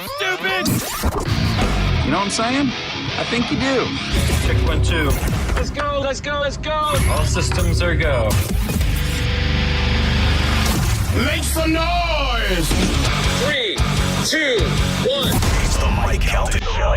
stupid! You know what I'm saying? I think you do. Check 1, 2. Let's go, let's go, let's go! All systems are go. Make some noise! 3, 2, 1. It's the Mike Calta Show.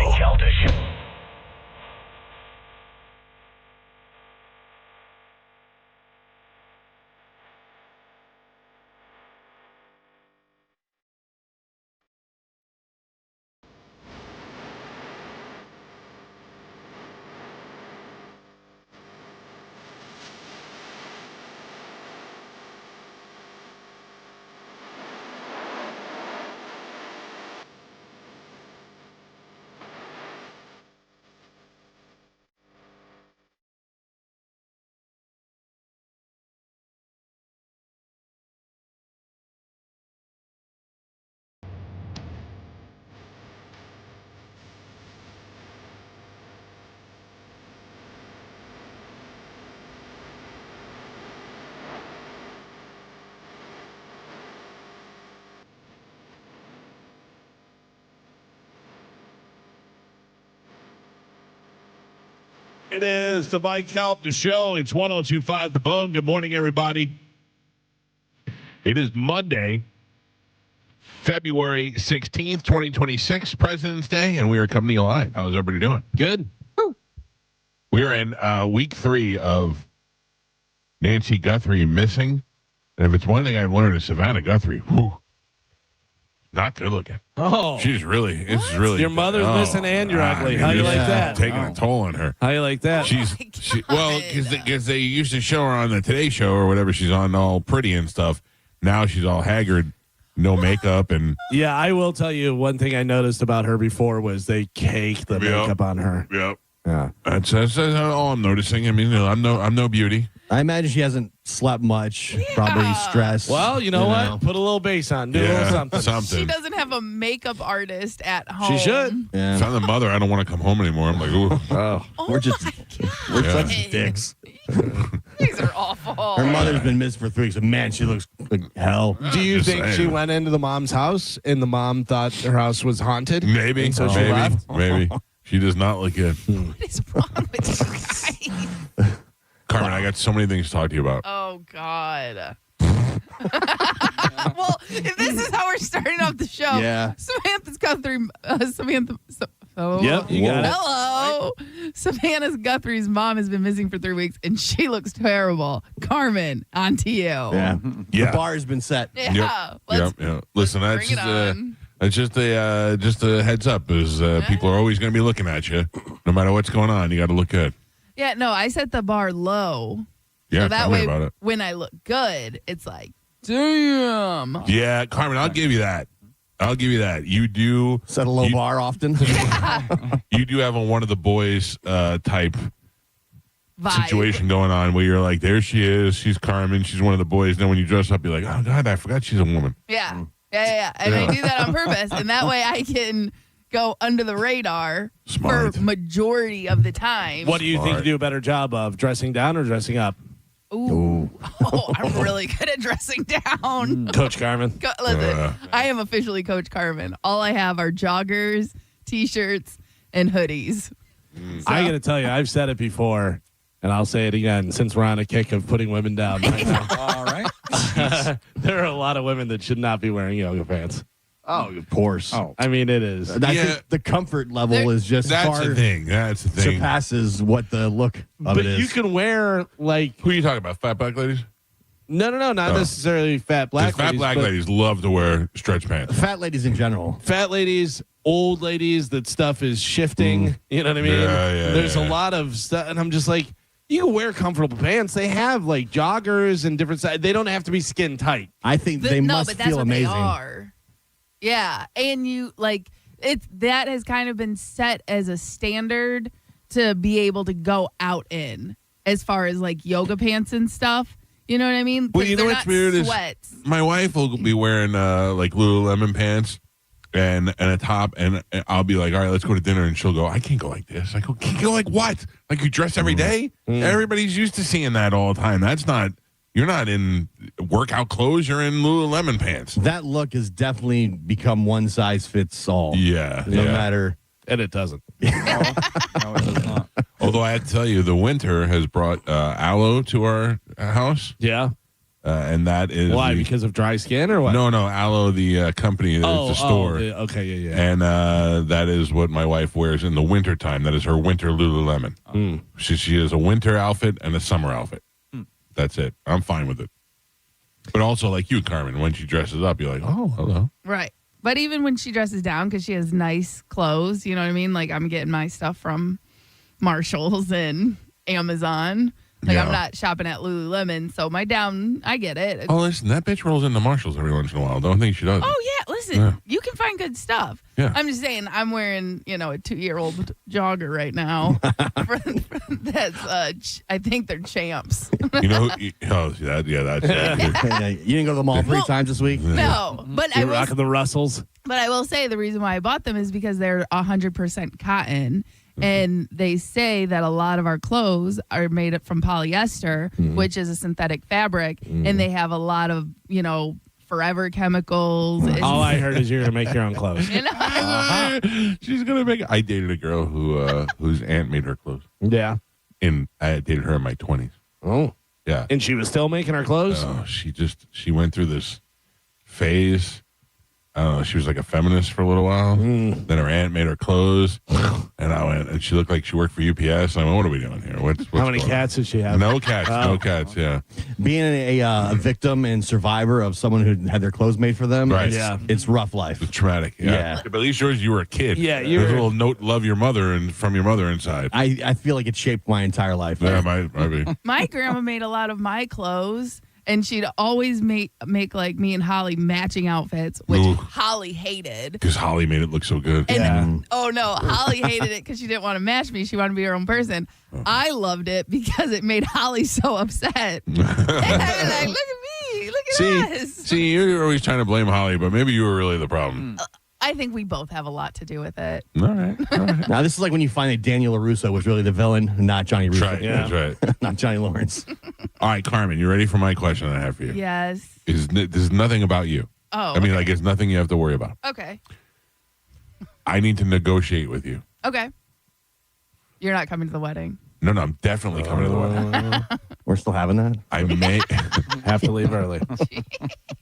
It is the Mike Calta Show. It's 102.5 The Bone. Good morning, everybody. It is Monday, February 16th, 2026, President's Day, and we are coming to you live. How's everybody doing? Good. We're in week 3 of Nancy Guthrie missing. And if it's one thing I've learned is Savannah Guthrie, not good looking. Oh, She's really, it's really. Your mother's missing and you're ugly. How do you like that? Taking a toll on her. How you like that? Well, because they used to show her on the Today Show or whatever. She's on all pretty and stuff. Now she's all haggard, no makeup, and Yeah, I will tell you one thing I noticed about her before was they caked the makeup on her. Yep. Yeah, That's all I'm noticing. I mean, I'm no beauty. I imagine she hasn't slept much, probably stressed. Well, you know what? Put a little bass on. Do a little something. She doesn't have a makeup artist at home. She should. Yeah. If I'm the mother, I don't want to come home anymore. I'm like, ooh. Oh, We're such dicks. These are awful. Her mother's been missing for 3 weeks, and man, she looks like hell. do you Just think saying. she went into the mom's house and the mom thought her house was haunted? Maybe. And so she left. Maybe. She does not look good. What is wrong with you guys? Carmen, I got so many things to talk to you about. Oh, God. Well, if this is how we're starting off the show, Yeah. Samantha's Guthrie. Yep, you got it. Hello. Savannah Guthrie's mom has been missing for 3 weeks, and she looks terrible. Carmen, on to you. Yeah. Yeah. The bar has been set. Yeah. Let's Yep. Listen, that's bring it on. That's just a heads up. Is people are always going to be looking at you, no matter what's going on. You got to look good. Yeah, no, I set the bar low. Yeah, So that tell me way, about it. when I look good, it's like, damn. Yeah, Carmen, I'll give you that. You do Set a low bar often. You do have a one of the boys type Vibe. situation going on where you're like, there she is, she's Carmen, she's one of the boys. Then when you dress up, you're like, oh God, I forgot she's a woman. Yeah. And I do that on purpose. And that way I can go under the radar Smart. for majority of the time. What do you think you do a better job of, dressing down or dressing up? Ooh. Oh, I'm really good at dressing down. Coach Carmen. Listen, I am officially Coach Carmen. All I have are joggers, T-shirts, and hoodies. I got to tell you, I've said it before, and I'll say it again, since we're on a kick of putting women down right now. All right. There are a lot of women that should not be wearing yoga pants. Oh, of course. Oh. I mean, it is. I think the comfort level is just That's far the thing. That's the thing. surpasses what the look of But it is. you can wear, like, Who are you talking about? Fat black ladies? no, not necessarily fat black Fat ladies, black but ladies love to wear stretch pants. Fat ladies in general. fat ladies, old ladies, that stuff is shifting. You know what I mean? Yeah, There's yeah. a lot of stuff, and I'm just like, you can wear comfortable pants. They have, like, joggers and different size. They don't have to be skin tight. I think No, they must but that's feel what amazing. they are. Yeah, and you like that has kind of been set as a standard to be able to go out in, as far as like yoga pants and stuff. You know what I mean? 'Cause Well, you know they're what's not weird sweats. is my wife will be wearing like Lululemon pants and a top, and I'll be like, all right, let's go to dinner, and she'll go, I can't go like this. I go, can't go like what? Like you dress every day? Everybody's used to seeing that all the time. That's not You're not in workout clothes. You're in Lululemon pants. That look has definitely become one size fits all. Yeah. No matter. And it doesn't. No, it does not. Although I have to tell you, the winter has brought aloe to our house. Yeah. And that is Why? Because of dry skin or what? No, aloe, the company, the store. Okay, yeah. And that is what my wife wears in the wintertime. That is her winter Lululemon. She has a winter outfit and a summer outfit. That's it. I'm fine with it. But also, like you, Carmen, when she dresses up, you're like, oh, hello. Right. But even when she dresses down, because she has nice clothes, you know what I mean? Like, I'm getting my stuff from Marshalls and Amazon. Like, Yeah. I'm not shopping at Lululemon. So my down, I get it. Oh, listen, that bitch rolls into Marshalls every once in a while. Don't think she does. Oh, yeah. Listen, Yeah. you can find good stuff. Yeah. I'm just saying, I'm wearing, a 2-year-old jogger right now. That's, I think they're champs. You know, that's it. You didn't go to the mall 3 times this week? No, but I You're will rocking the Russells. But I will say the reason why I bought them is because they're 100% cotton. And they say that a lot of our clothes are made from polyester, which is a synthetic fabric. And they have a lot of, forever chemicals. It's- All I heard is you're going to make your own clothes. She's gonna make. I dated a girl whose aunt made her clothes. Yeah. I dated her in my 20s. Oh. Yeah. And she was still making her clothes? Oh, she went through this phase. I don't know. She was like a feminist for a little while. Then her aunt made her clothes, and I went, and she looked like she worked for UPS. I went, what are we doing here? What's How many going on? cats did she have? No cats. No cats. Yeah. Being a victim and survivor of someone who had their clothes made for them, Right. Yeah. it's rough life. It's traumatic. Yeah. Yeah. But at least yours, you were a kid. Yeah, There's you a were- little note, love your mother, and from your mother inside. I feel like it shaped my entire life. Yeah, might be. My grandma made a lot of my clothes. And she'd always make like me and Holly matching outfits, which Ooh. Holly hated. Because Holly made it look so good. And Yeah. oh no, Holly hated it because she didn't want to match me. She wanted to be her own person. I loved it because it made Holly so upset. And I was like, look at me, look at us. See, you're always trying to blame Holly, but maybe you were really the problem. I think we both have a lot to do with it. All right. Now, this is like when you find that Daniel LaRusso was really the villain, not Johnny That's Russo. right. Yeah. That's right. Not Johnny Lawrence. All right, Carmen, you ready for my question I have for you? Yes. There's nothing about you. Oh. I mean, like, it's nothing you have to worry about. Okay. I need to negotiate with you. Okay. You're not coming to the wedding. No, I'm definitely coming to the wedding. We're still having that? I may. Have to leave early.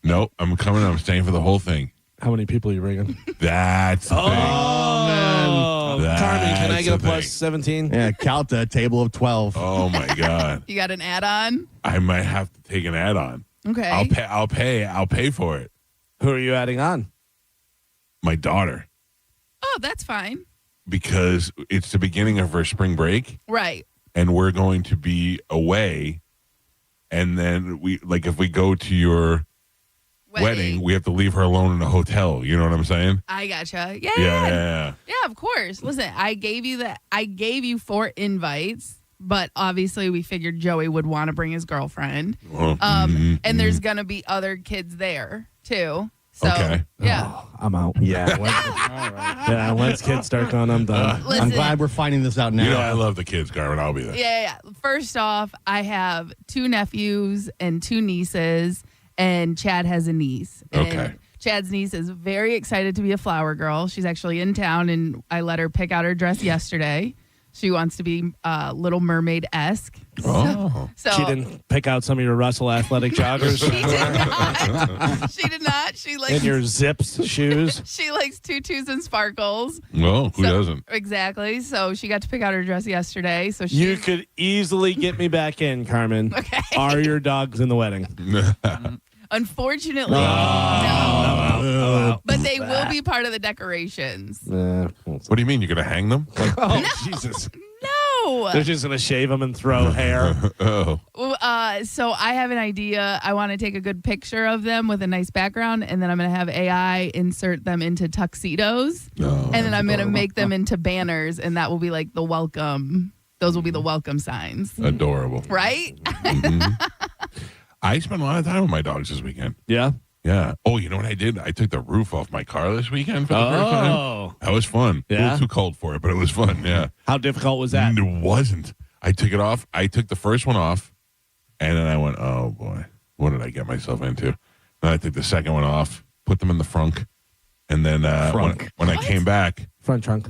Nope, I'm coming. I'm staying for the whole thing. How many people are you bringing? That's the thing. Oh, That's Carmen, can I get a the plus thing. 17? Yeah, Calta, table of 12. Oh my God. You got an add-on? I might have to take an add-on. Okay. I'll pay for it. Who are you adding on? My daughter, Oh, that's fine. because it's the beginning of her spring break, Right. and we're going to be away. And then if we go to your wedding, we have to leave her alone in a hotel. You know what I'm saying? I gotcha. Yeah. Yeah. Yeah, of course. Listen, I gave you 4 invites, but obviously we figured Joey would want to bring his girlfriend. Well, And there's gonna be other kids there too. So Okay. yeah. I'm out. Yeah. Yeah, once kids start going, I'm done. Listen, I'm glad we're finding this out now. you know, I love the kids, Carmen. I'll be there. yeah. First off, I have 2 nephews and 2 nieces, and Chad has a niece. And Okay. Chad's niece is very excited to be a flower girl. She's actually in town, and I let her pick out her dress yesterday. She wants to be Little Mermaid-esque. Oh. So She didn't pick out some of your Russell athletic joggers She did not. She did not. She likes and your zips shoes. she likes tutus and sparkles. Well, who So- doesn't? Exactly. So she got to pick out her dress yesterday. So she You could easily get me back in, Carmen. Okay. Are your dogs in the wedding? unfortunately no. But they will be part of the decorations. What do you mean? You're going to hang them? Oh, Jesus. No. They're just going to shave them and throw hair. Oh. So I have an idea. I want to take a good picture of them with a nice background, and then I'm going to have AI insert them into tuxedos, and then I'm going to make them into banners, and that will be like the welcome. Those will be the welcome signs, Adorable. right? I spent a lot of time with my dogs this weekend. Yeah. Yeah. Oh, you know what I did? I took the roof off my car this weekend for the first time. Oh. That was fun. A Yeah? little too cold for it, but it was fun. Yeah. How difficult was that? It wasn't. I took it off. I took the first one off, And then I went, oh, boy, what did I get myself into? Then I took the second one off, put them in the frunk. And then when I came back, Front trunk.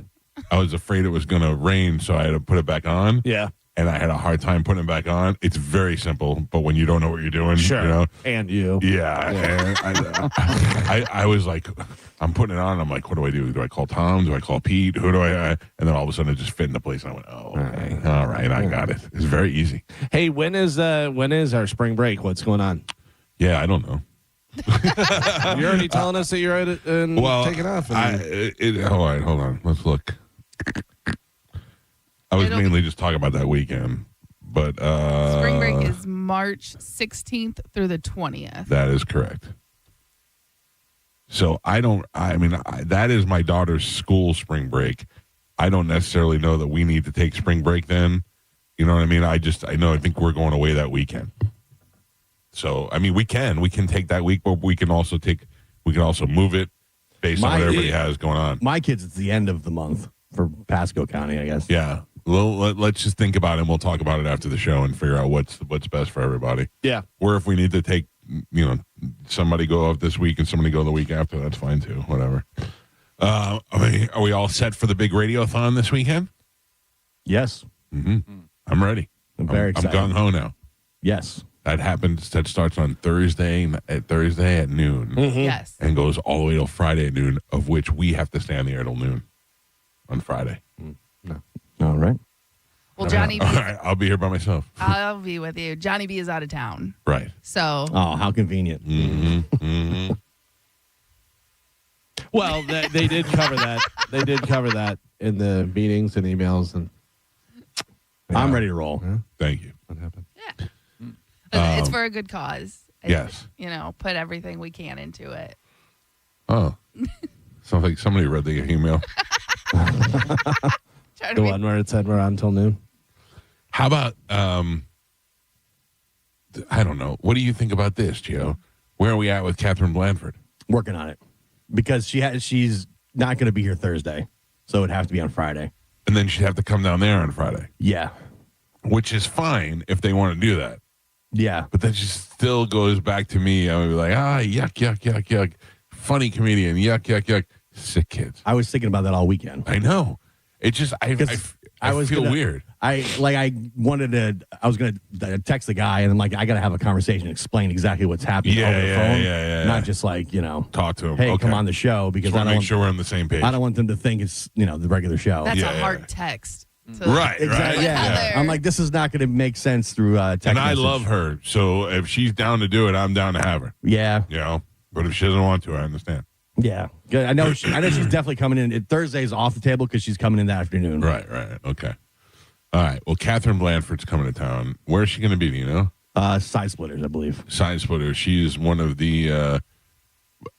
I was afraid it was going to rain, so I had to put it back on. Yeah. And I had a hard time putting it back on. It's very simple, but when you don't know what you're doing, Sure. you know? And you. Yeah. And I was like, I'm putting it on. I'm like, what do I do? Do I call Tom? Do I call Pete? Who do I? And then all of a sudden it just fit into place. And I went, oh, okay. All right. I got it. It's very easy. Hey, when is our spring break? What's going on? Yeah, I don't know. You're already telling us that you're at it and taking off. Hold on. Let's look. I was mainly just talking about that weekend, but Spring break is March 16th through the 20th. That is correct. So that is my daughter's school spring break. I don't necessarily know that we need to take spring break then. You know what I mean? I think we're going away that weekend. So, I mean, we can take that week, but we can also move it based on what everybody has going on. My kids, it's the end of the month for Pasco County, I guess. Yeah. Well, let's just think about it, and we'll talk about it after the show and figure out what's best for everybody. Yeah. Or if we need to take, somebody go off this week and somebody go the week after, that's fine too. Whatever. Are we all set for the big radiothon this weekend? Yes. Mm-hmm. I'm ready. I'm very excited. I'm gung-ho now. Yes. That starts on Thursday at noon. Mm-hmm. Yes. And goes all the way till Friday at noon, of which we have to stay on the air till noon on Friday. No. All right. Well, Johnny B. All right, I'll be here by myself. I'll be with you. Johnny B is out of town. Right. So. Oh, how convenient. Mm-hmm. Mm-hmm. Well, they did cover that. They did cover that in the meetings and emails. And I'm ready to roll. Yeah. Thank you. What happened? Yeah. It's for a good cause. Yes. Put everything we can into it. Oh. Sounds like somebody read the email. The one where it said we're on till noon. How about, I don't know. What do you think about this, Gio? Where are we at with Catherine Blandford? Working on it. Because she's not going to be here Thursday. So it would have to be on Friday. And then she'd have to come down there on Friday. Yeah. Which is fine if they want to do that. Yeah. But that just still goes back to me. I would be like, yuck, yuck, yuck, yuck. Funny comedian, yuck, yuck, yuck. Sick kids. I was thinking about that all weekend. I know. It just, I feel weird. I was going to text the guy and I'm like, I got to have a conversation and explain exactly what's happening over the phone. Yeah. Not just like, talk to him. Hey, Okay. come on the show because Just I want don't to make want, sure we're on the same page. I don't want them to think it's, the regular show. That's Yeah, a hard yeah. text. Right, Exactly. Yeah. I'm like, this is not going to make sense through text And I message. love her. So if she's down to do it, I'm down to have her. Yeah. But if she doesn't want to, I understand. Yeah. Good. I know she's definitely coming in. Thursday's off the table because she's coming in that afternoon. Right. Okay. All right. Well, Catherine Blandford's coming to town. Where is she going to be? Do you know? Side Splitters, I believe. Side Splitter. She's one of the,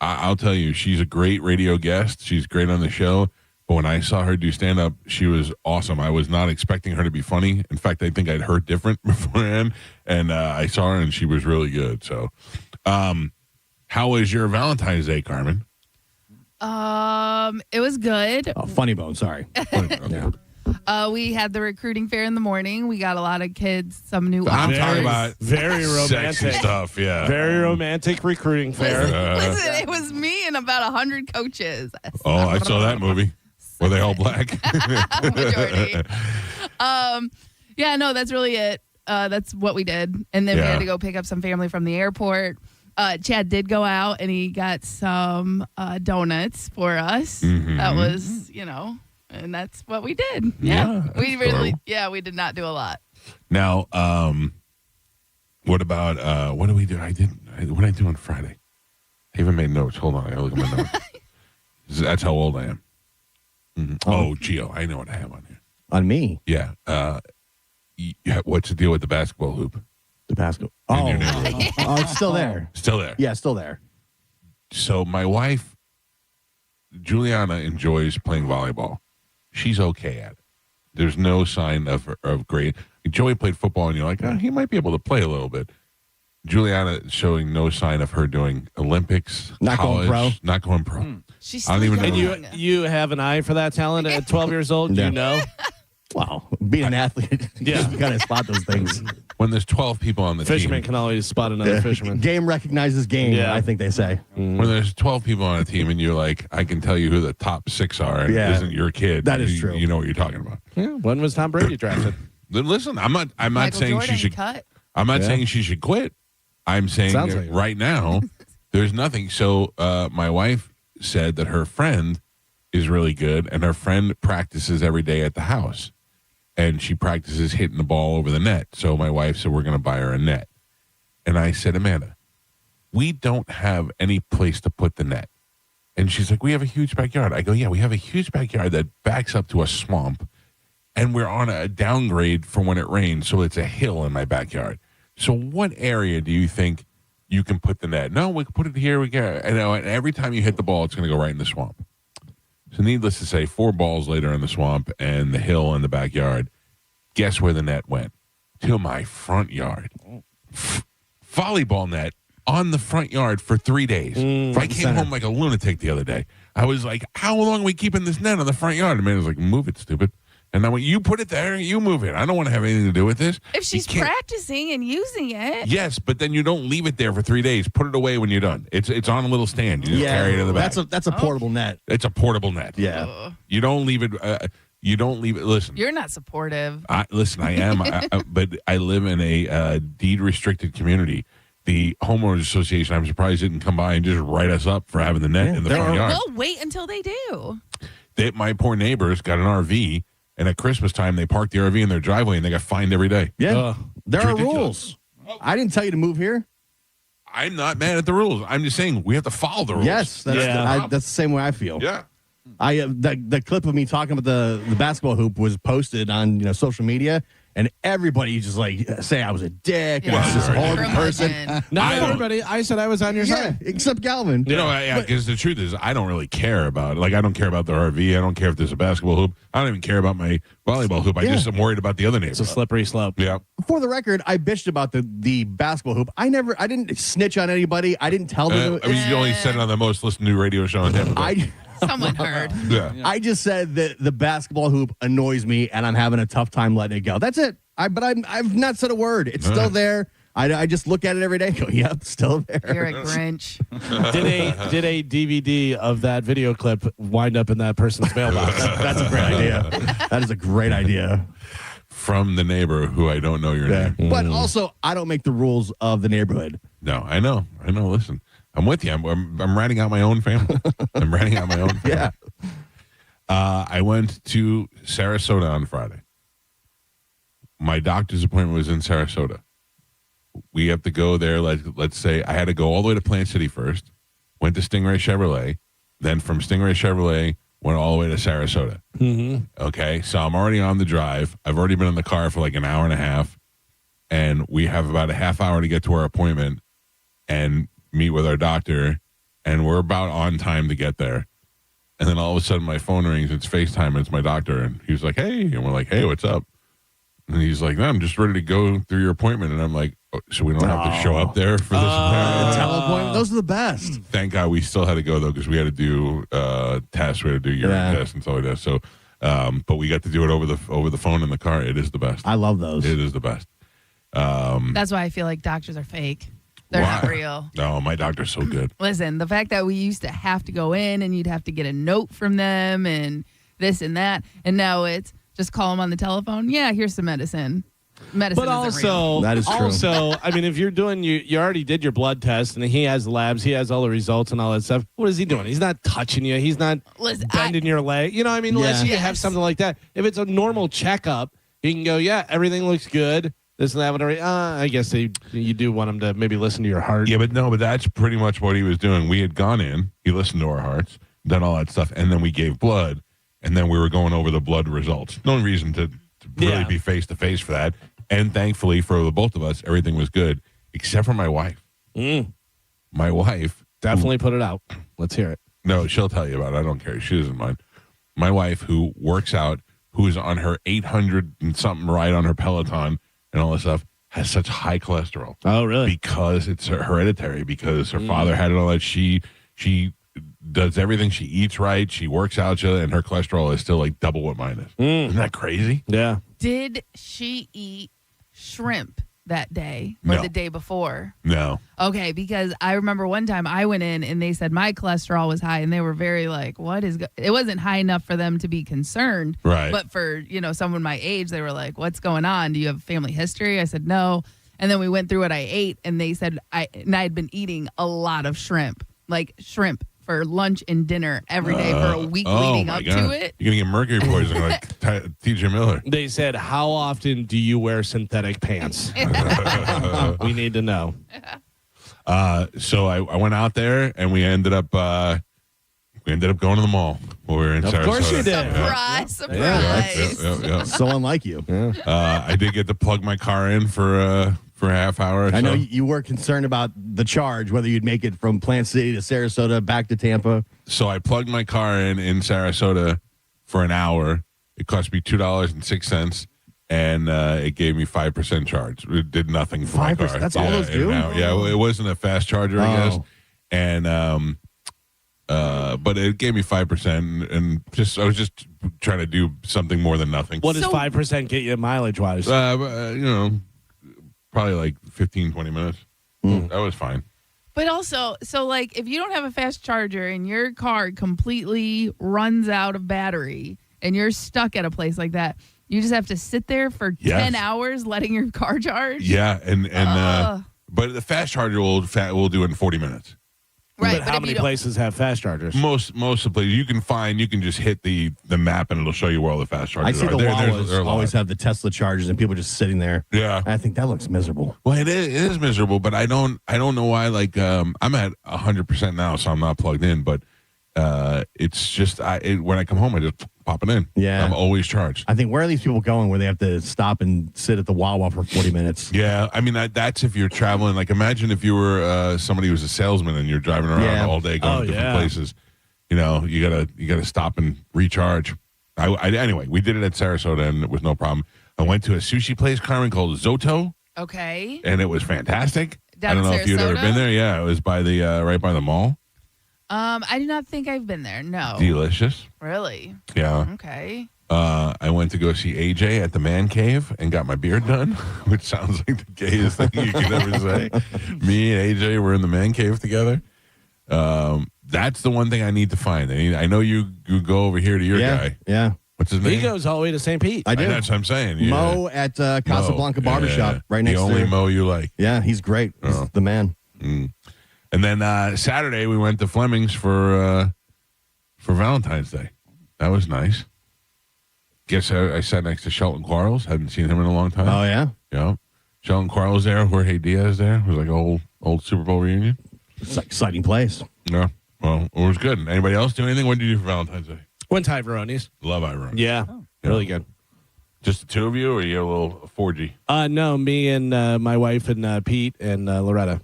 I'll tell you, she's a great radio guest. She's great on the show. But when I saw her do stand-up, she was awesome. I was not expecting her to be funny. In fact, I think I'd heard different beforehand. And I saw her, and she was really good. So how was your Valentine's Day, Carmen? It was good. Oh, Funny Bone, sorry. Okay. Yeah. We had the recruiting fair in the morning. We got a lot of kids, some new I'm offers. talking about Very sexy romantic stuff, yeah. Very romantic recruiting fair. Listen, it was me and about 100 coaches. Oh, I saw that movie. Were they all black? Majority. Yeah, no, that's really it. That's what we did. And then we had to go pick up some family from the airport. Chad did go out and he got some donuts for us. Mm-hmm. That was, and that's what we did. Yeah. We really, we did not do a lot. Now, what about, what do we do? What did I do on Friday? I even made notes. Hold on. I gotta look at my notes. That's how old I am. Mm-hmm. Oh, Gio, I know what I have on here. On me. Yeah. What's the deal with the basketball hoop? The Pasco. In your neighborhood? Oh, it's still there. Still there. Yeah, still there. So my wife, Juliana, enjoys playing volleyball. She's okay at it. There's no sign of great. Joey played football, and you're like, he might be able to play a little bit. Juliana is showing no sign of her doing Olympics, Not college, going pro? not going pro. She's I don't still even know. And you have an eye for that talent at 12 years old? Do Yeah. you know? Wow. Being an athlete, Yeah. you gotta spot those things. When there's 12 people on the Fisherman team, can always spot another fisherman. Game recognizes game. Yeah. I think they say. when there's 12 people on a team, and you're like, I can tell you who the top 6 are, and Yeah. it isn't your kid. That is you, true. You know what you're talking about. Yeah. When was Tom Brady drafted? Then listen, I'm not Michael saying Jordan she should. cut. I'm not Yeah. saying she should quit. I'm saying Sounds that like it. right now there's nothing. So my wife said that her friend is really good, and her friend practices every day at the house, and she practices hitting the ball over the net. So my wife said we're going to buy her a net, and I said, Amanda, we don't have any place to put the net. And she's like, we have a huge backyard. I go, yeah, we have a huge backyard that backs up to a swamp, and we're on a downgrade for when it rains, so it's a hill in my backyard. So what area do you think you can put the net? No, we can put it here. We can. And every time you hit the ball, it's going to go right in the swamp. So needless to say, 4 balls later in the swamp and the hill in the backyard, guess where the net went? To my front yard. Volleyball net on the front yard for 3 days. I came home like a lunatic the other day. I was like, how long are we keeping this net on the front yard? And man was like, move it, stupid. And I went, you put it there, you move it. I don't want to have anything to do with this. If she's practicing and using it. Yes, but then you don't leave it there for 3 days. Put it away when you're done. It's on a little stand. You just carry it in the back. That's a portable net. It's a portable net. Yeah. You don't leave it. You don't leave it. Listen. You're not supportive. I am. But I live in a deed restricted community. The homeowners association, I'm surprised, didn't come by and just write us up for having the net in the front yard. We'll wait until they do. My poor neighbors got an RV. And at Christmas time, they parked the RV in their driveway, and they got fined every day. Yeah. There It's are ridiculous. rules. I didn't tell you to move here. I'm not mad at the rules. I'm just saying we have to follow the rules. Yes, that's that's the same way I feel. Yeah. I the clip of me talking about the basketball hoop was posted on social media, and everybody just like say I was a dick. Yeah. I was this horrible person. Not I don't- everybody. I said I was on your Yeah, side. except Galvin. You know, because the truth is, I don't really care about it. Like, I don't care about the RV. I don't care if there's a basketball hoop. I don't even care about my volleyball hoop. I just am worried about the other neighbors. It's a slippery slope. Yeah. For the record, I bitched about the basketball hoop. I didn't snitch on anybody. I didn't tell them. I mean, you only said it on the most listened to radio show in Tampa Bay. Someone heard. Yeah. I just said that the basketball hoop annoys me, and I'm having a tough time letting it go. That's it. I've not said a word. It's still there. I just look at it every day and go, yep, still there. You're a Grinch. Did a DVD of that video clip wind up in that person's mailbox? That's a great idea. That is a great idea. From the neighbor who I don't know your name. But also, I don't make the rules of the neighborhood. No, I know. Listen, I'm with you. I'm ratting out my own family. I'm ratting out my own family. Yeah. I went to Sarasota on Friday. My doctor's appointment was in Sarasota. We have to go there. Let's say I had to go all the way to Plant City first, went to Stingray Chevrolet, then from Stingray Chevrolet went all the way to Sarasota. Mm-hmm. Okay, so I'm already on the drive. I've already been in the car for like an hour and a half, and we have about a half hour to get to our appointment and meet with our doctor, and we're about on time to get there. And then all of a sudden my phone rings. It's FaceTime, and it's my doctor, and he was like, hey, and we're like, hey, what's up? And he's like, no, I'm just ready to go through your appointment. And I'm like, oh, so we don't have to show up there for this appointment? Teleappointment. Those are the best. Thank God we still had to go, though, because we had to do tests. We had to do urine tests and stuff like that. So, but we got to do it over the phone in the car. It is the best. I love those. It is the best. That's why I feel like doctors are fake. They're not real. No, my doctor's so good. Listen, the fact that we used to have to go in and you'd have to get a note from them and this and that, and now it's just call them on the telephone. Yeah, here's some medicine. Medicine But isn't real. also, That is true. also, I mean, if you're doing, you already did your blood test, and he has the labs, he has all the results and all that stuff. What is he doing? He's not touching you. He's not Listen, bending your leg. You know what I mean? Unless you have something like that. If it's a normal checkup, he can go, yeah, everything looks good. This and that, whatever. I guess you do want him to maybe listen to your heart. Yeah, but that's pretty much what he was doing. We had gone in, he listened to our hearts, done all that stuff, and then we gave blood, and then we were going over the blood results. No reason to really be face-to-face for that. And thankfully, for the both of us, everything was good, except for my wife. My wife. Definitely put it out. Let's hear it. No, she'll tell you about it. I don't care. She doesn't mind. My wife, who works out, who is on her 800 and something ride on her Peloton and all this stuff, has such high cholesterol. Oh, really? Because it's hereditary, because her father had it all that. She does everything. She eats right. She works out, and her cholesterol is still like double what mine is. Isn't that crazy? Yeah. Did she eat shrimp that day or No. the day before? No. Okay, because I remember one time I went in and they said my cholesterol was high, and they were very like, it wasn't high enough for them to be concerned. Right. But for, someone my age, they were like, what's going on? Do you have family history? I said, no. And then we went through what I ate, and they said I had been eating a lot of shrimp, like shrimp for lunch and dinner every day for a week leading my up God. to it. You're going to get mercury poisoning like TJ Miller. They said, how often do you wear synthetic pants? We need to know. So I went out there, and we ended up going to the mall when we were in Sarasota. Of course you did. Surprise, surprise. Yeah. So unlike you. I did get to plug my car in for a half hour or so. I know you were concerned about the charge, whether you'd make it from Plant City to Sarasota back to Tampa. So I plugged my car in Sarasota for an hour. It cost me $2.06, and it gave me 5% charge. It did nothing for my 5%? car. That's all those do? Yeah, it wasn't a fast charger, I guess. And but it gave me 5%, and I was just trying to do something more than nothing. What does 5% get you mileage wise? Probably like 15, 20 minutes. That was fine. But also, so like if you don't have a fast charger and your car completely runs out of battery and you're stuck at a place like that, you just have to sit there for 10 hours letting your car charge? Yeah, but the fast charger will do it in 40 minutes. Right, But how many places have fast chargers? Most of the places you can just hit the map and it'll show you where all the fast chargers I see are. the There are a Wawas lot. always have the Tesla chargers and people just sitting there. Yeah. I think that looks miserable. Well, it is miserable, but I don't know why. Like I'm at 100% now, so I'm not plugged in. But it's just when I come home, I just pop it in. Yeah. I'm always charged. I think where are these people going where they have to stop and sit at the Wawa for 40 minutes? Yeah, I mean that's if you're traveling. Like imagine if you were somebody who's a salesman and you're driving around all day going to different places. You gotta stop and recharge. Anyway, we did it at Sarasota and it was no problem. I went to a sushi place, Carmen, called Zoto. Okay. And it was fantastic. Down I don't in know if you'd ever Sarasota? been there. Yeah, it was by the right by the mall. I do not think I've been there. No. Delicious. Really? Yeah. Okay. I went to go see AJ at the man cave and got my beard done, which sounds like the gayest thing you could ever say. Me and AJ were in the man cave together. That's the one thing I need to find. I know you go over here to your guy. Yeah. What's his name? He goes all the way to St. Pete. I do. That's what I'm saying. Yeah. Mo at Casablanca Mo. Barbershop right next the to only Mo you like. Yeah, he's great. He's the man. And then Saturday we went to Fleming's for Valentine's Day. That was nice. Guess I sat next to Shelton Quarles. Hadn't seen him in a long time. Oh, yeah? Yeah. Shelton Quarles there. Jorge Diaz there. It was like an old Super Bowl reunion. It's an exciting place. Yeah. Well, it was good. Anybody else do anything? What did you do for Valentine's Day? Went to Ivaroni's. Love Iron. Yeah. Really good. Just the two of you, or you have a little 4G? No, me and my wife and Pete and Loretta.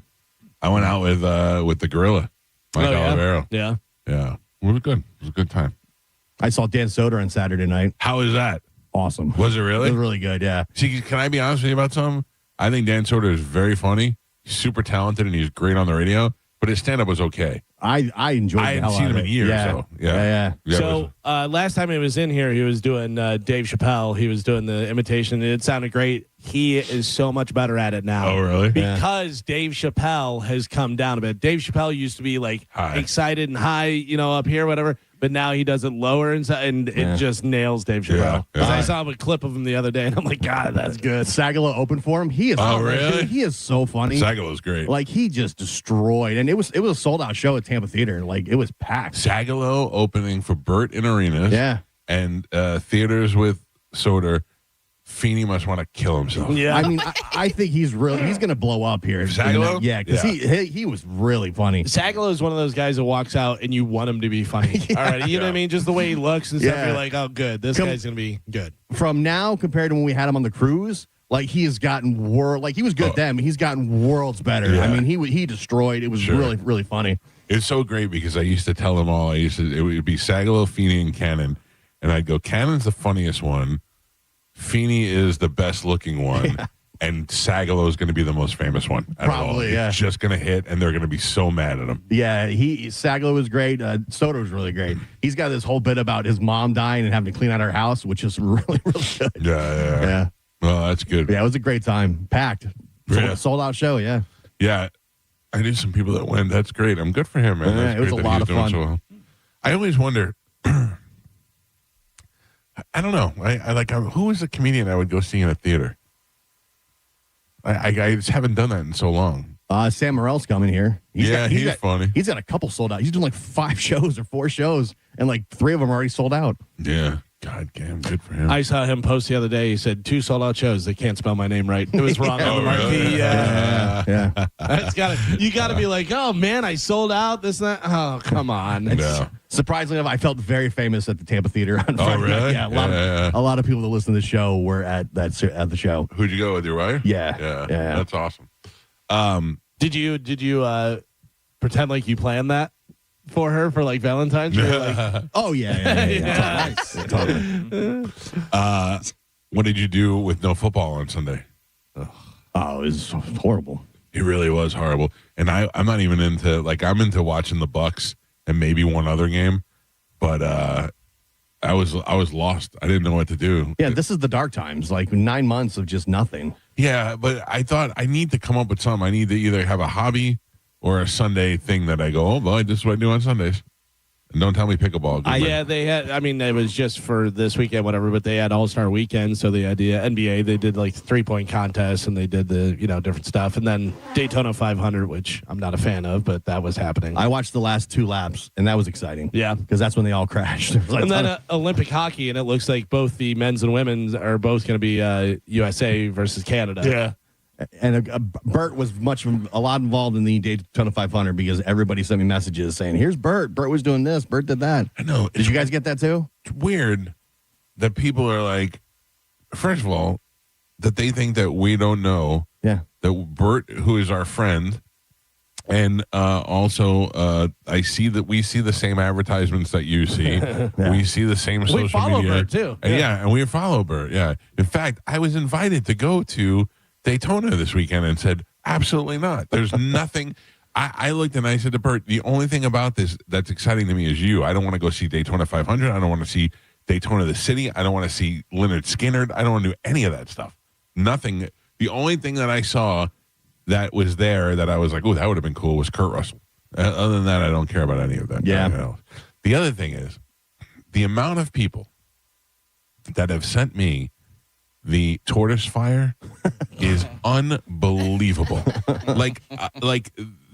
I went out with the gorilla, Mike Olivero. Yeah. Yeah. It was good. It was a good time. I saw Dan Soder on Saturday night. How is that? Awesome. Was it really? It was really good, yeah. See, can I be honest with you about something? I think Dan Soder is very funny. He's super talented, and he's great on the radio. But his stand-up was okay. I enjoyed I the hell hadn't seen out him of in it. years. Yeah. So, Yeah. it So last time he was in here, he was doing Dave Chappelle. He was doing the imitation. It sounded great. He is so much better at it now. Oh, really? Because Dave Chappelle has come down a bit. Dave Chappelle used to be like excited and high, up here, whatever. But now he does it lower and it just nails Dave Chappelle. Yeah. Because I saw a clip of him the other day, and I'm like, God, that's good. Sagalo opened for him. He is really? He is so funny. Sagalo's great. Like he just destroyed, and it was a sold out show at Tampa Theater. Like it was packed. Sagalo opening for Burt in arenas. Yeah. And theaters with Soder. Feeney must want to kill himself. Yeah. I mean, I think he's going to blow up here. Sagalo? Yeah, because he was really funny. Sagalo is one of those guys that walks out and you want him to be funny. All right. You know what I mean? Just the way he looks and stuff. Yeah. You're like, oh, good. This guy's going to be good. From now compared to when we had him on the cruise, like he has gotten he was good then, but he's gotten worlds better. Yeah. I mean, he destroyed. It was really, really funny. It's so great because I used to tell them all. It would be Sagalo, Feeney, and Cannon. And I'd go, Cannon's the funniest one. Feeney is the best looking one. and Sagalo is going to be the most famous one. Probably, yeah. It's just going to hit, and they're going to be so mad at him. Yeah, Sagalo was great. Soto was really great. He's got this whole bit about his mom dying and having to clean out her house, which is really, really good. Yeah. Well, that's good. Yeah, it was a great time. Packed. Yeah. Sold out show, yeah. Yeah. I knew some people that went. That's great. I'm good for him, man. That's it was great a that lot he's of doing fun. so well. I always wonder. I don't know. Who was the comedian I would go see in a theater? I just haven't done that in so long. Sam Morrill's coming here. He's funny. He's got a couple sold out. He's doing like 5 shows or 4 shows, and like 3 of them are already sold out. Yeah. God damn, good for him. I saw him post the other day. He said 2 sold out shows. They can't spell my name right. It was wrong on the marquee. Really? Yeah. You got to be like, oh man, I sold out. This and that. Oh, come on. Yeah. Surprisingly enough, I felt very famous at the Tampa Theater on Friday really? night. Yeah, a lot of people that listen to the show were at the show. Who'd you go with, your wife? Yeah. That's awesome. Did you pretend like you planned that for her for like Valentine's? Like, Oh yeah. Totally. What did you do with no football on Sunday? Oh, it was horrible. It really was horrible. And I'm not even into, I'm into watching the Bucks and maybe one other game, but I was lost. I didn't know what to do. Yeah, this is the dark times. Like 9 months of just nothing. Yeah, but I thought I need to come up with something. I need to either have a hobby or a Sunday thing that I go, oh boy, this is what I do on Sundays. And don't tell me pickleball. yeah, they had. I mean, it was just for this weekend, whatever. But they had All-Star Weekend, so the idea NBA they did like 3-point contests and they did the different stuff, and then Daytona 500, which I'm not a fan of, but that was happening. I watched the last 2 laps, and that was exciting. Yeah, because that's when they all crashed. And then Olympic hockey, and it looks like both the men's and women's are both going to be USA versus Canada. Yeah. And Bert was a lot involved in the Daytona 500 because everybody sent me messages saying, here's Bert. Bert was doing this. Bert did that. I know. Did you guys get that too? It's weird that people are like, first of all, that they think that we don't know. Yeah. That Bert, who is our friend, and also I see that we see the same advertisements that you see. Yeah. We see the same social media. We follow Bert too. And we follow Bert. Yeah. In fact, I was invited to go to Daytona this weekend and said, absolutely not. There's nothing. I looked and I said to Bert, the only thing about this that's exciting to me is you. I don't want to go see Daytona 500. I don't want to see Daytona the city. I don't want to see Leonard Skinner. I don't want to do any of that stuff. Nothing. The only thing that I saw that was there that I was like, oh, that would have been cool was Kurt Russell. Other than that, I don't care about any of that. Yeah. The other thing is the amount of people that have sent me the tortoise fire is unbelievable. like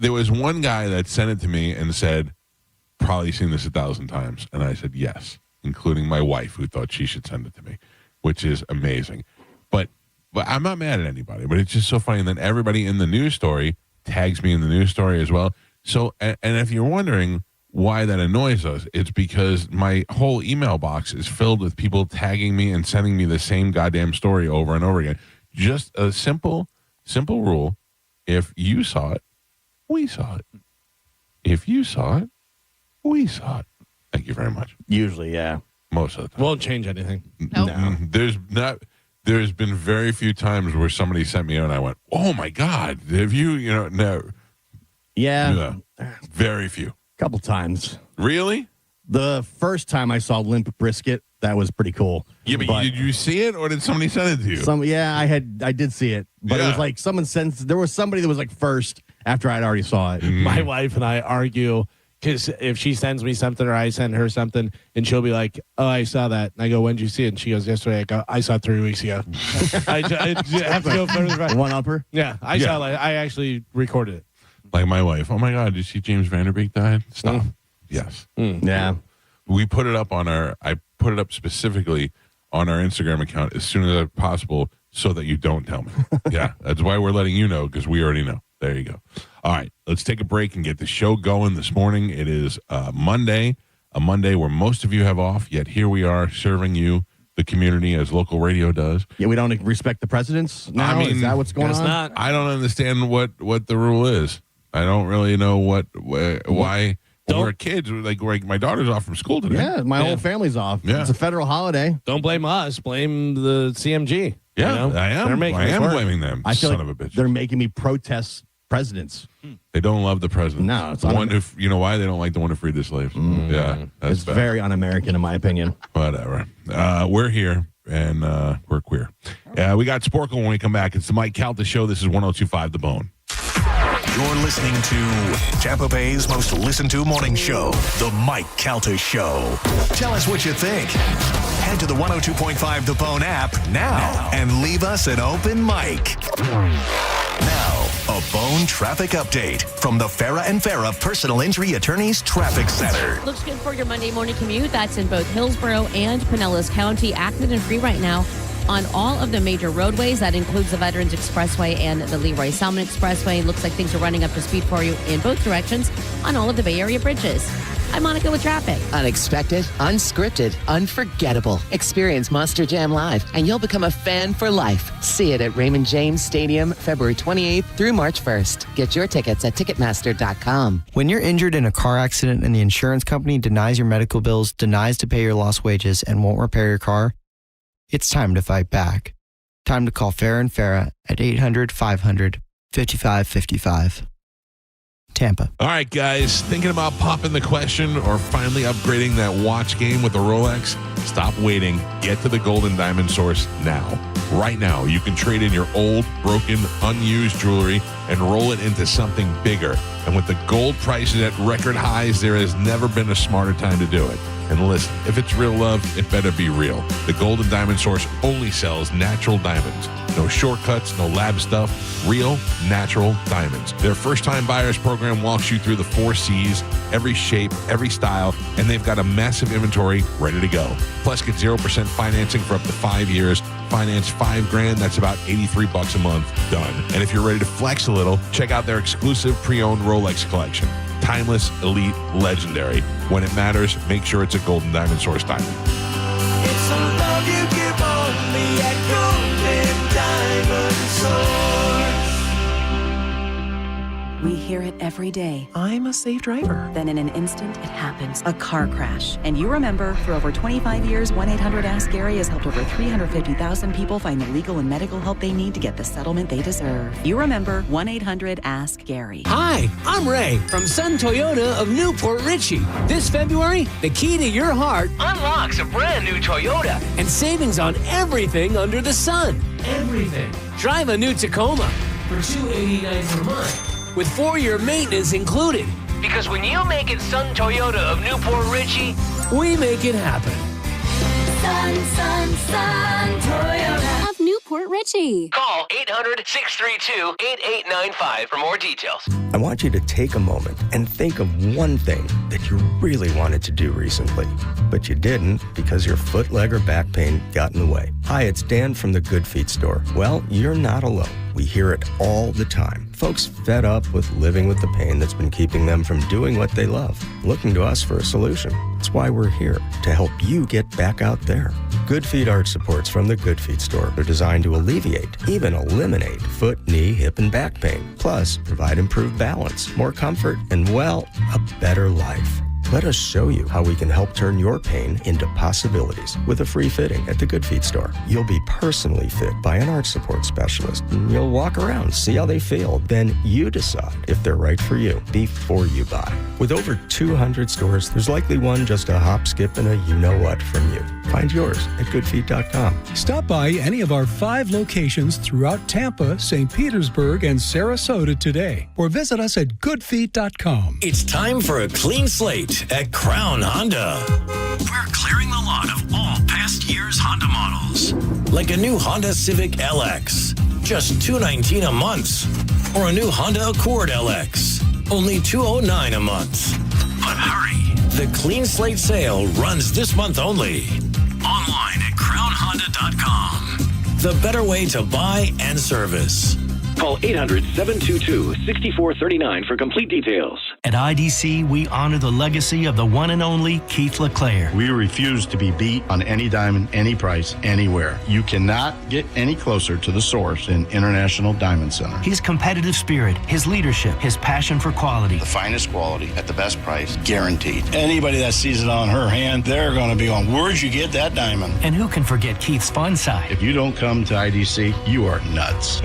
there was one guy that sent it to me and said, probably seen this 1,000 times. And I said, yes, including my wife, who thought she should send it to me, which is amazing. But I'm not mad at anybody, but it's just so funny that everybody in the news story tags me in the news story as well. So, and if you're wondering why that annoys us, it's because my whole email box is filled with people tagging me and sending me the same goddamn story over and over again. Just a simple rule. If you saw it, we saw it. If you saw it, we saw it. Thank you very much. Usually, yeah. Most of the time. Won't change anything. Nope. No. There's been very few times where somebody sent me and I went, oh my God, have you, no. Yeah. Very few. Couple times. Really? The first time I saw Limp Brisket, that was pretty cool. Yeah, but did you see it or did somebody send it to you? I did see it. But it was like there was somebody that was like first after I'd already saw it. My wife and I argue because if she sends me something or I send her something and she'll be like, oh, I saw that. And I go, when did you see it? And she goes, yesterday. I go, I saw it 3 weeks ago. I have to go further back. One upper? Yeah, I saw it. I actually recorded it. Like my wife, oh my God, did you see James Vanderbeek died? Stop. Yes. Yeah. We put it up I put it up specifically on our Instagram account as soon as possible so that you don't tell me. Yeah, that's why we're letting you know, because we already know. There you go. All right, let's take a break and get the show going this morning. It is Monday, a Monday where most of you have off, yet here we are serving you, the community, as local radio does. Yeah, we don't respect the presidents now? I mean, is that what's going on? Not. I don't understand what the rule is. I don't really know why. We're kids. Like my daughter's off from school today. Yeah, my whole family's off. Yeah. It's a federal holiday. Don't blame us. Blame the CMG. Yeah, You know? I am. They're making I this am work. blaming them. I feel Son like of a bitch. they're making me protest presidents. They don't love the president. No, it's the one who. You know why they don't like the one who freed the slaves? Yeah, that's It's bad. very un-American, in my opinion. Whatever. We're here and we're queer. We got Sporkle when we come back. It's the Mike Calta Show. This is 102.5 The Bone. You're listening to Tampa Bay's most listened to morning show, The Mike Calta Show. Tell us what you think. Head to the 102.5 The Bone app now and leave us an open mic. Now, a Bone traffic update from the Farah and Farah Personal Injury Attorneys Traffic Center. Looks good for your Monday morning commute. That's in both Hillsborough and Pinellas County. Active and free right now on all of the major roadways. That includes the Veterans Expressway and the Leroy Salmon Expressway. Looks like things are running up to speed for you in both directions on all of the Bay Area bridges. I'm Monica with traffic. Unexpected, unscripted, unforgettable. Experience Monster Jam Live, and you'll become a fan for life. See it at Raymond James Stadium, February 28th through March 1st. Get your tickets at Ticketmaster.com. When you're injured in a car accident and the insurance company denies your medical bills, denies to pay your lost wages, and won't repair your car, it's time to fight back. Time to call Farah and Farah at 800-500-5555. Tampa. All right, guys. Thinking about popping the question or finally upgrading that watch game with a Rolex? Stop waiting. Get to the Golden Diamond Source now. Right now, you can trade in your old, broken, unused jewelry and roll it into something bigger. And with the gold prices at record highs, there has never been a smarter time to do it. And listen, if it's real love, it better be real. The Golden Diamond Source only sells natural diamonds. No shortcuts, no lab stuff. Real, natural diamonds. Their first-time buyers program walks you through the 4 C's, every shape, every style, and they've got a massive inventory ready to go. Plus, get 0% financing for up to 5 years. Finance $5,000, that's about $83 a month. Done. And if you're ready to flex a little, check out their exclusive pre-owned Rolex collection. Timeless, elite, legendary. When it matters, make sure it's a Golden Diamond Source diamond. It's a love you give only at Golden Diamond Source. We hear it every day. I'm a safe driver. Then in an instant, it happens. A car crash. And you remember, for over 25 years, 1-800-ASK-GARY has helped over 350,000 people find the legal and medical help they need to get the settlement they deserve. You remember 1-800-ASK-GARY. Hi, I'm Ray from Sun Toyota of Newport Richey. This February, the key to your heart unlocks a brand new Toyota and savings on everything under the sun. Everything. Drive a new Tacoma for $289 per month with 4-year maintenance included. Because when you make it Sun Toyota of Newport Richey, we make it happen. Sun Toyota Of Newport Richey. Call 800-632-8895 for more details. I want you to take a moment and think of one thing that you really wanted to do recently, but you didn't because your foot, leg, or back pain got in the way. Hi, it's Dan from the Good Feet store. Well, you're not alone. We hear it all the time. Folks fed up with living with the pain that's been keeping them from doing what they love, looking to us for a solution. That's why we're here, to help you get back out there. Good Feet arch supports from the Good Feet store are designed to alleviate, even eliminate, foot, knee, hip, and back pain. Plus, provide improved balance, more comfort, and, well, a better life. Let us show you how we can help turn your pain into possibilities with a free fitting at the Good Feet store. You'll be personally fit by an arch support specialist. You'll walk around, see how they feel. Then you decide if they're right for you before you buy. With over 200 stores, there's likely one just a hop, skip, and a you-know-what from you. Find yours at goodfeet.com. Stop by any of our 5 locations throughout Tampa, St. Petersburg, and Sarasota today, or visit us at goodfeet.com. It's time for a clean slate at Crown Honda. We're clearing the lot of all past year's Honda models, like a new Honda Civic LX, just $219 a month, or a new Honda Accord LX, only $209 a month. But hurry, the clean slate sale runs this month only. Online at crownhonda.com. The better way to buy and service. Call 800-722-6439 for complete details. At IDC, we honor the legacy of the one and only Keith LeClaire. We refuse to be beat on any diamond, any price, anywhere. You cannot get any closer to the source than International Diamond Center. His competitive spirit, his leadership, his passion for quality. The finest quality at the best price, guaranteed. Anybody that sees it on her hand, they're going to be on, where'd you get that diamond? And who can forget Keith's fun side? If you don't come to IDC, you are nuts.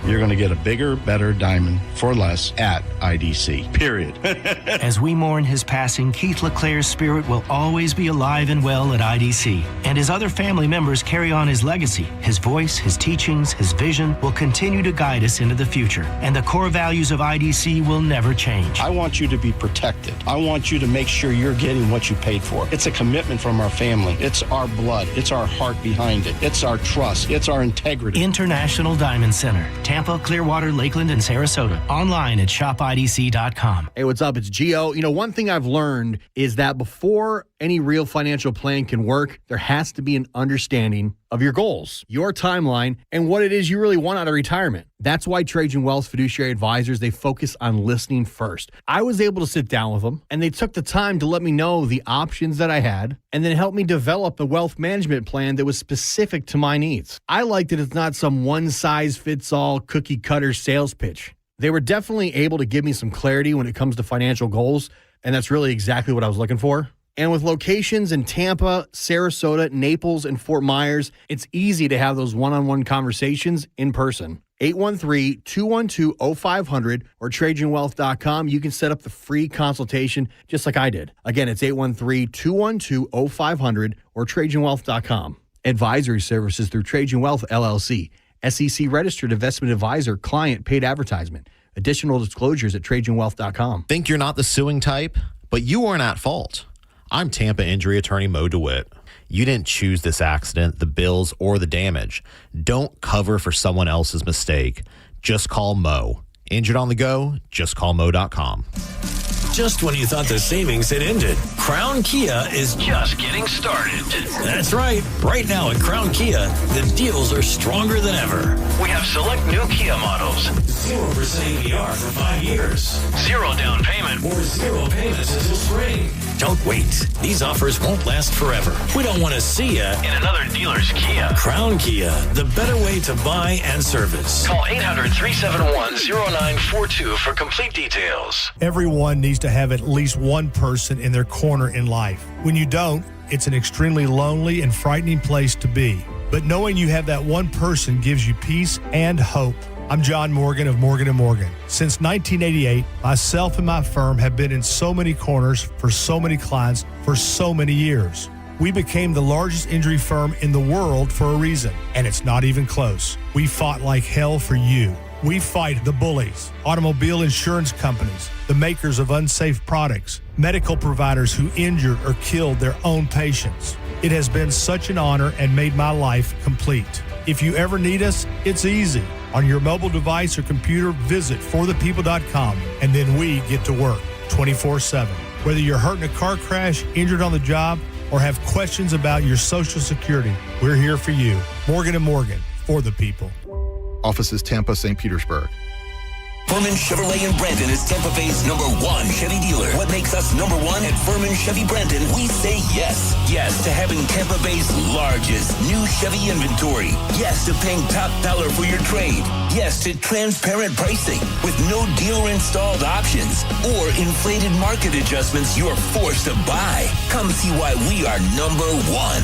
You're going to get a bigger, better diamond for less at IDC, period. As we mourn his passing, Keith LeClaire's spirit will always be alive and well at IDC. And his other family members carry on his legacy. His voice, his teachings, his vision will continue to guide us into the future. And the core values of IDC will never change. I want you to be protected. I want you to make sure you're getting what you paid for. It's a commitment from our family. It's our blood. It's our heart behind it. It's our trust. It's our integrity. International Diamond Center, Tampa, Clearwater, Lakeland, and Sarasota. Online at shopidc.com. Hey, what's up? It's Gio. You know, one thing I've learned is that before any real financial plan can work, there has to be an understanding of your goals, your timeline, and what it is you really want out of retirement. That's why Trajan Wealth's fiduciary advisors, they focus on listening first. I was able to sit down with them, and they took the time to let me know the options that I had, and then help me develop a wealth management plan that was specific to my needs. I like that it's not some one-size-fits-all cookie-cutter sales pitch. They were definitely able to give me some clarity when it comes to financial goals, and that's really exactly what I was looking for. And with locations in Tampa, Sarasota, Naples, and Fort Myers, it's easy to have those one-on-one conversations in person. 813-212-0500 or TrajanWealth.com. You can set up the free consultation just like I did. Again, it's 813-212-0500 or TrajanWealth.com. Advisory services through Trajan Wealth, LLC. SEC registered investment advisor, client paid advertisement. Additional disclosures at TrajanWealth.com. Think you're not the suing type, but you aren't at fault. I'm Tampa injury attorney Mo DeWitt. You didn't choose this accident, the bills, or the damage. Don't cover for someone else's mistake. Just call Mo. Injured on the go? Just call Mo.com. Just when you thought the savings had ended, Crown Kia is just getting started. That's right. Right now at Crown Kia, the deals are stronger than ever. We have select new Kia models. 0% APR for 5 years. 0 down payment or 0 payments until spring. Don't wait. These offers won't last forever. We don't want to see you in another dealer's Kia. Crown Kia, the better way to buy and service. Call 800-371-0942 for complete details. Everyone needs to have at least one person in their corner in life. When you don't, it's an extremely lonely and frightening place to be. But knowing you have that one person gives you peace and hope. I'm John Morgan of Morgan & Morgan. Since 1988, myself and my firm have been in so many corners for so many clients for so many years. We became the largest injury firm in the world for a reason, and it's not even close. We fought like hell for you. We fight the bullies, automobile insurance companies, the makers of unsafe products, medical providers who injured or killed their own patients. It has been such an honor and made my life complete. If you ever need us, it's easy. On your mobile device or computer, visit forthepeople.com, and then we get to work 24/7. Whether you're hurt in a car crash, injured on the job, or have questions about your Social Security, we're here for you. Morgan & Morgan, for the people. Offices Tampa, St. Petersburg. Furman Chevrolet in Brandon is Tampa Bay's #1 Chevy dealer. What makes us #1 at Furman Chevy Brandon? We say yes. Yes to having Tampa Bay's largest new Chevy inventory. Yes to paying top dollar for your trade. Yes to transparent pricing with no dealer-installed options or inflated market adjustments you're forced to buy. Come see why we are #1.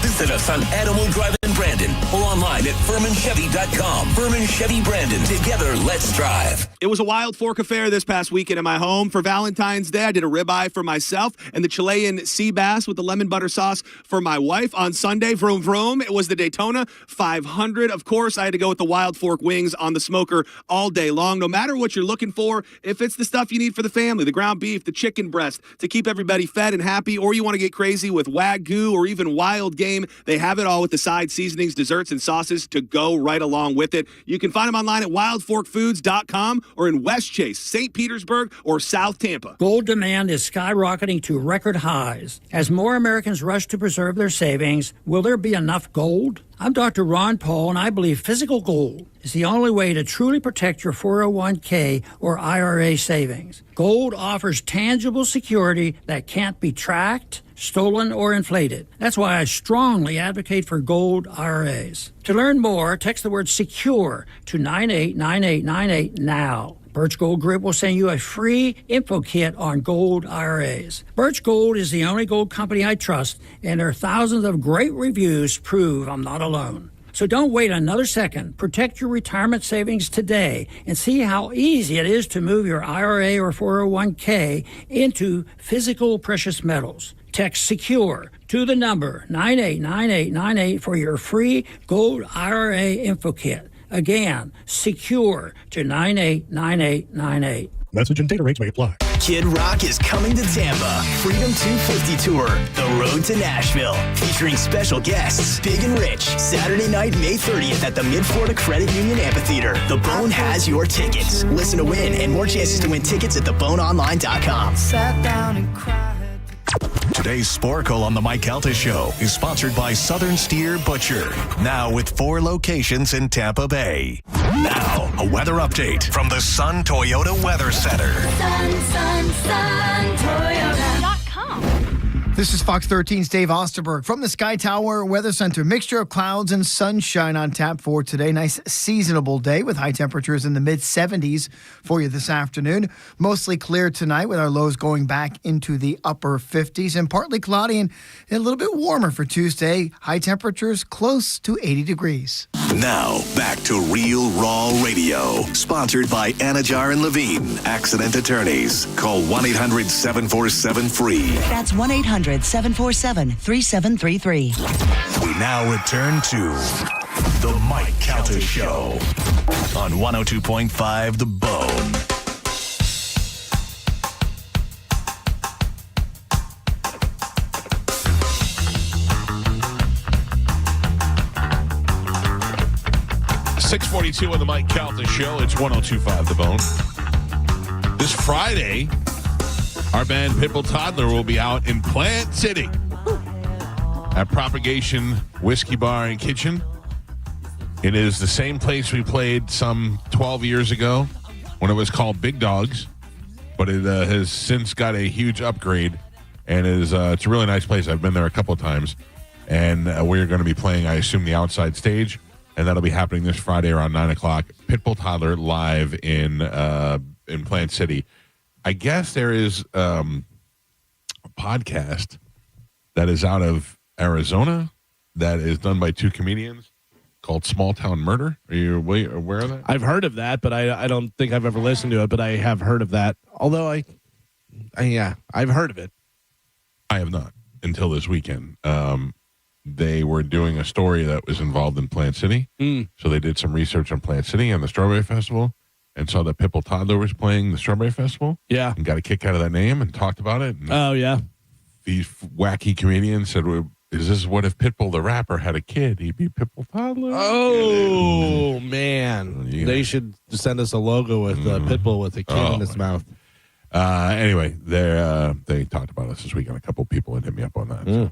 Visit us on Adamo Drive in Brandon or online at FurmanChevy.com. Furman Chevy Brandon. Together, let's drive. It was a wild fork affair this past weekend in my home. For Valentine's Day, I did a ribeye for myself and the Chilean sea bass with the lemon butter sauce for my wife. On Sunday, vroom vroom, it was the Daytona 500. Of course, I had to go with the wild fork wings on the smoker all day long. No matter what you're looking for, if it's the stuff you need for the family, the ground beef, the chicken breast, to keep everybody fed and happy, or you want to get crazy with Wagyu or even wild game, they have it all with the side seasonings, desserts, and sauces to go right along with it. You can find them online at wildforkfoods.com or in West Chase, St. Petersburg, or South Tampa. Gold demand is skyrocketing to record highs. As more Americans rush to preserve their savings, will there be enough gold? I'm Dr. Ron Paul, and I believe physical gold is the only way to truly protect your 401k or IRA savings. Gold offers tangible security that can't be tracked, stolen, or inflated. That's why I strongly advocate for gold IRAs. To learn more, text the word SECURE to 989898 now. Birch Gold Group will send you a free info kit on gold IRAs. Birch Gold is the only gold company I trust, and their thousands of great reviews prove I'm not alone. So don't wait another second. Protect your retirement savings today and see how easy it is to move your IRA or 401k into physical precious metals. Text SECURE to the number 989898 for your free gold IRA info kit. Again, SECURE to 989898. Message and data rates may apply. Kid Rock is coming to Tampa. Freedom 250 Tour, The Road to Nashville. Featuring special guests, Big and Rich. Saturday night, May 30th at the Mid-Florida Credit Union Amphitheater. The Bone has your tickets. Listen to win and more chances to win tickets at theboneonline.com. Sat down and cried. Today's Sporkle on the Mike Calta Show is sponsored by Southern Steer Butcher. Now with 4 locations in Tampa Bay. Now, a weather update from the Sun Toyota Weather Center. Sun, Toyota.com. This is Fox 13's Dave Osterberg from the Sky Tower Weather Center. Mixture of clouds and sunshine on tap for today. Nice seasonable day with high temperatures in the mid-70s for you this afternoon. Mostly clear tonight with our lows going back into the upper 50s and partly cloudy and a little bit warmer for Tuesday. High temperatures close to 80 degrees. Now, back to Real Raw Radio. Sponsored by Anajar and Levine, accident attorneys. Call 1-800-747-FREE. That's 1-800-747-3733. We now return to the Mike Calta Show on 102.5 The Bone. .642 on the Mike Calta Show. It's 102.5 The Bone. This Friday, our band Pitbull Toddler will be out in Plant City at Propagation Whiskey Bar and Kitchen. It is the same place we played some 12 years ago when it was called Big Dogs, but it has since got a huge upgrade, and it's a really nice place. I've been there a couple of times, and we're going to be playing, I assume, the outside stage, and that'll be happening this Friday around 9 o'clock. Pitbull Toddler live in Plant City. I guess there is a podcast that is out of Arizona that is done by 2 comedians called Small Town Murder. Are you aware of that? I've heard of that, but I don't think I've ever listened to it, but I have heard of that. Although I've heard of it. I have not until this weekend. They were doing a story that was involved in Plant City. So they did some research on Plant City and the Strawberry Festival and saw that Pitbull Toddler was playing the Strawberry Festival. Yeah. And got a kick out of that name and talked about it. And oh, yeah. These wacky comedians said, well, is this what if Pitbull the rapper had a kid? He'd be Pitbull Toddler? Oh, man. They should send us a logo with Pitbull with a kid in his mouth. Anyway, they talked about us this weekend. A couple people had hit me up on that. So.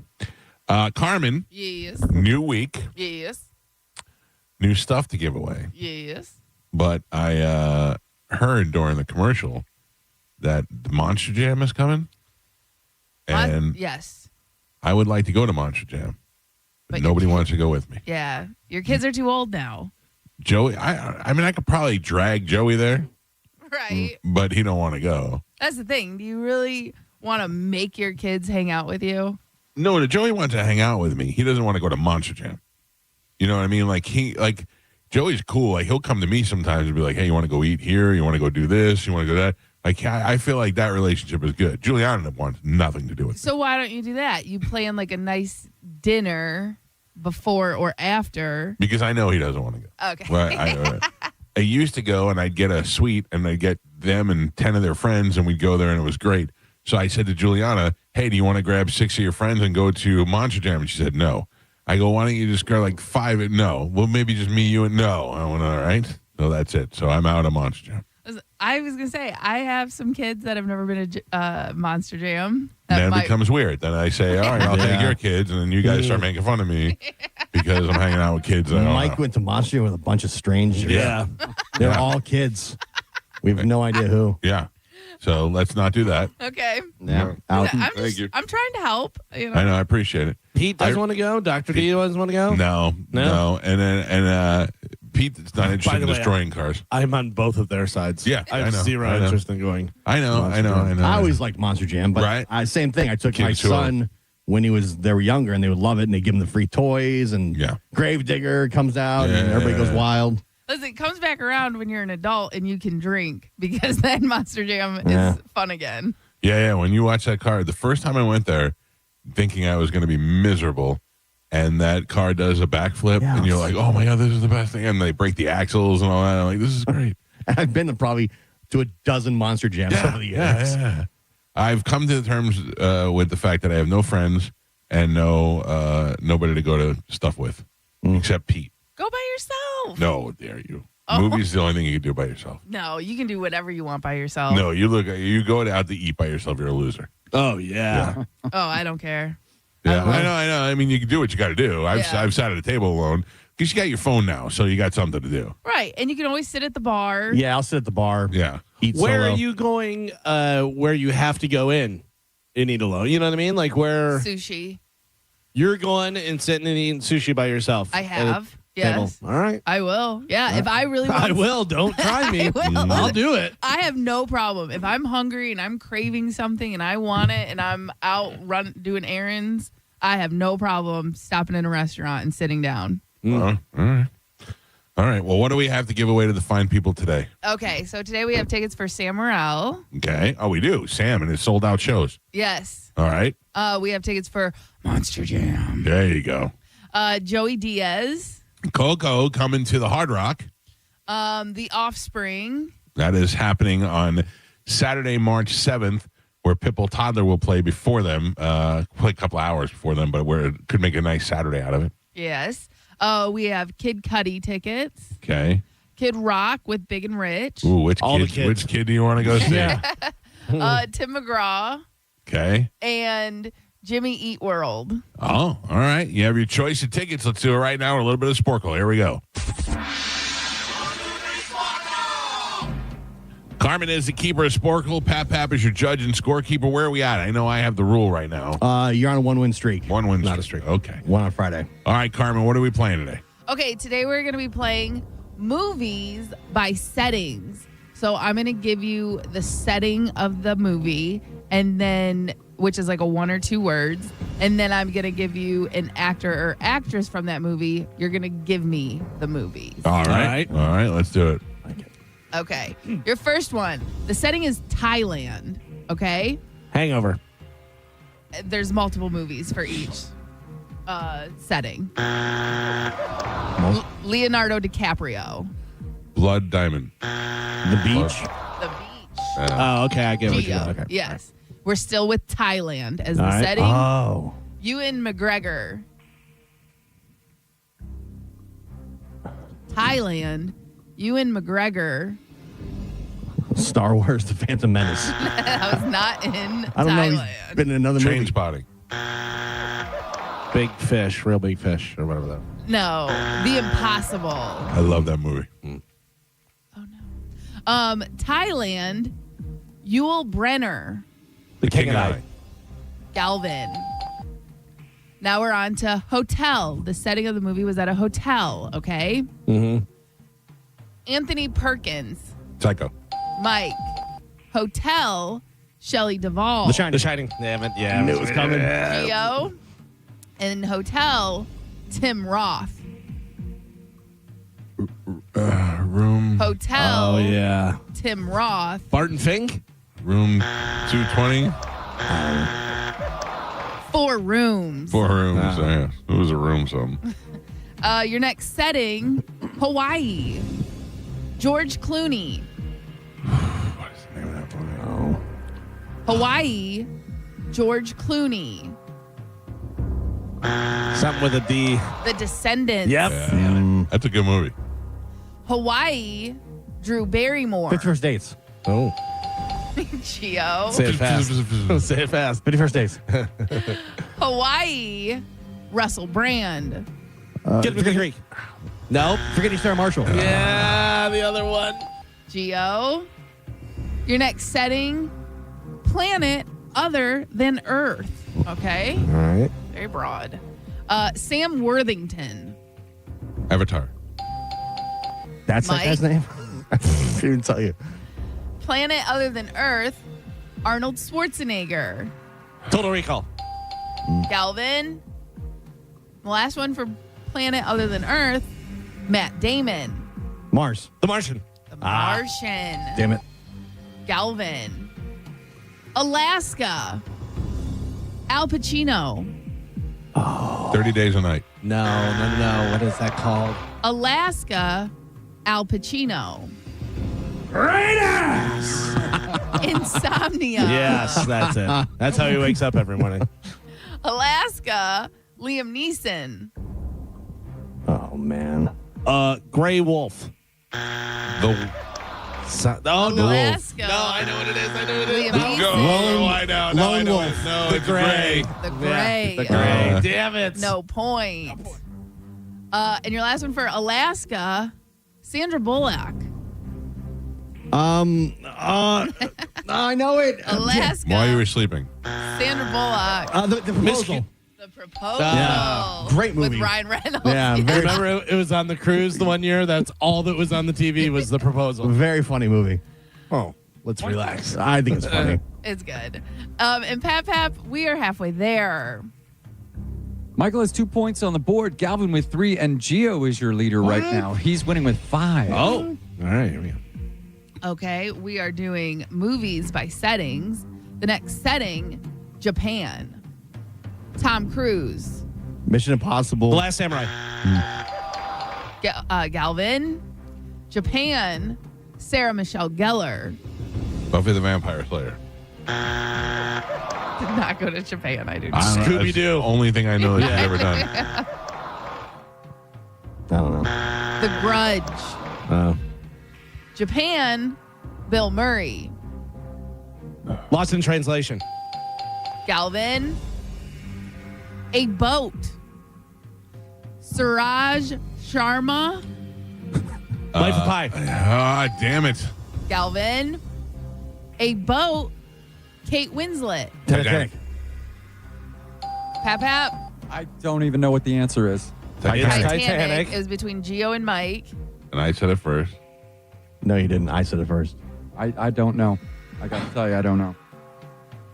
Carmen. Yes. New week. Yes. New stuff to give away. Yes. But I heard during the commercial that the Monster Jam is coming. And yes. I would like to go to Monster Jam. But nobody wants to go with me. Yeah. Your kids are too old now. Joey, I mean, I could probably drag Joey there. Right. But he don't want to go. That's the thing. Do you really want to make your kids hang out with you? No, Joey wants to hang out with me. He doesn't want to go to Monster Jam. You know what I mean? Like Joey's cool. Like he'll come to me sometimes and be like, "Hey, you want to go eat here? You want to go do this? You want to go that?" Like I feel like that relationship is good. Juliana wants nothing to do with it. So why don't you do that? You plan like a nice dinner before or after. Because I know he doesn't want to go. Okay. Well, I used to go and I'd get a suite and I'd get them and 10 of their friends and we'd go there and it was great. So I said to Juliana, "Hey, do you want to grab 6 of your friends and go to Monster Jam?" And she said, "No." I go, "Why don't you just grab like 5? No. Well, maybe just me, you, and no." I went, "All right." So that's it. So I'm out of Monster Jam. I was going to say, I have some kids that have never been to Monster Jam. Then it becomes weird. Then I say, "All right, I'll take your kids," and then you guys start making fun of me. because I'm hanging out with kids. I don't Mike know. went to Monster Jam with a bunch of strangers. Yeah. They're Yeah. all kids. We have no idea who. Yeah. So let's not do that. Okay. Yeah. Out. I'm Thank you. I'm trying to help. You know. I know. I appreciate it. Pete doesn't want to go. Dr. D doesn't want to go. No. And Pete's not interested By in the way, destroying cars. I'm on both of their sides. Yeah, I have I know, zero I know. interest in going. I know. I always liked Monster Jam, but Right. same thing. I took my Kids who are- son when they were younger, and they would love it, and they give him the free toys, and Gravedigger comes out, and everybody goes wild. Listen, it comes back around when you're an adult and you can drink because then Monster Jam Yeah. is fun again. Yeah. When you watch that car, the first time I went there, thinking I was going to be miserable, and that car does a backflip, and you're like, "Oh my god, this is the best thing!" And they break the axles and all that. I'm like, "This is great." I've been to probably to a dozen Monster Jams over the years. Yeah. I've come to terms with the fact that I have no friends and nobody to go to stuff with, except Pete. Go by yourself. No, dare you? Oh. Movies the only thing you can do by yourself. No, you can do whatever you want by yourself. No, you go out to eat by yourself. You're a loser. Oh yeah. Oh, I don't care. Yeah, I know. I mean, you can do what you got to do. I've sat at a table alone because you got your phone now, so you got something to do. Right. And you can always sit at the bar. Yeah, I'll sit at the bar. Yeah. Eat Where solo. are you going? Where you have to go in and eat alone? You know what I mean? Like where Sushi. you're going and sitting and eating sushi by yourself. I at a have. Yes. table. All right. I will. Yeah. If I really want I will. Don't try me. I will. I'll do it. I have no problem. If I'm hungry and I'm craving something and I want it and I'm out doing errands, I have no problem stopping in a restaurant and sitting down. All right. All right. Well, what do we have to give away to the fine people today? Okay, so today we have tickets for Sam Morril. Okay. Oh, we do. Sam and his sold out shows. Yes. All right. We have tickets for Monster Jam. There you go. Joey Diaz. Coco coming to the Hard Rock. The Offspring. That is happening on Saturday, March 7th, where Pitbull Toddler will play before them, play a couple hours before them, but where it could make a nice Saturday out of it. Yes. We have Kid Cudi tickets. Okay. Kid Rock with Big and Rich. Ooh, which All the kid? kids. Which kid do you want to go see? Tim McGraw. Okay. And Jimmy Eat World. Oh, all right. You have your choice of tickets. Let's do it right now with a little bit of Sporkle. Here we go. Carmen is the keeper of Sporkle. Pap is your judge and scorekeeper. Where are we at? I know I have the rule right now. You're on a 1-win streak. 1 win. Not a streak. Okay. One on Friday. All right, Carmen, what are we playing today? Okay, today we're going to be playing movies by settings. So I'm going to give you the setting of the movie, and then, which is like a 1 or 2 words, and then I'm going to give you an actor or actress from that movie. You're going to give me the movies. All right. All right, let's do it. Okay. Your first one. The setting is Thailand. Okay. Hangover. There's multiple movies for each setting. Leonardo DiCaprio. Blood Diamond. The Beach. The Beach. Oh, okay. I get what you Geo. mean. Okay. Yes. We're still with Thailand as All the right. setting. Oh. Ewan McGregor. Thailand. Ewan McGregor. Star Wars: The Phantom Menace. I was not in I don't know. Thailand. He's been in another Train movie. Spotting. Big Fish, Real Big Fish, or whatever that. No. The Impossible. I love that movie. Thailand. Yul Brenner. The King and I. Galvin. Now we're on to hotel. The setting of the movie was at a hotel, okay? Mm-hmm. Anthony Perkins. Psycho. Mike. Hotel. Shelley Duvall. The Shining. Damn it. Yeah. Knew it was coming. Geo. And hotel. Tim Roth. Room. Hotel. Oh, yeah. Tim Roth. Barton Fink? Room 220. 4 rooms. 4 rooms. Yeah. It was a room something. Your next setting, Hawaii. George Clooney. What is the name of that movie? Hawaii. George Clooney. Something with a D. The Descendants. Yep. Yeah. That's a good movie. Hawaii. Drew Barrymore. 51st Dates. Oh. Geo. Say it fast. Say it fast. 51st Dates. Hawaii. Russell Brand. Get with the Greek. Nope. Forgetting Sarah Marshall. Yeah, the other one. Geo. Your next setting, planet other than Earth. Okay? All right. Very broad. Sam Worthington. Avatar. That's that guy's name? I can't even tell you. Planet other than Earth, Arnold Schwarzenegger. Total Recall. Galvin. The last one for planet other than Earth, Matt Damon. Mars. The Martian. The Martian. Damn it. Galvin. Alaska. Al Pacino. 30 Days a Night. No. What is that called? Alaska. Al Pacino. Insomnia. Yes, that's it. That's how he wakes up every morning. Alaska. Liam Neeson. Oh, man. Gray Wolf. Alaska. No, I know what it is. Liam Neeson. I know. No, I know. Wolf. No, The it's Gray. The Gray. The Gray. Damn it. No point. And your last one for Alaska, Sandra Bullock. I know it. Alaska. While you were sleeping. Sandra Bullock. The proposal. The Proposal. Yeah. Great movie. With Ryan Reynolds. Yeah, very, Remember, it was on the cruise the one year. That's all that was on the TV was The Proposal. very funny movie. Oh, let's relax. I think it's funny. It's good. And Pap, we are halfway there. Michael has 2 points on the board. Galvin with 3, and Gio is your leader right now. He's winning with 5. Oh, all right. Here we go. Okay, we are doing movies by settings. The next setting, Japan. Tom Cruise. Mission Impossible. The Last Samurai. Galvin. Japan. Sarah Michelle Gellar. Buffy the Vampire Slayer. Did not go to Japan. I do not. Scooby-Doo. That's the only thing I know that you've ever done. I don't know. The Grudge. Japan. Bill Murray. Lost in Translation. Galvin. A Boat. Suraj Sharma. Life of Pi. Damn it. Galvin. A Boat. Kate Winslet. Titanic. Pap. I don't even know what the answer is. Titanic. It was between Gio and Mike. And I said it first. No, you didn't. I said it first. I don't know. I got to tell you, I don't know.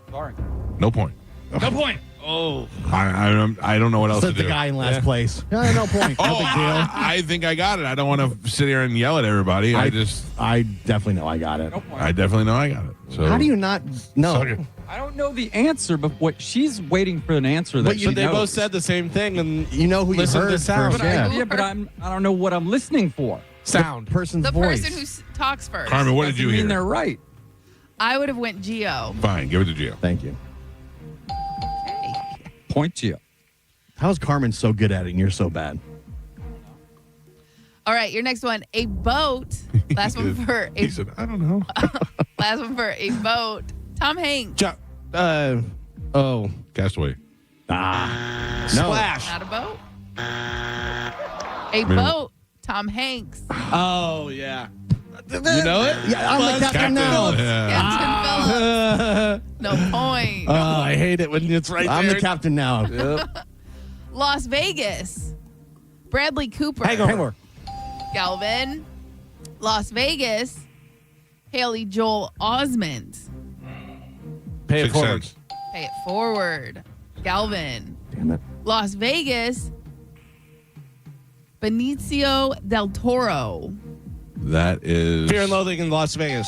Sorry. No point. No point. Oh. I don't know what else Said to do. the guy in last place. No point. No big deal. I think I got it. I don't want to sit here and yell at everybody. I definitely know I got it. I definitely know I got it. So How do you not know? I don't know the answer, but what she's waiting for an answer that she But they knows. both said the same thing, and You know who you listen heard to sound. first. But Yeah. but I don't know what I'm listening for. Sound. Person's The voice. person who talks first. Carmen, what did you Doesn't mean hear? they're right. I would have went Gio. Fine, give it to Gio. Thank you. Okay. Point to you. How's Carmen so good at it and you're so bad? All right, your next one. A Boat. Last one for He said, I don't know. last one for A Boat. Tom Hanks. Castaway. Splash. Not a boat. A Boat. Tom Hanks. Oh, yeah. You know it? Yeah, I'm the captain now. Captain Phillips. No point. Oh, I hate it when it's right I'm there. the captain now. Las Vegas. Bradley Cooper. Hangover. Galvin. Las Vegas. Haley Joel Osment. Pay it Sixth forward. Sense. Pay it forward. Galvin. Damn it. Las Vegas. Benicio del Toro. That is Fear and Loathing in Las Vegas.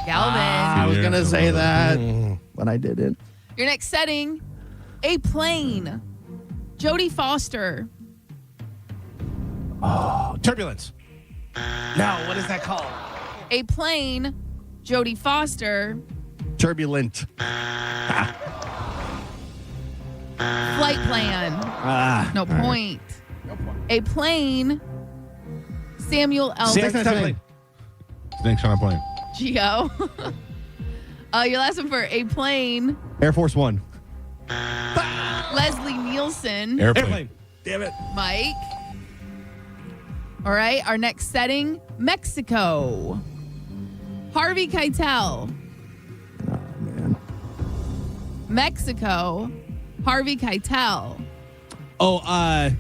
Galvin. I was going to say that, but I didn't. Your next setting. A plane. Jodie Foster. Turbulence. No, what is that called? A plane. Jodie Foster. Turbulent. Flight plan. No point. A plane. Samuel L. Snakes on a plane. Snakes on a plane. Gio. Your last one for A plane. Air Force One. Leslie Nielsen. Airplane. Damn it. Mike. All right, our next setting, Mexico. Harvey Keitel. Oh, man. Mexico, Harvey Keitel. From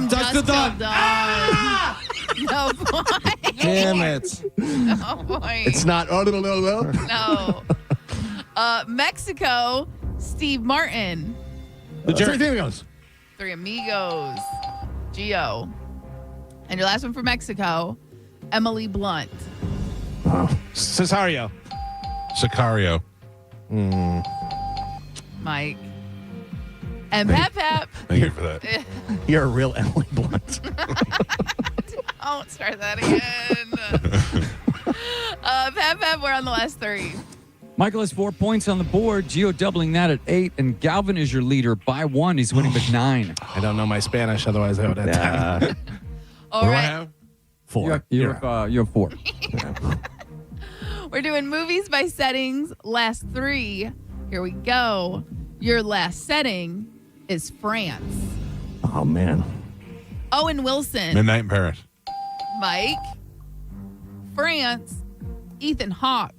Dusk Till Dawn. No point. Damn it. No point. It's not. No. Mexico, Steve Martin. The Three Amigos. Three Amigos. Gio. And your last one for Mexico, Emily Blunt. Cesario. Sicario. Mike. And Pep Pep. Thank you for that. You're a real Emily Blunt. Don't start that again. Pep Pep, we're on the last three. Michael has 4 points on the board. Gio doubling that at 8. And Galvin is your leader by 1. He's winning with 9. I don't know my Spanish, otherwise I would have 10. All right. I have? 4. You have 4. We're doing movies by settings. Last 3. Here we go. Your last setting is France. Oh, man. Owen Wilson. Midnight in Paris. Mike. France. Ethan Hawke.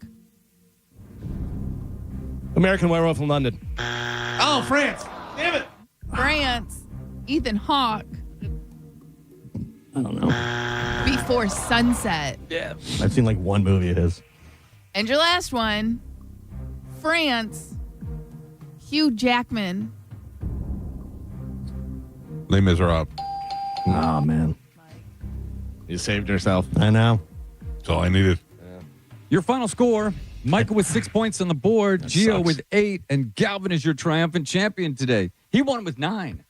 American Werewolf in London. Oh, France. Damn it. France. Ethan Hawke. I don't know. Before Sunset. Yeah. I've seen like one movie of his. And your last one, France. Hugh Jackman. Les Miserables. Oh, man. You saved yourself. I know. That's all I needed. Your final score, Michael with 6 points on the board, That Gio sucks. with 8, and Galvin is your triumphant champion today. He won with 9.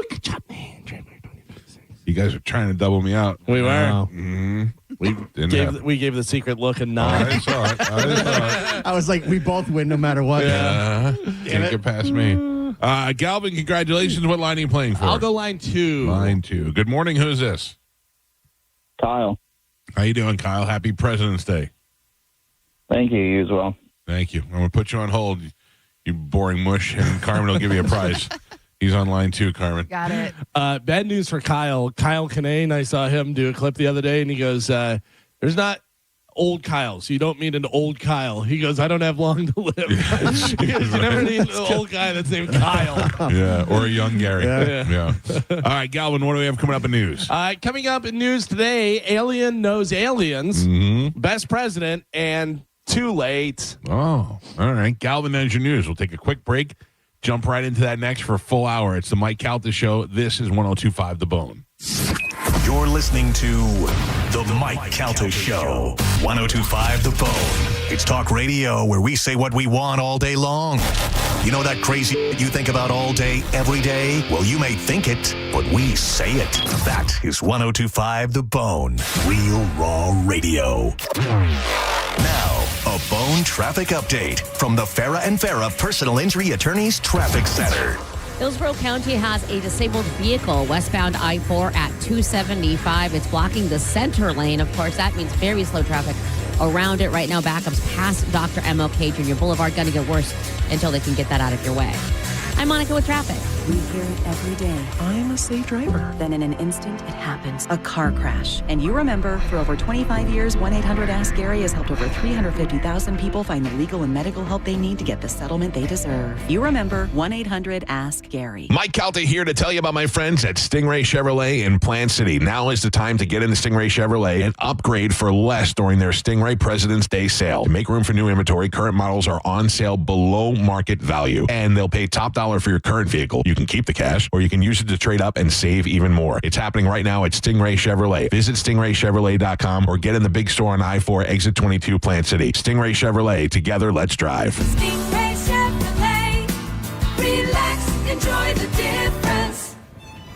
Good job, man. You guys are trying to double me out. We were. Mm-hmm. We gave the secret look and nod. I saw it. I was like, we both win no matter what. Yeah. Can't get past me. Galvin, congratulations. What line are you playing for? I'll go line 2. Line 2. Good morning. Who's this? Kyle. How you doing, Kyle? Happy President's Day. Thank you. You as well. Thank you. I'm going to put you on hold, you boring mush, and Carmen will give you a prize. He's on line 2, Carmen. Got it. Bad news for Kyle. Kyle Kinane, I saw him do a clip the other day, and he goes, there's not old Kyle, so you don't mean an old Kyle. He goes, I don't have long to live. He goes, you never need an old guy that's named Kyle. Yeah, or a young Gary. Yeah. All right, Galvin, what do we have coming up in news? Coming up in news today, Alien Knows Aliens, Best President, and Too Late. Oh, all right. Galvin knows your news. We'll take a quick break. Jump right into that next for a full hour. It's the Mike Calta Show. This is 102.5 The Bone. You're listening to The Mike Calta Show. 102.5 The Bone. It's talk radio where we say what we want all day long. You know that crazy you think about all day, every day? Well, you may think it, but we say it. That is 102.5 The Bone. Real raw radio. Now, a Bone traffic update from the Farah and Farah Personal Injury Attorneys Traffic Center. Hillsborough County has a disabled vehicle westbound I-4 at 275. It's blocking the center lane. Of course, that means very slow traffic around it right now. Backups past Dr. MLK Jr. Boulevard. Going to get worse until they can get that out of your way. I'm Monica with traffic. We hear it every day. I'm a safe driver. Then in an instant, it happens. A car crash. And you remember, for over 25 years, 1-800-ASK-GARY has helped over 350,000 people find the legal and medical help they need to get the settlement they deserve. You remember, 1-800-ASK-GARY. Mike Calta here to tell you about my friends at Stingray Chevrolet in Plant City. Now is the time to get into Stingray Chevrolet and upgrade for less during their Stingray President's Day sale. To make room for new inventory, current models are on sale below market value, and they'll pay top dollar for your current vehicle. You can keep the cash, or you can use it to trade up and save even more. It's happening right now at Stingray Chevrolet. Visit stingraychevrolet.com or get in the big store on I-4 Exit 22 Plant City. Stingray Chevrolet. Together, let's drive. Stingray Chevrolet. Relax, enjoy the difference.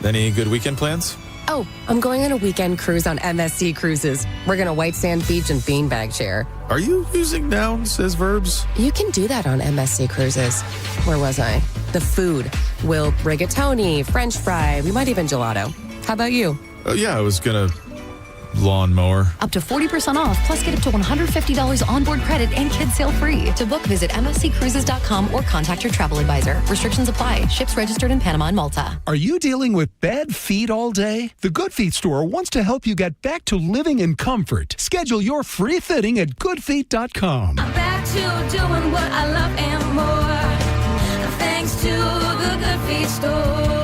Any good weekend plans? Oh, I'm going on a weekend cruise on MSC Cruises. We're going to White Sand Beach and Beanbag Chair. Are you using nouns as verbs? You can do that on MSC Cruises. Where was I? The food. We'll rigatoni, French fry, we might even gelato. How about you? Oh, yeah, I was going to lawnmower. Up to 40% off, plus get up to $150 onboard credit and kids sail free. To book, visit msccruises.com or contact your travel advisor. Restrictions apply. Ships registered in Panama and Malta. Are you dealing with bad feet all day? The Good Feet store wants to help you get back to living in comfort. Schedule your free fitting at goodfeet.com. I'm back to doing what I love and more. Thanks to the Good Feet store.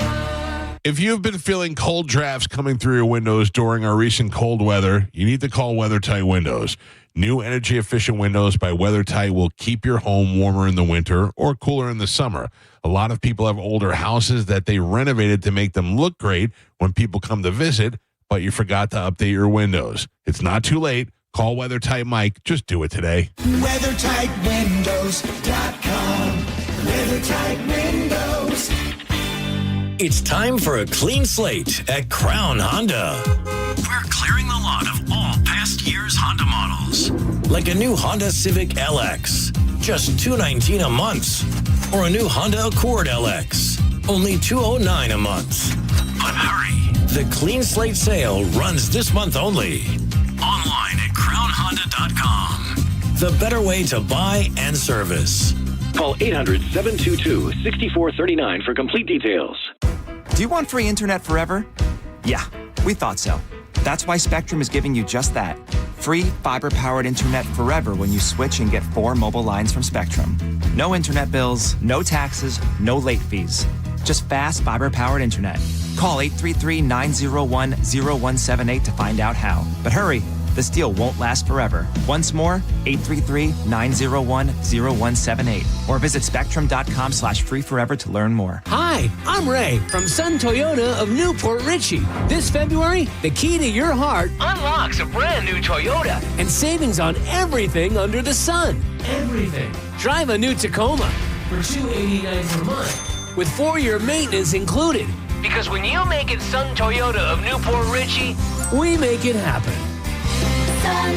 If you've been feeling cold drafts coming through your windows during our recent cold weather, you need to call WeatherTight Windows. New energy-efficient windows by WeatherTight will keep your home warmer in the winter or cooler in the summer. A lot of people have older houses that they renovated to make them look great when people come to visit, but you forgot to update your windows. It's not too late. Call WeatherTight Mike. Just do it today. WeatherTightWindows.com. WeatherTight Windows. It's time for a clean slate at Crown Honda. We're clearing the lot of all past year's Honda models, like a new Honda Civic LX, just $219 a month, or a new Honda Accord LX, only $209 a month. But hurry, the clean slate sale runs this month only. Online at crownhonda.com. The better way to buy and service. Call 800-722-6439 for complete details. Do you want free internet forever? Yeah, we thought so. That's why Spectrum is giving you just that. Free fiber-powered internet forever when you switch and get 4 mobile lines from Spectrum. No internet bills, no taxes, no late fees. Just fast fiber-powered internet. Call 833-901-0178 to find out how. But hurry, this deal won't last forever. Once more, 833-901-0178. Or visit spectrum.com/freeforever to learn more. Hi, I'm Ray from Sun Toyota of Newport Richey. This February, the key to your heart unlocks a brand new Toyota and savings on everything under the sun. Everything. Drive a new Tacoma for $289 per month with 4-year maintenance included. Because when you make it Sun Toyota of Newport Richey, we make it happen. Sun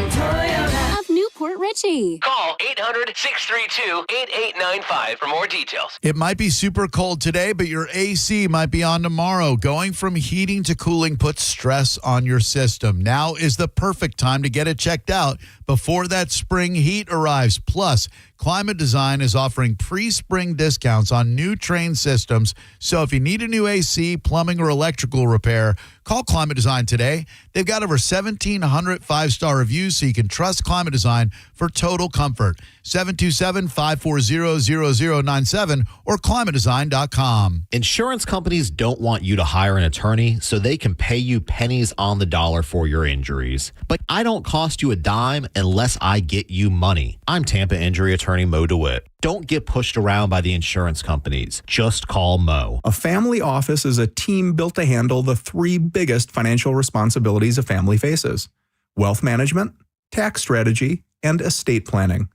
Toyota Of Newport Richey. Call 800-632-8895 for more details. It might be super cold today, but your AC might be on tomorrow. Going from heating to cooling puts stress on your system. Now is the perfect time to get it checked out before that spring heat arrives. Plus, Climate Design is offering pre-spring discounts on new Trane systems. So if you need a new AC, plumbing, or electrical repair, call Climate Design today. They've got over 1,700 5-star reviews, so you can trust Climate Design for total comfort. 727-540-0097 or climatedesign.com. Insurance companies don't want you to hire an attorney so they can pay you pennies on the dollar for your injuries. But I don't cost you a dime unless I get you money. I'm Tampa injury attorney Mo DeWitt. Don't get pushed around by the insurance companies. Just call Mo. A family office is a team built to handle the 3 biggest financial responsibilities a family faces: wealth management, tax strategy, and estate planning.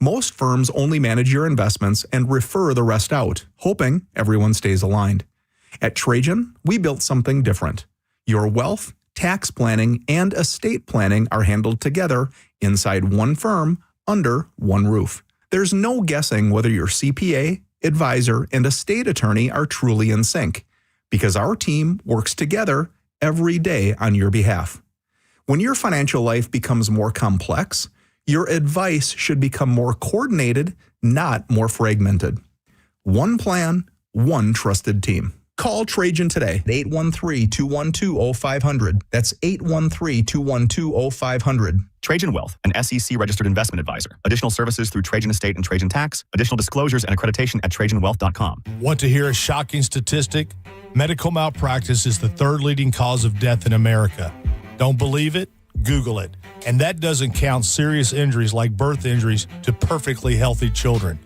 Most firms only manage your investments and refer the rest out, hoping everyone stays aligned. At Trajan, we built something different. Your wealth, tax planning, and estate planning are handled together inside one firm under one roof. There's no guessing whether your CPA, advisor, and estate attorney are truly in sync, because our team works together every day on your behalf. When your financial life becomes more complex, your advice should become more coordinated, not more fragmented. One plan, one trusted team. Call Trajan today at 813-212-0500. That's 813-212-0500. Trajan Wealth, an SEC registered investment advisor. Additional services through Trajan Estate and Trajan Tax. Additional disclosures and accreditation at TrajanWealth.com. Want to hear a shocking statistic? Medical malpractice is the 3rd leading cause of death in America. Don't believe it? Google it. And that doesn't count serious injuries like birth injuries to perfectly healthy children.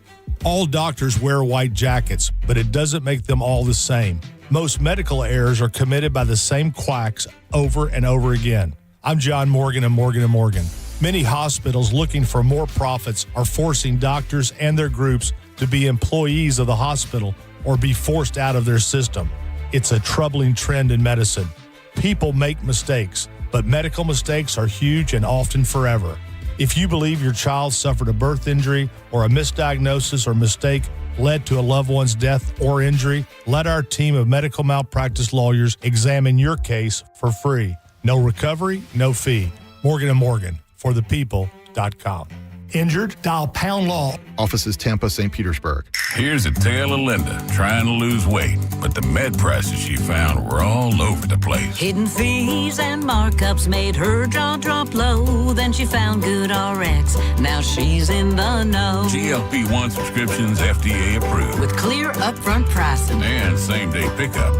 All doctors wear white jackets, but it doesn't make them all the same. Most medical errors are committed by the same quacks over and over again. I'm John Morgan of Morgan & Morgan. Many hospitals looking for more profits are forcing doctors and their groups to be employees of the hospital or be forced out of their system. It's a troubling trend in medicine. People make mistakes, but medical mistakes are huge and often forever. If you believe your child suffered a birth injury or a misdiagnosis or mistake led to a loved one's death or injury, let our team of medical malpractice lawyers examine your case for free. No recovery, no fee. Morgan & Morgan, forthepeople.com. Injured? Dial pound law. Offices Tampa, St. Petersburg. Here's a tale of Linda trying to lose weight, but the med prices she found were all over the place. Hidden fees and markups made her jaw drop low. Then she found Good RX. Now she's in the know. GLP-1 subscriptions FDA approved. With clear upfront pricing. And same-day pickup.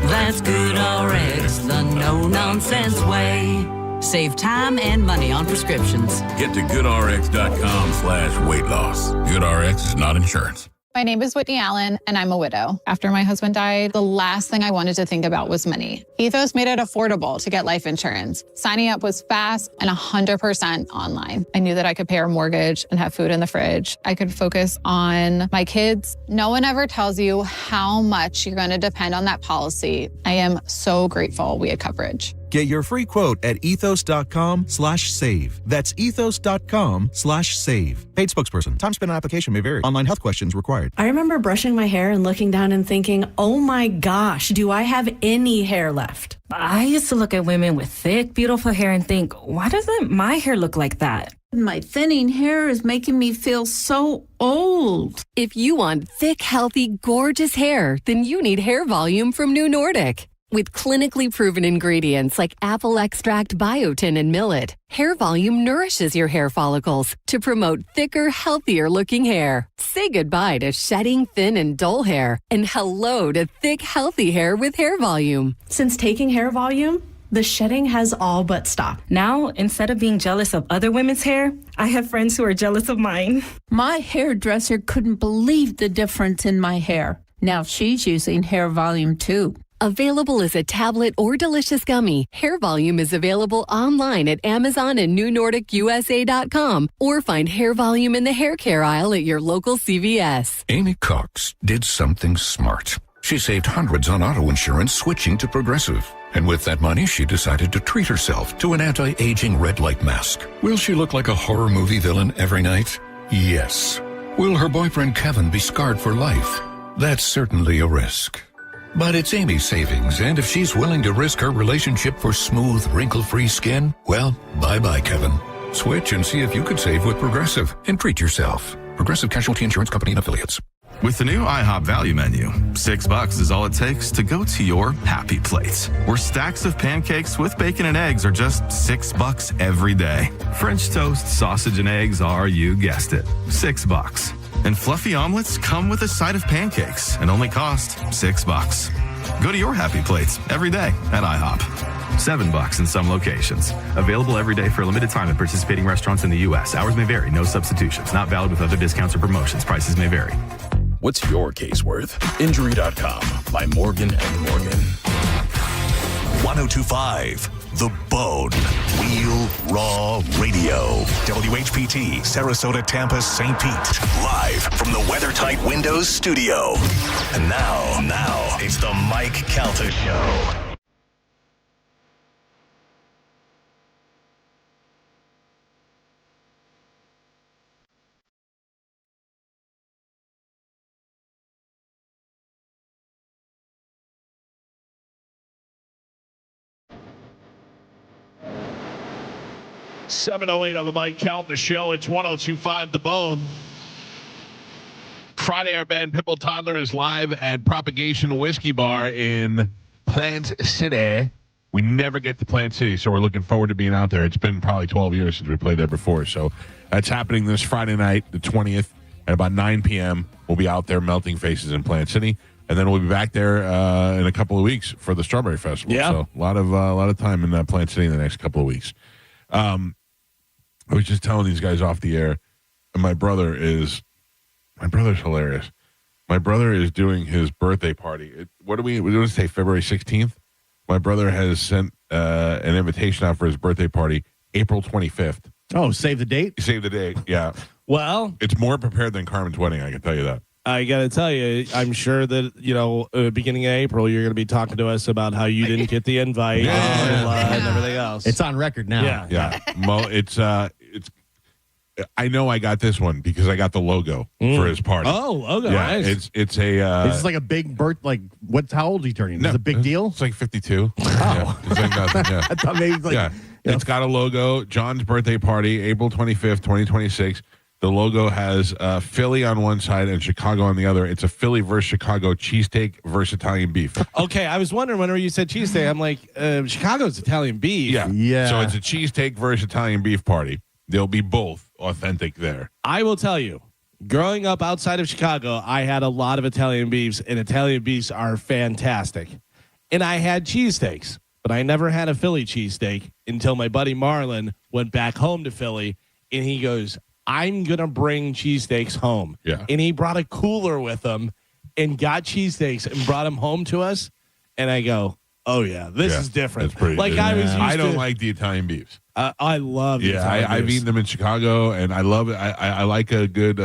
That's Good RX, the no-nonsense way. Save time and money on prescriptions. Get to goodrx.com/weight loss. GoodRx is not insurance. My name is Whitney Allen, and I'm a widow. After my husband died, the last thing I wanted to think about was money. Ethos made it affordable to get life insurance. Signing up was fast and 100% online. I knew that I could pay our mortgage and have food in the fridge. I could focus on my kids. No one ever tells you how much you're going to depend on that policy. I am so grateful we had coverage. Get your free quote at ethos.com/save. That's ethos.com/save. Paid spokesperson. Time spent on application may vary. Online health questions required. I remember brushing my hair and looking down and thinking, oh my gosh, do I have any hair left? I used to look at women with thick, beautiful hair and think, why doesn't my hair look like that? My thinning hair is making me feel so old. If you want thick, healthy, gorgeous hair, then you need Hair Volume from New Nordic. With clinically proven ingredients like apple extract, biotin, and millet, Hair Volume nourishes your hair follicles to promote thicker, healthier-looking hair. Say goodbye to shedding, thin, and dull hair, and hello to thick, healthy hair with Hair Volume. Since taking Hair Volume, the shedding has all but stopped. Now, instead of being jealous of other women's hair, I have friends who are jealous of mine. My hairdresser couldn't believe the difference in my hair. Now she's using Hair Volume too. Available as a tablet or delicious gummy, Hair Volume is available online at Amazon and NewNordicUSA.com, or find Hair Volume in the hair care aisle at your local CVS. Amy Cox did something smart. She saved hundreds on auto insurance switching to Progressive. And with that money, she decided to treat herself to an anti-aging red light mask. Will she look like a horror movie villain every night? Yes. Will her boyfriend Kevin be scarred for life? That's certainly a risk. But it's Amy's savings, and if she's willing to risk her relationship for smooth, wrinkle-free skin, well, bye-bye, Kevin. Switch and see if you could save with Progressive and treat yourself. Progressive Casualty Insurance Company and Affiliates. With the new IHOP value menu, $6 is all it takes to go to your happy place, where stacks of pancakes with bacon and eggs are just $6 every day. French toast, sausage, and eggs are, you guessed it, $6. And fluffy omelets come with a side of pancakes and only cost $6. Go to your happy plates every day at IHOP. $7 in some locations. Available every day for a limited time at participating restaurants in the U.S. Hours may vary. No substitutions. Not valid with other discounts or promotions. Prices may vary. What's your case worth? Injury.com by Morgan & Morgan. 1025 The Bone. Real Raw Radio. WHPT, Sarasota, Tampa, St. Pete. Live from the WeatherTight Windows studio. And now, it's the Mike Calta Show. $7:08 on the Mike Calta Show. It's 1025 The Bone. Friday, our band Pitbull Toddler is live at Propagation Whiskey Bar in Plant City. We never get to Plant City, so we're looking forward to being out there. It's been probably 12 years since we played there before. So that's happening this Friday night, the 20th, at about 9 p.m. We'll be out there melting faces in Plant City. And then we'll be back there in a couple of weeks for the Strawberry Festival. Yeah. So a lot of time in Plant City in the next couple of weeks. I was just telling these guys off the air, and my brother's hilarious. My brother is doing his birthday party. What do we say, February 16th? My brother has sent an invitation out for his birthday party, April 25th. Oh, save the date? Save the date, yeah. Well, it's more prepared than Carmen's wedding, I can tell you that. I got to tell you, I'm sure that, beginning of April, you're going to be talking to us about how you didn't get the invite and everything else. It's on record now. Yeah. I know I got this one because I got the logo for his party. Oh, logo. Yeah, Nice. it's a. Is this like a big birth? Like, how old are you turning? Is it a big deal? It's like 52. Oh. It's like nothing. Yeah. I thought maybe like. Yeah. It's got a logo. John's birthday party, April 25th, 2026. The logo has Philly on one side and Chicago on the other. It's a Philly versus Chicago cheesesteak versus Italian beef. Okay, I was wondering whenever you said cheesesteak, I'm like, Chicago's Italian beef. Yeah. So it's a cheesesteak versus Italian beef party. They'll be both authentic there. I will tell you, growing up outside of Chicago, I had a lot of Italian beefs, and Italian beefs are fantastic. And I had cheesesteaks, but I never had a Philly cheesesteak until my buddy Marlon went back home to Philly, and he goes, I'm going to bring cheesesteaks home. Yeah. And he brought a cooler with him and got cheesesteaks and brought them home to us. And I go, oh, yeah, this is different. Pretty, like I was used I don't to, like the Italian beefs. I love the Italian I've beefs. eaten them in Chicago, and I love it. I like a good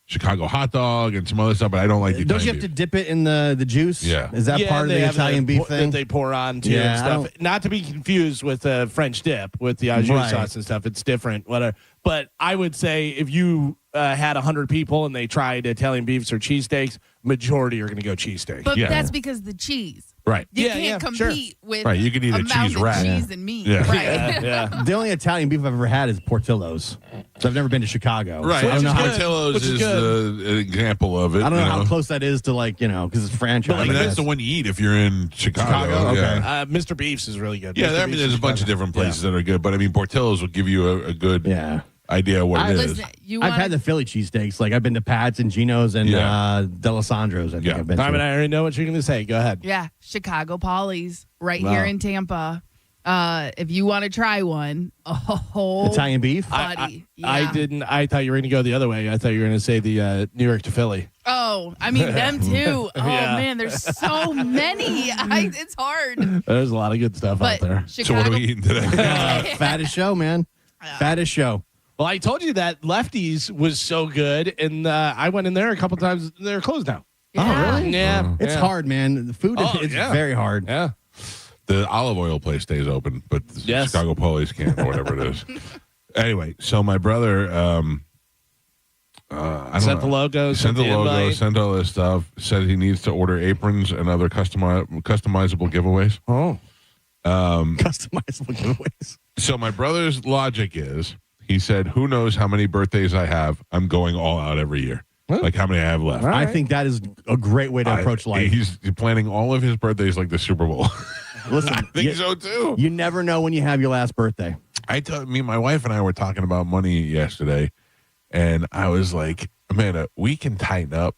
Chicago hot dog and some other stuff, but I don't like the Don't Italian you have to dip it in the juice? Yeah. Is that part of the Italian beef thing? That they pour on too Yeah, and stuff. Not to be confused with French dip with the au jus Right. sauce and stuff. It's different. Whatever. But I would say if you had 100 people and they tried Italian beefs or cheesesteaks, majority are going to go cheesesteak. But that's because the cheese. Right. You can't compete with Right, you can eat a amount cheese of rat. cheese and meat. Yeah. Right. The only Italian beef I've ever had is Portillo's. So I've never been to Chicago. Right. So I don't know how Portillo's is an example of it. I don't know you how close that is to because it's franchise. I mean, that's the one you eat if you're in Chicago. Okay. Yeah. Mr. Beef's is really good. Yeah, Mr. I mean, Beef's there's a in bunch of Chicago. different places that are good, but I mean, Portillo's will give you a good idea of what it is. I've had the Philly cheesesteaks. Like I've been to Pat's and Gino's and D'Alessandro's. I think I've been to. I mean, I already know what you're going to say. Go ahead. Yeah, Chicago Polly's right Wow. here in Tampa. If you want to try one, Italian beef? buddy. I didn't. I thought you were going to go the other way. I thought you were going to say the New York to Philly. Oh, I mean them too. Oh Yeah. man, there's so many. It's hard. There's a lot of good stuff out But there. So what are we eating today? Fattest show, man. Fattest show. Well, I told you that Lefty's was so good, and I went in there a couple times. They're closed now. Oh, really? Yeah. It's hard, man. The food is very hard. Yeah. The olive oil place stays open, but the Chicago Police can't, or whatever it is. Anyway, so my brother Sent the logo, sent the logo, invite. sent all this stuff, said he needs to order aprons and other customizable giveaways. Oh. Customizable giveaways. So my brother's logic is, he said, who knows how many birthdays I have? I'm going all out every year. Like how many I have left. I think that is a great way to approach life. He's planning all of his birthdays like the Super Bowl. Listen, I think so too. You never know when you have your last birthday. My wife and I were talking about money yesterday, and I was like, Amanda, we can tighten up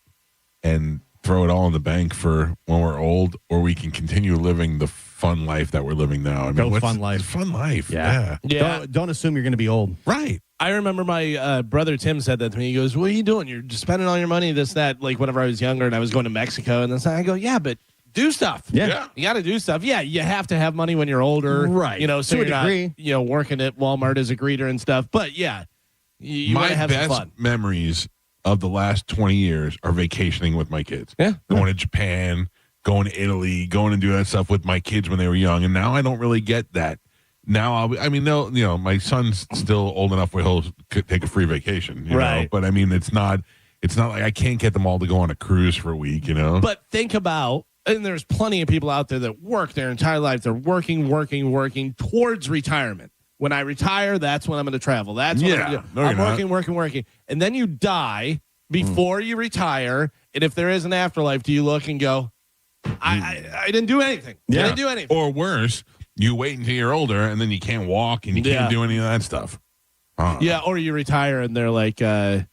and throw it all in the bank for when we're old, or we can continue living the fun life that we're living now. I mean, Fun life. Fun life. Yeah. Don't assume you're going to be old. Right. I remember my brother Tim said that to me. He goes, "What are you doing? You're just spending all your money, this, that." Like whenever I was younger and I was going to Mexico and this, I go, "Yeah, but do stuff. Yeah. You got to do stuff. Yeah, you have to have money when you're older, Right. So To a you're not, degree. working at Walmart as a greeter and stuff. But yeah, you want My to have some best fun. memories of the last 20 years are vacationing with my kids. Yeah. Going to Japan, going to Italy, going and do that stuff with my kids when they were young. And now I don't really get that. Now, my son's still old enough where he'll take a free vacation, you know? But I mean, it's not like I can't get them all to go on a cruise for a week, you know? But think about, and there's plenty of people out there that work their entire life. They're working towards retirement. When I retire, that's when I'm going to travel. That's what I'm going to do. No, you're I'm not. working. And then you die before you retire. And if there is an afterlife, do you look and go, I didn't do anything. Yeah. I didn't do anything. Or worse, you wait until you're older and then you can't walk and you can't do any of that stuff. Yeah, or you retire and they're like, you're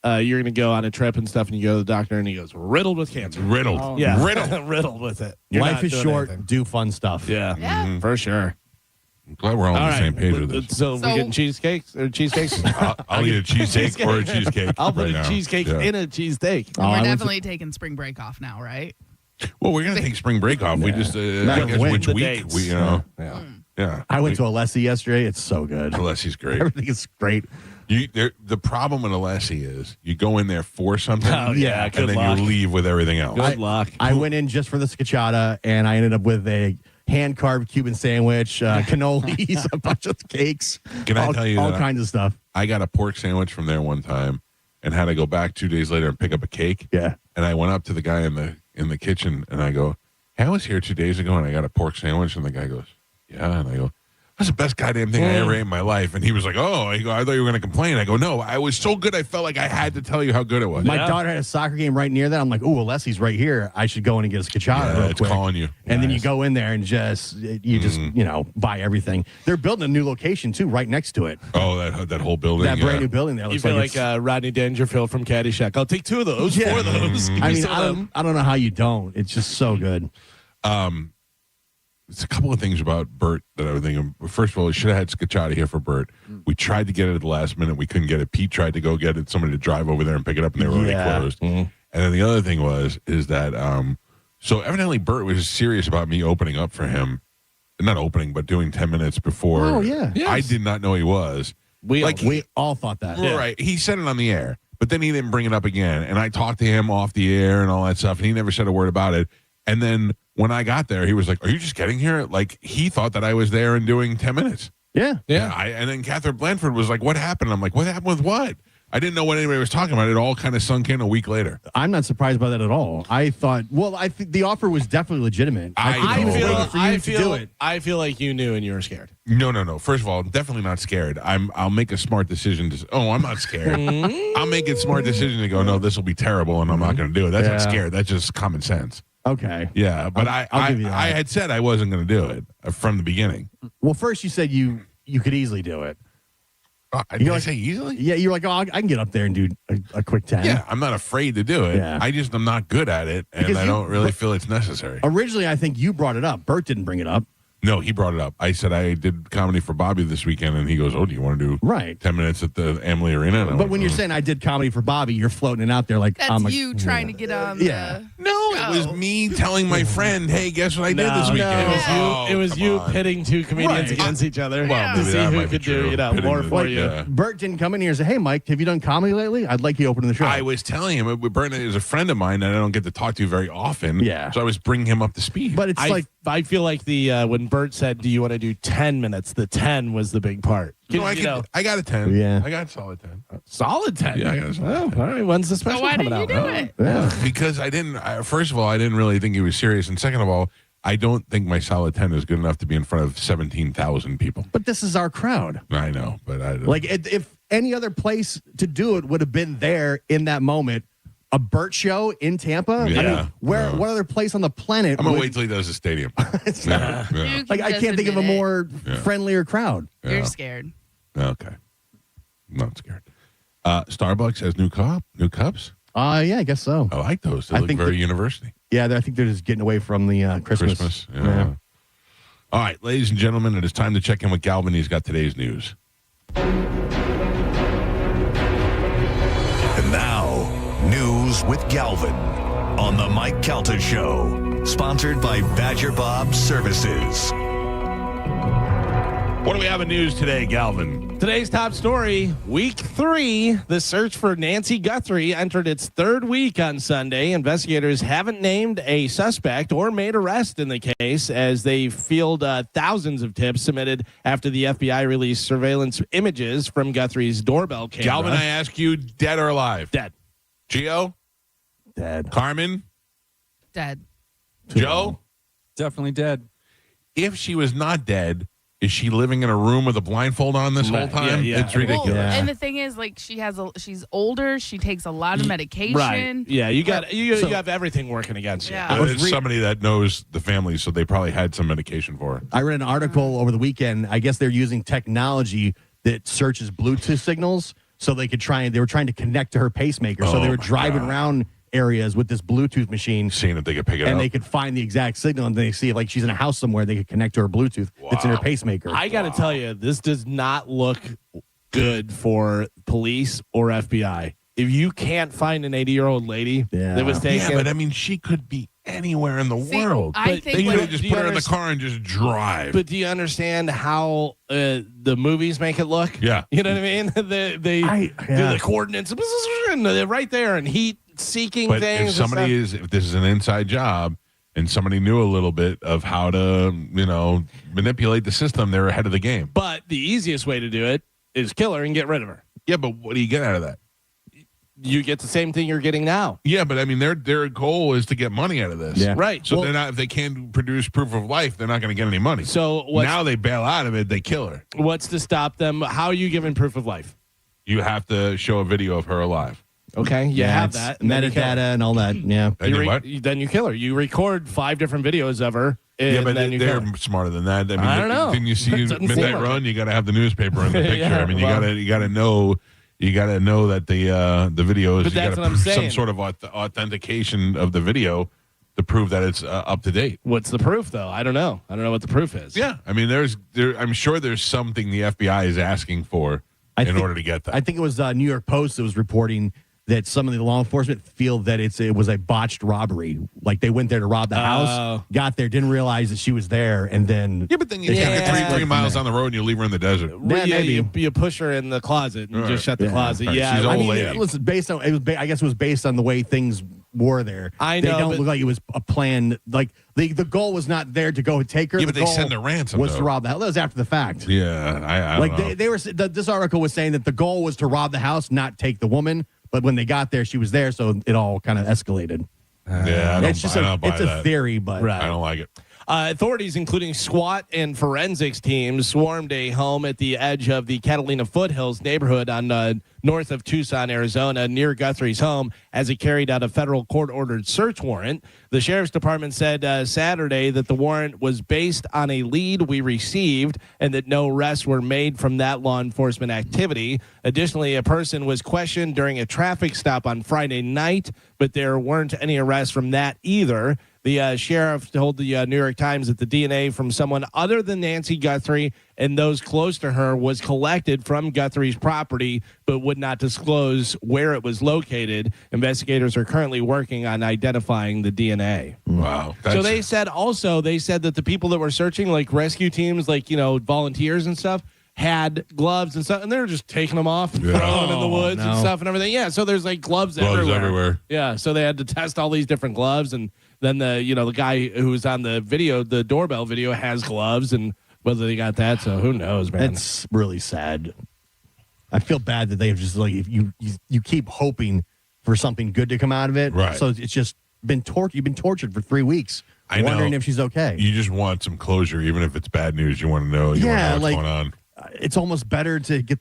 going to go on a trip and stuff, and you go to the doctor and he goes, riddled with cancer. Riddled. Yeah. Riddled. Riddled with it. You're Life not is doing short. anything. Do fun stuff. Yeah. For sure. I'm glad we're all on the same page with this. So we're getting cheesecakes or cheesesteaks? I'll eat a cheesesteak or a cheesecake. I'll put right a now. cheesecake Yeah. in a cheesesteak. We're definitely taking spring break off now, right? Well, we're going to take spring break off. We just, I guess when. which The week, dates. Yeah. I went to Alessi yesterday. It's so good. Alessi's great. Everything is great. The problem with Alessi is you go in there for something, Oh, yeah, and good then luck. you leave with everything else. Good luck. I went in just for the scachata, and I ended up with a hand-carved Cuban sandwich, cannolis, a bunch of cakes. Can I tell you all that kinds of stuff. I got a pork sandwich from there one time and had to go back 2 days later and pick up a cake. Yeah. And I went up to the guy in the kitchen and I go, hey, I was here 2 days ago and I got a pork sandwich. And the guy goes, yeah. And I go, that's the best goddamn thing I ever ate in my life. And he was like, oh, I thought you were going to complain. I go, no, I was so good. I felt like I had to tell you how good it was. My daughter had a soccer game right near that. I'm like, oh, Leslie's right here. I should go in and get a scachata real it's quick. calling you. And then you go in there and just buy everything. They're building a new location too, right next to it. Oh, that whole building. That brand new building there. You Looks feel like like Rodney Dangerfield from Caddyshack. I'll take 2 of those, 4 of those. I mean, I don't know how you don't. It's just so good. It's a couple of things about Bert that I was thinking. First of all, we should have had scachata here for Bert. We tried to get it at the last minute. We couldn't get it. Pete tried to go get it, somebody to drive over there and pick it up, and they were already closed. And then the other thing is that so evidently Bert was serious about me opening up for him. Not opening, but doing 10 minutes before. Oh, yeah. I did not know he was. We all thought that. Right. He said it on the air, but then he didn't bring it up again. And I talked to him off the air and all that stuff, and he never said a word about it. And then when I got there, he was like, are you just getting here? Like, he thought that I was there and doing 10 minutes. Yeah. And then Catherine Blanford was like, what happened? I'm like, what happened with what? I didn't know what anybody was talking about. It all kind of sunk in a week later. I'm not surprised by that at all. I thought, I think the offer was definitely legitimate. I feel like you knew and you were scared. No. First of all, I'm definitely not scared. I'll make a smart decision. I'm not scared. I'll make a smart decision to go, no, this will be terrible, and I'm not going to do it. That's not scared. That's just common sense. Okay. Yeah, but I'll give you that. I had said I wasn't going to do it from the beginning. Well, first you said you could easily do it. Did I say easily? Yeah, you're like, I can get up there and do a quick 10. Yeah, I'm not afraid to do it. Yeah. I'm not good at it, and I don't really feel it's necessary. Originally, I think you brought it up. Bert didn't bring it up. No, he brought it up. I said I did comedy for Bobby this weekend, and he goes, oh, do you want to do 10 minutes at the Amalie Arena? But when you're saying I did comedy for Bobby, you're floating it out there like That's you trying to get on No, it was me telling my friend, hey, guess what I did this weekend? It was you pitting 2 comedians against each other to see who could do more for you. Bert didn't come in here and say, hey, Mike, have you done comedy lately? I'd like you opening the show. I was telling him, Bert is a friend of mine that I don't get to talk to very often. Yeah. So I was bringing him up to speed. But it's I feel like when Bert said, do you want to do 10 minutes, the 10 was the big part. No, I got a 10. Yeah. I got a solid 10. Solid 10? Yeah, I got a solid 10. All right, when's the special coming out? So why didn't you do it? Yeah. Because first of all, I didn't really think he was serious. And second of all, I don't think my solid 10 is good enough to be in front of 17,000 people. But this is our crowd. I know, but I don't. Like, if any other place to do it would have been there in that moment, a Bert show in Tampa? Yeah. I mean, what other place on the planet? I'm going to wait till he does a stadium. Like, I can't think of a more friendlier crowd. You're scared. Okay. I'm not scared. Starbucks has new cups? Yeah, I guess so. I like those. They look very university. Yeah, I think they're just getting away from the Christmas. Yeah. All right, ladies and gentlemen, it is time to check in with Galvin. He's got today's news. And now, news with Galvin on the Mike Calta Show, sponsored by Badger Bob Services. What do we have in news today, Galvin? Today's top story, week 3, the search for Nancy Guthrie entered its 3rd week on Sunday. Investigators haven't named a suspect or made arrest in the case as they field thousands of tips submitted after the FBI released surveillance images from Guthrie's doorbell camera. Galvin, I ask you, dead or alive? Dead. Gio? Dead. Carmen? Dead. Joe? Definitely dead. If she was not dead, is she living in a room with a blindfold on this whole time? Yeah. It's ridiculous. Well, and the thing is, like, she's older. She takes a lot of medication. Right. Yeah, you have everything working against you. Yeah. It's somebody that knows the family, so they probably had some medication for her. I read an article over the weekend. I guess they're using technology that searches Bluetooth signals so they were trying to connect to her pacemaker. So they were driving around areas with this Bluetooth machine, seeing if they could pick it up, and they could find the exact signal, and they see if, like, she's in a house somewhere, they could connect to her Bluetooth that's in her pacemaker. I got to tell you, this does not look good for police or FBI. If you can't find an 80-year-old lady that was taken, but I mean, she could be anywhere in the world. I think they could just put her in the car and just drive. But do you understand how the movies make it look? Yeah, you know what I mean. They do the coordinates, and they're right there, and heat seeking things. If this is an inside job, and somebody knew a little bit of how to, manipulate the system, they're ahead of the game. But the easiest way to do it is kill her and get rid of her. Yeah, but what do you get out of that? You get the same thing you're getting now. Yeah, but I mean, their goal is to get money out of this. Yeah. Right. So they're not, if they can't produce proof of life, they're not going to get any money. So now they bail out of it, they kill her. What's to stop them? How are you giving proof of life? You have to show a video of her alive. Okay, you have that. Metadata and all that. Yeah. Then you kill her. You record 5 different videos of her. Yeah, but then they're smarter than that. I mean, I don't know. Didn't you see Midnight Run? You got to have the newspaper in the picture. Yeah, I mean, you got to know. You got to know that the video is. But You that's got what to I'm prove some saying. sort of authentication of the video to prove that it's up to date. What's the proof, though? I don't know. I don't know what the proof is. Yeah, I mean, I'm sure there's something the FBI is asking for in order to get that. I think it was New York Post that was reporting that some of the law enforcement feel that it was a botched robbery. Like they went there to rob the house, got there, didn't realize that she was there, and then but then you take 3 miles down the road and you leave her in the desert. Yeah, you push her in the closet and just shut the closet. Right. Yeah, She's I old mean, lady. Listen, I guess it was based on the way things were there. I know, they don't look like it was a plan. Like the goal was not there to go and take her. Yeah, the but they goal send a ransom, was though. to rob the house. That was after the fact. Yeah, I don't know. They were. This article was saying that the goal was to rob the house, not take the woman. But when they got there, she was there, so it all kind of escalated. Yeah, it's just a theory, but I don't like it. Authorities, including SWAT and forensics teams, swarmed a home at the edge of the Catalina Foothills neighborhood on north of Tucson, Arizona, near Guthrie's home, as it carried out a federal court-ordered search warrant. The sheriff's department said Saturday that the warrant was based on a lead we received and that no arrests were made from that law enforcement activity. Additionally, a person was questioned during a traffic stop on Friday night, but there weren't any arrests from that either. The sheriff told the New York Times that the DNA from someone other than Nancy Guthrie and those close to her was collected from Guthrie's property, but would not disclose where it was located. Investigators are currently working on identifying the DNA. Wow. So they said that the people that were searching, like rescue teams, like, volunteers and stuff, had gloves and stuff, and they were just taking them off and throwing them in the woods and stuff and everything. Yeah, so there's like gloves everywhere. Yeah, so they had to test all these different gloves, and then the guy who was on the video, the doorbell video, has gloves, and whether they got that, so who knows, man. It's really sad. I feel bad that they have just if you keep hoping for something good to come out of it. Right. So it's just been tortured. You've been tortured for 3 weeks. I know. Wondering if she's okay. You just want some closure, even if it's bad news. You want to know. You want to know what's going on. It's almost better to get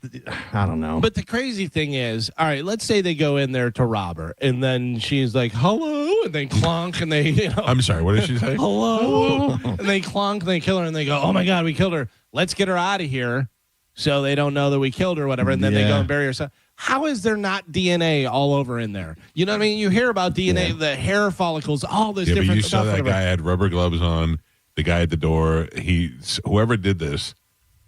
I don't know. But the crazy thing is, all right, let's say they go in there to rob her, and then she's like, hello, and they clonk, and they, I'm sorry, what did she say? Hello. And they clonk, and they kill her, and they go, oh my God, we killed her. Let's get her out of here so they don't know that we killed her or whatever, and then they go and bury her. So how is there not DNA all over in there? You know what I mean? You hear about DNA, the hair follicles, all this different but you stuff. saw that guy had rubber gloves on, the guy at the door. Whoever did this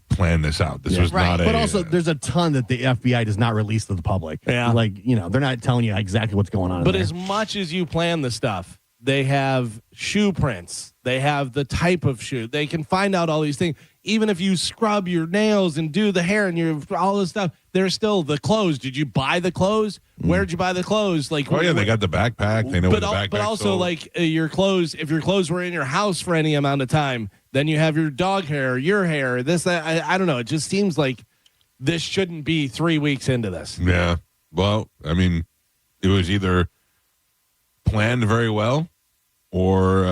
planned this out. This was not But also, there's a ton that the FBI does not release to the public. Yeah. They're not telling you exactly what's going on. But as much as you plan the stuff, they have shoe prints. They have the type of shoe. They can find out all these things. Even if you scrub your nails and do the hair and all this stuff, there's still the clothes. Did you buy the clothes? Where'd you buy the clothes? Like, oh yeah, they got the backpack. They know where the backpack. But also, sold. like your clothes. If your clothes were in your house for any amount of time, then you have your dog hair, your hair. This, that. I don't know. It just seems like this shouldn't be 3 weeks into this. Yeah. Well, I mean, it was either planned very well, or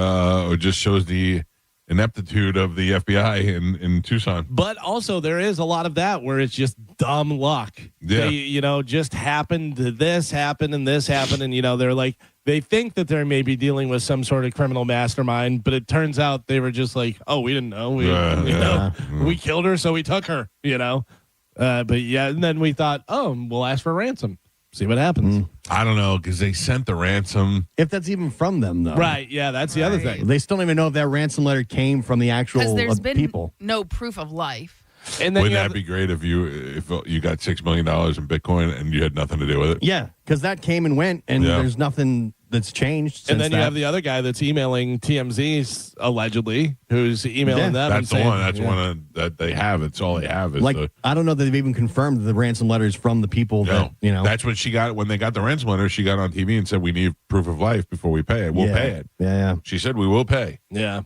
it just shows the ineptitude of the FBI in Tucson. But also, there is a lot of that where it's just dumb luck. Yeah. They, just happened, this happened, and this happened, and, they're like, they think that they're maybe dealing with some sort of criminal mastermind, but it turns out they were just like, oh, we didn't know. We killed her, so we took her, But yeah, and then we thought, oh, we'll ask for a ransom. See what happens. I don't know, because they sent the ransom. If that's even from them, though. Right, yeah, that's the other thing. They still don't even know if that ransom letter came from the actual Because there's been people. no proof of life. And then Wouldn't that be great if you got $6 million in Bitcoin and you had nothing to do with it? Yeah, because that came and went, and there's nothing that's changed. Since And then you have the other guy that's emailing TMZ allegedly, who's emailing them. That's and the one. That's one that they have. It's all they have. Is I don't know that they've even confirmed the ransom letters from the people that That's what she got when they got the ransom letter. She got on TV and said, "We need proof of life before we pay it. We'll pay it." Yeah. She said, "We will pay." Yeah.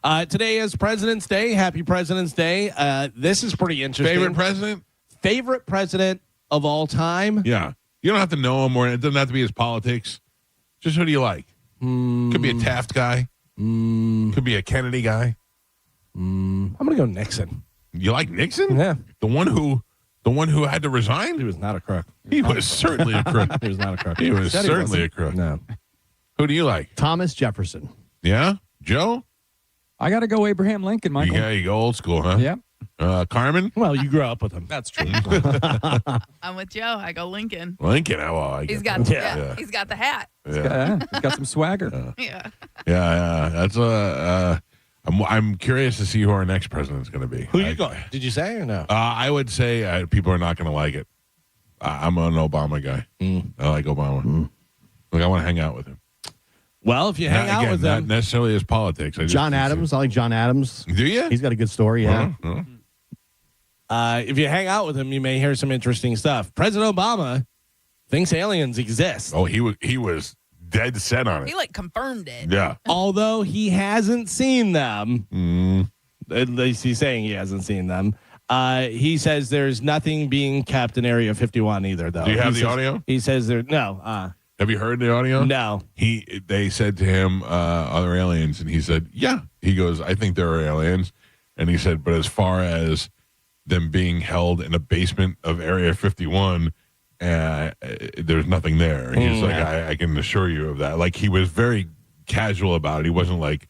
Today is President's Day. Happy President's Day. This is pretty interesting. Favorite president? Favorite president of all time? Yeah. You don't have to know him, or it doesn't have to be his politics. Just who do you like? Could be a Taft guy. Could be a Kennedy guy. I'm gonna go Nixon. You like Nixon? Yeah. The one who had to resign? He was not a crook. He was certainly a crook. He was not a crook. He was certainly a crook. No. Who do you like? Thomas Jefferson. Yeah? Joe? I got to go Abraham Lincoln, Michael. Yeah, you go old school, huh? Yeah. Carmen? Well, you grew up with him. That's true. I'm with Joe. I go Lincoln. Lincoln. I He's get got that. he's got the hat. Yeah. He's got some swagger. Yeah. Yeah. That's I'm curious to see who our next president's going to be. Who you going? Did you say or no? I would say people are not going to like it. I'm an Obama guy. I like Obama. Like I want to hang out with him. Well, if you hang out with not him, necessarily his politics. John Adams. I like John Adams. Do you? He's got a good story. Yeah. if you hang out with him, you may hear some interesting stuff. President Obama thinks aliens exist. Oh, he was dead set on it. He confirmed it. Yeah. Although he hasn't seen them. At least he's saying he hasn't seen them. He says there's nothing being kept in Area 51 either, though. Do you have the audio? He says no. Have you heard the audio? No. They said to him, "Are there aliens?" And he said, "Yeah." He goes, "I think there are aliens." And he said, "But as far as them being held in a basement of Area 51, there's nothing there." He's like, I can assure you of that. Like, he was very casual about it. He wasn't like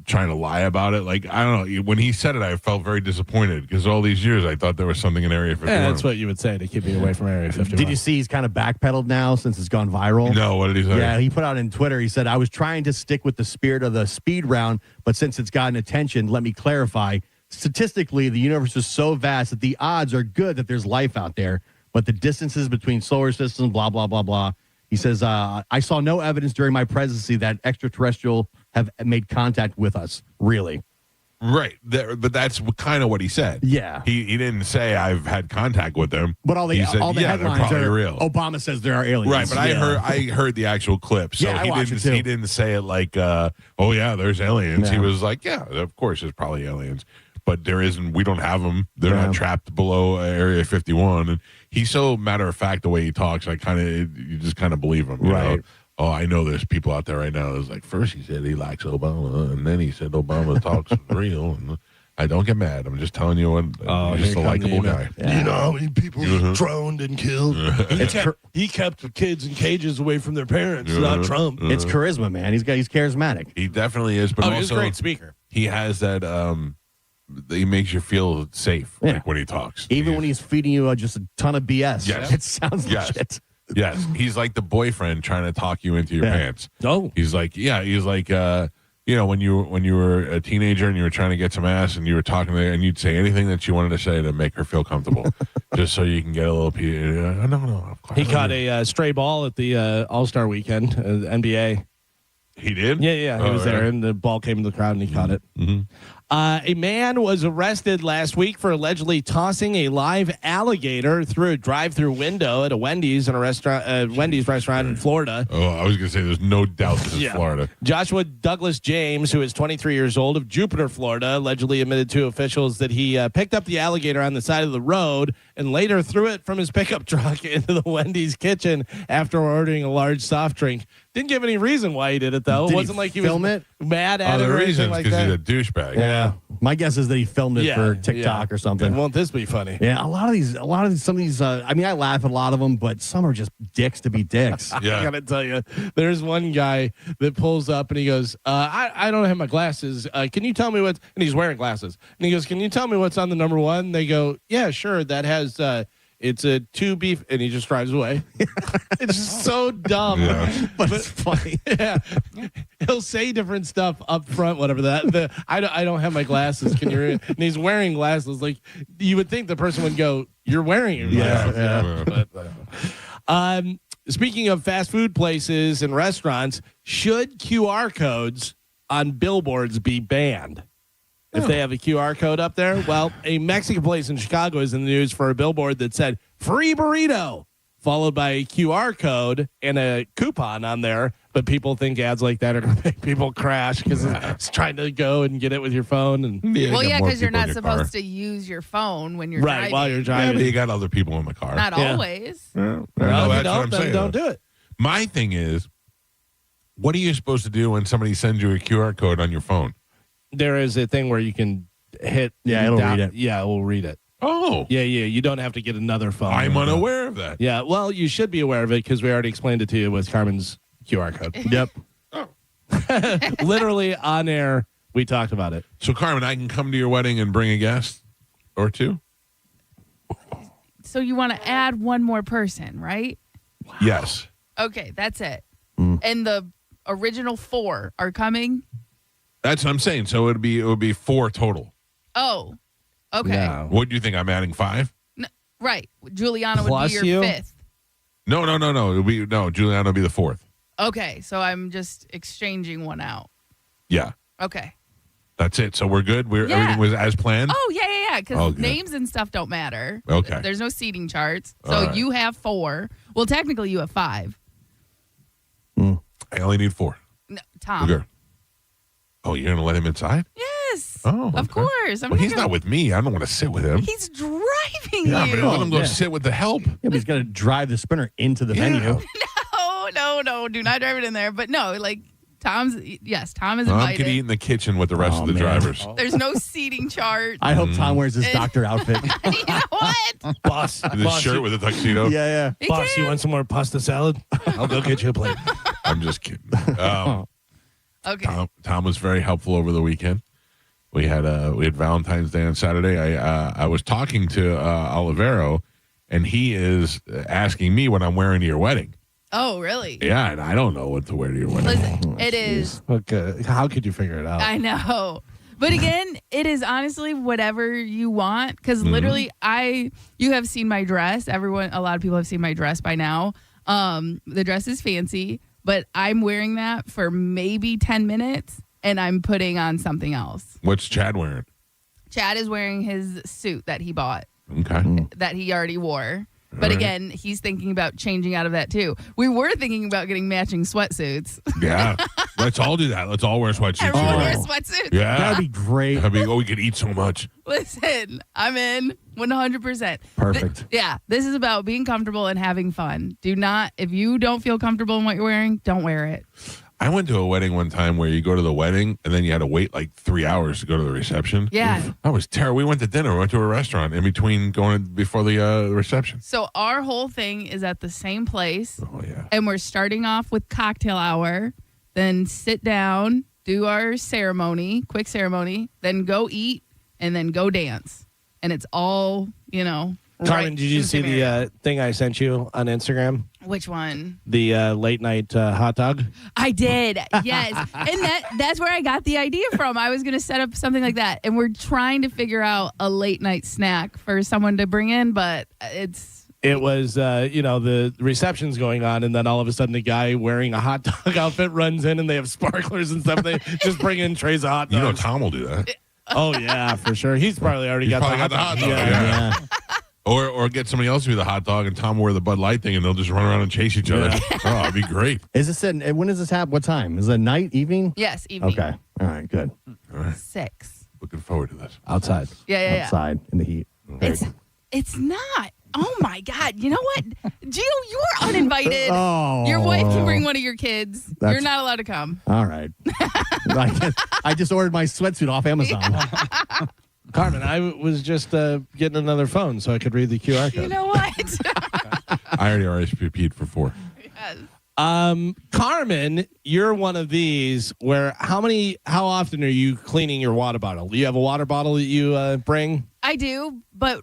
trying to lie about it. Like, I don't know. When he said it, I felt very disappointed because all these years I thought there was something in Area 51. Yeah, that's what you would say to keep you away from Area 51. Did you see he's kind of backpedaled now since it's gone viral? No, what did he say? Yeah, he put out on Twitter, he said, "I was trying to stick with the spirit of the speed round, but since it's gotten attention, let me clarify. Statistically, the universe is so vast that the odds are good that there's life out there, but the distances between solar systems, blah, blah, blah, blah." He says, "I saw no evidence during my presidency that extraterrestrial have made contact with us, really." Right. But that's kind of what he said. Yeah. He didn't say I've had contact with them. But all the he said, headlines they're probably are real. Obama says there are aliens. Right, but I heard the actual clip. So Yeah, I watched it too. he didn't say it like, "Oh yeah, there's aliens." Yeah. He was like, "Yeah, of course there's probably aliens." But there isn't. We don't have them. They're not trapped below Area 51. And he's so matter of fact the way he talks. You just kind of believe him, you know? Oh, I know there's people out there right now that's like, first he said he likes Obama, and then he said Obama talks real. And I don't get mad. I'm just telling you what. He's just a likable guy. Yeah. You know how many people he droned and killed? He kept kids in cages away from their parents, not Trump. It's charisma, man. He's charismatic. He definitely is. But he's a great speaker. He has that. He makes you feel safe when he talks. Even when he's feeding you just a ton of BS. Yes. It sounds legit. Yes. He's like the boyfriend trying to talk you into your pants. Oh. He's like, when you were a teenager and you were trying to get some ass and you were talking to her and you'd say anything that you wanted to say to make her feel comfortable, just so you can get a little No. He caught a stray ball at the All-Star weekend, NBA. He did? Yeah. He was there, and the ball came in the crowd, and he caught it. Mm-hmm. A man was arrested last week for allegedly tossing a live alligator through a drive-through window at a Wendy's restaurant in Florida. Oh, I was going to say there's no doubt this is Florida. Joshua Douglas James, who is 23 years old of Jupiter, Florida, allegedly admitted to officials that he picked up the alligator on the side of the road and later threw it from his pickup truck into the Wendy's kitchen after ordering a large soft drink. Didn't give any reason why he did it, though. It wasn't like he was mad at it or anything like that. Because he's a douchebag. Yeah. My guess is that he filmed it for TikTok or something. Won't this be funny? Yeah, some of these. I mean, I laugh at a lot of them, but some are just dicks to be dicks. Yeah. I gotta tell you, there's one guy that pulls up and he goes, I don't have my glasses. Can you tell me what? And he's wearing glasses. And he goes, can you tell me what's on the number one? And they go, yeah, sure. That has. It's a 2 beef, and he just drives away. It's just so dumb, but it's funny. Yeah, he'll say different stuff up front, whatever that. I don't have my glasses. Can you? And he's wearing glasses. Like you would think the person would go, "You're wearing your glasses." Yeah. But, speaking of fast food places and restaurants, should QR codes on billboards be banned? If they have a QR code up there? Well, a Mexican place in Chicago is in the news for a billboard that said free burrito, followed by a QR code and a coupon on there. But people think ads like that are going to make people crash because it's trying to go and get it with your phone. And because you're not supposed to use your phone when you're driving. While you're driving. Yeah, but you got other people in the car. Not always. No, that's what I'm saying. Don't do it. My thing is, what are you supposed to do when somebody sends you a QR code on your phone? There is a thing where you can hit. Yeah, it'll read it. Yeah, it will read it. Oh. Yeah. You don't have to get another phone. I'm unaware of that. Yeah, well, you should be aware of it because we already explained it to you with Carmen's QR code. Yep. Literally on air, we talked about it. So, Carmen, I can come to your wedding and bring a guest or two? So you want to add one more person, right? Wow. Yes. Okay, that's it. And the original 4 are coming? That's what I'm saying. So it would be 4 total. Oh, okay. No. What do you think? I'm adding 5? No, right. Juliana Plus would be your 5th. No. Juliana will be the 4th. Okay, so I'm just exchanging one out. Yeah. Okay. That's it. So we're good. Everything was as planned. Oh yeah. Because names and stuff don't matter. Okay. There's no seating charts. So you have 4. Well, technically you have 5. I only need 4. No, Tom. Okay. Oh, you're gonna let him inside? Yes. Oh, of course. He's not with me. I don't want to sit with him. He's driving Yeah, you. but let him go sit with the help. Yeah, but he's gonna drive the sprinter into the venue. No. Do not drive it in there. But no, like Tom is I invited. could eat in the kitchen with the rest of the drivers. There's no seating chart. I hope Tom wears his doctor outfit. You know what? Boss. This shirt with a tuxedo. Yeah. Boss, you want some more pasta salad? I'll go get you a plate. I'm just kidding. Okay. Tom was very helpful over the weekend. We had Valentine's Day on Saturday. I was talking to Olivero, and he is asking me what I'm wearing to your wedding. Oh, really? Yeah, and I don't know what to wear to your wedding. Listen, it is. Okay. How could you figure it out? I know. But again, it is honestly whatever you want. Because literally, you have seen my dress. A lot of people have seen my dress by now. The dress is fancy, but I'm wearing that for maybe 10 minutes, and I'm putting on something else. What's Chad wearing? Chad is wearing his suit that he bought. Okay. That he already wore. But again, he's thinking about changing out of that too. We were thinking about getting matching sweatsuits. Yeah. Let's all do that. Let's all wear sweatsuits. Everyone wears sweatsuits. Yeah. That'd be great. We could eat so much. Listen, I'm in 100%. Perfect. This is about being comfortable and having fun. If you don't feel comfortable in what you're wearing, don't wear it. I went to a wedding one time where you go to the wedding and then you had to wait like 3 hours to go to the reception. Yeah. That was terrible. We went to dinner. We went to a restaurant in between before the reception. So our whole thing is at the same place. Oh, yeah. And we're starting off with cocktail hour, then sit down, do our quick ceremony, then go eat, and then go dance. And it's all, Carmen, did you see the thing I sent you on Instagram? Which one? The late night hot dog? I did, yes. And that's where I got the idea from. I was going to set up something like that. And we're trying to figure out a late night snack for someone to bring in, but It was, the reception's going on, and then all of a sudden, a guy wearing a hot dog outfit runs in, and they have sparklers and stuff. They just bring in trays of hot dogs. Tom will do that. Oh, yeah, for sure. He's probably already got the hot dog. Yeah. Or get somebody else to be the hot dog, and Tom will wear the Bud Light thing, and they'll just run around and chase each other. Oh, it'd be great. Is this when does this happen? What time? Is it night, evening? Yes, evening. Okay. All right, good. All right. 6. Looking forward to this. Outside. Yeah. Outside in the heat. It's not. Oh, my God. You know what? Gio, you are uninvited. Oh. Your wife can bring one of your kids. You're not allowed to come. All right. I just ordered my sweatsuit off Amazon. Carmen, I was just getting another phone so I could read the QR code. You know what? I already RSVP'd for 4. Yes. Carmen, you're one of these where how often are you cleaning your water bottle? Do you have a water bottle that you bring? I do, but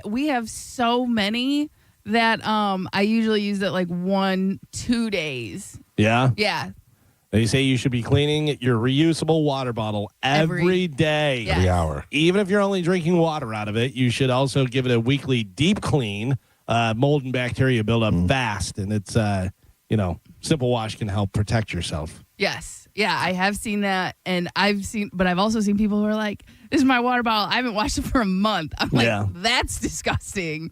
we have so many that I usually use it like 1-2 days. Yeah? Yeah. They say you should be cleaning your reusable water bottle every day. Yes. Every hour. Even if you're only drinking water out of it, you should also give it a weekly deep clean mold and bacteria build up fast, and it's simple wash can help protect yourself. Yes. Yeah, I have seen that, and but I've also seen people who are like, this is my water bottle. I haven't washed it for a month. I'm like, that's disgusting.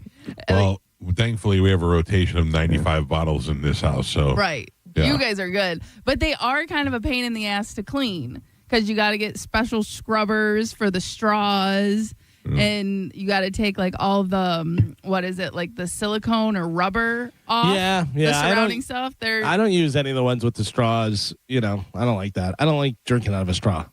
Well, thankfully, we have a rotation of 95 bottles in this house. So Right. Yeah. You guys are good. But they are kind of a pain in the ass to clean because you got to get special scrubbers for the straws. And you got to take like all the, like the silicone or rubber off. Yeah. The surrounding stuff. I don't use any of the ones with the straws. I don't like that. I don't like drinking out of a straw.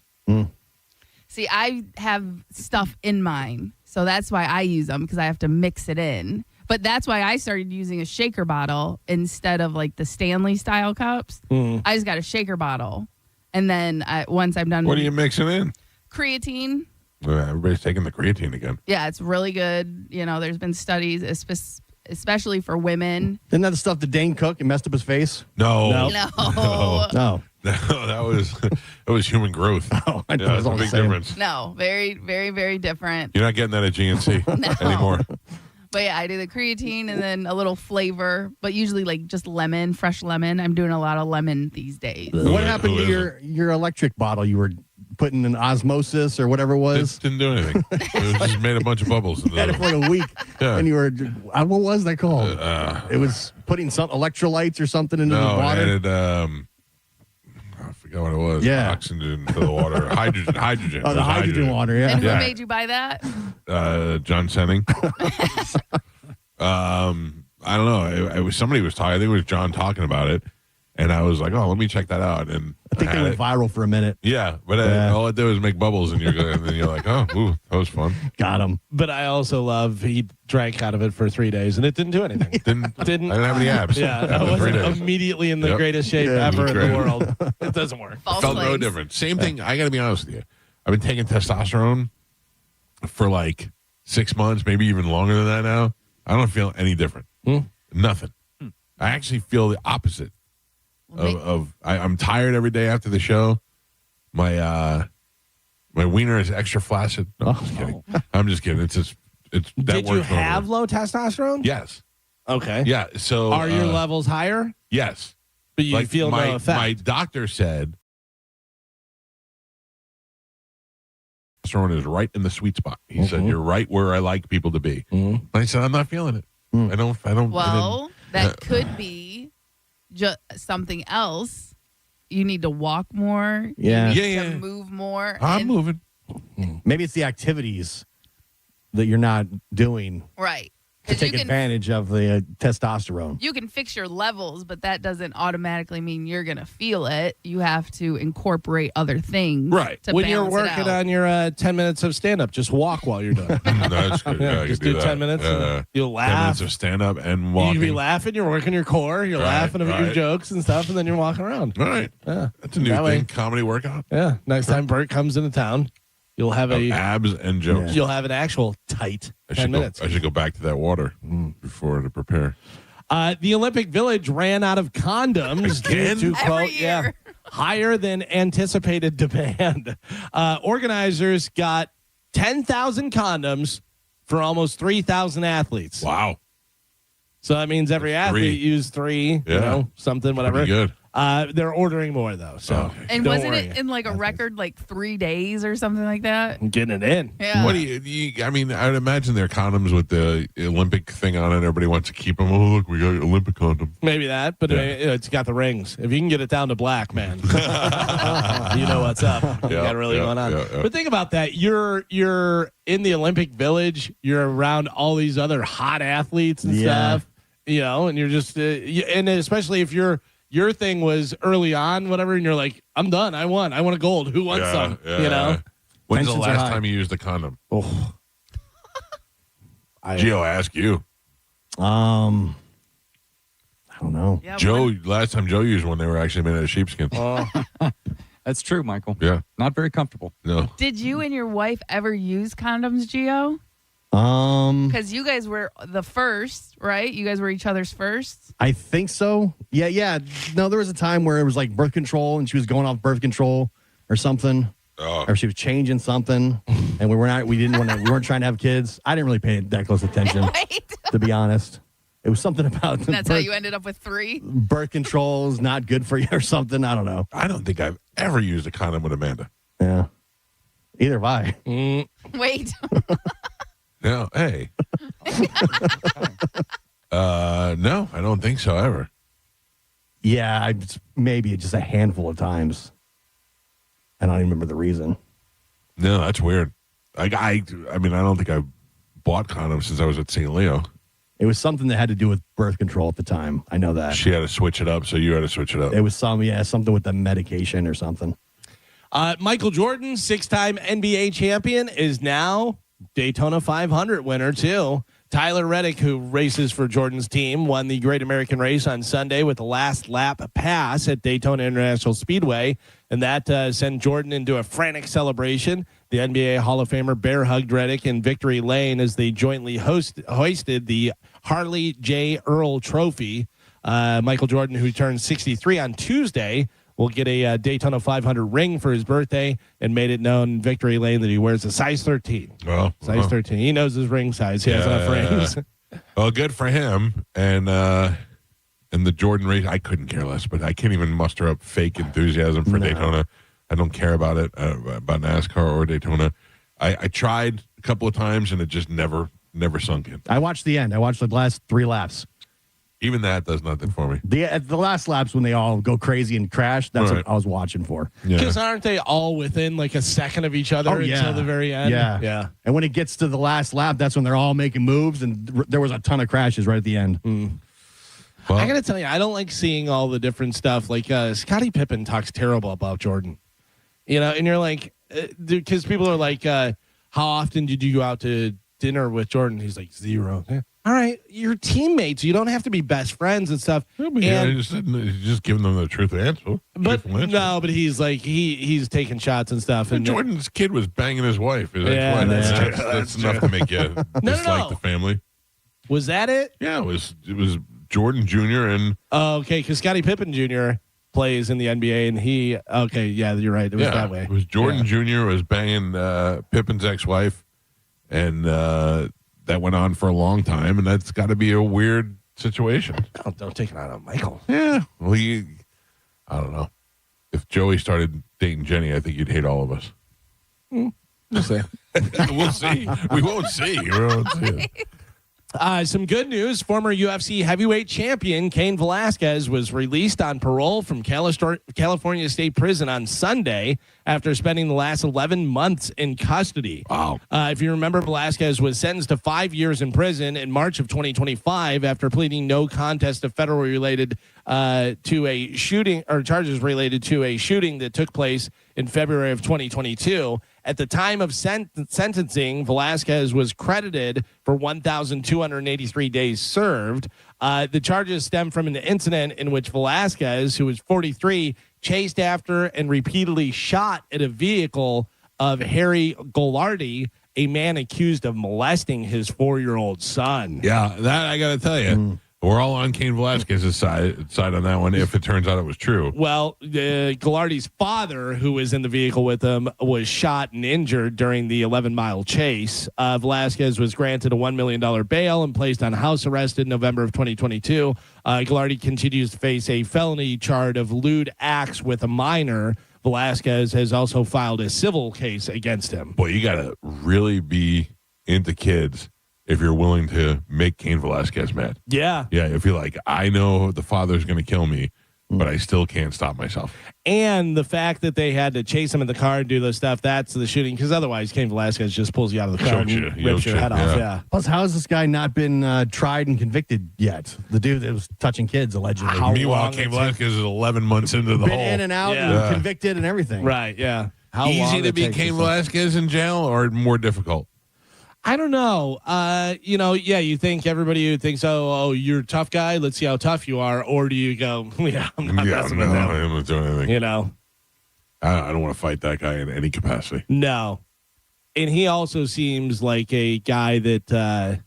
See, I have stuff in mine. So that's why I use them because I have to mix it in. But that's why I started using a shaker bottle instead of like the Stanley style cups. I just got a shaker bottle. And then once I'm done. What are you mixing in? Creatine. Everybody's taking the creatine again. Yeah, it's really good. There's been studies, especially for women. Isn't that the stuff that Dane Cook and messed up his face? No. No. That was human growth. Oh, I know. Yeah, that's a big difference. No, very, very, very different. You're not getting that at GNC anymore. But yeah, I do the creatine and then a little flavor, but usually like just lemon, fresh lemon. I'm doing a lot of lemon these days. What happened to your electric bottle you were putting in osmosis or whatever it was? It didn't do anything. It just made a bunch of bubbles. You had it for like a week. Yeah. And you were, what was that called? It was putting some electrolytes or something into the water. It added, I forgot what it was. Yeah. Oxygen to the water. Hydrogen. Oh, the hydrogen water, yeah. And who made you buy that? John Senning. I don't know. It was somebody was talking. I think it was John talking about it. And I was like, oh, let me check that out. And I think they went viral for a minute. Yeah, but all it did was make bubbles, and then you're like, oh, ooh, that was fun. Got him. But I also love he drank out of it for 3 days, and it didn't do anything. I didn't have any abs. Yeah, I wasn't immediately in the greatest shape ever in the world. It doesn't work. It felt no different. Same thing. I got to be honest with you. I've been taking testosterone for like 6 months, maybe even longer than that now. I don't feel any different. Nothing. I actually feel the opposite. I'm tired every day after the show. My wiener is extra flaccid. No, I'm just kidding. I'm just kidding. Did you have low testosterone? Yes. Okay. Yeah. So are your levels higher? Yes. But you feel no effect. My doctor said testosterone is right in the sweet spot. He said you're right where I like people to be. I said I'm not feeling it. I don't. Well, that could be just something else. You need to walk more. Yeah. You need to move more. I'm moving. Maybe it's the activities that you're not doing. Right. To take advantage of the testosterone. You can fix your levels, but that doesn't automatically mean you're going to feel it. You have to incorporate other things. Right. To when you're balance it working out. on your 10 minutes of stand-up, just walk while you're doing it. That's good. Yeah, just do do that. 10 minutes. And you'll 10 laugh. minutes of stand-up and walking. You'll be laughing. You're working your core. You're laughing at your jokes and stuff, and then you're walking around. All right. Yeah. That's a new thing. Comedy workout. Yeah. Next time Bert comes into town, you'll have abs and jokes. You'll have an actual tight 10 minutes. I should go back to that water before to prepare. The Olympic Village ran out of condoms Again? due to, quote, higher than anticipated demand. Organizers got 10,000 condoms for almost 3,000 athletes. Wow. So that means every athlete used 3, something, whatever. Pretty good. They're ordering more, though. So And don't wasn't worry. it in like a record, like 3 days or something like that? I'm getting it in. Yeah. What do you? I mean, I'd imagine they're condoms with the Olympic thing on it. Everybody wants to keep them. Oh, look, we got Olympic condom. Maybe that, but it's got the rings. If you can get it down to black, man, you know what's up. You got it really going on. But think about that. You're in the Olympic Village. You're around all these other hot athletes and stuff. And you're just and especially if your thing was early on, whatever, and you're like, I'm done. I won a gold. Who wants some? When's the Tensions are last high. time you used a condom? Oh. Gio, I ask you. I don't know. Yeah, Joe, last time Joe used one, they were actually made out of sheepskin. That's true, Michael. Yeah. Not very comfortable. No. Did you and your wife ever use condoms, Gio? Because you guys were the first, right? You guys were each other's first. I think so. Yeah. No, there was a time where it was like birth control and she was going off birth control or something. Or she was changing something and we weren't trying to have kids. I didn't really pay that close attention, to be honest. It was something about That's how you ended up with 3? Birth control is not good for you or something. I don't know. I don't think I've ever used a condom with Amanda. Yeah. Either have I. Wait. No, hey. No, I don't think so ever. Yeah, maybe just a handful of times. I don't even remember the reason. No, that's weird. I mean, I don't think I've bought condoms since I was at St. Leo. It was something that had to do with birth control at the time. I know that. She had to switch it up, so you had to switch it up. It was something with the medication or something. Michael Jordan, 6-time NBA champion, is now Daytona 500 winner, too. Tyler Reddick, who races for Jordan's team, won the Great American Race on Sunday with the last lap pass at Daytona International Speedway, and that sent Jordan into a frantic celebration. The NBA Hall of Famer bear hugged Reddick in victory lane as they jointly hoisted the Harley J. Earl Trophy. Michael Jordan, who turned 63 on Tuesday, will get a Daytona 500 ring for his birthday, and made it known in victory lane that he wears a size 13. Size 13. He knows his ring size. He has enough rings. Well, good for him. And the Jordan race, I couldn't care less, but I can't even muster up fake enthusiasm for Daytona. I don't care about it, about NASCAR or Daytona. I tried a couple of times, and it just never sunk in. I watched the end. I watched the last 3 laps. Even that does nothing for me. The last laps when they all go crazy and crash, that's what I was watching for. Because aren't they all within like a second of each other until the very end? Yeah. And when it gets to the last lap, that's when they're all making moves, and there was a ton of crashes right at the end. Well, I got to tell you, I don't like seeing all the different stuff. Like Scottie Pippen talks terrible about Jordan. And you're like, because people are like, how often did you go out to dinner with Jordan? He's like, 0. Yeah. All right, you're teammates. You don't have to be best friends and stuff. Just giving them the truth answer. But he's like he's taking shots and stuff. And Jordan's kid was banging his wife. That's enough to make you dislike the family. Was that it? Yeah, it was Jordan Jr. and okay, because Scottie Pippen Jr. plays in the NBA, and you're right. It was that way. It was Jordan Jr. was banging Pippen's ex-wife, and that went on for a long time, and that's got to be a weird situation. Don't take it out on Michael. Yeah. Well, I don't know. If Joey started dating Jenny, I think you'd hate all of us. We'll see. We'll see. We won't see. We won't see. Some good news. Former UFC heavyweight champion Cain Velasquez was released on parole from California State Prison on Sunday after spending the last 11 months in custody. Wow. If you remember, Velasquez was sentenced to 5 years in prison in March of 2025 after pleading no contest to charges related to a shooting that took place in February of 2022. At the time of sentencing, Velasquez was credited for 1,283 days served. The charges stem from an incident in which Velasquez, who was 43, chased after and repeatedly shot at a vehicle of Harry Golardi, a man accused of molesting his 4-year-old son. Yeah, that I got to tell you. We're all on Cain Velasquez's side on that one if it turns out it was true. Well, Golardi's father, who was in the vehicle with him, was shot and injured during the 11-mile chase. Velasquez was granted a $1 million bail and placed on house arrest in November of 2022. Golardi continues to face a felony charge of lewd acts with a minor. Velasquez has also filed a civil case against him. Boy, you got to really be into kids if you're willing to make Cain Velasquez mad. Yeah. Yeah, if you're like, I know the father's going to kill me, but I still can't stop myself. And the fact that they had to chase him in the car and do this stuff, that's the shooting. Because otherwise, Cain Velasquez just pulls you out of the car and rips your head off. Yeah. Plus, how has this guy not been tried and convicted yet? The dude that was touching kids, allegedly. Meanwhile, Cain Velasquez is 11 months into the hole. In and out and convicted and everything. Right, yeah. How easy to be Cain Velasquez in jail or more difficult? I don't know. You think everybody who thinks, oh, you're a tough guy, let's see how tough you are. Or do you go, I'm not messing with him. I'm not doing anything. I don't want to fight that guy in any capacity. No. And he also seems like a guy that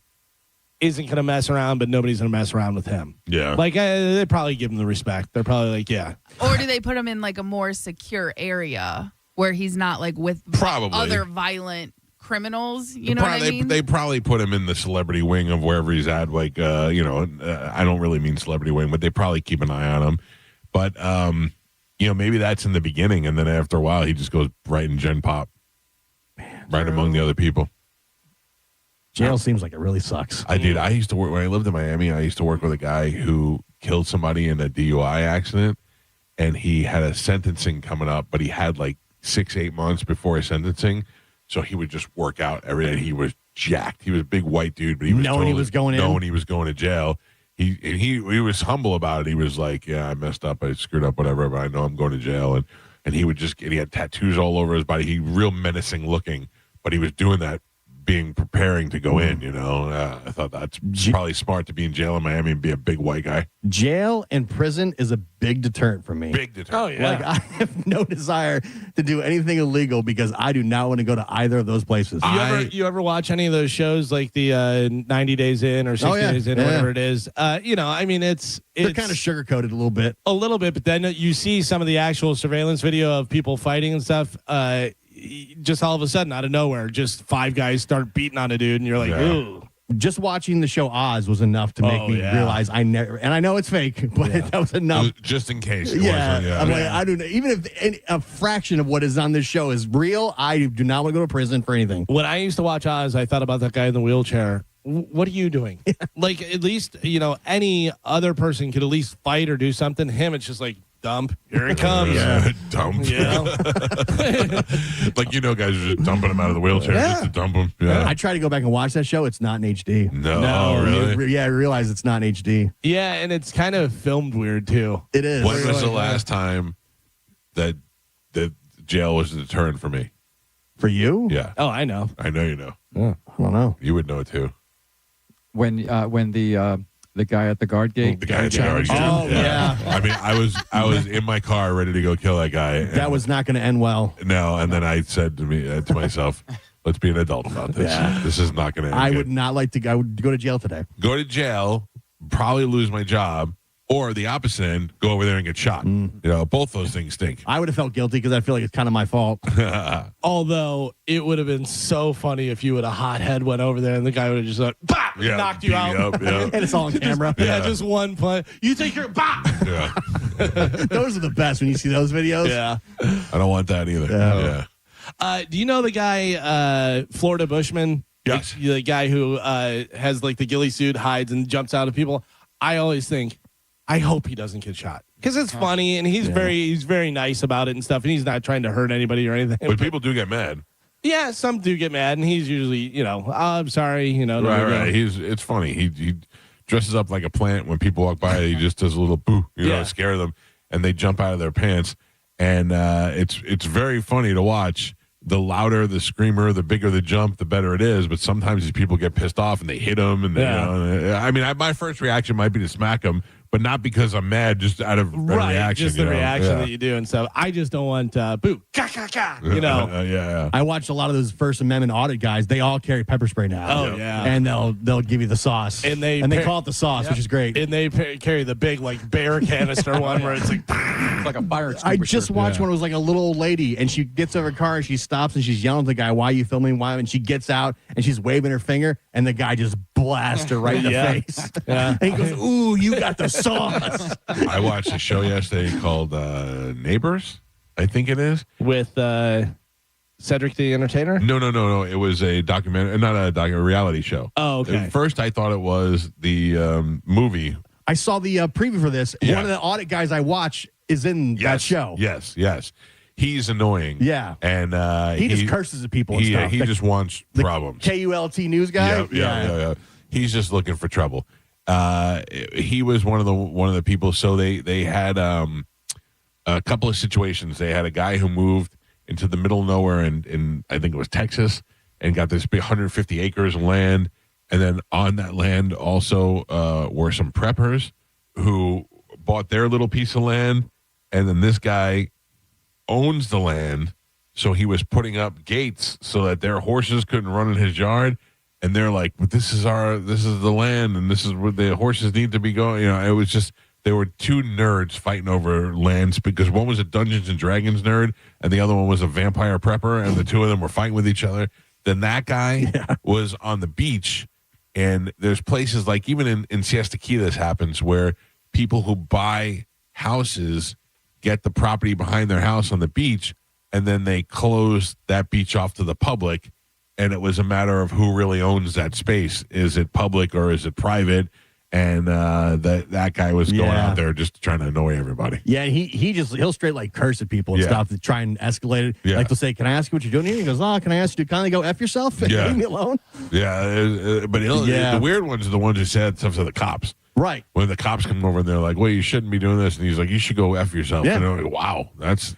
isn't going to mess around, but nobody's going to mess around with him. Yeah. Like, they probably give him the respect. They're probably like, yeah. Or do they put him in like a more secure area where he's not like with probably other violent criminals. You know what I mean? They probably put him in the celebrity wing of wherever he's at. Like, I don't really mean celebrity wing, but they probably keep an eye on him. But, maybe that's in the beginning. And then after a while, he just goes right in Gen Pop. Right among the other people. Jail seems like it really sucks. I did. I used to work when I lived in Miami. I used to work with a guy who killed somebody in a DUI accident, and he had a sentencing coming up, but he had like 6-8 months before his sentencing, so he would just work out every day. He was jacked. He was a big white dude, but he was knowing he was going to jail. He was humble about it. He was like, "Yeah, I messed up. I screwed up, whatever. But I know I'm going to jail." And he would he had tattoos all over his body. He real menacing looking, but he was doing that, preparing to go in, I thought that's probably smart to be in jail in Miami and be a big white guy. Jail and prison is a big deterrent for me. Big deterrent. Oh, yeah. Like, I have no desire to do anything illegal because I do not want to go to either of those places. You ever watch any of those shows like the 90 Days In or 60 Days In or whatever it is? It's they're kind of sugar-coated a little bit. But then you see some of the actual surveillance video of people fighting and stuff. Just all of a sudden, out of nowhere, just 5 guys start beating on a dude, and you're like, ooh. Just watching the show Oz was enough to make me realize I know it's fake, but that was enough. Just in case. I'm like, I don't know. Even if a fraction of what is on this show is real, I do not want to go to prison for anything. When I used to watch Oz, I thought about that guy in the wheelchair. What are you doing? Like, at least, any other person could at least fight or do something. Him, it's just like, dump. Here it comes. Dump. Yeah. Like, guys are just dumping him out of the wheelchair just to dump him. Yeah. I try to go back and watch that show. It's not in HD. No, really? I realize it's not in HD. Yeah, and it's kind of filmed weird, too. It is. When was the last time that jail was a deterrent for me? For you? Yeah. Oh, I know. I know you know. Yeah, I don't know. You would know it, too. When the guy at the guard gate. The guy at the guard gate. Oh, yeah. I mean, I was in my car ready to go kill that guy. That was not going to end well. No, and then I said to myself, let's be an adult about this. Yeah. This is not going to end I good. would not like to. I would go to jail today. Go to jail, probably lose my job, or the opposite end, go over there and get shot. Both those things stink. I would have felt guilty because I feel like it's kind of my fault. Although it would have been so funny if you would have hothead went over there and the guy would have just like, bah! Knocked you out. And it's all on camera. Just one punch. You think you're bah! Yeah. Those are the best when you see those videos. Yeah. I don't want that either. Yeah. Do you know the guy, Florida Bushman? Yes. The guy who has like the ghillie suit, hides and jumps out of people. I always think, I hope he doesn't get shot because it's funny and he's very nice about it and stuff. And he's not trying to hurt anybody or anything. But people do get mad. Yeah, some do get mad, and he's usually, I'm sorry, Right. It's funny. He dresses up like a plant when people walk by. He just does a little boo, scare them, and they jump out of their pants. And it's very funny to watch. The louder the screamer, the bigger the jump, the better it is. But sometimes these people get pissed off and they hit him. And my first reaction might be to smack him, but not because I'm mad, just out of reaction. Just the reaction that you do and stuff. I just don't want boo, ka ka ka. I watched a lot of those First Amendment audit guys. They all carry pepper spray now. Oh yeah, and they'll give you the sauce, and they call it the sauce, which is great. And they carry the big like bear canister one where it's like a fire extinguisher. I just watched one. It was like a little old lady, and she gets out of her car and she stops and she's yelling at the guy, "Why are you filming? Why?" And she gets out and she's waving her finger, and the guy just blasts her right in the face. Yeah. And he goes, "Ooh, you got the sauce." I watched a show yesterday called Neighbors, I think it is. With Cedric the Entertainer? No. It was a documentary, not a reality show. Oh, okay. At first, I thought it was the movie. I saw the preview for this. Yeah. One of the audit guys I watch is in that show. Yes. He's annoying. Yeah. And he just curses at people and stuff. He just wants problems. KULT news guy? Yeah. He's just looking for trouble. He was one of the people. So they had a couple of situations. They had a guy who moved into the middle of nowhere in I think it was Texas, and got this big 150 acres of land. And then on that land also were some preppers who bought their little piece of land. And then this guy owns the land, so he was putting up gates so that their horses couldn't run in his yard. And they're like, "But this is the land, and this is where the horses need to be going." It was just, there were two nerds fighting over lands, because one was a Dungeons and Dragons nerd and the other one was a vampire prepper, and the two of them were fighting with each other. then that guy was on the beach. And there's places like even in Siesta Key this happens where people who buy houses get the property behind their house on the beach, and then they close that beach off to the public. And it was a matter of who really owns that space. Is it public or is it private? And that guy was going out there just trying to annoy everybody. Yeah, he'll straight like curse at people and stuff to try and escalate it. Yeah. Like they'll say, "Can I ask you what you're doing here?" He goes, "Oh, can I ask you to kindly go F yourself and leave me alone?" Yeah, but the weird ones are the ones who said stuff to the cops. Right. When the cops come over and they're like, "Well, you shouldn't be doing this," and he's like, "You should go F yourself." Yeah. And I'm like, wow, that's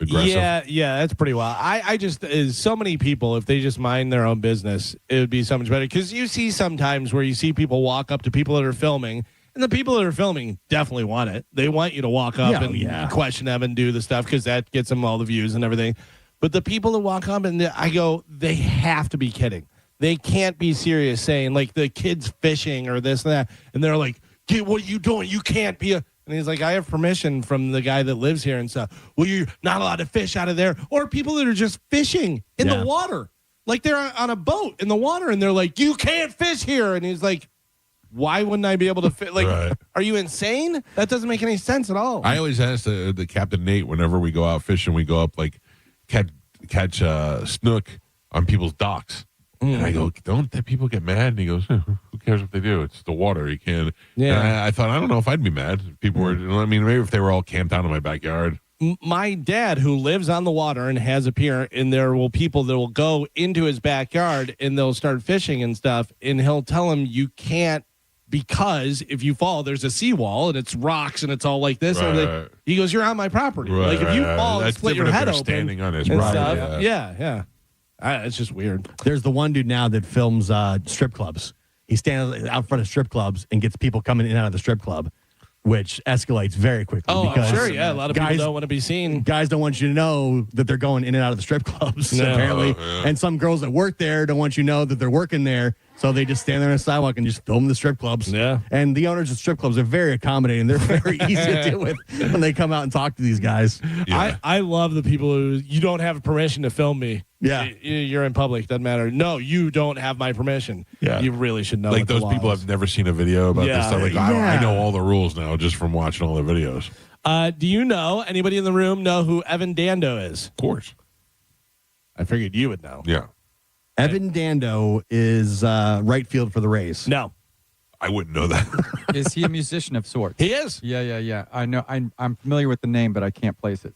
aggressive. Yeah, that's pretty wild. I just, so many people, if they just mind their own business, it would be so much better. Because you see sometimes where you see people walk up to people that are filming, and the people that are filming definitely want it. They want you to walk up and question them and do the stuff because that gets them all the views and everything. But the people that walk up and I go, they have to be kidding. They can't be serious saying, like, the kid's fishing or this and that. And they're like, "Kid, what are you doing? You can't be a..." And he's like, "I have permission from the guy that lives here and stuff." "Well, you're not allowed to fish out of there." Or people that are just fishing in the water. Like they're on a boat in the water and they're like, "You can't fish here." And he's like, "Why wouldn't I be able to fish?" Like, Are you insane? That doesn't make any sense at all. I always ask the Captain Nate whenever we go out fishing, we go up like catch snook on people's docks. And I go, "Don't the people get mad?" And he goes, "Who cares if they do? It's the water. You can't." Yeah. And I thought, I don't know if I'd be mad if people were. I mean, maybe if they were all camped out in my backyard. My dad, who lives on the water and has a pier, and there will people that will go into his backyard and they'll start fishing and stuff, and he'll tell them you can't, because if you fall, there's a seawall and it's rocks and it's all like this. Right. He goes, "You're on my property. Like if you fall and split your head open, standing on his and property, stuff." Yeah. It's just weird. There's the one dude now that films strip clubs. He stands out front of strip clubs and gets people coming in and out of the strip club, which escalates very quickly. Oh, because I'm sure. Yeah, a lot of people don't want to be seen. Guys don't want you to know that they're going in and out of the strip clubs, apparently. And some girls that work there don't want you to know that they're working there. So they just stand there on the sidewalk and just film the strip clubs. Yeah. And the owners of strip clubs are very accommodating. They're very easy to deal with when they come out and talk to these guys. Yeah. I love the people who, "You don't have permission to film me." Yeah. You're in public. Doesn't matter. No, you don't have my permission. Yeah. You really should know. Like what those people have never seen a video about this stuff. Like, I know all the rules now just from watching all the videos. Do you know, anybody in the room know who Evan Dando is? Of course. I figured you would know. Yeah. Evan Dando is right field for the Rays. No. I wouldn't know that. Is he a musician of sorts? He is. Yeah. I know. I'm familiar with the name, but I can't place it.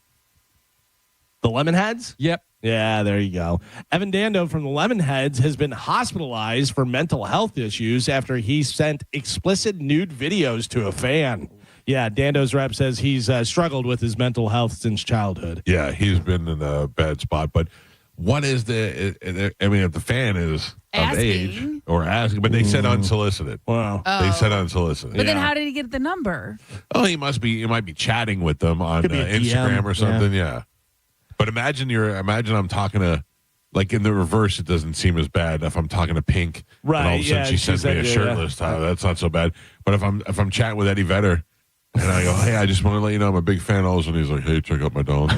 The Lemonheads? Yep. Yeah, there you go. Evan Dando from the Lemonheads has been hospitalized for mental health issues after he sent explicit nude videos to a fan. Yeah, Dando's rep says he's struggled with his mental health since childhood. Yeah, he's been in a bad spot. But what is if the fan is of age or asking, but they said unsolicited. Wow. They said unsolicited. But then how did he get the number? Oh, he might be chatting with them on Could be a Instagram DM, or something. Yeah. But imagine I'm talking to, like in the reverse, it doesn't seem as bad if I'm talking to Pink. Right. And all of a sudden she sends me a shirtless tie. That's not so bad. But if I'm chatting with Eddie Vedder and I go, "Hey, I just want to let you know I'm a big fan." All of a sudden he's like, "Hey, check out my dog."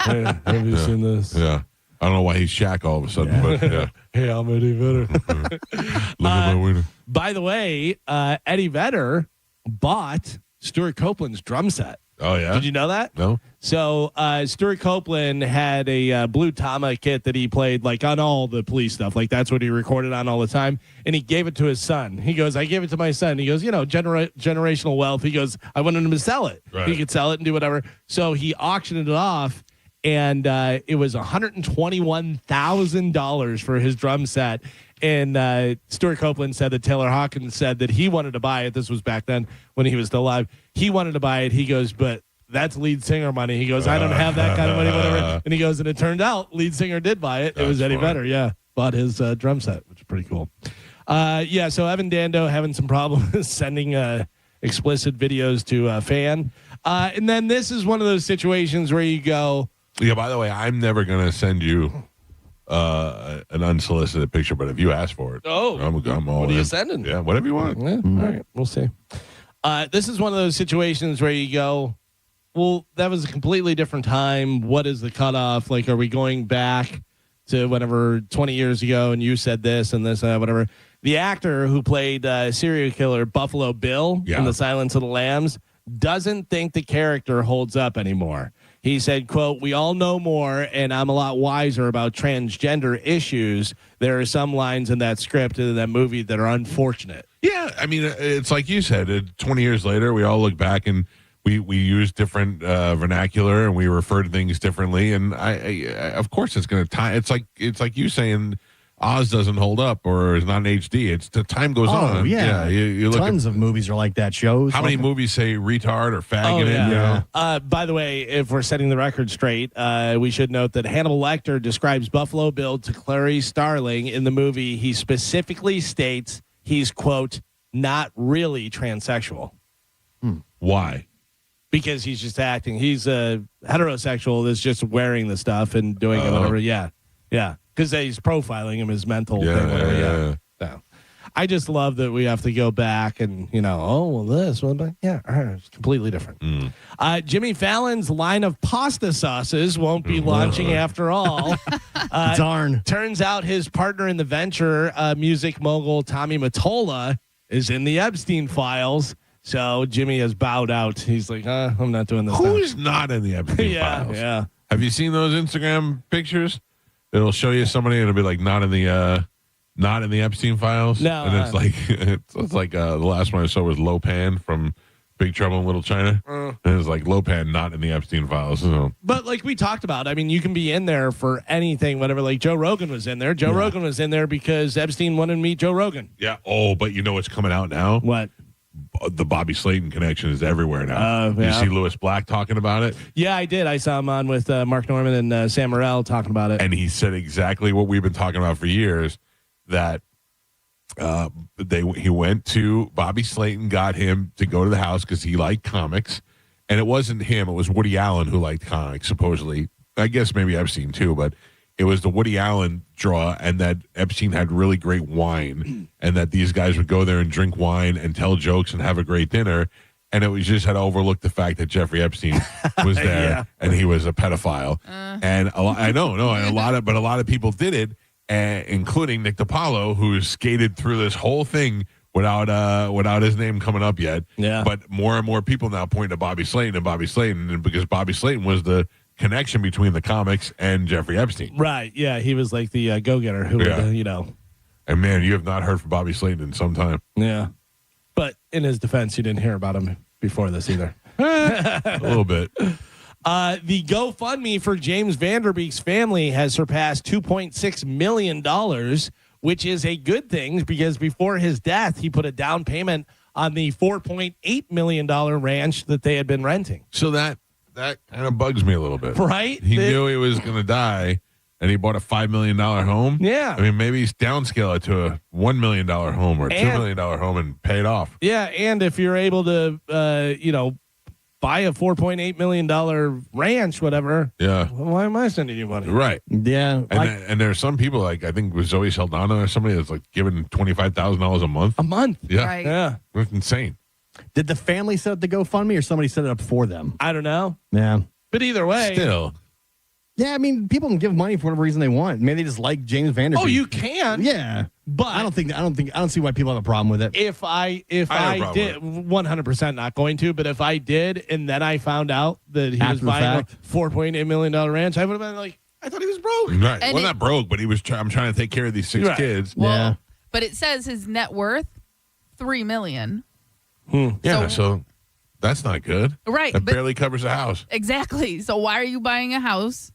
Hey, have you seen this? Yeah. I don't know why he's Shaq all of a sudden, but yeah. Hey, I'm Eddie Vedder. Look at my wiener. By the way, Eddie Vedder bought Stuart Copeland's drum set. Oh, yeah? Did you know that? No. So Stuart Copeland had a Blue Tama kit that he played like on all the Police stuff. Like that's what he recorded on all the time. And he gave it to his son. He goes, "I gave it to my son." He goes, generational wealth. He goes, "I wanted him to sell it." Right. He could sell it and do whatever. So he auctioned it off. And it was $121,000 for his drum set. And Stuart Copeland said that Taylor Hawkins said that he wanted to buy it. This was back then when he was still alive. He wanted to buy it. He goes, "But that's lead singer money." He goes, "I don't have that kind of money, whatever." And he goes, and it turned out lead singer did buy it. It was Eddie Vedder. Yeah. Bought his drum set, which is pretty cool. So Evan Dando having some problems sending explicit videos to a fan. And then this is one of those situations where you go, yeah, by the way, I'm never going to send you an unsolicited picture, but if you ask for it, I'm all what are you in. sending? Yeah, whatever you want. Yeah, all right, we'll see. This is one of those situations where you go, well, that was a completely different time. What is the cutoff? Like, are we going back to whenever 20 years ago, and you said this and this, whatever. The actor who played serial killer Buffalo Bill in The Silence of the Lambs doesn't think the character holds up anymore. He said, quote, "We all know more, and I'm a lot wiser about transgender issues. There are some lines in that script and in that movie that are unfortunate." Yeah, I mean, it's like you said, 20 years later, we all look back and we use different vernacular and we refer to things differently. And I of course, it's going to tie. It's like you saying Oz doesn't hold up or is not in HD. It's the time goes on. Oh, yeah. You look Tons at, of movies are like that. Shows. How many movies say retard or fag in it? You know? By the way, if we're setting the record straight, we should note that Hannibal Lecter describes Buffalo Bill to Clarice Starling in the movie. He specifically states he's, quote, "not really transsexual." Why? Because he's just acting. He's a heterosexual that's just wearing the stuff and doing it, whatever. Yeah. Because he's profiling him, his mental thing. Whatever. So, I just love that we have to go back and, this. It's completely different. Jimmy Fallon's line of pasta sauces won't be launching after all. Darn. Turns out his partner in the venture, music mogul Tommy Mottola, is in the Epstein files. So Jimmy has bowed out. He's like, I'm not doing this. Who's not in the Epstein files? Yeah. Have you seen those Instagram pictures? It'll show you somebody. It'll be like not in the Epstein files. No, and it's like the last one I saw was Lopan from Big Trouble in Little China, and it's like Lopan not in the Epstein files. So. But like we talked about, I mean, you can be in there for anything, whatever. Like Joe Rogan was in there. Joe Rogan was in there because Epstein wanted to meet Joe Rogan. Yeah. Oh, but you know what's coming out now? What? The Bobby Slayton connection is everywhere now. You see Lewis Black talking about it? Yeah, I did. I saw him on with Mark Norman and Sam Morrell talking about it. And he said exactly what we've been talking about for years, that he went to Bobby Slayton, got him to go to the house because he liked comics. And it wasn't him. It was Woody Allen who liked comics, supposedly. I guess maybe Epstein too, but it was the Woody Allen draw, and that Epstein had really great wine, and that these guys would go there and drink wine and tell jokes and have a great dinner. And it was just had overlooked the fact that Jeffrey Epstein was there and he was a pedophile. And a lot of people did it, including Nick DiPaolo, who skated through this whole thing without his name coming up yet. Yeah. But more and more people now point to Bobby Slayton, and because Bobby Slayton was the connection between the comics and Jeffrey Epstein. Right. Yeah. He was like the go-getter who would, And man, you have not heard from Bobby Slayton in some time. Yeah. But in his defense, you didn't hear about him before this either. A little bit. The GoFundMe for James Vanderbeek's family has surpassed $2.6 million, which is a good thing because before his death, he put a down payment on the $4.8 million ranch that they had been renting. So that kind of bugs me a little bit. Right? He knew he was going to die, and he bought a $5 million home. Yeah. I mean, maybe he's downscale it to a $1 million home or a $2 million home and pay it off. Yeah, and if you're able to, buy a $4.8 million ranch, whatever. Yeah. Well, why am I sending you money? Right. Yeah. And there are some people, like I think with Zoe Saldana or somebody that's like giving $25,000 a month. A month. Yeah. Right. Yeah. That's insane. Did the family set up the GoFundMe or somebody set it up for them? I don't know. Yeah. But either way. Still. Yeah, I mean, people can give money for whatever reason they want. Maybe they just like James Vanderbeek. Oh, you can. Yeah. But I don't see why people have a problem with it. If I did, 100% not going to, but if I did, and then I found out that he was buying a $4.8 million ranch, I would have been like, I thought he was broke. Right. And well, not broke, but he was. I'm trying to take care of these 6 kids. Well, but it says his net worth $3 million. Yeah. So that's not good. Right. That barely covers a house. Exactly. So why are you buying a house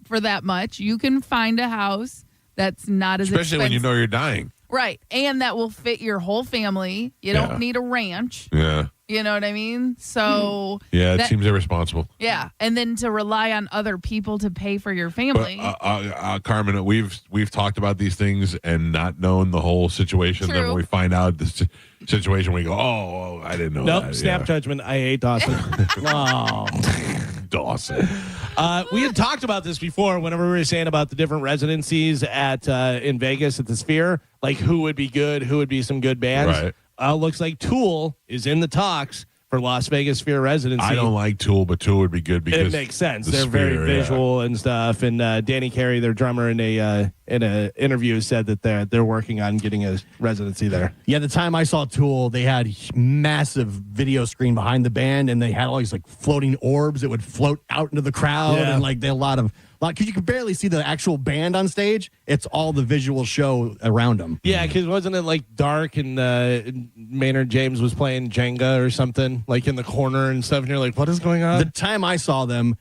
for that much? You can find a house that's not as especially expensive. When you know you're dying. Right. And that will fit your whole family. You don't need a ranch. Yeah. You know what I mean? So yeah, it seems irresponsible. Yeah, and then to rely on other people to pay for your family. But, Carmen, we've talked about these things and not known the whole situation. True. Then when we find out the situation, we go, "Oh, I didn't know that." Nope, snap judgment. I hate Dawson. Oh, Dawson. We had talked about this before. Whenever we were saying about the different residencies at in Vegas at the Sphere, like who would be good, who would be some good bands. Right. Looks like Tool is in the talks for Las Vegas Sphere residency. I don't like Tool, but Tool would be good because it makes sense. the They're very Sphere, visual and stuff. And Danny Carey, their drummer, in a interview said that they're working on getting a residency there. Yeah, the time I saw Tool, they had massive video screen behind the band, and they had all these like floating orbs that would float out into the crowd, and like they had a lot because you could barely see the actual band on stage. It's all the visual show around them. Yeah, because wasn't it like dark and Maynard James was playing Jenga or something like in the corner and stuff, and you're like, what is going on? The time I saw them,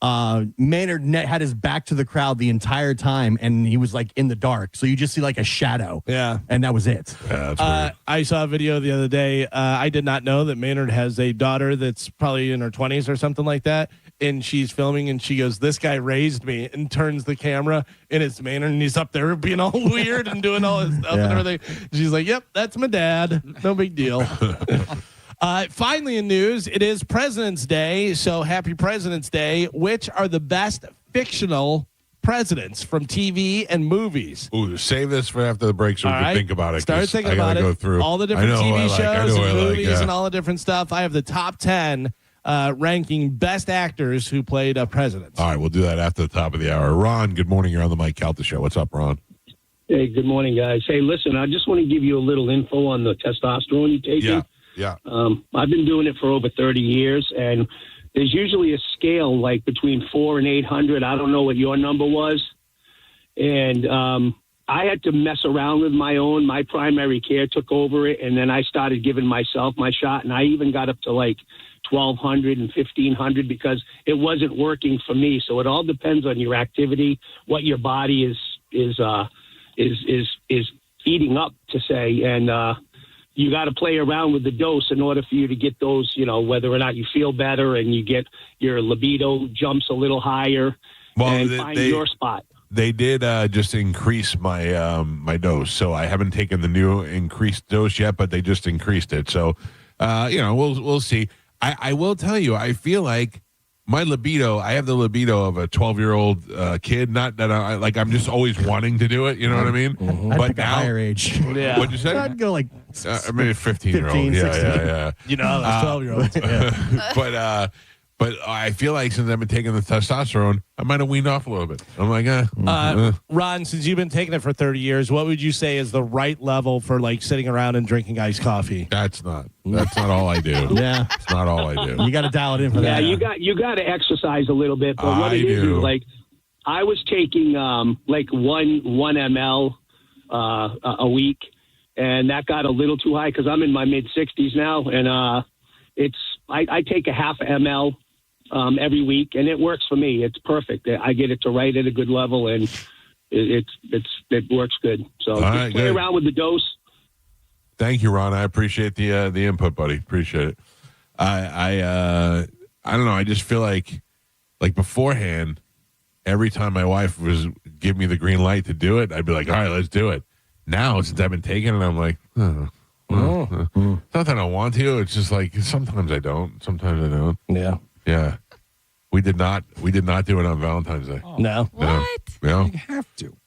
Maynard had his back to the crowd the entire time, and he was like in the dark, so you just see like a shadow. Yeah, and that was it. Yeah, that's I saw a video the other day. I did not know that Maynard has a daughter that's probably in her 20s or something like that, and she's filming, and she goes, "This guy raised me," and turns the camera, and it's Maynard, and he's up there being all weird and doing all his stuff and everything. She's like, "Yep, that's my dad. No big deal." Finally, in news, it is President's Day, so happy President's Day. Which are the best fictional presidents from TV and movies? Ooh, save this for after the break so we can think about it. Start thinking about it. Go through all the different TV shows and movies and all the different stuff. I have the top 10 ranking best actors who played presidents. All right, we'll do that after the top of the hour. Ron, good morning. You're on the Mike Calta Show. What's up, Ron? Hey, good morning, guys. Hey, listen, I just want to give you a little info on the testosterone you take. Yeah. I've been doing it for over 30 years, and there's usually a scale like between 400 and 800. I don't know what your number was. And I had to mess around with my own. My primary care took over it, and then I started giving myself my shot, and I even got up to like 1,200 and 1,500 because it wasn't working for me. So it all depends on your activity, what your body is eating up, to say, and you got to play around with the dose in order for you to get those, whether or not you feel better and you get your libido jumps a little higher and find your spot. They did just increase my my dose, so I haven't taken the new increased dose yet, but they just increased it. So, we'll see. I will tell you, I feel like my libido, I have the libido of a 12-year-old kid. Not that I'm just always wanting to do it. You know what I mean? Mm-hmm. But pick now, a higher age. Yeah. What'd you say? I'd go like maybe a 15-year-old. Yeah. Those 12-year-olds. But I feel like since I've been taking the testosterone, I might have weaned off a little bit. I'm like, Ron, since you've been taking it for 30 years, what would you say is the right level for like sitting around and drinking iced coffee? That's not all I do. Yeah, it's not all I do. You got to dial it in for that. Yeah, you got to exercise a little bit. But what it is like, I was taking like one ml a week, and that got a little too high because I'm in my mid 60s now, and I take a half ml every week, and it works for me. It's perfect. I get it to right at a good level, and it works good. So just play around with the dose. Thank you, Ron. I appreciate the input, buddy. Appreciate it. I don't know. I just feel like beforehand, every time my wife was give me the green light to do it, I'd be like, all right, let's do it. Now, since I've been taking it, I'm like, it's not that I don't want to. It's just like sometimes I don't. Sometimes I don't. Yeah. We did not do it on Valentine's Day. Oh. No. What? No. You have to.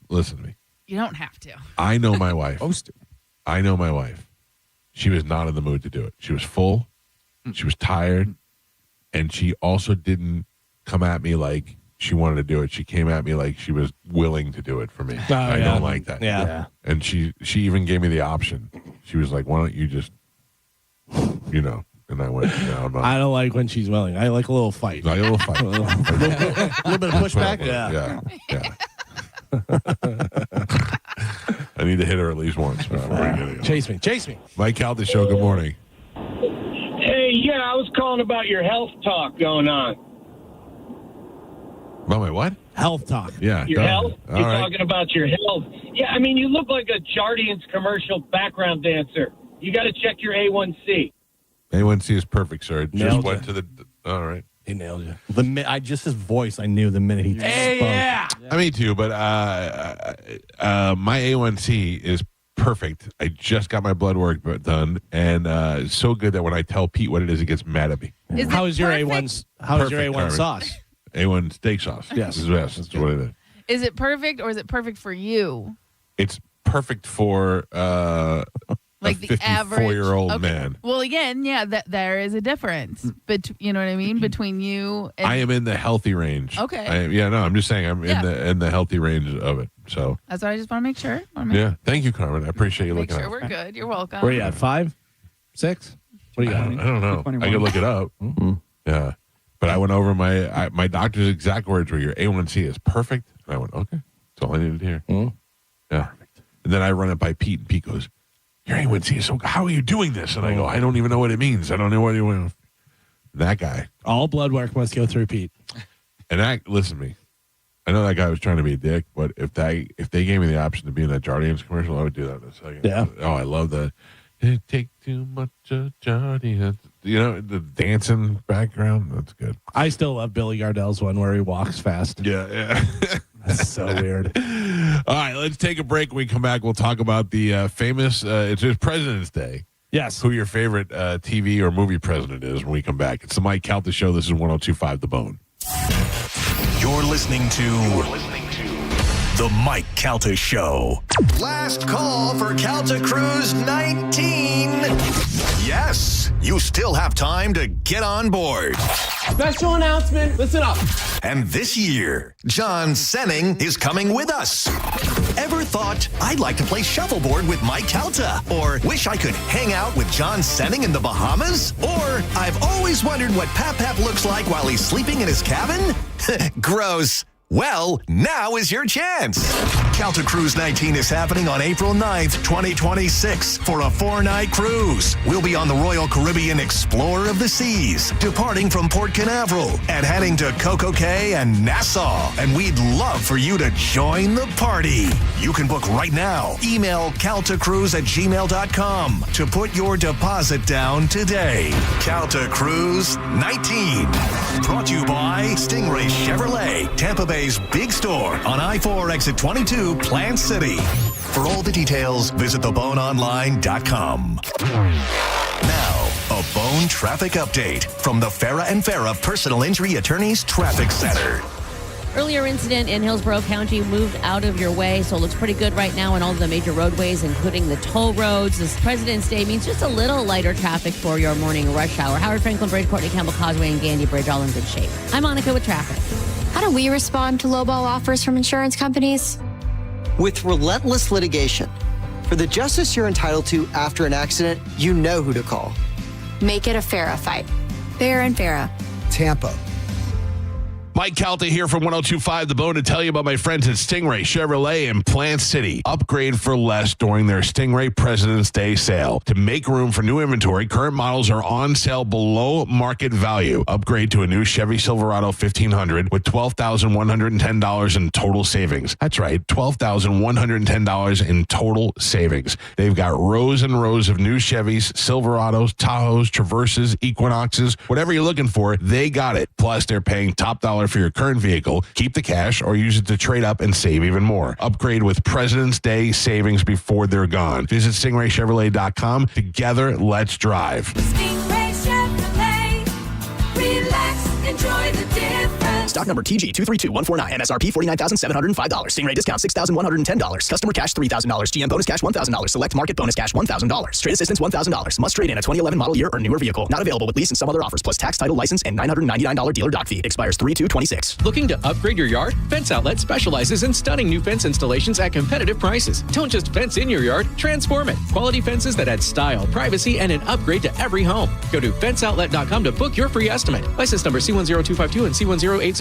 Listen to me. You don't have to. I know my wife. I know my wife. She was not in the mood to do it. She was full. She was tired. And she also didn't come at me like she wanted to do it. She came at me like she was willing to do it for me. I don't like that. Yeah. And she even gave me the option. She was like, why don't you just, and I went, no, I'm not. I don't like when she's willing. I like a little fight. Like a little fight. a little bit of pushback. Yeah. I need to hit her at least once. Chase me. Mike Calta Show, good morning. Hey, I was calling about your health talk going on. About my what? Health talk. Yeah. Your health? All You're right. talking about your health. Yeah, I mean, you look like a Jardines commercial background dancer. You got to check your A1C. A1C is perfect, sir. It just Nailed went it. to the. All right. He nailed you. Just his voice, I knew the minute he spoke. Yeah. Me too, but my A1C is perfect. I just got my blood work done, and it's so good that when I tell Pete what it is, he gets mad at me. How is your A1? How is your A1 Perfect. sauce? A1 steak sauce. Yes. That's what it is. Is it perfect or is it perfect for you? It's perfect for Like the average 54-year-old man. Well, again, yeah, there is a difference. But you know what I mean? Between you and I am in the healthy range. Okay. I'm just saying I'm in the healthy range of it. So that's what I just want to make sure. Thank you, Carmen. I appreciate you Make looking sure at we're good. You're welcome. Where are you at? 5, 6? What do you got? I don't know. 21. I could look it up. Mm-hmm. Yeah. But I went over my doctor's exact words were your A1C is perfect. And I went, okay. That's all I needed to hear. Mm-hmm. Yeah. And then I run it by Pete, and Pete goes, your A1C is so how are you doing this? And I go, I don't even know what it means. I don't know what you want. That guy. All blood work must go through Pete. And listen to me. I know that guy was trying to be a dick, but if they gave me the option to be in that Jardines commercial, I would do that in a second. Yeah. Oh, I love that. It take too much Jardines. You know, the dancing background. That's good. I still love Billy Gardell's one where he walks fast. Yeah. That's so weird. All right, let's take a break. When we come back, we'll talk about the famous, it's just President's Day. Yes. Who your favorite TV or movie president is when we come back. It's the Mike Calta Show. This is 102.5 The Bone. You're listening to The Mike Calta Show. Last call for Calta Cruise 19. Yes, you still have time to get on board. Special announcement, listen up. And this year, John Senning is coming with us. Ever thought, I'd like to play shuffleboard with Mike Calta? Or wish I could hang out with John Senning in the Bahamas? Or I've always wondered what Pap looks like while he's sleeping in his cabin? Gross. Well, now is your chance. Calta Cruise 19 is happening on April 9th, 2026 for a 4-night cruise. We'll be on the Royal Caribbean Explorer of the Seas, departing from Port Canaveral and heading to Coco Cay and Nassau. And we'd love for you to join the party. You can book right now. Email caltacruise@gmail.com to put your deposit down today. Calta Cruise 19. Brought to you by Stingray Chevrolet, Tampa Bay's big store on I-4 exit 22, Plant City. For all the details, visit theboneonline.com. Now, a Bone traffic update from the Farah and Farah Personal Injury Attorneys Traffic Center. Earlier incident in Hillsborough County moved out of your way, so it looks pretty good right now on all the major roadways, including the toll roads. This President's Day means just a little lighter traffic for your morning rush hour. Howard Franklin Bridge, Courtney Campbell Causeway, and Gandy Bridge all in good shape. I'm Monica with traffic. How do we respond to lowball offers from insurance companies? With relentless litigation. For the justice you're entitled to after an accident, you know who to call. Make it a Farah fight. Farah and Farah. Tampa. Mike Calta here from 102.5 The Bone to tell you about my friends at Stingray Chevrolet in Plant City. Upgrade for less during their Stingray President's Day sale. To make room for new inventory, current models are on sale below market value. Upgrade to a new Chevy Silverado 1500 with $12,110 in total savings. That's right, $12,110 in total savings. They've got rows and rows of new Chevys, Silverados, Tahoes, Traverses, Equinoxes, whatever you're looking for, they got it. Plus, they're paying top dollar for your current vehicle. Keep the cash or use it to trade up and save even more. Upgrade with President's Day savings before they're gone. Visit StingrayChevrolet.com. Together, let's drive. Stingray Chevrolet. Relax, enjoy the difference. Stock number TG232149. MSRP $49,705. Stingray discount $6,110. Customer cash $3,000. GM bonus cash $1,000. Select market bonus cash $1,000. Trade assistance $1,000. Must trade in a 2011 model year or newer vehicle. Not available with lease and some other offers, plus tax, title, license, and $999 dealer dock fee. Expires 3/2/26. Looking to upgrade your yard? Fence Outlet specializes in stunning new fence installations at competitive prices. Don't just fence in your yard, transform it. Quality fences that add style, privacy, and an upgrade to every home. Go to fenceoutlet.com to book your free estimate. License number C10252 and C10803.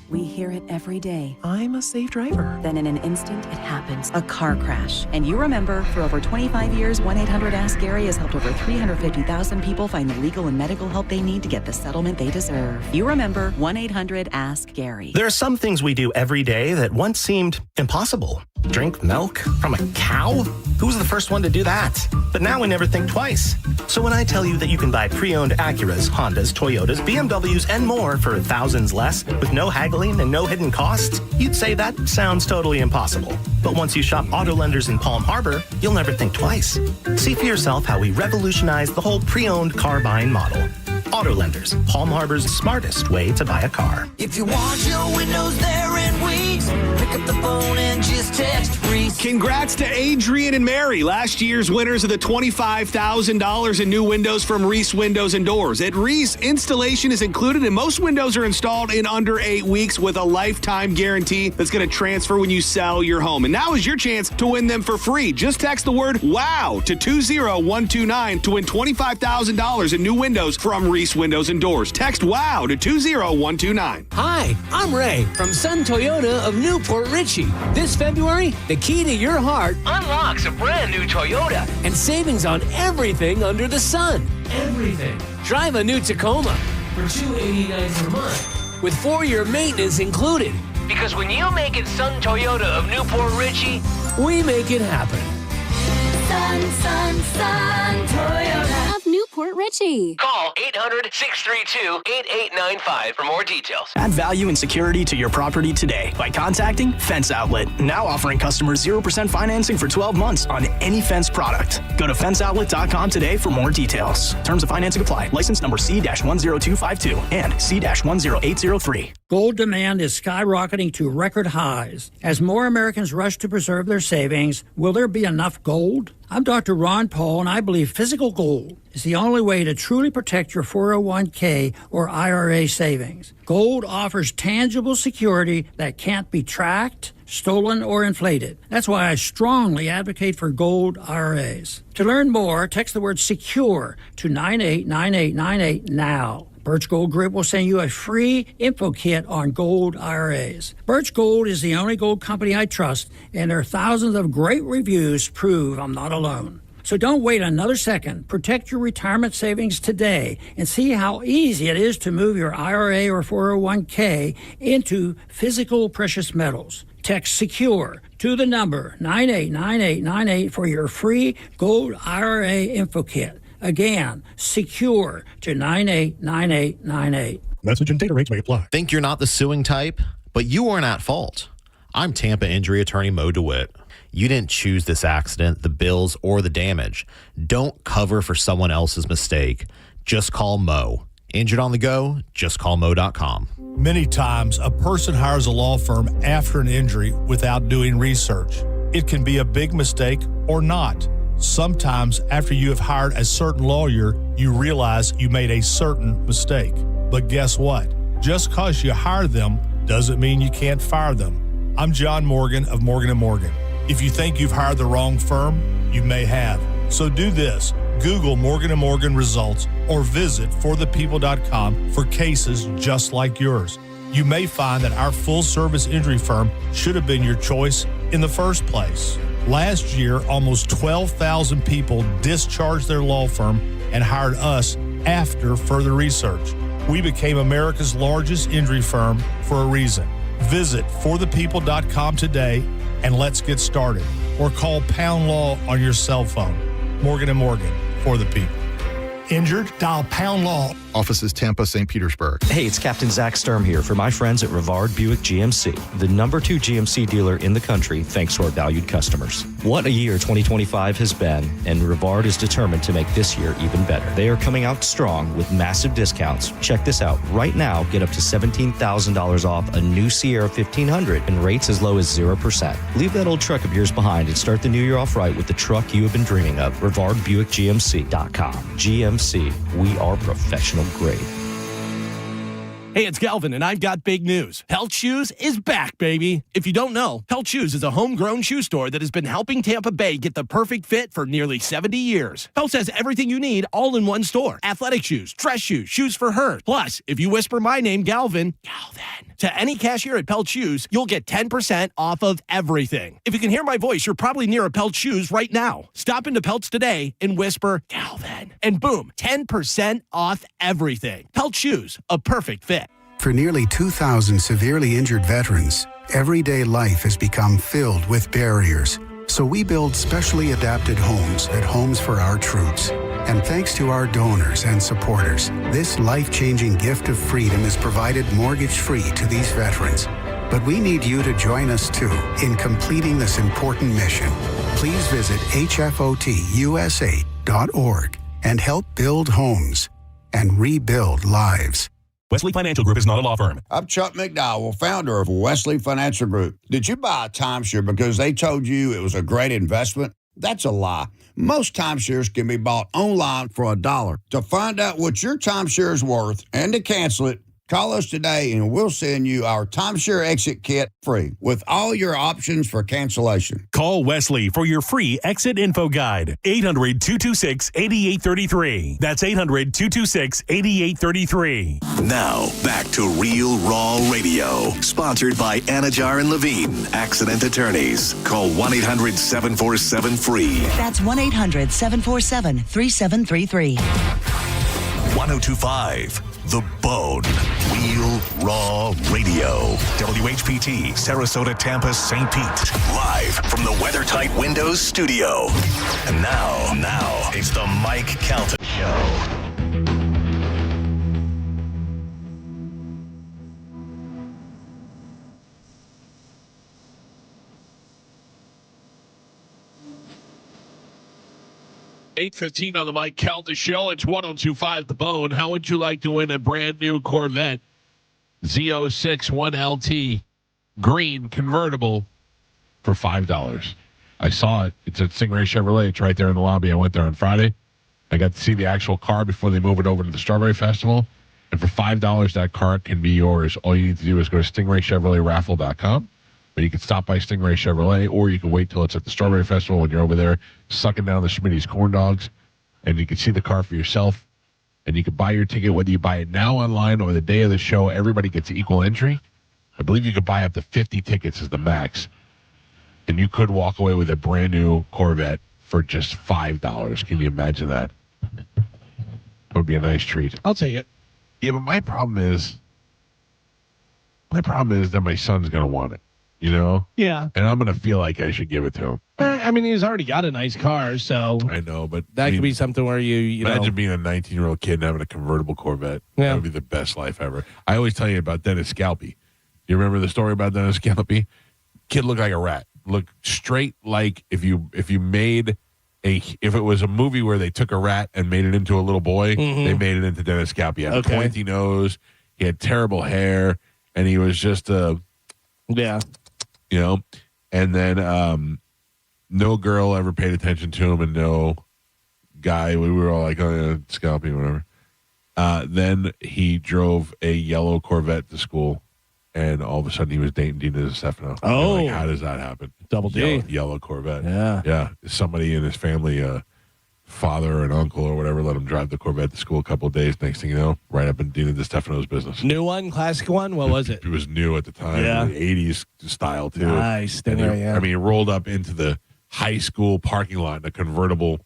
We hear it every day. I'm a safe driver. Then in an instant, it happens. A car crash. And you remember, for over 25 years, 1-800-ASK-GARY has helped over 350,000 people find the legal and medical help they need to get the settlement they deserve. You remember 1-800-ASK-GARY. There are some things we do every day that once seemed impossible. Drink milk from a cow? Who was the first one to do that? But now we never think twice. So when I tell you that you can buy pre-owned Acuras, Hondas, Toyotas, BMWs, and more for thousands less with no haggling and no hidden costs, you'd say that sounds totally impossible. But once you shop Auto Lenders in Palm Harbor, you'll never think twice. See for yourself how we revolutionized the whole pre-owned car buying model. Auto Lenders, Palm Harbor's smartest way to buy a car. If you want your windows, they're in weeks. Pick up the phone and just text Reese. Congrats to Adrian and Mary, last year's winners of the $25,000 in new windows from Reese Windows and Doors. At Reese, installation is included and most windows are installed in under 8 weeks with a lifetime guarantee that's going to transfer when you sell your home. And now is your chance to win them for free. Just text the word WOW to 20129 to win $25,000 in new windows from Reese Windows and Doors. Text WOW to 20129. Hi, I'm Ray from Sun Toyota of Newport Richey. This February, the key to your heart unlocks a brand new Toyota and savings on everything under the sun. Everything. Drive a new Tacoma for $289 per month with 4-year maintenance included. Because when you make it Sun Toyota of Newport Richey, we make it happen. Sun Toyota of Newport Richey. Call 800-632-8895 for more details. Add value and security to your property today by contacting Fence Outlet. Now offering customers 0% financing for 12 months on any Fence product. Go to fenceoutlet.com today for more details. Terms of financing apply. License number C-10252 and C-10803. Gold demand is skyrocketing to record highs. As more Americans rush to preserve their savings, will there be enough gold? I'm Dr. Ron Paul, and I believe physical gold is the only way to truly protect your 401k or IRA savings. Gold offers tangible security that can't be tracked, stolen, or inflated. That's why I strongly advocate for gold IRAs. To learn more, text the word SECURE to 989898 now. Birch Gold Group will send you a free info kit on gold IRAs. Birch Gold is the only gold company I trust, and their thousands of great reviews prove I'm not alone. So don't wait another second. Protect your retirement savings today and see how easy it is to move your IRA or 401k into physical precious metals. Text SECURE to the number 989898 for your free gold IRA info kit. Again, SECURE to 989898. Message and data rates may apply. Think you're not the suing type, but you aren't at fault. I'm Tampa injury attorney Mo DeWitt. You didn't choose this accident, the bills, or the damage. Don't cover for someone else's mistake. Just call Mo. Injured on the go? Just call Mo.com. Many times, a person hires a law firm after an injury without doing research. It can be a big mistake or not. Sometimes after you have hired a certain lawyer, you realize you made a certain mistake. But guess what? Just because you hire them doesn't mean you can't fire them. I'm John Morgan of Morgan & Morgan. If you think you've hired the wrong firm, you may have. So do this. Google Morgan & Morgan results or visit forthepeople.com for cases just like yours. You may find that our full-service injury firm should have been your choice in the first place. Last year, almost 12,000 people discharged their law firm and hired us after further research. We became America's largest injury firm for a reason. Visit forthepeople.com today and let's get started. Or call Pound Law on your cell phone. Morgan & Morgan, for the people. Injured? Dial Pound Law. Offices Tampa, St. Petersburg. Hey, it's Captain Zach Sturm here for my friends at Rivard Buick GMC, the #2 GMC dealer in the country thanks to our valued customers. What a year 2025 has been, and Rivard is determined to make this year even better. They are coming out strong with massive discounts. Check this out. Right now, get up to $17,000 off a new Sierra 1500 and rates as low as 0%. Leave that old truck of yours behind and start the new year off right with the truck you have been dreaming of. RivardBuickGMC.com. GMC, we are professional grade. Hey, it's Galvin, and I've got big news. Pelt Shoes is back, baby. If you don't know, Pelt Shoes is a homegrown shoe store that has been helping Tampa Bay get the perfect fit for nearly 70 years. Pelt has everything you need all in one store. Athletic shoes, dress shoes, shoes for her. Plus, if you whisper my name, Galvin, to any cashier at Pelt Shoes, you'll get 10% off of everything. If you can hear my voice, you're probably near a Pelt Shoes right now. Stop into Pelts today and whisper, Galvin, and boom, 10% off everything. Pelt Shoes, a perfect fit. For nearly 2,000 severely injured veterans, everyday life has become filled with barriers. So we build specially adapted homes at Homes for Our Troops. And thanks to our donors and supporters, this life-changing gift of freedom is provided mortgage-free to these veterans. But we need you to join us, too, in completing this important mission. Please visit hfotusa.org and help build homes and rebuild lives. Wesley Financial Group is not a law firm. I'm Chuck McDowell, founder of Wesley Financial Group. Did you buy a timeshare because they told you it was a great investment? That's a lie. Most timeshares can be bought online for $1. To find out what your timeshare is worth and to cancel it, call us today and we'll send you our timeshare exit kit free with all your options for cancellation. Call Wesley for your free exit info guide. 800-226-8833. That's 800-226-8833. Now, back to Real Raw Radio. Sponsored by Anajar and Levine, accident attorneys. Call 1-800-747-FREE. That's 1-800-747-3733. 1025 The Bone. Real Raw Radio. WHPT, Sarasota, Tampa, St. Pete. Live from the WeatherTight Windows studio. And now, it's the Mike Calta Show. $8:15 on the Mike Calta Show. It's 1025 The Bone. How would you like to win a brand new Corvette Z06 1LT green convertible for $5? I saw it. It's at Stingray Chevrolet. It's right there in the lobby. I went there on Friday. I got to see the actual car before they move it over to the Strawberry Festival. And for $5, that car can be yours. All you need to do is go to StingrayChevroletRaffle.com. But you can stop by Stingray Chevrolet, or you can wait till it's at the Strawberry Festival when you're over there sucking down the Schmitty's corn dogs, and you can see the car for yourself, and you can buy your ticket, whether you buy it now online or the day of the show. Everybody gets equal entry. I believe you could buy up to 50 tickets as the max, and you could walk away with a brand new Corvette for just $5. Can you imagine that? That would be a nice treat. I'll take it. Yeah, but my problem is that my son's going to want it. You know? Yeah. And I'm going to feel like I should give it to him. I mean, he's already got a nice car, so. I know, but. That could be something where you imagine being a 19-year-old kid and having a convertible Corvette. Yeah. That would be the best life ever. I always tell you about Dennis Scalpi. You remember the story about Dennis Scalpi? Kid looked like a rat. Looked straight like if you made if it was a movie where they took a rat and made it into a little boy, they made it into Dennis Scalpi. He had a pointy nose. He had terrible hair, and he was just yeah. You know, and then no girl ever paid attention to him, and no guy. We were all like, oh, yeah, Scalpi, whatever. Then he drove a yellow Corvette to school, and all of a sudden he was dating Dina DeStefano. Oh. Like, how does that happen? Double D. Yellow Corvette. Yeah. Yeah. Somebody in his family, father or an uncle or whatever, let him drive the Corvette to school a couple of days. Next thing you know, right up in Dina DeStefano's business. New one, classic one? What was it? It was new at the time. Yeah. The 80s style, too. Nice. And he rolled up into the high school parking lot in a convertible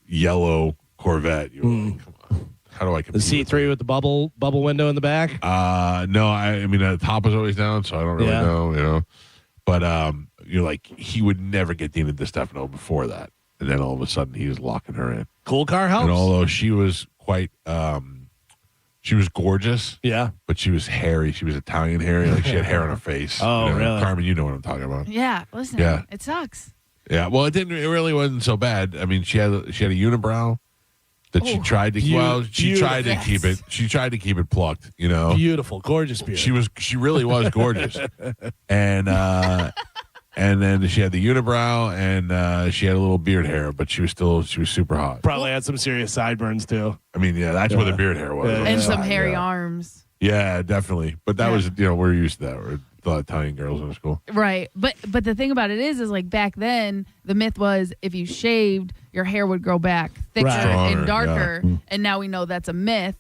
yellow Corvette. You were like, come on. How do I compete? The C3 with the bubble window in the back? No, I mean, the top was always down, so I don't really know, you know. But you're like, he would never get Dina DeStefano before that. And then all of a sudden, he was locking her in. Cool car helps. And although she was quite, she was gorgeous. Yeah. But she was hairy. She was Italian hairy. Like, she had hair on her face. Oh, you know? really? Carmen, you know what I'm talking about. Yeah, listen. Yeah. It sucks. Yeah. Well, it really wasn't so bad. I mean, she had a unibrow that she tried to. She tried to keep it. She tried to keep it plucked. You know. Beautiful, gorgeous beard. She really was gorgeous. And then she had the unibrow, and she had a little beard hair, but she was super hot. Probably had some serious sideburns too. I mean, yeah, that's where the beard hair was. And some hairy arms. Yeah, definitely. But that was, we're used to that. We're a lot of Italian girls in school. Right. But the thing about it is like back then, the myth was if you shaved, your hair would grow back thicker Stronger, and darker. Yeah. And now we know that's a myth.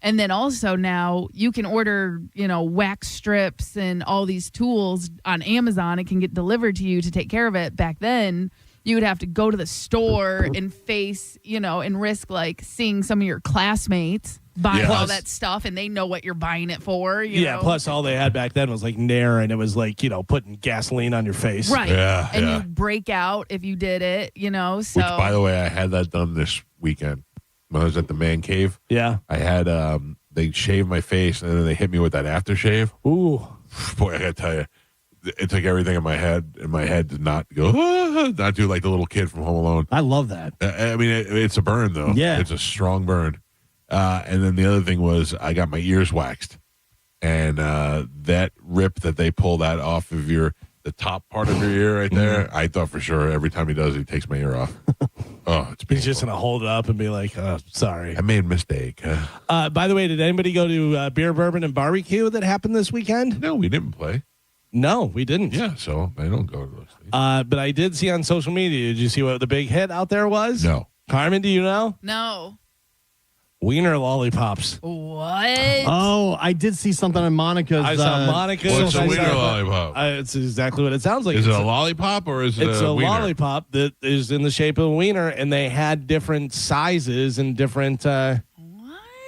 And then also now you can order, wax strips and all these tools on Amazon. It can get delivered to you to take care of it. Back then, you would have to go to the store and face, and risk like seeing some of your classmates buying all that stuff, and they know what you're buying it for. You know? Plus all they had back then was like Nair, and it was like, putting gasoline on your face. Right. Yeah. And you break out if you did it, so. Which, by the way, I had that done this weekend. When I was at the man cave, yeah, I had they shaved my face and then they hit me with that aftershave. Ooh, boy, I gotta tell you, it took everything in my head to not go, not do like the little kid from Home Alone. I love that. I mean, it's a burn though. Yeah, it's a strong burn. And then the other thing was I got my ears waxed. And that rip that they pull that off of the top part of your ear right there, I thought for sure every time he does it, he takes my ear off. Oh, it's painful. He's just going to hold it up and be like, sorry. I made a mistake. By the way, did anybody go to Beer, Bourbon, and Barbecue that happened this weekend? No, we didn't play. No, we didn't. Yeah, so I don't go to those things. But I did see on social media. Did you see what the big hit out there was? No. Carmen, do you know? No. Wiener lollipops. What? Oh, I did see something on Monica's. I saw Monica's. What's a wiener lollipop? It's exactly what it sounds like. Is it a lollipop or is it it's a wiener? Lollipop that is in the shape of a wiener, and they had different sizes and different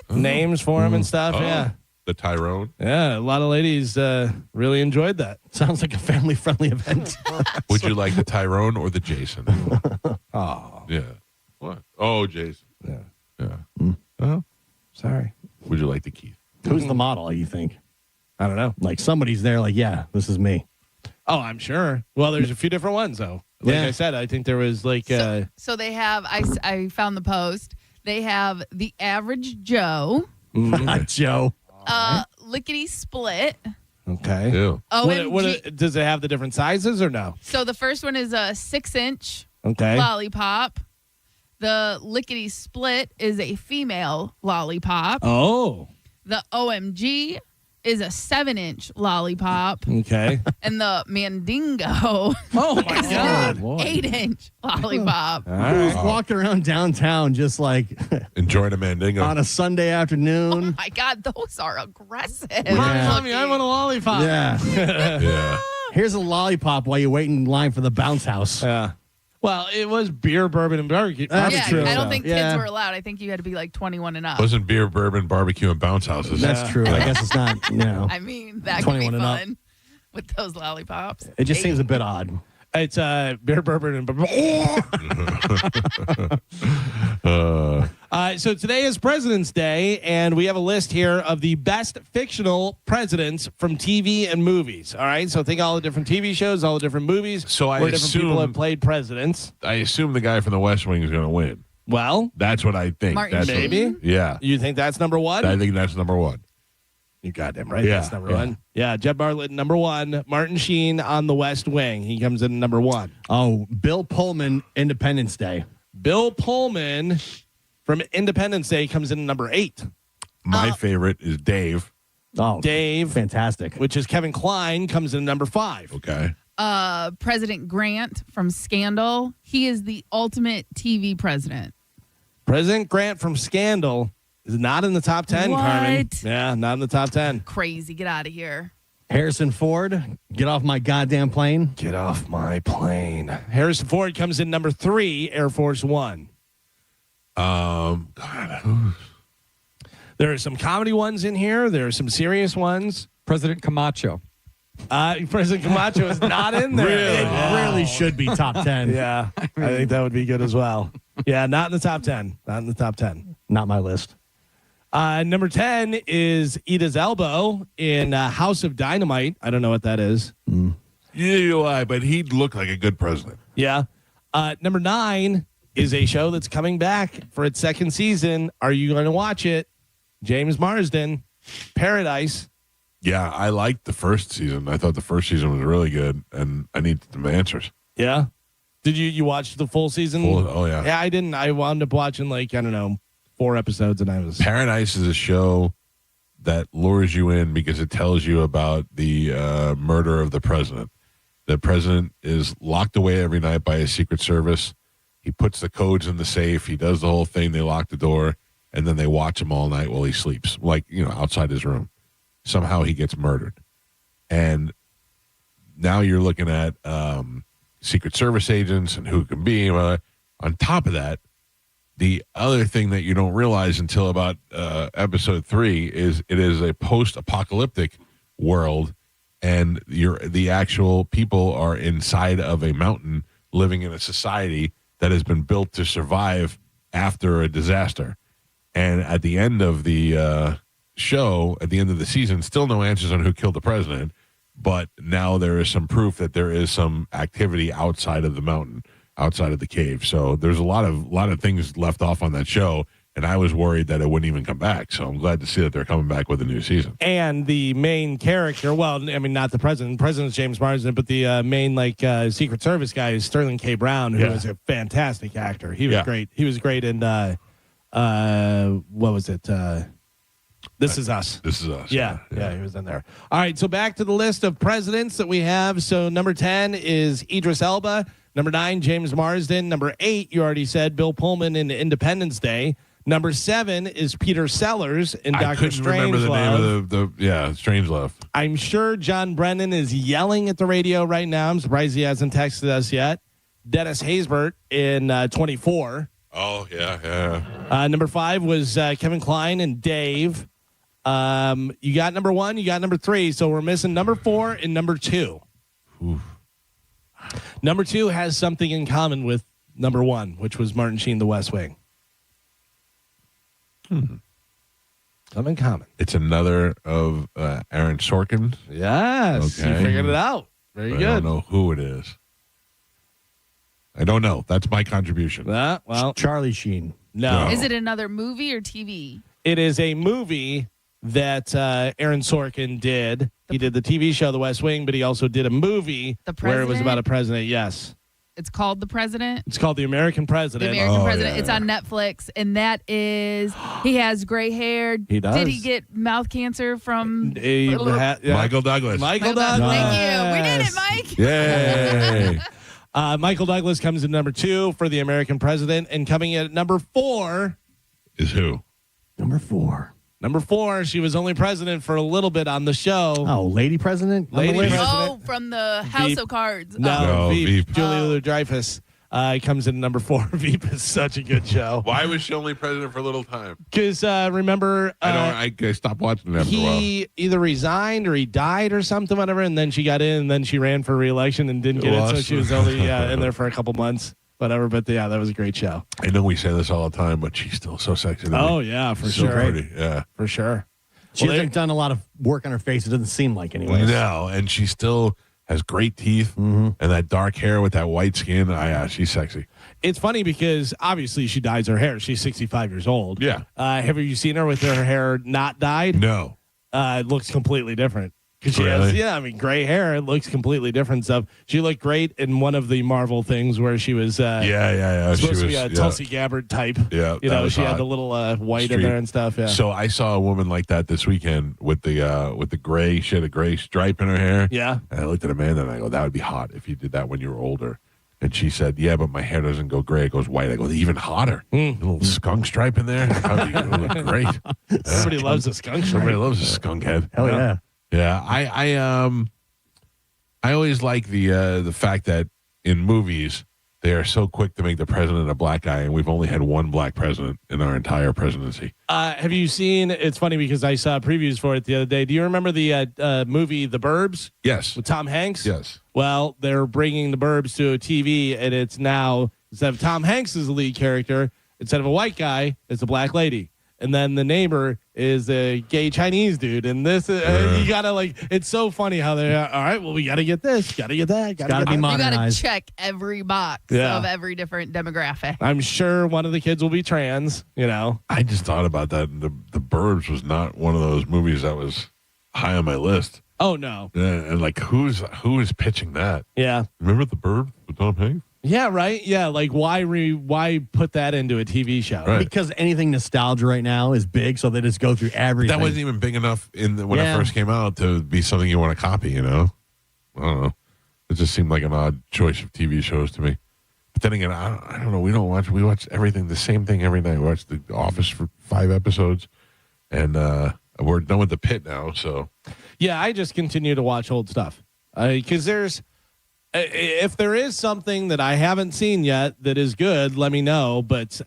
names for them and stuff. Oh, yeah. The Tyrone? Yeah, a lot of ladies really enjoyed that. Sounds like a family-friendly event. Would you like the Tyrone or the Jason? Oh. Yeah. What? Oh, Jason. Yeah. Yeah. Oh, sorry. Would you like the Keith? Who's the model, you think? I don't know. Like somebody's there like, yeah, this is me. Oh, I'm sure. Well, there's a few different ones, though. Like I said, I think there was like... So they have, I found the post. They have the average Joe. Not Joe. Lickety split. Okay. Ew. OMG. Does it have the different sizes or no? So the first one is a 6-inch Okay. lollipop. The lickety split is a female lollipop. Oh. The OMG is a 7-inch lollipop. Okay. And the Mandingo Oh, my God. 8-inch lollipop. All right. Just walking around downtown just like Enjoying a Mandingo. on a Sunday afternoon. Oh, my God. Those are aggressive. Mommy, I want a lollipop. Yeah. Yeah. Here's a lollipop while you wait in line for the bounce house. Yeah. Well, it was beer, bourbon, and barbecue. Yeah, true. I don't think kids Yeah. were allowed. I think you had to be like 21 and up. Wasn't beer, bourbon, barbecue, and bounce houses. That's true. I guess it's not, I mean, that could be 21 and up. fun with those lollipops. It just seems a bit odd. It's beer, bourbon, and so today is President's Day, and we have a list here of the best fictional presidents from TV and movies. All right, so think all the different TV shows, all the different movies. So I where different people assume- have played presidents. I assume the guy from the West Wing is going to win. Well, That's what I think. Martin That's Sheen? what- maybe. yeah. You think that's number one? I think that's number one. You got him right. Yeah, That's number yeah. one. Yeah, Jed Bartlett, number one. Martin Sheen on the West Wing. He comes in number one. Oh, Bill Pullman, Independence Day. Bill Pullman from Independence Day comes in number 8. My favorite is Dave. Oh, Dave, fantastic. which is Kevin Kline, comes in number 5. Okay. President Grant from Scandal. He is the ultimate TV president. President Grant from Scandal is not in the top 10, Carmen. What? Yeah, not in the top 10. Crazy. Get out of here. Harrison Ford, get off my goddamn plane. Get off my plane. Harrison Ford comes in number 3, Air Force One. God. There are some comedy ones in here. There are some serious ones. President Camacho. President Camacho is not in there. It really should be top 10. Yeah, I think that would be good as well. Yeah, not in the top 10. Not in the top 10. Not my list. Number 10 is Ida's Elbow in House of Dynamite. I don't know what that is. Yeah, you lie, but he'd look like a good president. Yeah. Number 9 is a show that's coming back for its second season. Are you going to watch it? James Marsden, Paradise. Yeah, I liked the first season. I thought the first season was really good, and I need some answers. Yeah. Did you watch the full season? Oh, yeah. Yeah, I didn't. I wound up watching 4 episodes, and I was... Paradise is a show that lures you in because it tells you about the murder of the president. The president is locked away every night by his Secret Service. He puts the codes in the safe. He does the whole thing. They lock the door, and then they watch him all night while he sleeps, outside his room. Somehow he gets murdered. And now you're looking at Secret Service agents and who it can be. On top of that, the other thing that you don't realize until about episode 3 is it is a post-apocalyptic world, and the actual people are inside of a mountain living in a society that has been built to survive after a disaster. And at the end of the show, at the end of the season, still no answers on who killed the president, but now there is some proof that there is some activity outside of the mountain, outside of the cave. So there's a lot of things left off on that show, and I was worried that it wouldn't even come back. So I'm glad to see that they're coming back with a new season. And the main character, well, I mean, not the president. The president's James Marsden, but the main Secret Service guy is Sterling K. Brown, who is a fantastic actor. He was great. He was great in what was it? This Is Us. This Is Us. Yeah, he was in there. All right, so back to the list of presidents that we have. So number 10 is Idris Elba. Number 9, James Marsden. Number 8, you already said, Bill Pullman in Independence Day. Number 7 is Peter Sellers in Doctor Strangelove. I couldn't remember the name of Strangelove. I'm sure John Brennan is yelling at the radio right now. I'm surprised he hasn't texted us yet. Dennis Haysbert in 24. Oh, yeah. Number 5 was Kevin Kline and Dave. You got number 1, you got number 3, so we're missing number 4 and number 2. Oof. Number 2 has something in common with number 1, which was Martin Sheen, The West Wing. Something common. It's another of Aaron Sorkin. Yes, you figured it out. Very good. I don't know who it is. I don't know. That's my contribution. Well, Charlie Sheen. No. Is it another movie or TV? It is a movie that Aaron Sorkin did. He did the TV show The West Wing, but he also did a movie where it was about a president. Yes. It's called The President. It's called The American President. The American President. Yeah. It's on Netflix, and that is he has gray hair. He does. Did he get mouth cancer from Michael Douglas? Michael Douglas. Thank you. We did it, Mike. Yay! Michael Douglas comes in number 2 for The American President, and coming in at number 4 is who? Number 4. Number 4, she was only president for a little bit on the show. Oh, lady president? Lady president. Oh, from the House of Cards. No, Veep. Julia Louis-Dreyfus comes in number 4. Veep is such a good show. Why was she only president for a little time? Because remember, I stopped watching it after a while. He either resigned or he died or something, whatever, and then she got in, and then she ran for re-election and didn't get it, so she was only in there for a couple months. Whatever, but yeah, that was a great show. I know we say this all the time, but she's still so sexy. Oh, yeah, for sure. Pretty. Yeah, for sure. She hasn't done a lot of work on her face. It doesn't seem like anyway. No, and she still has great teeth and that dark hair with that white skin. She's sexy. It's funny because obviously she dyes her hair. She's 65 years old. Yeah. Have you seen her with her hair not dyed? No. It looks completely different. Because she has, gray hair. It looks completely different stuff. She looked great in one of the Marvel things where she was supposed to be a Tulsi Gabbard type. Yeah, she had the little white in there and stuff. Yeah. So I saw a woman like that this weekend with the gray. She had a gray stripe in her hair. Yeah. And I looked at Amanda and I go, that would be hot if you did that when you were older. And she said, yeah, but my hair doesn't go gray. It goes white. I go, even hotter. A little skunk stripe in there. It would look great. Somebody loves a skunk stripe. Somebody loves a skunk head. Hell yeah. Yeah, I always like the fact that in movies they are so quick to make the president a black guy, and we've only had one black president in our entire presidency. Have you seen? It's funny because I saw previews for it the other day. Do you remember the movie The Burbs? Yes, with Tom Hanks. Yes. Well, they're bringing The Burbs to a TV, and it's now instead of Tom Hanks as the lead character, instead of a white guy, it's a black lady. And then the neighbor is a gay Chinese dude. And this, you got to it's so funny how they're, all right, well, we got to get this, got to get that, got to be modernized. You got to check every box of every different demographic. I'm sure one of the kids will be trans, I just thought about that. The Burbs was not one of those movies that was high on my list. Oh, no. Yeah, and who is pitching that? Yeah. Remember The Burbs with Tom Hanks? Yeah, right. Yeah, why put that into a TV show? Right. Because anything nostalgia right now is big, so they just go through everything. That wasn't even big enough when it first came out to be something you want to copy. I don't know. It just seemed like an odd choice of TV shows to me. But then again, I don't know. We watch everything the same thing every night. We watch The Office for 5 episodes, and we're done with The Pit now. So yeah, I just continue to watch old stuff because there's. If there is something that I haven't seen yet that is good, let me know. But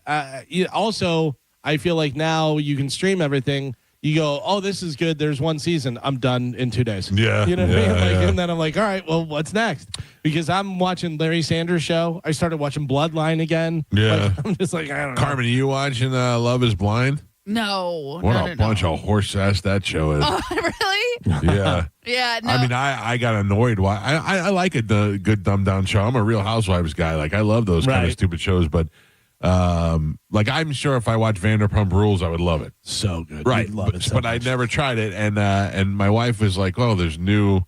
also, I feel like now you can stream everything. You go, oh, this is good. There's one season. I'm done in 2 days. Yeah. You know what I mean? And then I'm like, all right, well, what's next? Because I'm watching Larry Sanders Show. I started watching Bloodline again. Yeah. I'm just like, I don't know. Carmen, are you watching Love is Blind? No. What a bunch of horse ass that show is. Oh, really? Yeah. Yeah. No. I mean, I got annoyed. I like the good dumbed down show. I'm a Real Housewives guy. I love those kind of stupid shows. But Like I'm sure if I watched Vanderpump Rules, I would love it. So good. Right. You'd love it so but much. I never tried it. And my wife was like, oh, there's new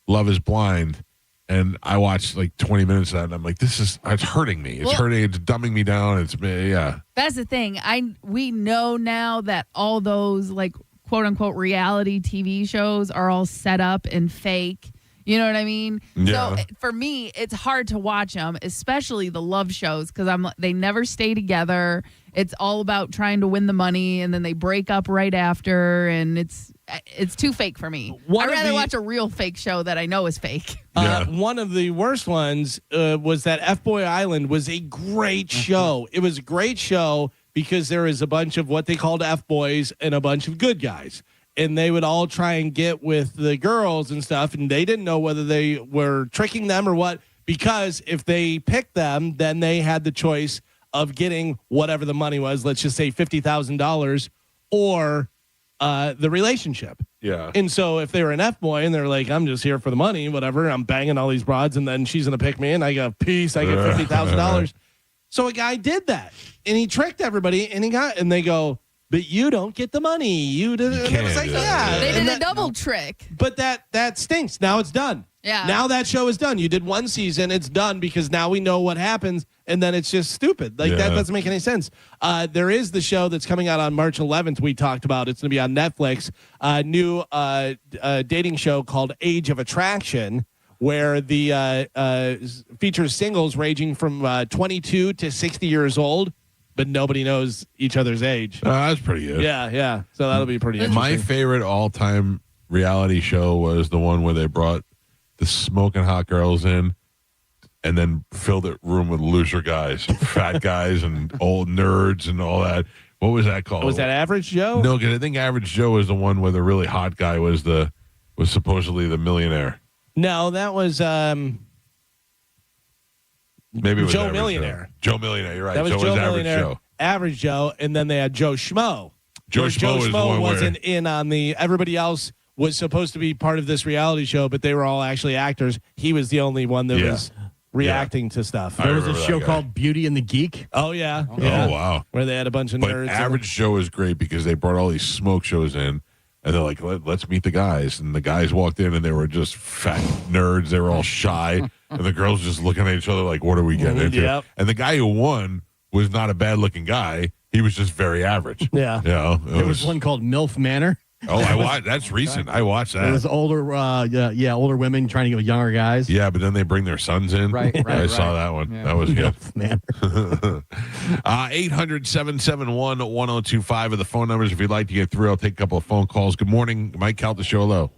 Love is Blind. And I watched like 20 minutes of that, and I'm like, it's hurting me. It's hurting. It's dumbing me down. Yeah. That's the thing. We know now that all those like quote unquote reality TV shows are all set up and fake. You know what I mean? Yeah. So for me, it's hard to watch them, especially the love shows, because they never stay together. It's all about trying to win the money, and then they break up right after, and it's too fake for me. I'd rather watch a real fake show that I know is fake. One of the worst ones was that F-Boy Island was a great show. It was a great show because there is a bunch of what they called F-Boys and a bunch of good guys. And they would all try and get with the girls and stuff, and they didn't know whether they were tricking them or what, because if they picked them, then they had the choice of getting whatever the money was, let's just say $50,000, or the relationship. Yeah. And so if they were an F-boy and they're like, I'm just here for the money, whatever, I'm banging all these broads, and then she's going to pick me, and I go, peace, I get $50,000. So a guy did that, and he tricked everybody, and they go, but you don't get the money. You did it. It's like, yeah. They did a double trick. But that stinks. Now it's done. Yeah. Now that show is done. You did one season. It's done because now we know what happens, and then it's just stupid. Like, that doesn't make any sense. There is the show that's coming out on March 11th we talked about. It's going to be on Netflix. New dating show called Age of Attraction, where the features singles ranging from 22 to 60 years old, but nobody knows each other's age. That's pretty good. Yeah. So that'll be pretty interesting. My favorite all-time reality show was the one where they brought the smoking hot girls in and then filled the room with loser guys, fat guys, and old nerds and all that. What was that called? Was that Average Joe? No, because I think Average Joe was the one where the really hot guy was supposedly the millionaire. No, that was maybe it was Joe Average Millionaire. Joe Millionaire, you're right. That was so Joe it was Millionaire, Average Joe. Average Joe, and then they had Joe Schmo. Joe Schmo was the one wasn't in on the. Everybody else was supposed to be part of this reality show, but they were all actually actors. He was the only one that was reacting to stuff. There was a show called Beauty and the Geek. Oh yeah. Oh wow. Where they had a bunch of But nerds. Average Joe is great because they brought all these smoke shows in, and they're like, let's meet the guys. And the guys walked in, and they were just fat nerds. They were all shy, and the girls just looking at each other like, what are we getting into? Yep. And the guy who won was not a bad-looking guy. He was just very average. Yeah. You know, There was one called MILF Manor. Oh, I watched. That's recent. I watched that. It was older, older women trying to get with younger guys. Yeah, but then they bring their sons in. Right. I saw that one. Yeah. That was good. Man. 800-771-1025 are the phone numbers. If you'd like to get through, I'll take a couple of phone calls. Good morning, Mike Calta Show. Hello.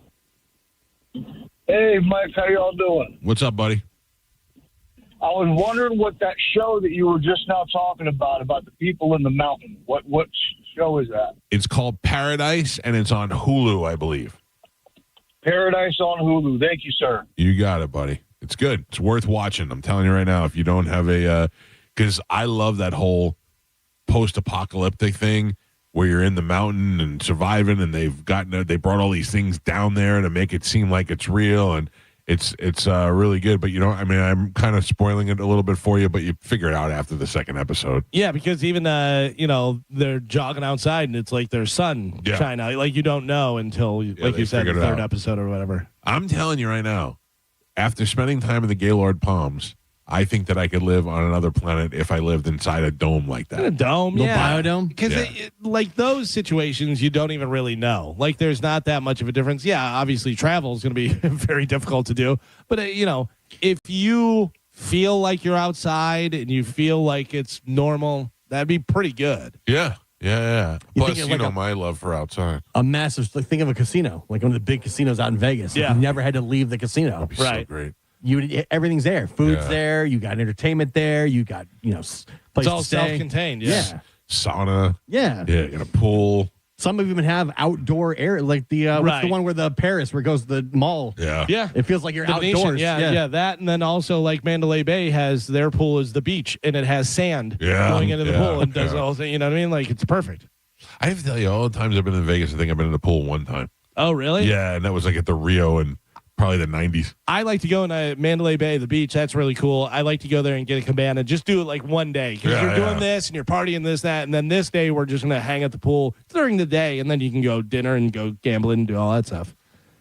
Hey, Mike, how y'all doing? What's up, buddy? I was wondering what that show that you were just now talking about the people in the mountain. What show is that? It's called Paradise, and it's on Hulu, I believe. Paradise on Hulu. Thank you, sir. You got it, buddy. It's good. It's worth watching. I'm telling you right now, if you don't have because I love that whole post-apocalyptic thing where you're in the mountain and surviving, and they brought all these things down there to make it seem like it's real, and it's really good. But I'm kind of spoiling it a little bit for you, but you figure it out after the second episode. Yeah, because even they're jogging outside and it's like their sun shine out. Like you don't know until like you said, the third episode or whatever. I'm telling you right now, after spending time in the Gaylord Palms, I think that I could live on another planet if I lived inside a dome like that. A dome, Little yeah. biodome? Because like those situations, you don't even really know. Like there's not that much of a difference. Yeah, obviously travel is going to be very difficult to do. But, if you feel like you're outside and you feel like it's normal, that'd be pretty good. Yeah. You Plus, think like my love for outside. A massive, think of a casino, like one of the big casinos out in Vegas. Yeah. You never had to leave the casino. That'd be so great. Everything's there. Food's there. You got entertainment there. You got place it's all to stay. self-contained. Yeah. Sauna. Yeah. You got a pool. Some even have outdoor air, like the what's the one where the Paris where it goes to the mall. Yeah. It feels like you're The outdoors. Venetian, yeah. That, and then also like Mandalay Bay has their pool is the beach, and it has sand going into the pool and does all. You know what I mean? Like it's perfect. I have to tell you, all the times I've been in Vegas, I think I've been in the pool one time. Oh, really? Yeah, and that was like at the Rio and Probably the 90s. I like to go in Mandalay Bay, the beach. That's really cool. I like to go there and get a cabana. Just do it like one day because you're doing this and you're partying this, that. And then this day, we're just going to hang at the pool during the day. And then you can go dinner and go gambling and do all that stuff.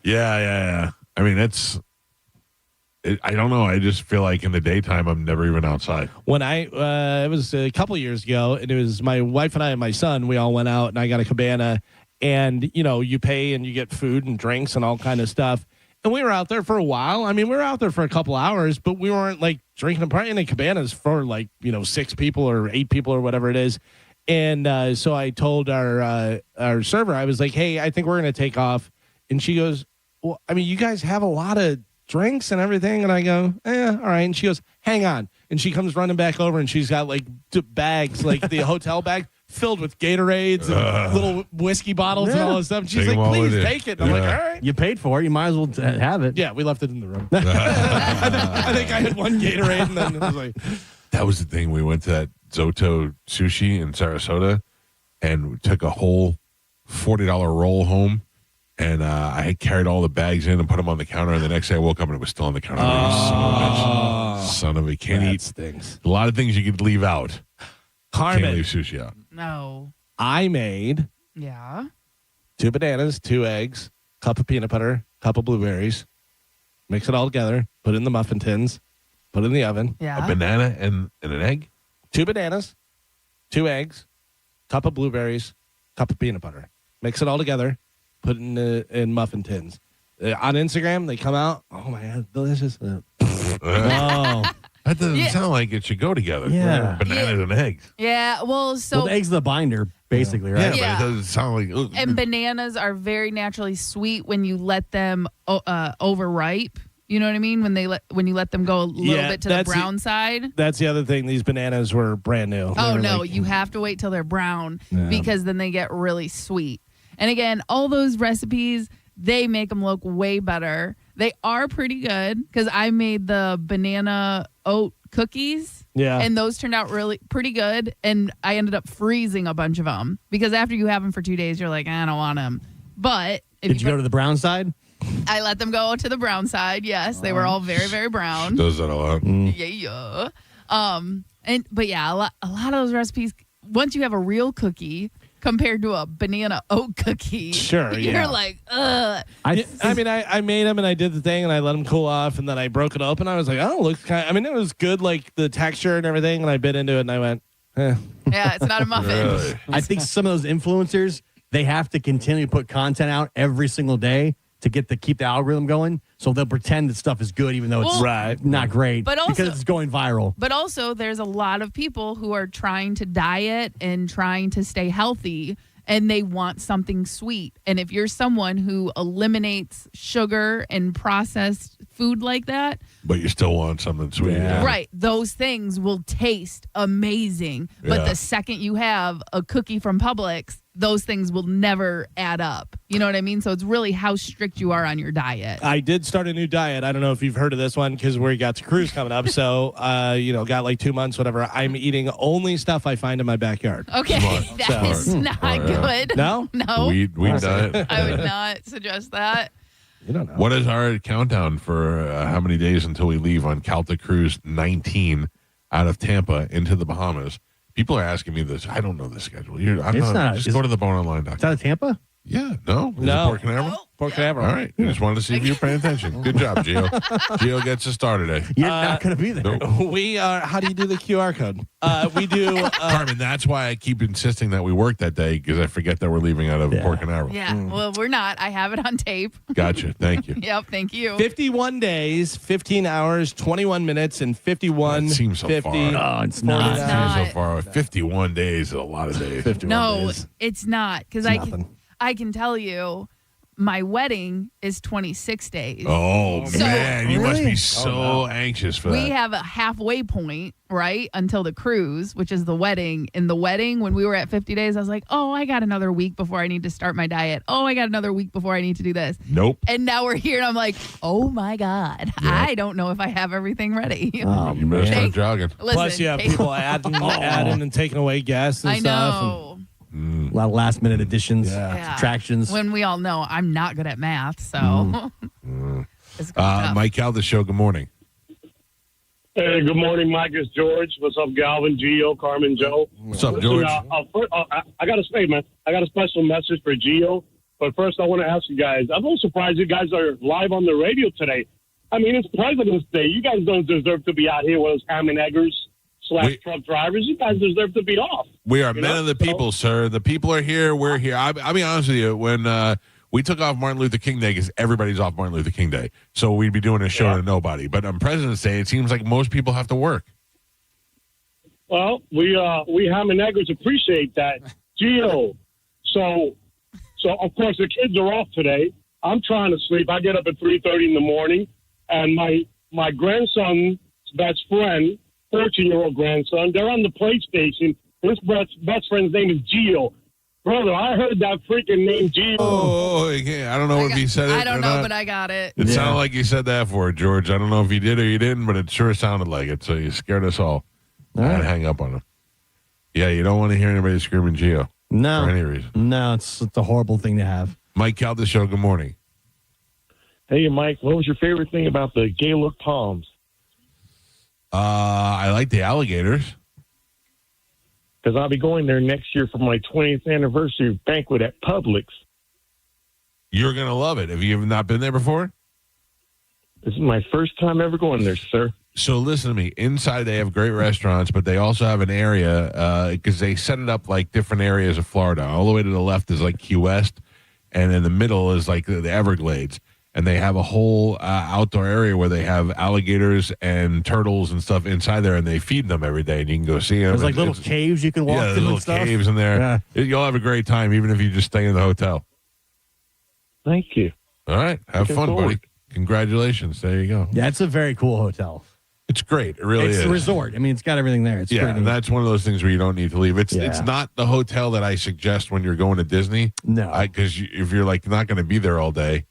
Yeah. I mean, I don't know. I just feel like in the daytime, I'm never even outside. When it was a couple of years ago, and it was my wife and I and my son, we all went out and I got a cabana. And, you pay and you get food and drinks and all kind of stuff. And we were out there for a while. I mean, we were out there for a couple hours, but we weren't like drinking and partying. And cabanas for 6 people or 8 people or whatever it is. And so I told our server, I was like, hey, I think we're going to take off. And she goes, well, I mean, you guys have a lot of drinks and everything. And I go, all right. And she goes, hang on. And she comes running back over and she's got like bags, like the hotel bag filled with Gatorades and little whiskey bottles and all this stuff. And she's like, please take it. And I'm like, all right. You paid for it. You might as well have it. Yeah, we left it in the room. I think I had one Gatorade and then it was like. That was the thing. We went to that Zoto Sushi in Sarasota and we took a whole $40 roll home. And I had carried all the bags in and put them on the counter. And the next day I woke up and it was still on the counter. Son of a can't eat things. A lot of things you could leave out. Carmen. Can't leave sushi out. No. I made 2 bananas, 2 eggs, cup of peanut butter, cup of blueberries. Mix it all together. Put it in the muffin tins. Put it in the oven. Yeah. A banana and an egg? 2 bananas, 2 eggs, cup of blueberries, cup of peanut butter. Mix it all together. Put it in muffin tins. On Instagram, they come out. Oh, my God. Delicious. That doesn't sound like it should go together. Yeah. Bananas and eggs. Yeah, well, the egg's the binder, basically, right? Yeah. But it doesn't sound like... Ugh. And bananas are very naturally sweet when you let them overripe. You know what I mean? When you let them go a little bit to the brown side. That's the other thing. These bananas were brand new. Oh, no. You have to wait till they're brown because then they get really sweet. And again, all those recipes, they make them look way better. They are pretty good because I made the banana oat cookies. Yeah. And those turned out really pretty good. And I ended up freezing a bunch of them because after you have them for 2 days, you're like, I don't want them. But did you go to the brown side? I let them go to the brown side. Yes, they were all very, very brown. Does that a lot. Yeah. But yeah, a lot of those recipes, once you have a real cookie compared to a banana oat cookie, you're like, ugh. I mean, I made them and I did the thing and I let them cool off and then I broke it open. I was like, oh, looks kind of, I mean, it was good, like the texture and everything. And I bit into it and I went, Yeah, it's not a muffin. Really? I think some of those influencers, they have to continue to put content out every single day to keep the algorithm going. So they'll pretend that stuff is good even though it's not great, but also, because it's going viral. But also, there's a lot of people who are trying to diet and trying to stay healthy, and they want something sweet. And if you're someone who eliminates sugar and processed food like that, but you still want something sweet. Yeah. Right, those things will taste amazing. But the second you have a cookie from Publix, those things will never add up. You know what I mean? So it's really how strict you are on your diet. I did start a new diet. I don't know if you've heard of this one because we got to cruise coming up. So, got like 2 months, whatever. I'm eating only stuff I find in my backyard. Okay, that is not good. No? No. Weed diet. I would not suggest that. You don't know. What is our countdown for how many days until we leave on Calta Cruise 19 out of Tampa into the Bahamas? People are asking me this. I don't know the schedule. Just go to the boneonline.com. Is that a Tampa? Yeah, no. Is it Port Canaveral? Port Canaveral. All right. I just wanted to see if you're paying attention. Good job, Gio. Gio gets us started today. You're not going to be there. Nope. We are. How do you do the QR code? We do. Carmen, that's why I keep insisting that we work that day because I forget that we're leaving out of Port Canaveral. Yeah, well, we're not. I have it on tape. Gotcha. Thank you. Yep, thank you. 51 days, 15 hours, 21 minutes, and 51. That seems so 50. far. No, it's not. It's not. So far. 51 days is a lot of days. 51 No, days. it's not. Because I can tell you my wedding is 26 days. Oh, So- man. You must Really? be so anxious for We that. have a halfway point, right, until the cruise, which is the wedding. In the wedding, when we were at 50 days, I was like, oh, I got another week before I need to start my diet. Oh, I got another week before I need to do this. Nope. And now we're here, and I'm like, oh, my God. I don't know if I have everything ready. You better start jogging. Listen, Plus, you have people adding and taking away guests and I stuff. know. A lot of last minute additions, Yeah. subtractions. When we all know I'm not good at math, so. It's good stuff. Mike Calta Show, good morning. Hey, good morning, Mike. It's George. What's up, Galvin, Gio, Carmen, Joe? What's up, George? I got to say, man, I got a special message for Gio. But first, I want to ask you guys. I'm a little surprised you guys are live on the radio today. I mean, it's President's Day. You guys don't deserve to be out here with those ham and eggers / truck drivers. You guys deserve to be off. We are men of the people, sir. The people are here. We're here. I'll be honest with you. When we took off Martin Luther King Day, because everybody's off Martin Luther King Day, so we'd be doing a show to nobody. But on President's Day, it seems like most people have to work. Well, we ham and eggers appreciate that, Gio. So of course the kids are off today. I'm trying to sleep. I get up at 3:30 in the morning, and my grandson's best friend, 13-year-old grandson, they're on the PlayStation. His best friend's name is Gio. Brother, I heard that freaking name, Gio. Oh, I don't know if he said it. I don't know, but I got it. It sounded like you said that for it, George. I don't know if you did or you didn't, but it sure sounded like it. So you scared us all. I had to hang up on him. Yeah, you don't want to hear anybody screaming Gio. No. For any reason. No, it's a horrible thing to have. Mike Calta Show, good morning. Hey, Mike, what was your favorite thing about the Gaylord Palms? I like the alligators. Because I'll be going there next year for my 20th anniversary banquet at Publix. You're going to love it. Have you not been there before? This is my first time ever going there, sir. So listen to me. Inside, they have great restaurants, but they also have an area because they set it up like different areas of Florida. All the way to the left is like Key West, and in the middle is like the Everglades. And they have a whole outdoor area where they have alligators and turtles and stuff inside there, and they feed them every day, and you can go see them. There's like little caves you can walk through. Little and stuff. caves in there. Yeah. You'll have a great time, even if you just stay in the hotel. Thank you. All right. Have fun, buddy. Congratulations. There you go. Yeah, it's a very cool hotel. It's great. It really is. It's a resort. I mean, it's got everything there. It's pretty and neat. that's one of those things where you don't need to leave. It's not the hotel that I suggest when you're going to Disney. No. Because if you're like not going to be there all day,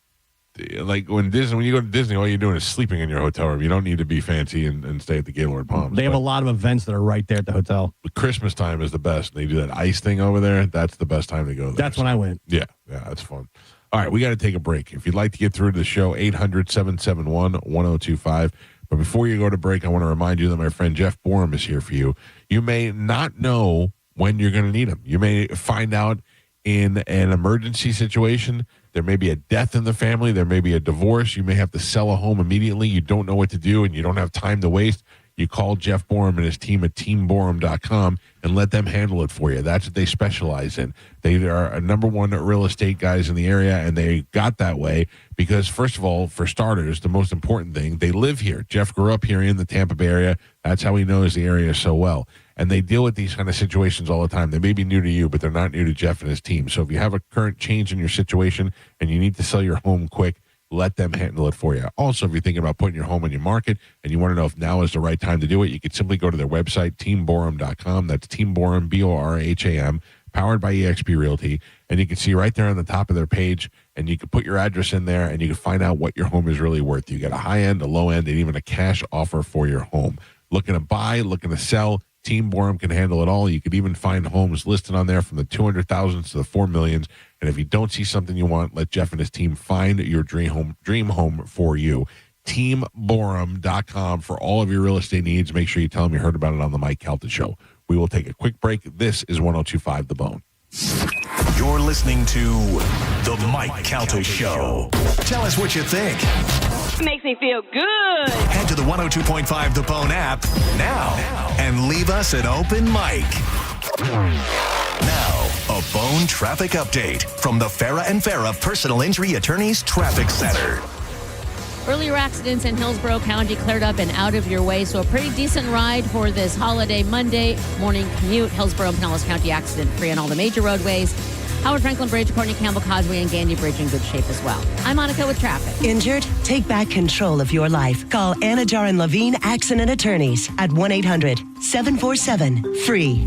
like when you go to Disney, all you're doing is sleeping in your hotel room. You don't need to be fancy and stay at the Gaylord Palms. They have a lot of events that are right there at the hotel. Christmas time is the best. They do that ice thing over there. That's the best time to go there. That's when I went. Yeah, that's fun. All right, we got to take a break. If you'd like to get through to the show, 800-771-1025. But before you go to break, I want to remind you that my friend Jeff Borum is here for you. You may not know when you're going to need him. You may find out in an emergency situation. There may be a death in the family. There may be a divorce. You may have to sell a home immediately. You don't know what to do, and you don't have time to waste. You call Jeff Borum and his team at teamborum.com and let them handle it for you. That's what they specialize in. They are a number one real estate guys in the area, and they got that way because, first of all, for starters, the most important thing, they live here. Jeff grew up here in the Tampa Bay area. That's how he knows the area so well. And they deal with these kind of situations all the time. They may be new to you, but they're not new to Jeff and his team. So if you have a current change in your situation and you need to sell your home quick, let them handle it for you. Also, if you're thinking about putting your home on your market and you want to know if now is the right time to do it, you can simply go to their website, teamborum.com. That's Team Borum, BORHAM, powered by eXp Realty. And you can see right there on the top of their page, and you can put your address in there, and you can find out what your home is really worth. You get a high end, a low end, and even a cash offer for your home. Looking to buy, looking to sell, Team Borum can handle it all. You could even find homes listed on there from the 200,000s to the 4 millions. And if you don't see something you want, let Jeff and his team find your dream home for you. TeamBorum.com for all of your real estate needs. Make sure you tell them you heard about it on the Mike Calta Show. We will take a quick break. This is 102.5 The Bone. You're listening to The Mike Calta Show. Tell us what you think. Makes me feel good. Head to the 102.5 The Bone app now and leave us an open mic. Now, a Bone traffic update from the Farah and Farah Personal Injury Attorneys Traffic Center. Earlier accidents in Hillsborough County cleared up and out of your way, so a pretty decent ride for this holiday Monday morning commute. Hillsborough and Pinellas County accident-free on all the major roadways. Howard Franklin Bridge, Courtney Campbell Causeway, and Gandy Bridge in good shape as well. I'm Monica with traffic. Injured? Take back control of your life. Call Anajar and Levine Accident Attorneys at 1-800-747-FREE.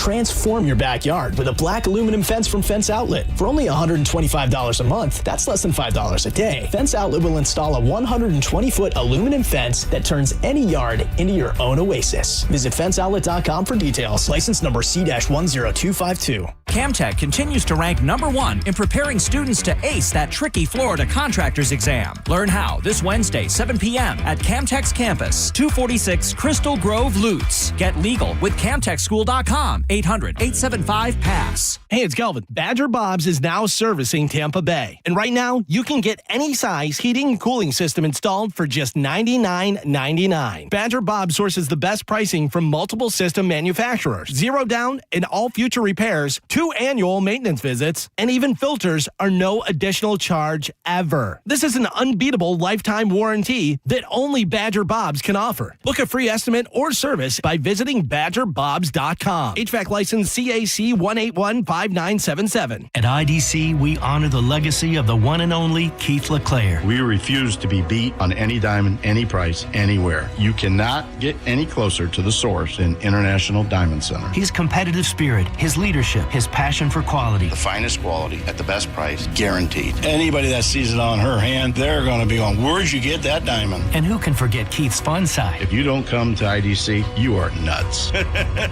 Transform your backyard with a black aluminum fence from Fence Outlet. For only $125 a month, that's less than $5 a day. Fence Outlet will install a 120-foot aluminum fence that turns any yard into your own oasis. Visit fenceoutlet.com for details. License number C-10252. Camtech continues to rank #1 in preparing students to ace that tricky Florida contractor's exam. Learn how this Wednesday, 7 p.m. at Camtech's campus, 246 Crystal Grove, Lutz. Get legal with CamtechSchool.com, 800-875-PASS. Hey, it's Galvin. Badger Bob's is now servicing Tampa Bay. And right now, you can get any size heating and cooling system installed for just $99.99. Badger Bob sources the best pricing from multiple system manufacturers. 0 down and all future repairs, 2 annual maintenance visits, and even filters are no additional charge ever. This is an unbeatable lifetime warranty that only Badger Bob's can offer. Book a free estimate or service by visiting BadgerBobs.com. HVAC license CAC 1815977. At IDC, we honor the legacy of the one and only Keith LeClaire. We refuse to be beat on any diamond, any price, anywhere. You cannot get any closer to the source than International Diamond Center. His competitive spirit, his leadership, his passion for quality. The finest quality at the best price, guaranteed. Anybody that sees it on her hand, they're going to be on, where'd you get that diamond? And who can forget Keith's fun side? If you don't come to IDC, you are nuts.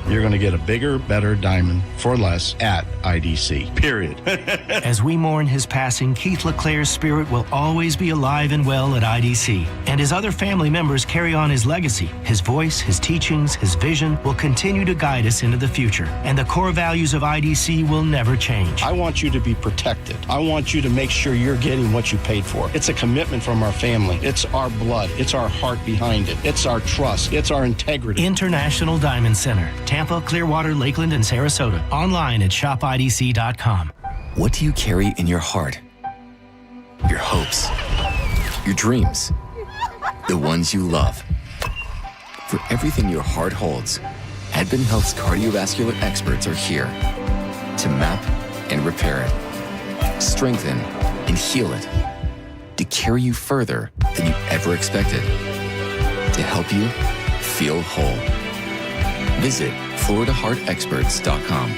You're going to get a bigger, better diamond for less at IDC, period. As we mourn his passing, Keith LeClaire's spirit will always be alive and well at IDC. And his other family members carry on his legacy. His voice, his teachings, his vision will continue to guide us into the future. And the core values of IDC will never change. I want you to be protected. I want you to make sure you're getting what you paid for. It's a commitment from our family. It's our blood. It's our heart behind it. It's our trust. It's our integrity. International Diamond Center, Tampa, Clearwater, Lakeland, and Sarasota. Online at shopidc.com. What do you carry in your heart? Your hopes, your dreams, the ones you love. For everything your heart holds, Advent Health's cardiovascular experts are here to map and repair it, strengthen and heal it, to carry you further than you ever expected, to help you feel whole. Visit FloridaHeartExperts.com.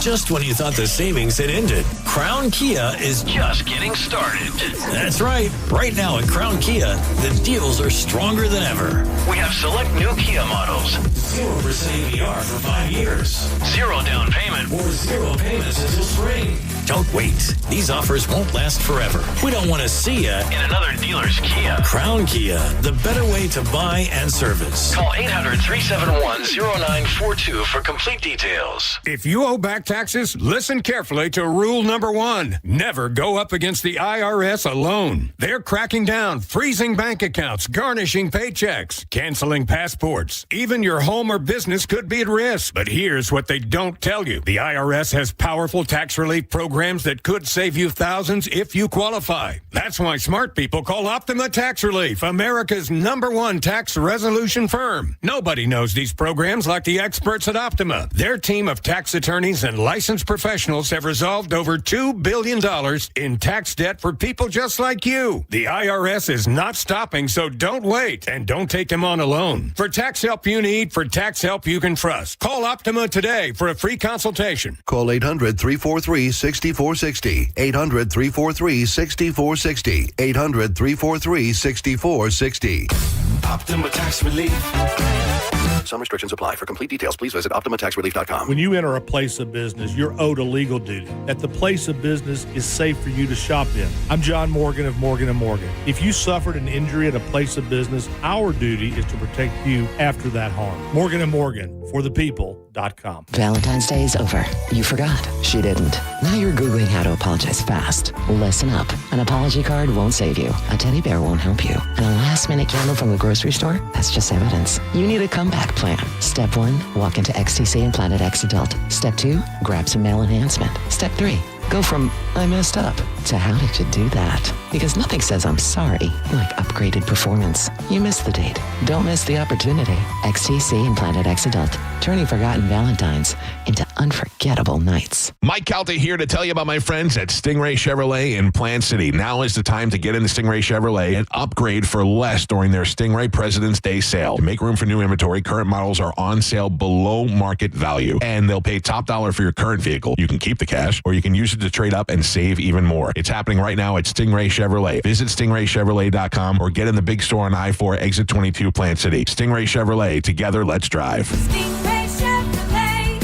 Just when you thought the savings had ended, Crown Kia is just getting started. That's right. Right now at Crown Kia, the deals are stronger than ever. We have select new Kia models. 0% APR for 5 years. 0 down payment or 0 payments until spring. Don't wait. These offers won't last forever. We don't want to see you in another dealer's Kia. Crown Kia, the better way to buy and service. Call 800-371-0942 for complete details. If you owe back taxes, listen carefully to rule number 1. Never go up against the IRS alone. They're cracking down, freezing bank accounts, garnishing paychecks, canceling passports. Even your home or business could be at risk. But here's what they don't tell you. The IRS has powerful tax relief programs that could save you thousands if you qualify. That's why smart people call Optima Tax Relief, America's #1 tax resolution firm. Nobody knows these programs like the experts at Optima. Their team of tax attorneys and licensed professionals have resolved over $2 billion in tax debt for people just like you. The IRS is not stopping, so don't wait and don't take them on alone. For tax help you need, for tax help you can trust, call Optima today for a free consultation. Call 800-343-6460. 800-343-6460. 800-343-6460. Optima Tax Relief. Some restrictions apply. For complete details, please visit OptimaTaxRelief.com. When you enter a place of business, you're owed a legal duty that the place of business is safe for you to shop in. I'm John Morgan of Morgan & Morgan. If you suffered an injury at a place of business, our duty is to protect you after that harm. Morgan & Morgan, for the people.com. Valentine's Day is over. You forgot. She didn't. Now you're Googling how to apologize fast. Listen up. An apology card won't save you. A teddy bear won't help you. And a last-minute candle from the grocery store? That's just evidence. You need a comeback plan. Step 1, walk into XTC and Planet X Adult. Step 2, grab some male enhancement. Step 3, go from I messed up to how did you do that? Because nothing says I'm sorry like upgraded performance. You missed the date. Don't miss the opportunity. XTC and Planet X Adult. Turning forgotten Valentines into unforgettable nights. Mike Calta here to tell you about my friends at Stingray Chevrolet in Plant City. Now is the time to get into Stingray Chevrolet and upgrade for less during their Stingray President's Day sale. To make room for new inventory, current models are on sale below market value, and they'll pay top dollar for your current vehicle. You can keep the cash, or you can use it to trade up and save even more. It's happening right now at Stingray Chevrolet. Visit stingraychevrolet.com or get in the big store on I-4 Exit 22 Plant City. Stingray Chevrolet. Together, let's drive. Stingray Chevrolet.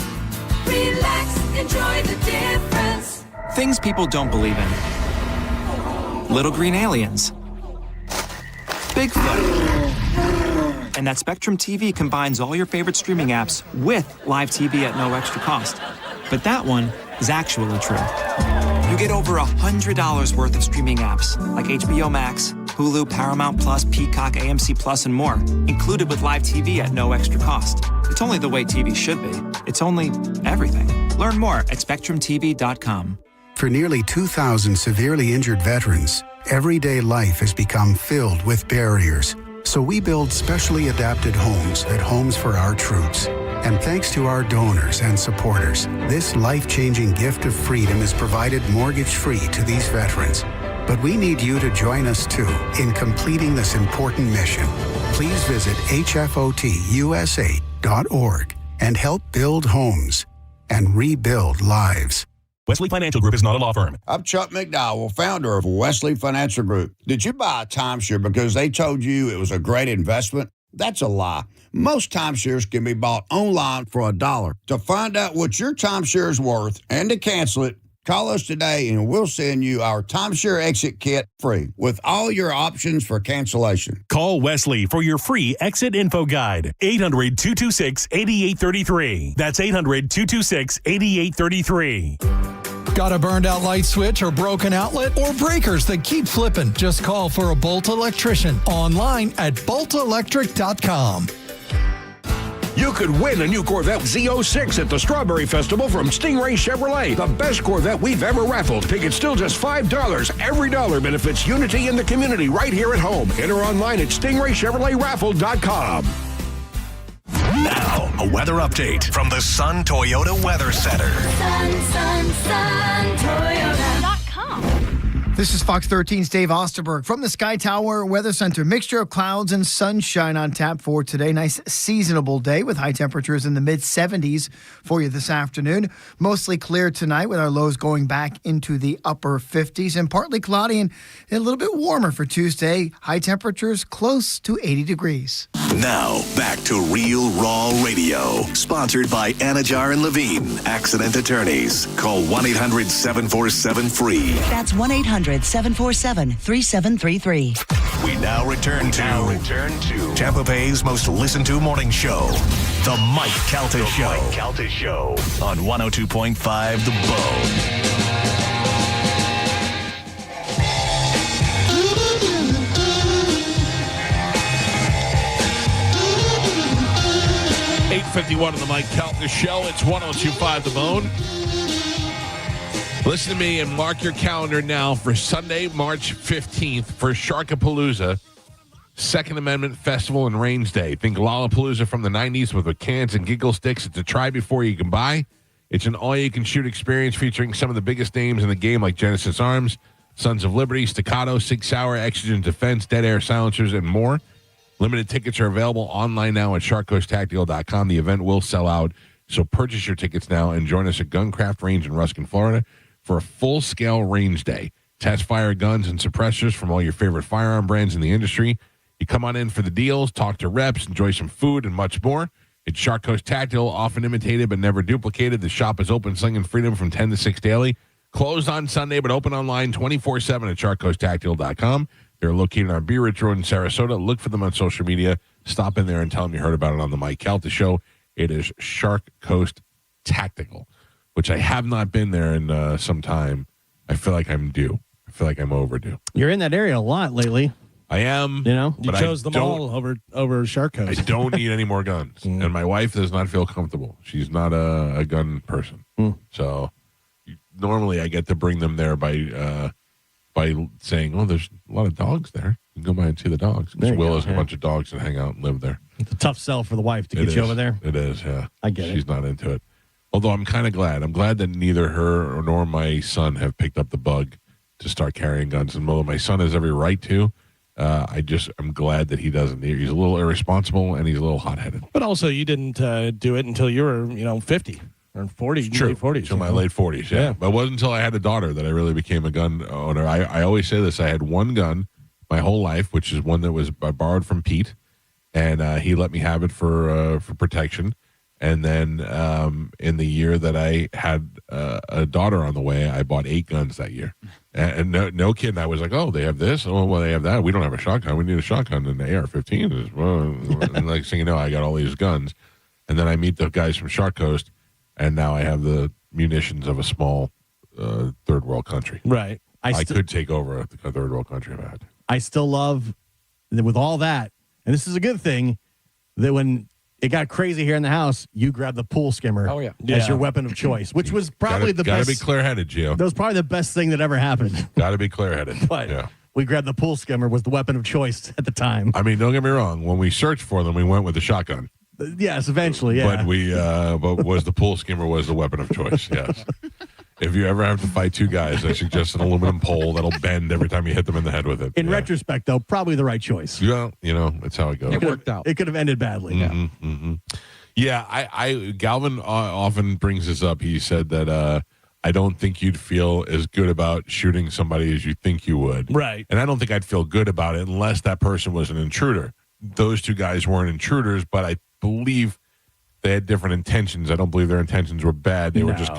Relax, enjoy the difference. Things people don't believe in. Little green aliens. Bigfoot. And that Spectrum TV combines all your favorite streaming apps with live TV at no extra cost. But that one is actually true. You get over $100 worth of streaming apps like HBO Max, Hulu, Paramount Plus, Peacock, AMC Plus, and more, included with live TV at no extra cost. It's only the way TV should be. It's only everything. Learn more at SpectrumTV.com. For nearly 2,000 severely injured veterans, everyday life has become filled with barriers. So we build specially adapted homes at Homes for Our Troops. And thanks to our donors and supporters, this life-changing gift of freedom is provided mortgage-free to these veterans. But we need you to join us, too, in completing this important mission. Please visit hfotusa.org and help build homes and rebuild lives. Wesley Financial Group is not a law firm. I'm Chuck McDowell, founder of Wesley Financial Group. Did you buy a timeshare because they told you it was a great investment? That's a lie. Most timeshares can be bought online for $1. To find out what your timeshare is worth and to cancel it, call us today and we'll send you our timeshare exit kit free with all your options for cancellation. Call Wesley for your free exit info guide. 800-226-8833. That's 800-226-8833. Got a burned out light switch or broken outlet or breakers that keep flipping? Just call for a Bolt electrician online at boltelectric.com. You could win a new Corvette Z06 at the Strawberry Festival from Stingray Chevrolet, the best Corvette we've ever raffled. Tickets still just $5. Every dollar benefits unity in the community right here at home. Enter online at stingraychevroletraffle.com. Now, a weather update from the Sun Toyota Weather Center. Sun, Toyota.com. This is Fox 13's Dave Osterberg from the Sky Tower Weather Center. Mixture of clouds and sunshine on tap for today. Nice seasonable day with high temperatures in the mid-70s for you this afternoon. Mostly clear tonight with our lows going back into the upper 50s and partly cloudy and a little bit warmer for Tuesday. High temperatures close to 80 degrees. Now, back to Real Raw Radio. Sponsored by Anajar and Levine, accident attorneys. Call 1-800-747-FREE. That's 1-800-747-3733. We now return to Tampa Bay's most listened to morning show, The Mike Calta Show. Mike Calta Show on 102.5 The Bone. 8:51 on the Mike Calta Show. It's 102.5 The Bone. Listen to me and mark your calendar now for Sunday, March 15th for Sharkapalooza, Second Amendment Festival and Range Day. Think Lollapalooza from the 90s with cans and giggle sticks. It's a try before you can buy. It's an all-you-can-shoot experience featuring some of the biggest names in the game like Genesis Arms, Sons of Liberty, Staccato, Sig Sauer, Exigent Defense, Dead Air Silencers, and more. Limited tickets are available online now at sharkcoasttactical.com. The event will sell out, so purchase your tickets now and join us at Guncraft Range in Ruskin, Florida for a full-scale range day. Test fire guns and suppressors from all your favorite firearm brands in the industry. You come on in for the deals, talk to reps, enjoy some food, and much more. It's Shark Coast Tactical, often imitated but never duplicated. The shop is open, slinging freedom from 10 to 6 daily. Closed on Sunday, but open online 24/7 at sharkcoasttactical.com. They're located on Bee Ridge Road in Sarasota. Look for them on social media. Stop in there and tell them you heard about it on the Mike Calta Show. It is Shark Coast Tactical, which I have not been there in some time. I feel like I'm due. I feel like I'm overdue. You're in that area a lot lately. I am. You know, you chose them all over Shark Coast. I don't need any more guns, and my wife does not feel comfortable. She's not a gun person, so normally I get to bring them there by saying, "Oh, there's a lot of dogs there. You can go by and see the dogs." Because Will has a bunch of dogs that hang out and live there. It's a tough sell for the wife to get you over there. It is, yeah. I get it. She's not into it. Although I'm kind of glad. I'm glad that neither her nor my son have picked up the bug to start carrying guns. And although my son has every right to, I'm glad that he doesn't. He's a little irresponsible and he's a little hot-headed. But also, you didn't do it until you were, 50 or 40, True. late 40s. Until my late 40s, yeah. But it wasn't until I had a daughter that I really became a gun owner. I always say this. I had one gun my whole life, which is one that was borrowed from Pete, and he let me have it for protection. And then in the year that I had a daughter on the way, I bought 8 guns that year. And no kidding, I was like, oh, they have this? Oh, well, they have that. We don't have a shotgun. We need a shotgun. And the AR-15 is, well, and next thing you know, I got all these guns. And then I meet the guys from Shark Coast, and now I have the munitions of a small third world country. Right. I could take over a third world country if I had to. I still love, with all that, and this is a good thing, that when it got crazy here in the house, you grabbed the pool skimmer as your weapon of choice, which was probably the best. Got to be clear-headed, Gio. That was probably the best thing that ever happened. Got to be clear-headed. But we grabbed the pool skimmer was the weapon of choice at the time. I mean, don't get me wrong. When we searched for them, we went with the shotgun. Yes, eventually, yeah. But was the pool skimmer was the weapon of choice, yes. If you ever have to fight 2 guys, I suggest an aluminum pole that'll bend every time you hit them in the head with it. In retrospect, though, probably the right choice. Yeah, that's how it goes. It worked out. It could have ended badly. Yeah, I Galvin often brings this up. He said that I don't think you'd feel as good about shooting somebody as you think you would. Right. And I don't think I'd feel good about it unless that person was an intruder. Those 2 guys weren't intruders, but I believe they had different intentions. I don't believe their intentions were bad. They were just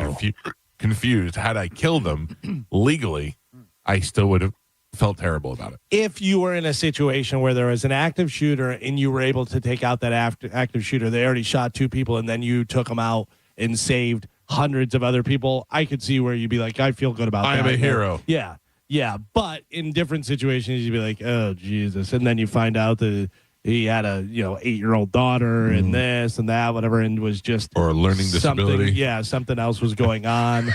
confused. Had I killed them legally, I still would have felt terrible about it. If you were in a situation where there was an active shooter and you were able to take out that active shooter, they already shot 2 people, and then you took them out and saved hundreds of other people, I could see where you'd be like, I feel good about that. I am a hero. Yeah. Yeah. But in different situations, you'd be like, oh, Jesus. And then you find out that he had a 8-year-old daughter and this and that, whatever, and was just or a learning disability. Yeah, something else was going on.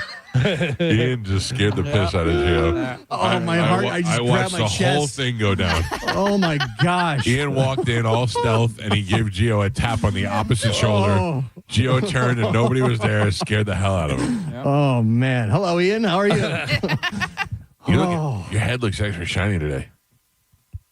Ian just scared the piss out of Gio. Oh, my heart! I just watched grabbed my the chest. whole thing go down. Oh my gosh! Ian walked in all stealth, and he gave Gio a tap on the opposite shoulder. Gio turned, and nobody was there. Scared the hell out of him. Oh man! Hello, Ian. How are you? Your head looks extra shiny today.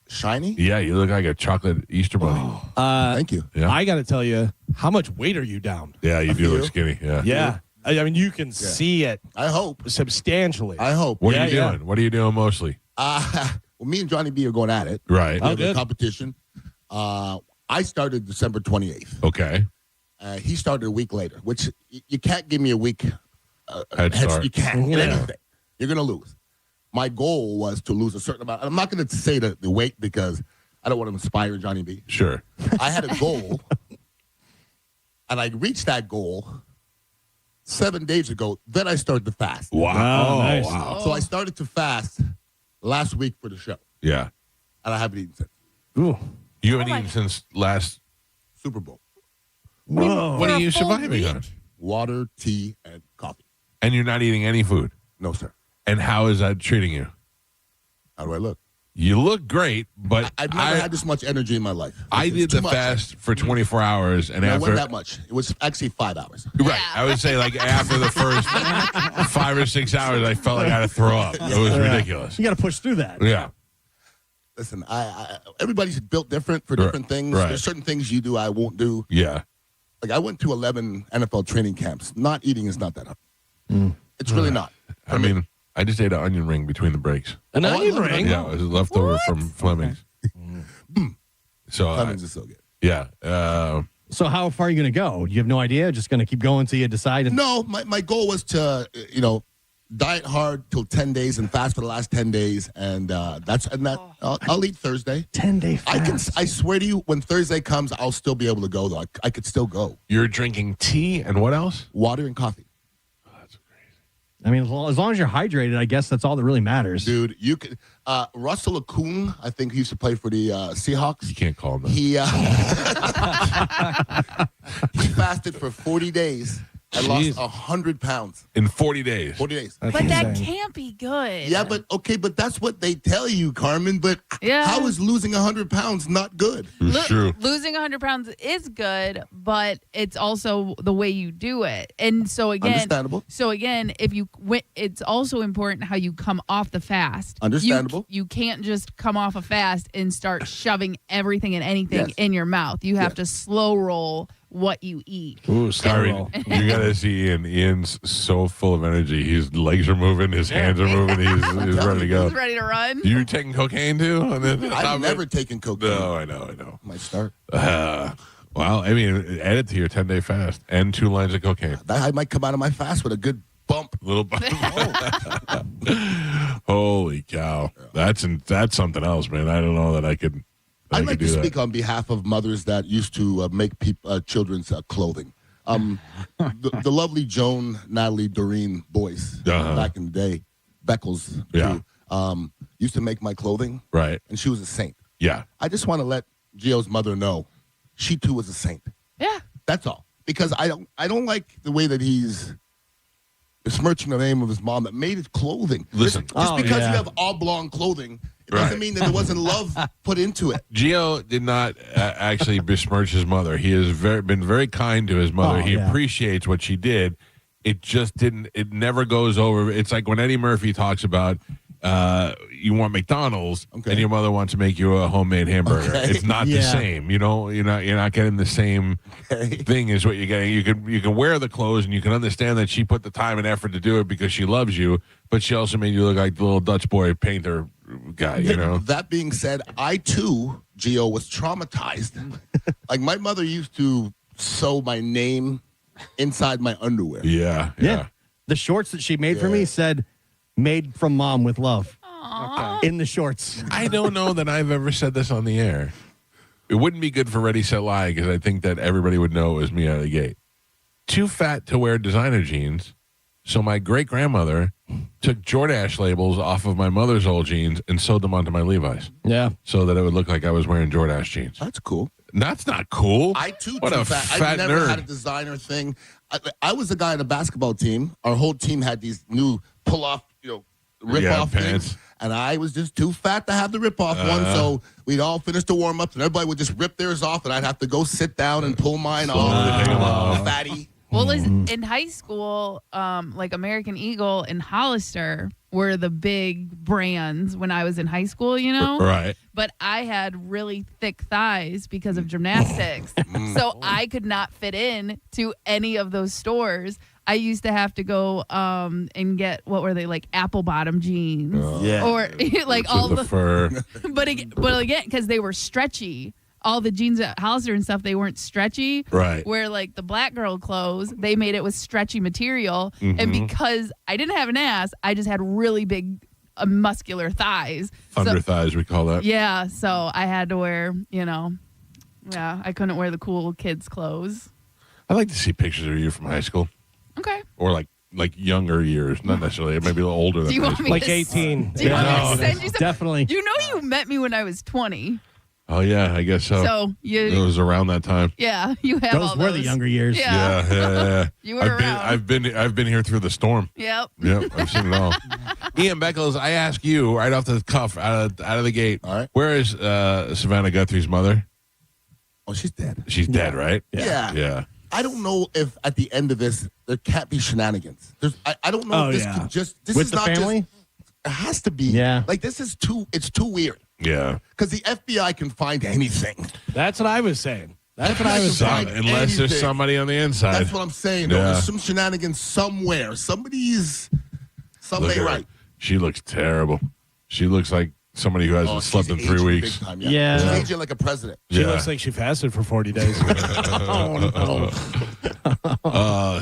Shiny? Yeah, you look like a chocolate Easter bunny. Thank you. Yeah. I got to tell you, how much weight are you down? Yeah, you do look skinny. Yeah. Yeah. I mean, you can see it. I hope. Substantially. I hope. What are you doing? What are you doing mostly? Well, me and Johnny B are going at it. Right. We have a competition. I started December 28th. Okay. He started a week later, which you can't give me a week head start. You can't. Anything. You're going to lose. My goal was to lose a certain amount. I'm not going to say the weight because I don't want to inspire Johnny B. Sure. I had a goal, and I reached that goal 7 days ago. Then I started to fast. Wow. Nice. Wow. So I started to fast last week for the show. Yeah. And I haven't eaten since. Ooh. You haven't eaten since last Super Bowl. Whoa. What are you surviving on? Water, tea, and coffee. And you're not eating any food? No, sir. And how is that treating you? How do I look? You look great, but I've never had this much energy in my life. I did the fast for 24 hours, and It after wasn't that much. It was actually 5 hours. Right, I would say like after the first 5 or 6 hours, I felt like I had to throw up. It was ridiculous. You got to push through that. Yeah. Listen, everybody's built different for different things. Right. There's certain things you do I won't do. Yeah. Like I went to 11 NFL training camps. Not eating is not that hard. It's really not. I mean, I just ate an onion ring between the breaks. An onion ring? Yeah, it was leftover from Fleming's. So Fleming's is so good. Yeah. So how far are you going to go? You have no idea? Just going to keep going until you decide? No, my goal was to, diet hard till 10 days and fast for the last 10 days. And I'll eat Thursday. 10-day fast. I swear to you, when Thursday comes, I'll still be able to go, though. I could still go. You're drinking tea and what else? Water and coffee. I mean, as long as you're hydrated, I guess that's all that really matters. Dude, you could. Russell Okung, I think he used to play for the Seahawks. You can't call him that. He fasted for 40 days I lost 100 pounds. In 40 days. 40 days. But that can't be good. Yeah, but that's what they tell you, Carmen. But how is losing 100 pounds not good? It's true. Losing 100 pounds is good, but it's also the way you do it. And so again, understandable. So again, if you it's also important how you come off the fast. Understandable. You can't just come off a fast and start shoving everything and anything in your mouth. You have to slow roll what you eat. Ooh, sorry. You got to see Ian. Ian's so full of energy. His legs are moving. His hands are moving. He's ready to go. He's ready to run. You taking cocaine too? I've never taken cocaine. No, I know. Might start. Well, I mean, add it to your 10-day fast and 2 lines of cocaine. I might come out of my fast with a good bump. Little bump. Holy cow. That's something else, man. I don't know that I could. I'd like to speak on behalf of mothers that used to make children's clothing. The lovely Joan, Natalie, Doreen Boyce, back in the day, Beckles, too, used to make my clothing. Right. And she was a saint. Yeah. I just want to let Gio's mother know she, too, was a saint. Yeah. That's all. Because I don't like the way that he's besmirching the name of his mom that made his clothing. Listen. Just because you have oblong clothing, it doesn't mean that there wasn't love put into it. Gio did not actually besmirch his mother. He has been very kind to his mother. He appreciates what she did. It just didn't. It never goes over. It's like when Eddie Murphy talks about you want McDonald's and your mother wants to make you a homemade hamburger. It's not the same. You know, you're not getting the same thing as what you're getting. You can wear the clothes and you can understand that she put the time and effort to do it because she loves you, but she also made you look like the little Dutch boy painter guy, you know. That being said, I too, Gio, was traumatized. Like my mother used to sew my name inside my underwear. Yeah. The shorts that she made for me said "Made from Mom with Love." In the shorts. I don't know that I've ever said this on the air. It wouldn't be good for Ready, Set, Lie because I think that everybody would know it was me out of the gate. Too fat to wear designer jeans, so my great-grandmother took Jordache labels off of my mother's old jeans and sewed them onto my Levi's. Yeah. So that it would look like I was wearing Jordache jeans. That's cool. That's not cool. I too what too a fat. fat I never nerd. had a designer thing. I was the guy on the basketball team. Our whole team had these new pull-off, rip-off pants. things. And I was just too fat to have the rip-off one, so we'd all finish the warm-ups, and everybody would just rip theirs off, and I'd have to go sit down and pull mine off. Fatty. Well, in high school, like American Eagle and Hollister were the big brands when I was in high school, you know? Right. But I had really thick thighs because of gymnastics. So I could not fit in to any of those stores. I used to have to go and get, what were they, like apple bottom jeans? Or like all the fur. But again, because they were stretchy. All the jeans at Hollister and stuff, they weren't stretchy. Right. Where like the black girl clothes, they made it with stretchy material. And because I didn't have an ass, I just had really big muscular thighs. Thunder thighs, we call that. Yeah. So I had to wear, I couldn't wear the cool kids' clothes. I'd like to see pictures of you from high school. Okay. Or like younger years, not necessarily, maybe a little older than Do you want me like to 18. Do you want me to send you some? Definitely. You know you met me when I was 20. Oh, yeah, I guess so. So it was around that time. Yeah, you have Those all were those. the younger years. Yeah. You were around. I've been here through the storm. Yep. I've seen it all. Ian Beckles, I ask you right off the cuff, out of the gate. All right. Where is Savannah Guthrie's mother? Oh, she's dead. She's dead, right? Yeah. I don't know if at the end of this there can't be shenanigans. I don't know if this could just this with is the not family. Just, it has to be. Yeah. Like this is too. It's too weird. Yeah. Because the FBI can find anything. That's what I was saying. Unless there's somebody on the inside. That's what I'm saying. Yeah. There's some shenanigans somewhere. Somebody's Look at right. her. She looks terrible. She looks like somebody who hasn't slept in 3 weeks. Time, Yeah. She's aging like a president. She looks like she fasted for 40 days.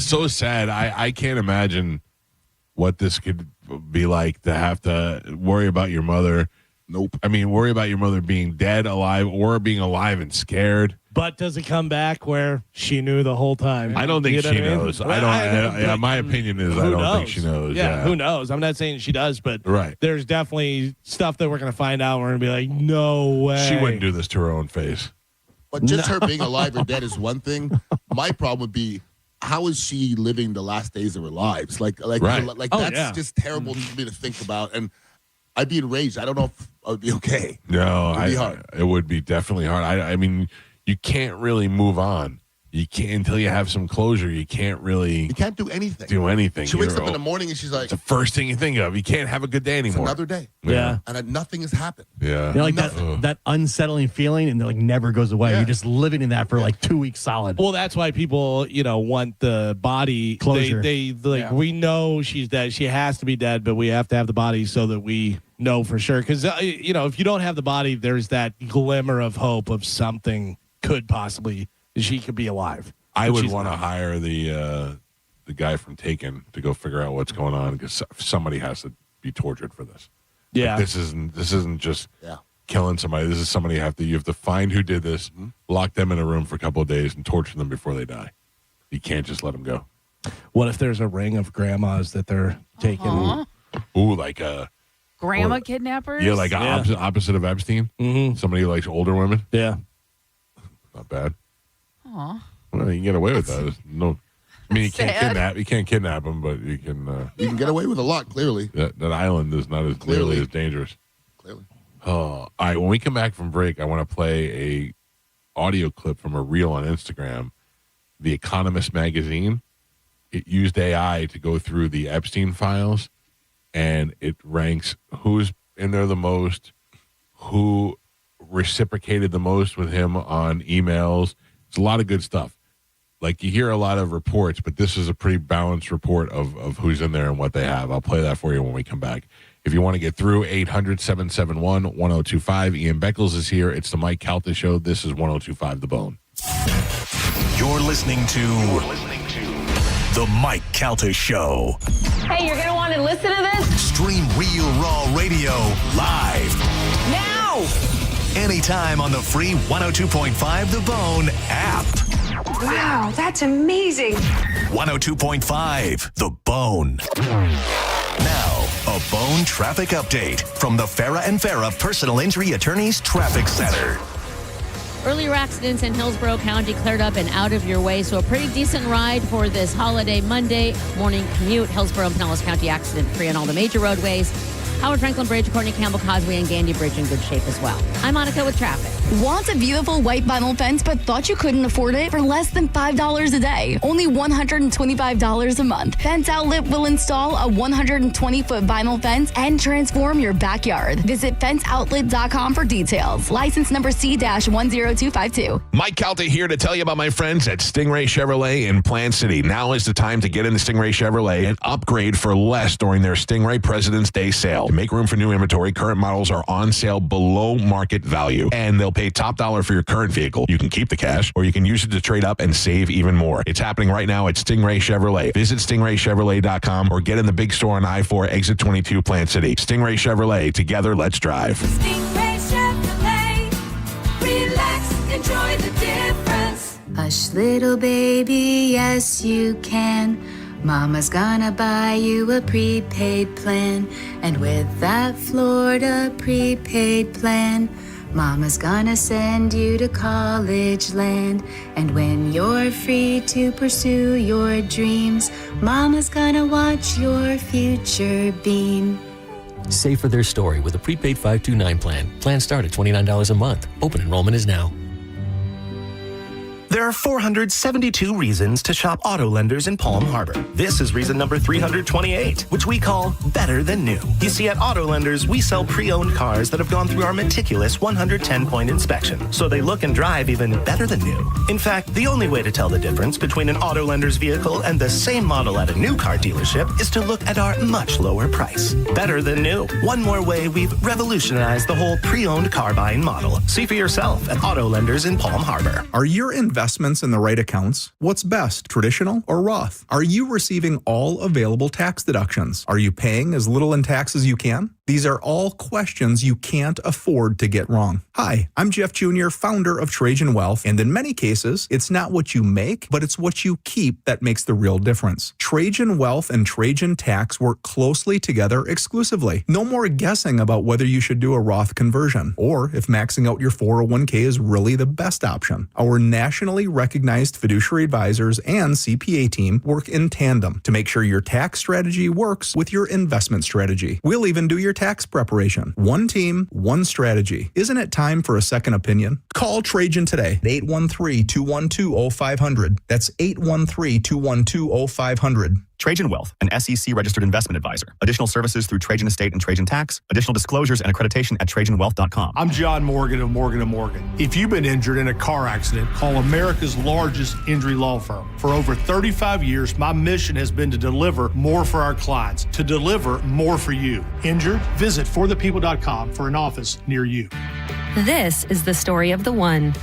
So sad. I can't imagine what this could be like to have to worry about your mother. Nope. I mean, worry about your mother being dead, alive, or being alive and scared. But does it come back where she knew the whole time? I don't think You know she what I mean? knows. I don't. My opinion is I don't think she knows. Yeah, who knows? I'm not saying she does, but there's definitely stuff that we're going to find out. We're going to be like, no way. She wouldn't do this to her own face. But just her being alive or dead is one thing. My problem would be how is she living the last days of her lives? Like that's just terrible for me to think about. And I'd be enraged. I don't know if I would be okay. No, it'd be hard. It would be definitely hard. I mean, you can't really move on. You can't until you have some closure. You can't do anything. She wakes up in the morning and she's like, it's the first thing you think of. You can't have a good day anymore. It's another day. Yeah. And nothing has happened. Yeah. Like that unsettling feeling, and it never goes away. You're just living in that for 2 weeks solid. Well, that's why people, want the body closure. We know she's dead. She has to be dead, but we have to have the body so that we know for sure. Because if you don't have the body, there's that glimmer of hope of something could possibly. She could be alive. I would want to hire the guy from Taken to go figure out what's going on, because somebody has to be tortured for this. Yeah, this isn't just killing somebody. This is somebody you have to find who did this, lock them in a room for a couple of days, and torture them before they die. You can't just let them go. What if there's a ring of grandmas that they're taking? Ooh, like a grandma kidnappers. Yeah, like opposite of Epstein. Mm-hmm. Somebody who likes older women. Yeah, not bad. Aw. Well, you can get away with that. No, I mean, you can't kidnap them, but you can. You can get away with a lot. Clearly, that island is not as clearly as dangerous. Clearly. Oh, all right. When we come back from break, I want to play a audio clip from a reel on Instagram. The Economist magazine. It used AI to go through the Epstein files, and it ranks who's in there the most, who reciprocated the most with him on emails. It's a lot of good stuff. Like, you hear a lot of reports, but this is a pretty balanced report of who's in there and what they have. I'll play that for you when we come back. If you want to get through, 800-771-1025. Ian Beckles is here. It's the Mike Calta Show. This is 102.5 The Bone. You're listening to the Mike Calta Show. Hey, you're going to want to listen to this? Stream Real Raw Radio live. Now! Anytime on the free 102.5 The Bone app. Wow, that's amazing. 102.5 The Bone. Now, a Bone traffic update from the Farah and Farah Personal Injury Attorneys Traffic Center. Earlier accidents in Hillsborough County cleared up and out of your way, so a pretty decent ride for this holiday Monday morning commute. Hillsborough and Pinellas County accident-free on all the major roadways. Howard Franklin Bridge, Courtney Campbell Causeway, and Gandy Bridge in good shape as well. I'm Monica with traffic. Want a beautiful white vinyl fence but thought you couldn't afford it for less than $5 a day? Only $125 a month. Fence Outlet will install a 120-foot vinyl fence and transform your backyard. Visit fenceoutlet.com for details. License number C-10252. Mike Calta here to tell you about my friends at Stingray Chevrolet in Plant City. Now is the time to get into Stingray Chevrolet and upgrade for less during their Stingray President's Day sale. To make room for new inventory, current models are on sale below market value, and they'll pay top dollar for your current vehicle. You can keep the cash, or you can use it to trade up and save even more. It's happening right now at Stingray Chevrolet. Visit stingraychevrolet.com or get in the big store on I-4 Exit 22 Plant City. Stingray Chevrolet. Together, let's drive. Stingray Chevrolet. Relax, enjoy the difference. Hush, little baby, yes you can. Mama's gonna buy you a prepaid plan. And with that Florida prepaid plan, Mama's gonna send you to college land. And when you're free to pursue your dreams, Mama's gonna watch your future beam. Save for their story with a prepaid 529 plan. Plans start at $29 a month. Open enrollment is now. There are 472 reasons to shop auto lenders in Palm Harbor. This is reason number 328, which we call better than new. You see, at auto lenders, we sell pre-owned cars that have gone through our meticulous 110-point inspection, so they look and drive even better than new. In fact, the only way to tell the difference between an auto lender's vehicle and the same model at a new car dealership is to look at our much lower price. Better than new. One more way we've revolutionized the whole pre-owned car buying model. See for yourself at auto lenders in Palm Harbor. Are your investments in the right accounts? What's best, traditional or Roth? Are you receiving all available tax deductions? Are you paying as little in tax as you can? These are all questions you can't afford to get wrong. Hi, I'm Jeff Jr., founder of Trajan Wealth, and in many cases, it's not what you make, but it's what you keep that makes the real difference. Trajan Wealth and Trajan Tax work closely together exclusively. No more guessing about whether you should do a Roth conversion, or if maxing out your 401k is really the best option. Our nationally recognized fiduciary advisors and CPA team work in tandem to make sure your tax strategy works with your investment strategy. We'll even do your tax preparation. One team, one strategy. Isn't it time for a second opinion? Call Trajan today at 813-212-0500. That's 813-212-0500. Trajan Wealth, an SEC-registered investment advisor. Additional services through Trajan Estate and Trajan Tax. Additional disclosures and accreditation at TrajanWealth.com. I'm John Morgan of Morgan & Morgan. If you've been injured in a car accident, call America's largest injury law firm. For over 35 years, my mission has been to deliver more for our clients, to deliver more for you. Injured? Visit forthepeople.com for an office near you. This is the story of the one.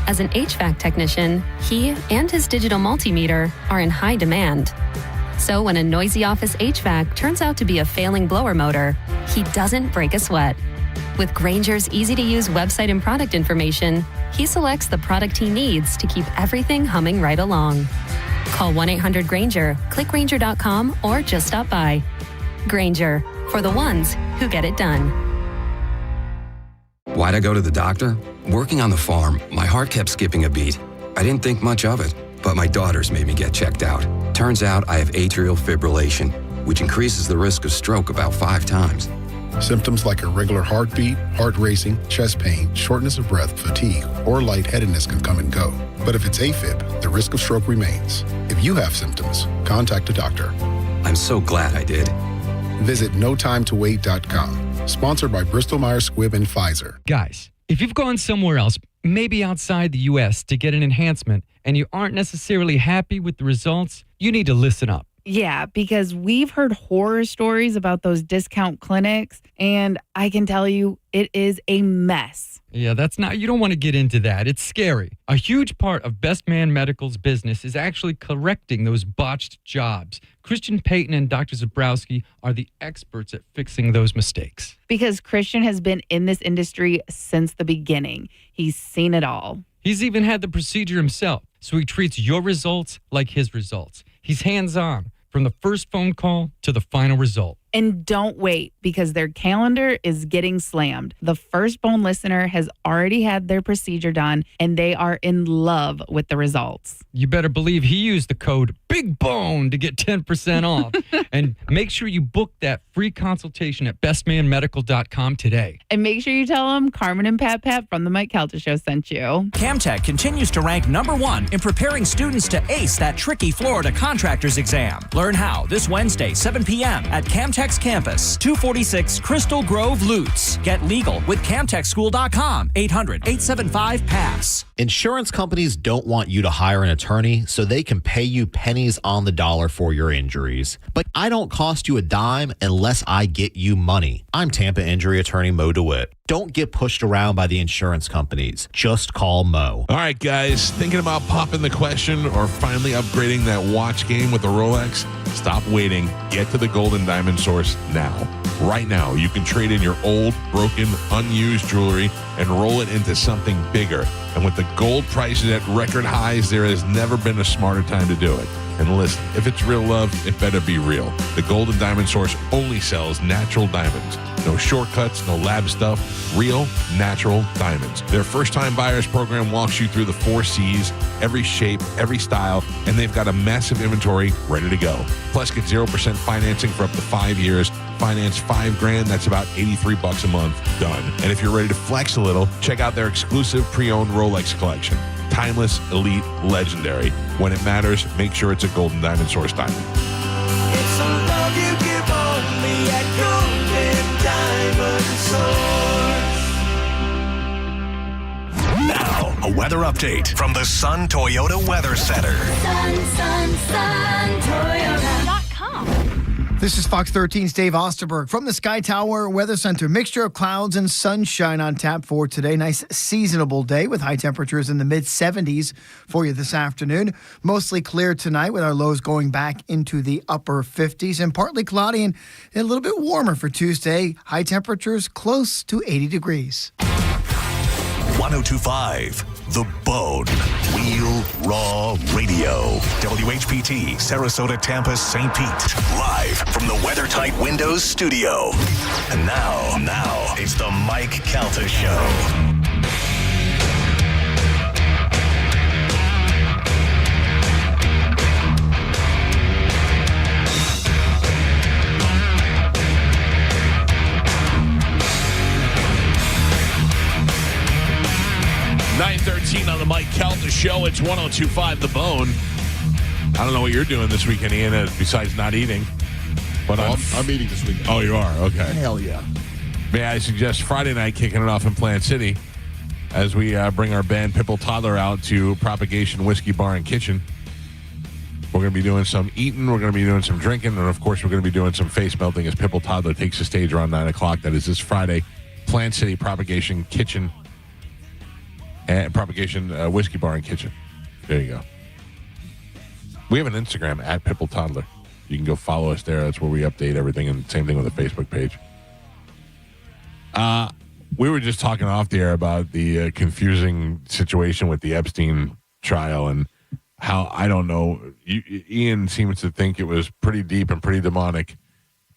As an HVAC technician, he and his digital multimeter are in high demand. So when a noisy office HVAC turns out to be a failing blower motor, he doesn't break a sweat. With Grainger's easy-to-use website and product information, he selects the product he needs to keep everything humming right along. Call 1-800-GRAINGER, click Grainger.com, or just stop by. Grainger, for the ones who get it done. Why'd I go to the doctor? Working on the farm, my heart kept skipping a beat. I didn't think much of it, but my daughters made me get checked out. Turns out I have atrial fibrillation, which increases the risk of stroke about 5 times. Symptoms like irregular heartbeat, heart racing, chest pain, shortness of breath, fatigue, or lightheadedness can come and go. But if it's AFib, the risk of stroke remains. If you have symptoms, contact a doctor. I'm so glad I did. Visit notimetowait.com. Sponsored by Bristol-Myers Squibb and Pfizer. Guys, if you've gone somewhere else, maybe outside the U.S., to get an enhancement and you aren't necessarily happy with the results, you need to listen up. Yeah, because we've heard horror stories about those discount clinics, and I can tell you it is a mess. Yeah, you don't want to get into that. It's scary. A huge part of Best Man Medical's business is actually correcting those botched jobs. Christian Payton and Dr. Zabrowski are the experts at fixing those mistakes. Because Christian has been in this industry since the beginning. He's seen it all. He's even had the procedure himself, so he treats your results like his results. He's hands-on, from the first phone call to the final result. And don't wait, because their calendar is getting slammed. The First Bone listener has already had their procedure done, and they are in love with the results. You better believe he used the code BIGBONE to get 10% off. And make sure you book that free consultation at bestmanmedical.com today. And make sure you tell them Carmen and Pat from the Mike Calta Show sent you. Camtech continues to rank #1 in preparing students to ace that tricky Florida contractor's exam. Learn how this Wednesday, 7 p.m. at Camtech's campus, 246 Crystal Grove, Lutz. Get legal with CamtechSchool.com, 800-875-PASS. Insurance companies don't want you to hire an attorney so they can pay you pennies on the dollar for your injuries. But I don't cost you a dime unless I get you money. I'm Tampa injury attorney Mo DeWitt. Don't get pushed around by the insurance companies. Just call Mo. All right, guys, thinking about popping the question or finally upgrading that watch game with a Rolex? Stop waiting. Get to the Golden Diamond Source now. Right now, you can trade in your old, broken, unused jewelry and roll it into something bigger. And with the gold prices at record highs, there has never been a smarter time to do it. And listen, if it's real love, it better be real. The Golden Diamond Source only sells natural diamonds. No shortcuts, no lab stuff. Real, natural diamonds. Their first-time buyers program walks you through the 4 C's, every shape, every style, and they've got a massive inventory ready to go. Plus, get 0% financing for up to 5 years. Finance $5,000, that's about $83 a month. Done. And if you're ready to flex a little, check out their exclusive pre-owned Rolex collection. Timeless, elite, legendary. When it matters, make sure it's a Golden Diamond Source diamond. It's a love you give only at Golden Diamond Source. Now, a weather update from the Sun Toyota Weather Center. Sun, Toyota.com. This is Fox 13's Dave Osterberg from the Sky Tower Weather Center. Mixture of clouds and sunshine on tap for today. Nice seasonable day with high temperatures in the mid-70s for you this afternoon. Mostly clear tonight with our lows going back into the upper 50s and partly cloudy and a little bit warmer for Tuesday. High temperatures close to 80 degrees. 1025 The Bone. Real Raw Radio. WHPT, Sarasota, Tampa, St. Pete. Live from the WeatherTight Windows studio. And now, it's the Mike Calta Show. .13 on the Mike Calta Show. It's 1025 The Bone. I don't know what you're doing this weekend, Ian, besides not eating. But I'm eating this weekend. Oh, you are? Okay. Hell yeah. May I suggest Friday night kicking it off in Plant City as we bring our band Pipple Toddler out to Propagation Whiskey Bar and Kitchen. We're going to be doing some eating. We're going to be doing some drinking. And, of course, we're going to be doing some face melting as Pipple Toddler takes the stage around 9 o'clock. That is this Friday. Plant City Propagation Kitchen. And Propagation Whiskey Bar and Kitchen. There you go. We have an Instagram at Pipple Toddler. You can go follow us there. That's where we update everything. And same thing with the Facebook page. We were just talking off the air about the confusing situation with the Epstein trial and how, I don't know, Ian seems to think it was pretty deep and pretty demonic.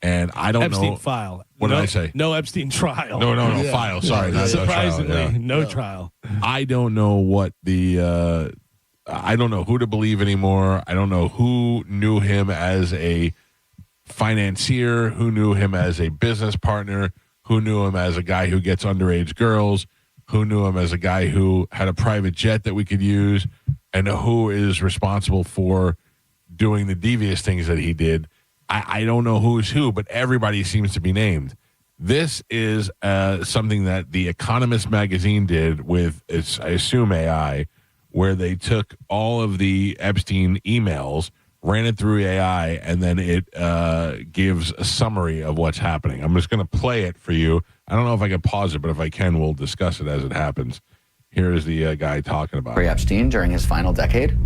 And I don't Epstein know. file. What did I say? No Epstein trial. No, file. Sorry. Surprisingly, no trial. I don't know what I don't know who to believe anymore. I don't know who knew him as a financier, who knew him as a business partner, who knew him as a guy who gets underage girls, who knew him as a guy who had a private jet that we could use, and who is responsible for doing the devious things that he did. I don't know who's who, but everybody seems to be named. This is something that The Economist magazine did with, I assume, AI, where they took all of the Epstein emails, ran it through AI, and then it gives a summary of what's happening. I'm just going to play it for you. I don't know if I can pause it, but if I can, we'll discuss it as it happens. Here is the guy talking about it. Epstein during his final decade?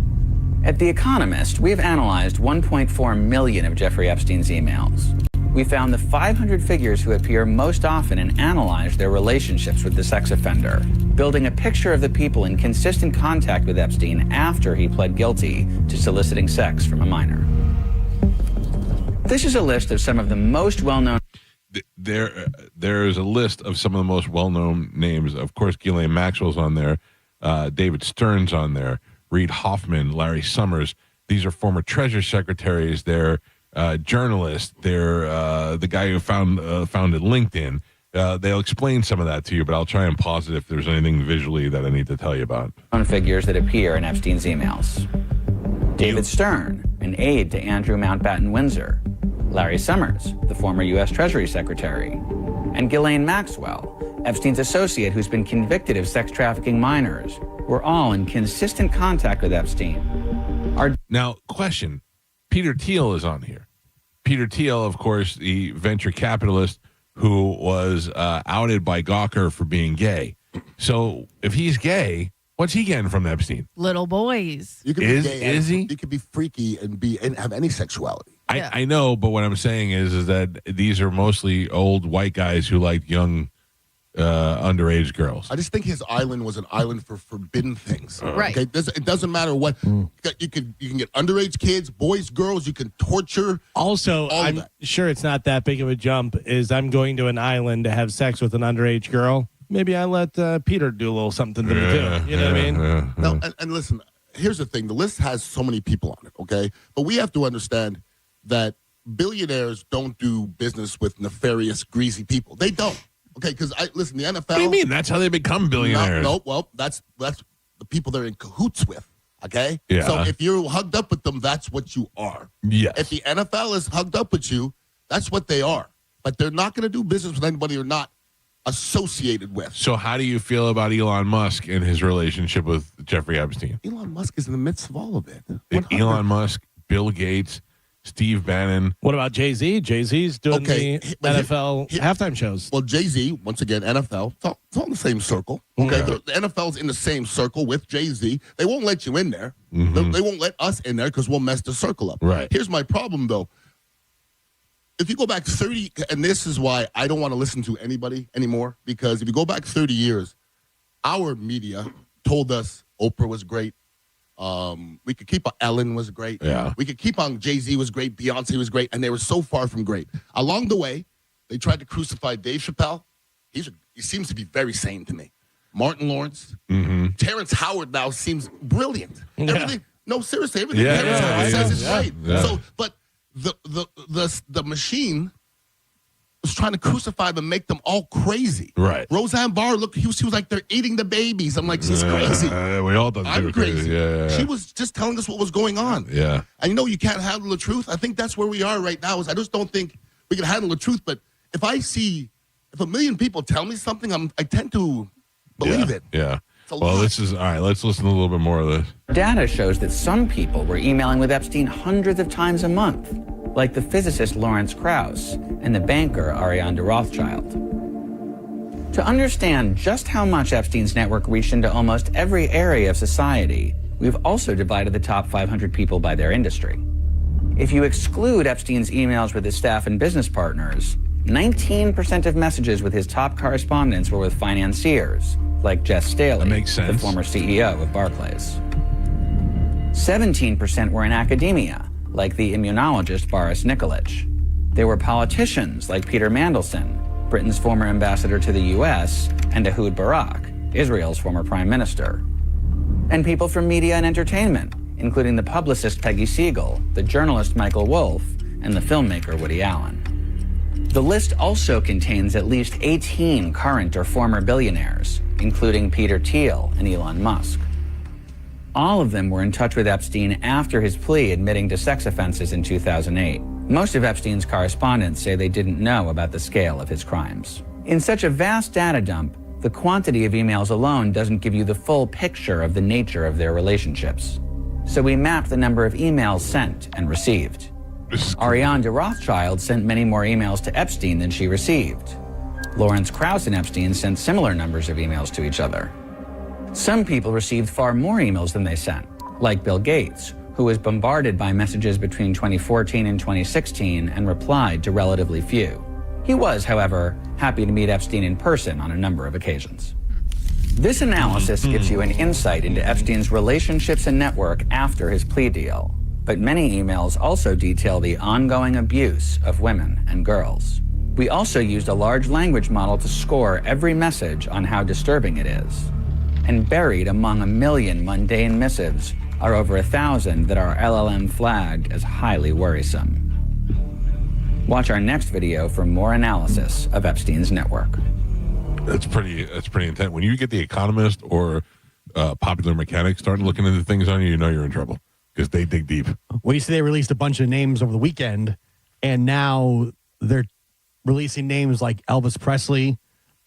At The Economist, we've analyzed 1.4 million of Jeffrey Epstein's emails. We found the 500 figures who appear most often and analyzed their relationships with the sex offender, building a picture of the people in consistent contact with Epstein after he pled guilty to soliciting sex from a minor. This is a list of some of the most well-known... There is a list of some of the most well-known names. Of course, Ghislaine Maxwell's on there. David Stern's on there. Reid Hoffman, Larry Summers. These are former Treasury secretaries. They're journalists. They're the guy who founded LinkedIn. They'll explain some of that to you, but I'll try and pause it if there's anything visually that I need to tell you about. Figures that appear in Epstein's emails. David Stern, an aide to Andrew Mountbatten Windsor. Larry Summers, the former U.S. Treasury Secretary. And Ghislaine Maxwell, Epstein's associate who's been convicted of sex trafficking minors, were all in consistent contact with Epstein. Now, question. Peter Thiel is on here. Peter Thiel, of course, the venture capitalist who was outed by Gawker for being gay. So if he's gay, what's he getting from Epstein? Little boys. You can Is be gay he? You could be freaky and have any sexuality. I know, but what I'm saying is that these are mostly old white guys who like young underage girls. I just think his island was an island for forbidden things. Right. Okay? It doesn't matter what. You can get underage kids, boys, girls. You can torture. Also, I'm sure it's not that big of a jump. I'm going to an island to have sex with an underage girl. Maybe I let Peter do a little something to me too. You know what I mean? No, and listen. Here's the thing: the list has so many people on it. Okay, but we have to understand that billionaires don't do business with nefarious, greasy people. They don't. Okay, because listen, the NFL. What do you mean? That's how they become billionaires. No, well, that's the people they're in cahoots with. Okay? Yeah. So if you're hugged up with them, that's what you are. Yes. If the NFL is hugged up with you, that's what they are. But they're not going to do business with anybody they're not associated with. So how do you feel about Elon Musk and his relationship with Jeffrey Epstein? Elon Musk is in the midst of all of it. Elon Musk, Bill Gates, Steve Bannon. What about Jay-Z? Jay-Z's doing the NFL halftime shows. Well, Jay-Z, once again, NFL, it's all in the same circle. Okay, the NFL's in the same circle with Jay-Z. They won't let you in there. They won't let us in there because we'll mess the circle up. Right. Here's my problem, though. If you go back 30, and this is why I don't want to listen to anybody anymore, because if you go back 30 years, our media told us Oprah was great. We could keep on Ellen was great. Yeah. We could keep on Jay-Z was great, Beyonce was great, and they were so far from great. Along the way, they tried to crucify Dave Chappelle. He seems to be very sane to me. Martin Lawrence. Terrence Howard now seems brilliant. Everything. No, seriously, everything Terrence Howard says is right. Yeah. So, but the machine was trying to crucify them, make them all crazy. Right. Roseanne Barr, look, she was like, they're eating the babies. I'm like, she's crazy. We all thought they were crazy. Yeah. She was just telling us what was going on. Yeah. And you can't handle the truth. I think that's where we are right now. I just don't think we can handle the truth. But if a million people tell me something, I tend to believe it. Yeah. Well, this is all right. Let's listen to a little bit more of this. Data shows that some people were emailing with Epstein hundreds of times a month, like the physicist Lawrence Krauss and the banker Ariane de Rothschild. To understand just how much Epstein's network reached into almost every area of society, we've also divided the top 500 people by their industry. If you exclude Epstein's emails with his staff and business partners, 19% of messages with his top correspondents were with financiers, like Jess Staley, the former CEO of Barclays. 17% were in academia, like the immunologist Boris Nikolic. There were politicians like Peter Mandelson, Britain's former ambassador to the U.S., and Ehud Barak, Israel's former prime minister. And people from media and entertainment, including the publicist Peggy Siegel, the journalist Michael Wolff, and the filmmaker Woody Allen. The list also contains at least 18 current or former billionaires, including Peter Thiel and Elon Musk. All of them were in touch with Epstein after his plea admitting to sex offenses in 2008. Most of Epstein's correspondents say they didn't know about the scale of his crimes. In such a vast data dump, the quantity of emails alone doesn't give you the full picture of the nature of their relationships. So we mapped the number of emails sent and received. Ariane de Rothschild sent many more emails to Epstein than she received. Lawrence Krauss and Epstein sent similar numbers of emails to each other. Some people received far more emails than they sent, like Bill Gates, who was bombarded by messages between 2014 and 2016 and replied to relatively few. He was, however, happy to meet Epstein in person on a number of occasions. This analysis gives you an insight into Epstein's relationships and network after his plea deal. But many emails also detail the ongoing abuse of women and girls. We also used a large language model to score every message on how disturbing it is. And buried among 1 million mundane missives are over 1,000 that are LLM flagged as highly worrisome. Watch our next video for more analysis of Epstein's network. That's pretty intense. When you get The Economist or Popular Mechanics starting looking into things on you, you know you're in trouble because they dig deep. Well, you see, they released a bunch of names over the weekend, and now they're releasing names like Elvis Presley,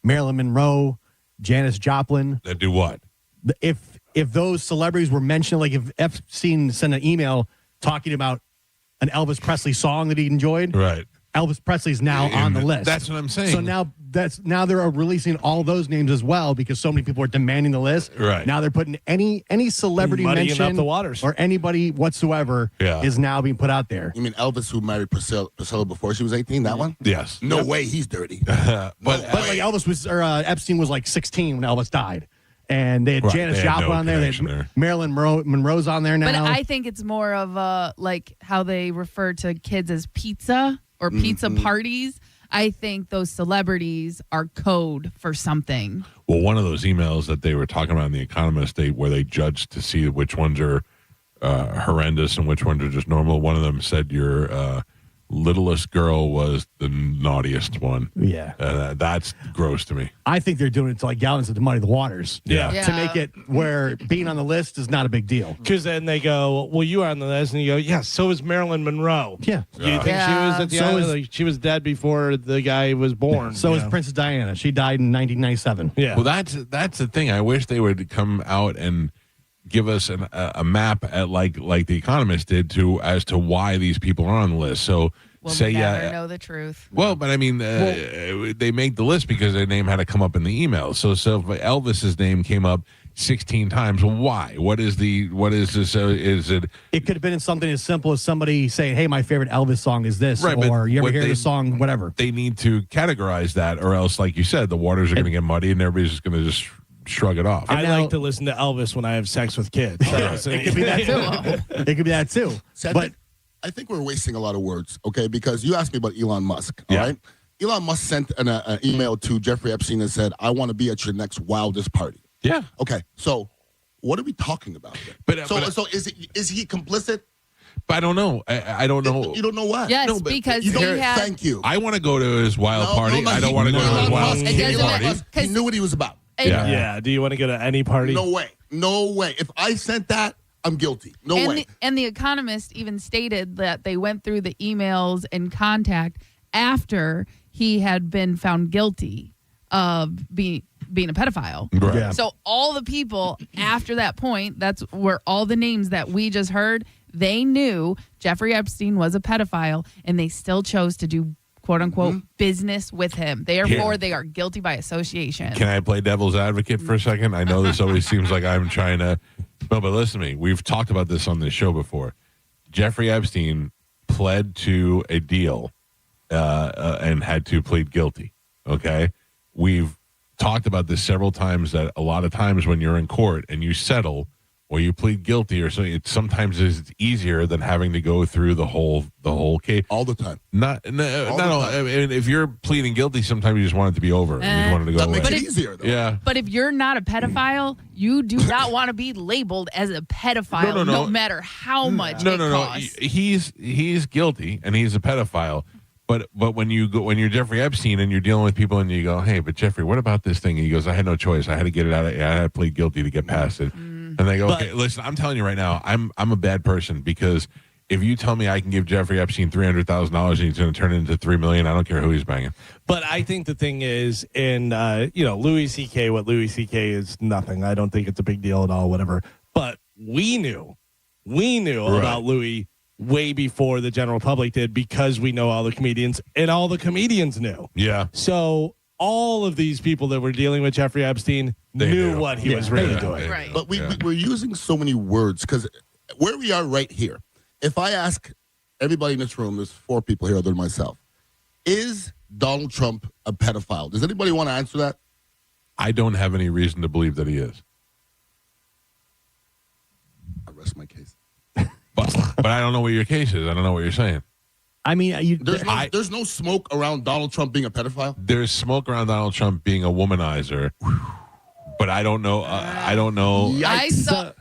Marilyn Monroe, Janis Joplin. That do what? If those celebrities were mentioned, like if Epstein sent an email talking about an Elvis Presley song that he enjoyed, right? Elvis Presley's now on the list. That's what I'm saying. So now they're releasing all those names as well because so many people are demanding the list. Right. Now they're putting any celebrity Muddying mention up the waters. or anybody whatsoever is now being put out there. You mean Elvis, who married Priscilla before she was 18? That one? Yes. No way he's dirty. But like Elvis was, or Epstein was like 16 when Elvis died. And they had Janis Joplin on there. They had Marilyn Monroe's on there now. But I think it's more of like how they refer to kids as pizza or pizza parties. I think those celebrities are code for something. Well, one of those emails that they were talking about in The Economist, where they judged to see which ones are horrendous and which ones are just normal. One of them said your littlest girl was the naughtiest one. Yeah. That's gross to me. I think they're doing it to, like Galvin said, to muddy the waters. Yeah. To make it where being on the list is not a big deal. Because then they go, well, you are on the list, and you go, yeah, so is Marilyn Monroe. Yeah. Do you think she was at the end? Like, she was dead before the guy was born. So is Princess Diana. She died in 1997. Yeah. Well, that's the thing. I wish they would come out and give us a map at like The Economist did as to why these people are on the list. So We'll say never know the truth. Well, but I mean, they make the list because their name had to come up in the email. So if Elvis's name came up 16 times, why? What is this? Is it? It could have been something as simple as somebody saying, "Hey, my favorite Elvis song is this," Right, or "You ever but hear this song?" Whatever. They need to categorize that, or else, like you said, the waters are going to get muddy, and everybody's just going to just shrug it off. I like to listen to Elvis when I have sex with kids. It could be that too. It could be that too. See, But I think we're wasting a lot of words, okay? Because you asked me about Elon Musk, all right? Elon Musk sent an email to Jeffrey Epstein and said, "I want to be at your next wildest party." Yeah. Okay, so what are we talking about here? So is he complicit? But I don't know. I don't know. You don't know what? Yes, No, but because You he don't. had. Thank you. I want to go to his wild party. I don't want to go to his Elon wild Musk, kid Elon party. Musk, he knew what he was about. Yeah. Do you want to go to any party? No way. No way. If I sent that, I'm guilty. No way. And the Economist even stated that they went through the emails and contact after he had been found guilty of being a pedophile. Right. Yeah. So all the people after that point, that's where all the names that we just heard, they knew Jeffrey Epstein was a pedophile, and they still chose to do quote unquote business with him. Therefore, they are guilty by association. Can I play devil's advocate for a second? I know this always seems like I'm trying to. No, but listen to me. We've talked about this on this show before. Jeffrey Epstein pled to a deal and had to plead guilty. Okay? We've talked about this several times, that a lot of times when you're in court and you settle or you plead guilty or something, it sometimes is easier than having to go through the whole case all the time. Not all. I mean, if you're pleading guilty, sometimes you just want it to be over. You just want it to go away. That makes it easier, though. Yeah. But if you're not a pedophile, you do not want to be labeled as a pedophile, no matter how much it costs. He's guilty and he's a pedophile. But when you're Jeffrey Epstein and you're dealing with people and you go, "Hey, but Jeffrey, what about this thing?" And he goes, "I had no choice. I had to get it out. I had to plead guilty to get past it." And they go, "Okay, listen, I'm telling you right now, I'm a bad person, because if you tell me I can give Jeffrey Epstein $300,000 and he's going to turn it into $3 million, I don't care who he's banging." But I think the thing is, in Louis C.K., what Louis C.K. is nothing. I don't think it's a big deal at all, whatever. But we knew about Louis way before the general public did, because we know all the comedians, and all the comedians knew. Yeah. So all of these people that were dealing with Jeffrey Epstein knew what he was really doing. Right. But we're using so many words, because where we are right here, if I ask everybody in this room, there's 4 people here other than myself, is Donald Trump a pedophile? Does anybody want to answer that? I don't have any reason to believe that he is. I rest my case. But I don't know what your case is. I don't know what you're saying. I mean, there's no smoke around Donald Trump being a pedophile. There's smoke around Donald Trump being a womanizer, but I don't know. I don't know. I saw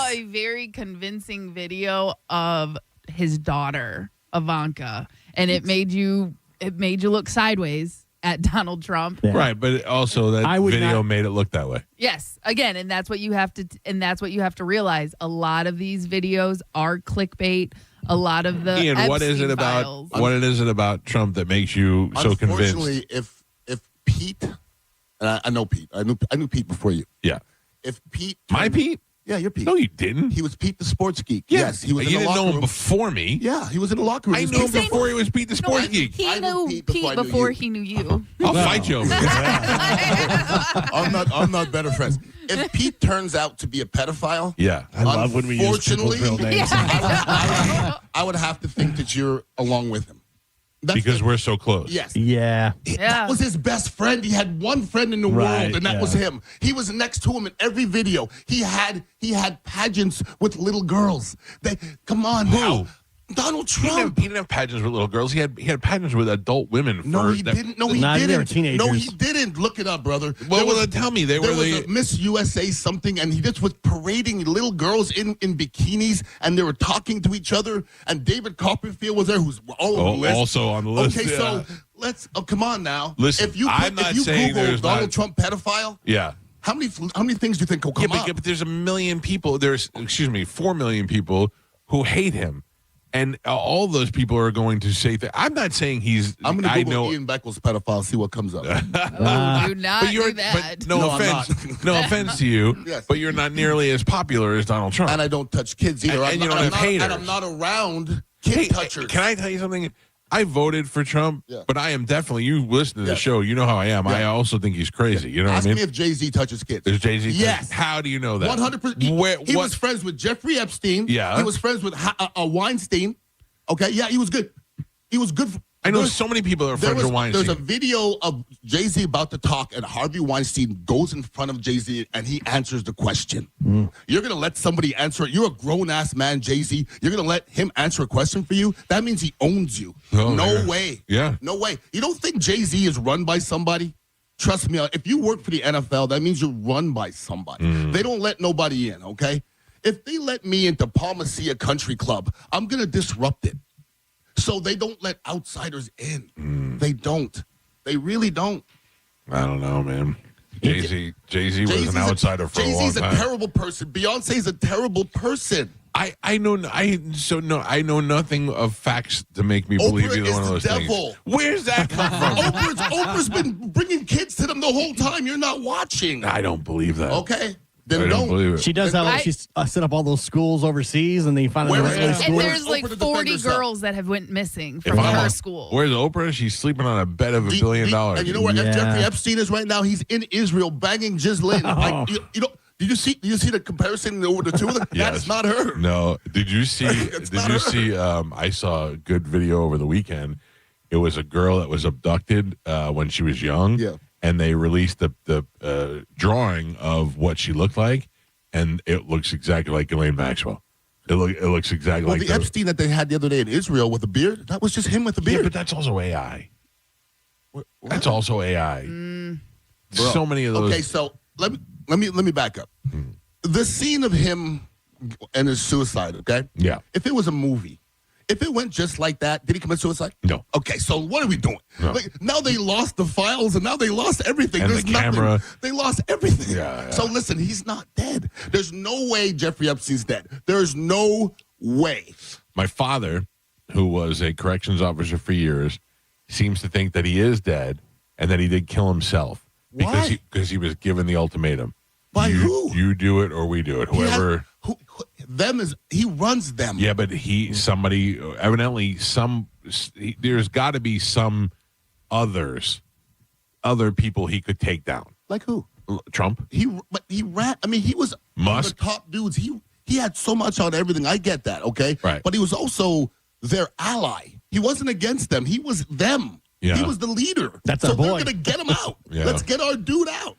a very convincing video of his daughter Ivanka, and it made you look sideways at Donald Trump. Yeah. Right, but also that video made it look that way. Yes, again, and that's what you have to realize. A lot of these videos are clickbait. A lot of the Ian, what is it about Trump that makes you so convinced? Unfortunately, if Pete, and I know Pete, I knew Pete before you. Yeah. If Pete, Pete. Yeah, you're Pete. No, you didn't. He was Pete the sports geek. Yeah. Yes, he was. You in the didn't know locker him room. before me. Yeah, he was in the locker room. I knew him before he was Pete the sports geek. He knew Pete before he knew you. I'll fight you over it. I'm not better friends. If Pete turns out to be a pedophile, I love when we use people's real names. I would have to think that you're along with him. Because we're so close. Yes. Yeah. That was his best friend. He had one friend in the world, and that was him. He was next to him in every video. He had pageants with little girls. Come on now. Donald Trump. He didn't have pageants with little girls. He had pageants with adult women. No, he didn't. No, he didn't. They were teenagers. No, he didn't. Look it up, brother. Well, tell me. There was a Miss USA something, and he just was parading little girls in bikinis, and they were talking to each other. And David Copperfield was there, who's also on the list. Okay, so let's. come on now. Listen, if you Google Donald Trump pedophile, how many things do you think will come up? But there's 1 million people. There's 4 million people who hate him. And all those people are going to say that. I'm not saying he's. I'm going to Google know Ian Beckles pedophile, see what comes up. Do not do that. But no offense, no offense to you. Yes. But you're not nearly as popular as Donald Trump. And I don't touch kids either. And you don't have haters. And I'm not around kid touchers. Can I tell you something? I voted for Trump, but I am definitely. You listen to the show, you know how I am. I also think he's crazy. You know what I mean? Ask me if Jay-Z touches kids. Is Jay-Z? Yes. How do you know that? 100%. He was friends with Jeffrey Epstein. Yeah. He was friends with Weinstein. Okay. Yeah, he was good. He was good. I know so many people are friends with Weinstein. There's a video of Jay-Z about to talk, and Harvey Weinstein goes in front of Jay-Z, and he answers the question. You're going to let somebody answer it? You're a grown-ass man, Jay-Z. You're going to let him answer a question for you? That means he owns you. No way. Yeah. No way. You don't think Jay-Z is run by somebody? Trust me, if you work for the NFL, that means you're run by somebody. They don't let nobody in, okay? If they let me into Palmacia Country Club, I'm going to disrupt it. So they don't let outsiders in. They don't. They really don't. I don't know, man. Jay-Z was an outsider for a long time. Jay-Z's a terrible person. Beyonce's a terrible person. I know nothing of facts to make me believe either one of those devil. things. Where's that come from? Oprah's been bringing kids to them the whole time. You're not watching. I don't believe that. Okay. Then I don't believe it. She does that. Like she's set up all those schools overseas, and they find out And there's like 40 girls that have went missing from her school. Where's Oprah? She's sleeping on a bed of $1 billion. And you know where Jeffrey Epstein is right now? He's in Israel banging Ghislaine. Did you see the comparison over the two of them? Yes. That's not her. No. Did you see? I saw a good video over the weekend. It was a girl that was abducted when she was young. Yeah. And they released the drawing of what she looked like, and it looks exactly like Ghislaine Maxwell. It looks exactly like the Epstein that they had the other day in Israel with a beard. That was just him with a beard. Yeah, but that's also AI. That's also AI. So many of those. Okay, so let me back up. The scene of him and his suicide. Okay. Yeah. If it was a movie. If it went just like that, did he commit suicide? No. Okay, so what are we doing? No. Like, now they lost the files, and now they lost everything. And There's the camera. nothing. They lost everything. Yeah. So listen, he's not dead. There's no way Jeffrey Epstein's dead. There's no way. My father, who was a corrections officer for years, seems to think that he is dead and that he did kill himself because he was given the ultimatum. By who? You do it or we do it. Whoever. He runs them. Yeah, but somebody evidently there's got to be some other people he could take down. Like who? Trump. He ran. I mean, he was Musk. one of the top dudes. He had so much on everything. I get that. Okay. Right. But he was also their ally. He wasn't against them. He was them. Yeah. He was the leader. That's so our boy. They're going to get him out. Yeah. Let's get our dude out.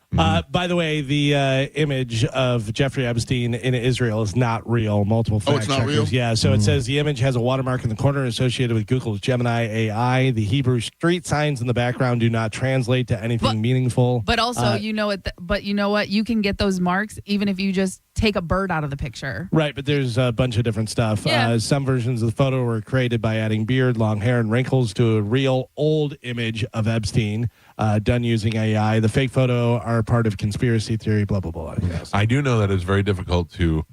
By the way, the image of Jeffrey Epstein in Israel is not real. Multiple fact it's not checkers. real? Yeah, so it says the image has a watermark in the corner associated with Google's Gemini AI. The Hebrew street signs in the background do not translate to anything meaningful. But also, you know what? You can get those marks even if you just take a bird out of the picture. Right, but there's a bunch of different stuff. Yeah. Some versions of the photo were created by adding beard, long hair, and wrinkles to a real old image of Epstein done using AI. The fake photo are part of conspiracy theory, blah, blah, blah. Yes. I do know that it's very difficult to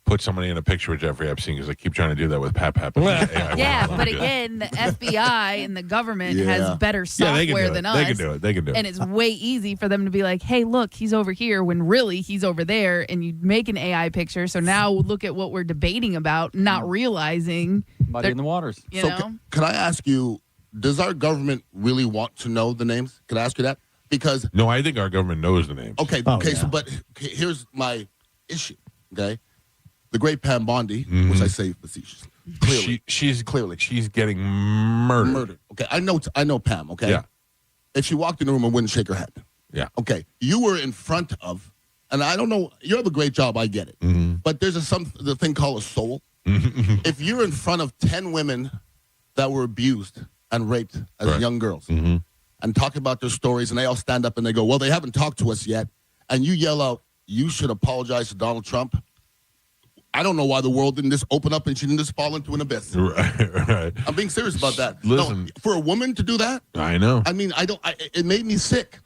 put somebody in a picture with Jeffrey Epstein because I keep trying to do that with Pap. Yeah, but again, the FBI and the government has better software than us. They can do it. And it's way easy for them to be like, hey, look, he's over here when really he's over there. And you make an AI picture. So now look at what we're debating about, not realizing. Muddy in the waters. You know? Can I ask you, does our government really want to know the names? Can I ask you that? Because no, I think our government knows the names. Okay, but here's my issue. Okay, the great Pam Bondi, which I say facetiously, clearly, she's getting murdered. Okay, I know Pam. Okay, yeah. If she walked in the room, I wouldn't shake her hand. Yeah. Okay, you were in front of, and I don't know. You have a great job. I get it, but there's the thing called a soul. If you're in front of 10 women that were abused and raped as young girls. And talk about their stories, and they all stand up and they go, well, they haven't talked to us yet. And you yell out, you should apologize to Donald Trump. I don't know why the world didn't just open up and she didn't just fall into an abyss. Right. I'm being serious about that. Listen. No, for a woman to do that? I know. I mean, it made me sick.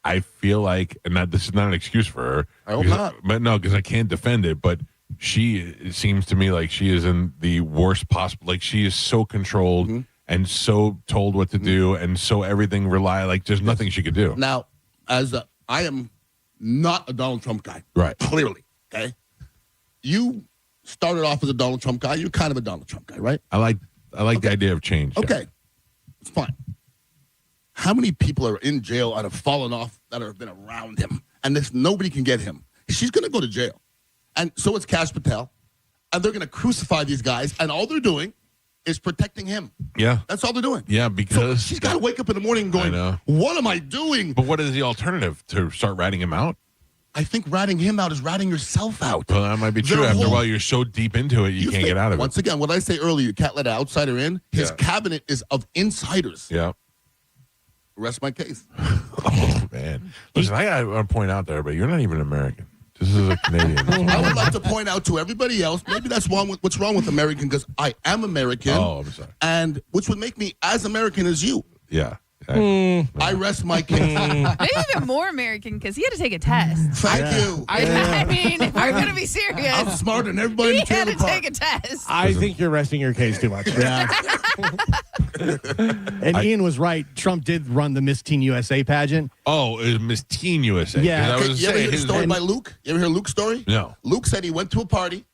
I feel like, and this is not an excuse for her. I hope not. But no, because I can't defend it, but it seems to me like she is in the worst possible. Like she is so controlled and so told what to do, and so everything like there's nothing she could do. Now, I am not a Donald Trump guy, right? Clearly, okay. You started off as a Donald Trump guy. You're kind of a Donald Trump guy, right? I like the idea of change. Okay, it's fine. How many people are in jail and have fallen off that have been around him, and nobody can get him? She's going to go to jail, and so is Kash Patel, and they're going to crucify these guys, and all they're doing is protecting him. Yeah, that's all they're doing. Yeah, because she's got to wake up in the morning going, "What am I doing?" But what is the alternative? To start ratting him out? I think ratting him out is ratting yourself out. Well, that might be true. After a while, you're so deep into it, you can't get out of it. Once again, what I say earlier, you can't let an outsider in. His cabinet is of insiders. Yeah. Rest my case. Oh, man. Listen, I got to point out to everybody, you're not even American. This is a Canadian. I would like to point out to everybody else, maybe that's what's wrong with American, because I am American. Oh, I'm sorry. And which would make me as American as you. Yeah. I rest my case. Maybe even more American because he had to take a test. Thank you. I mean, if we're going to be serious. I'm smarter than everybody in He the trailer had to park. take a test. I think you're resting your case too much. Yeah. And Ian was right. Trump did run the Miss Teen USA pageant. Oh, it was Miss Teen USA. Yeah. You ever hear the story by Luke? You ever hear Luke's story? No. Luke said he went to a party.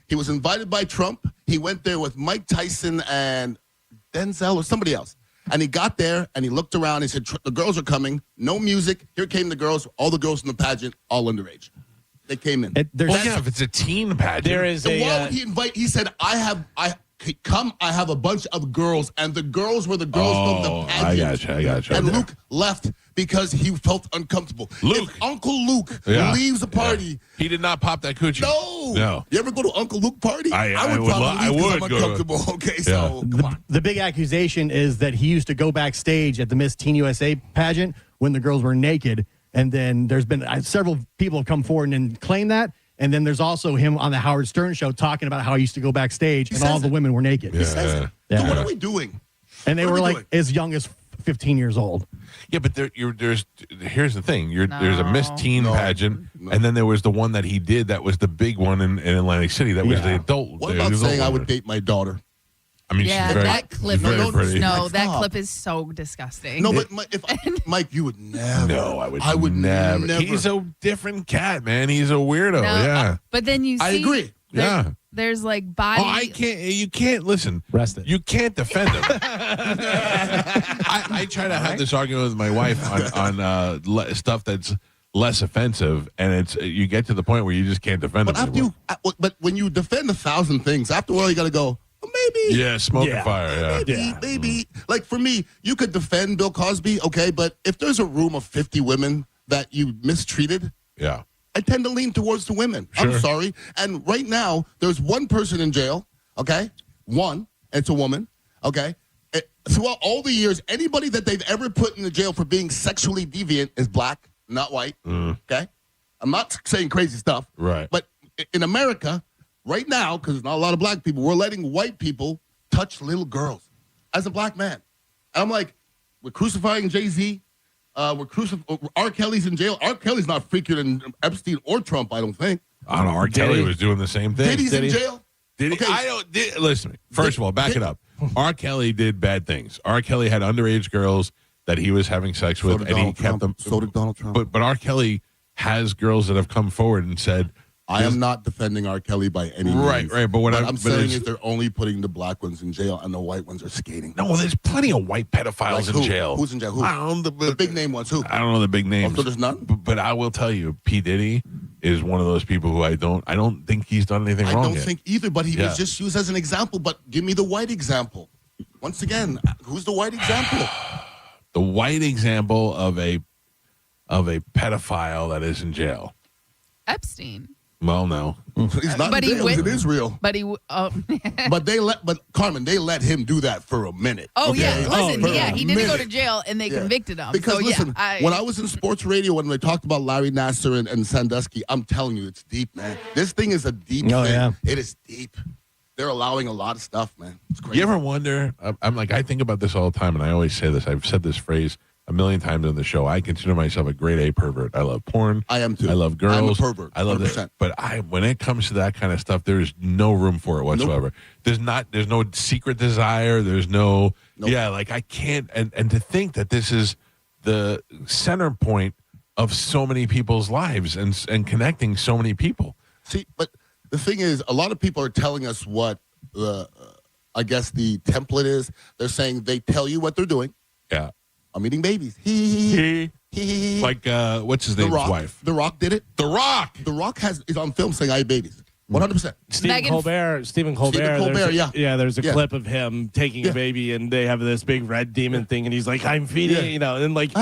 He was invited by Trump. He went there with Mike Tyson and Denzel or somebody else. And he got there and he looked around. He said, the girls are coming. No music. Here came the girls. All the girls in the pageant, all underage. They came in. If it's a teen pageant. There is why would he invite? He said, I have a bunch of girls. And the girls were the girls from the pageant. I got you. And Luke left because he felt uncomfortable. Luke. If Uncle Luke Yeah. leaves a party. He did not pop that coochie. No. You ever go to Uncle Luke party? I would probably leave because I'm go to- uncomfortable. Okay, so come on. The big accusation is that he used to go backstage at the Miss Teen USA pageant when the girls were naked. And then there's been several people have come forward and claimed that. And then there's also him on the Howard Stern show talking about how he used to go backstage and all the women were naked. He says it. Yeah. So what are we doing? And they What are were we like as young as 15 years old. Yeah, but here's the thing. There's a Miss Teen pageant, and then there was the one that he did that was the big one in Atlantic City. That was the adult. What about saying I would date my daughter? I mean, Yeah, she's very, that clip she's very is pretty. no, that Stop. clip is so disgusting. No, but Mike, you would never. No, I would never. He's a different cat, man. He's a weirdo. No, yeah. But then you see, I agree. Yeah. There's like body. Oh, I can't. You can't listen. Rest it. You can't defend him. I try to have this argument with my wife on stuff that's less offensive, and it's you get to the point where you just can't defend But him. after but when you defend 1,000 things, after a while you got to go. Well, maybe. Yeah, smoke and fire. Yeah. Maybe. Like for me, you could defend Bill Cosby, okay, but if there's a room of 50 women that you mistreated, Yeah. I tend to lean towards the women. Sure. I'm sorry. And right now, there's one person in jail, okay? One, it's a woman, okay? Throughout all the years, anybody that they've ever put in the jail for being sexually deviant is black, not white, okay? I'm not saying crazy stuff. Right. But in America, right now, because there's not a lot of black people, we're letting white people touch little girls as a black man. And I'm like, we're crucifying Jay-Z. R. Kelly's in jail. R. Kelly's not freakier than Epstein or Trump, I don't think. I don't know. R. Kelly was doing the same thing. Diddy's in jail? Did he? Okay. Listen to me. First of all, back it up. R. Kelly did bad things. R. Kelly had underage girls that he was having sex with, did and he Donald kept Trump. them. So did Donald Trump. But R. Kelly has girls that have come forward and said, I am not defending R. Kelly by any means. Right. But what I'm saying is they're only putting the black ones in jail and the white ones are skating. No, there's plenty of white pedophiles in jail. Who's in jail? Who? I don't know the big name ones. Who? I don't know the big names. So there's none? But I will tell you, P. Diddy is one of those people who I don't think he's done anything wrong. I don't yet. think either, but he was just used as an example. But give me the white example. Once again, who's the white example? The white example of a pedophile that is in jail. Epstein. Well, no. He's not in jail. He's in Israel. But he. But Carmen, they let him do that for a minute. Oh okay? yeah, listen, For yeah, a he didn't go minute. to jail and they convicted him. Because so, listen, yeah, when I was in sports radio, when they talked about Larry Nassar and Sandusky, I'm telling you, it's deep, man. This thing is a deep thing. Yeah. It is deep. They're allowing a lot of stuff, man. It's crazy. You ever wonder? I think about this all the time, and I always say this. I've said this phrase a million times on the show, I consider myself a grade A pervert. I love porn. I am too. I love girls. I'm a pervert. I love 100%. that. But when it comes to that kind of stuff, there's no room for it whatsoever. Nope. There's no secret desire. There's no, like I can't. And to think that this is the center point of so many people's lives and connecting so many people. See, but the thing is, a lot of people are telling us what I guess the template is. They're saying they tell you what they're doing. Yeah. I'm eating babies. Like, what's his name's wife? The Rock did it. The Rock. The Rock is on film saying I eat babies. 100%. Stephen Colbert. Yeah. There's a clip of him taking a baby, and they have this big red demon thing, and he's like, "I'm feeding," and like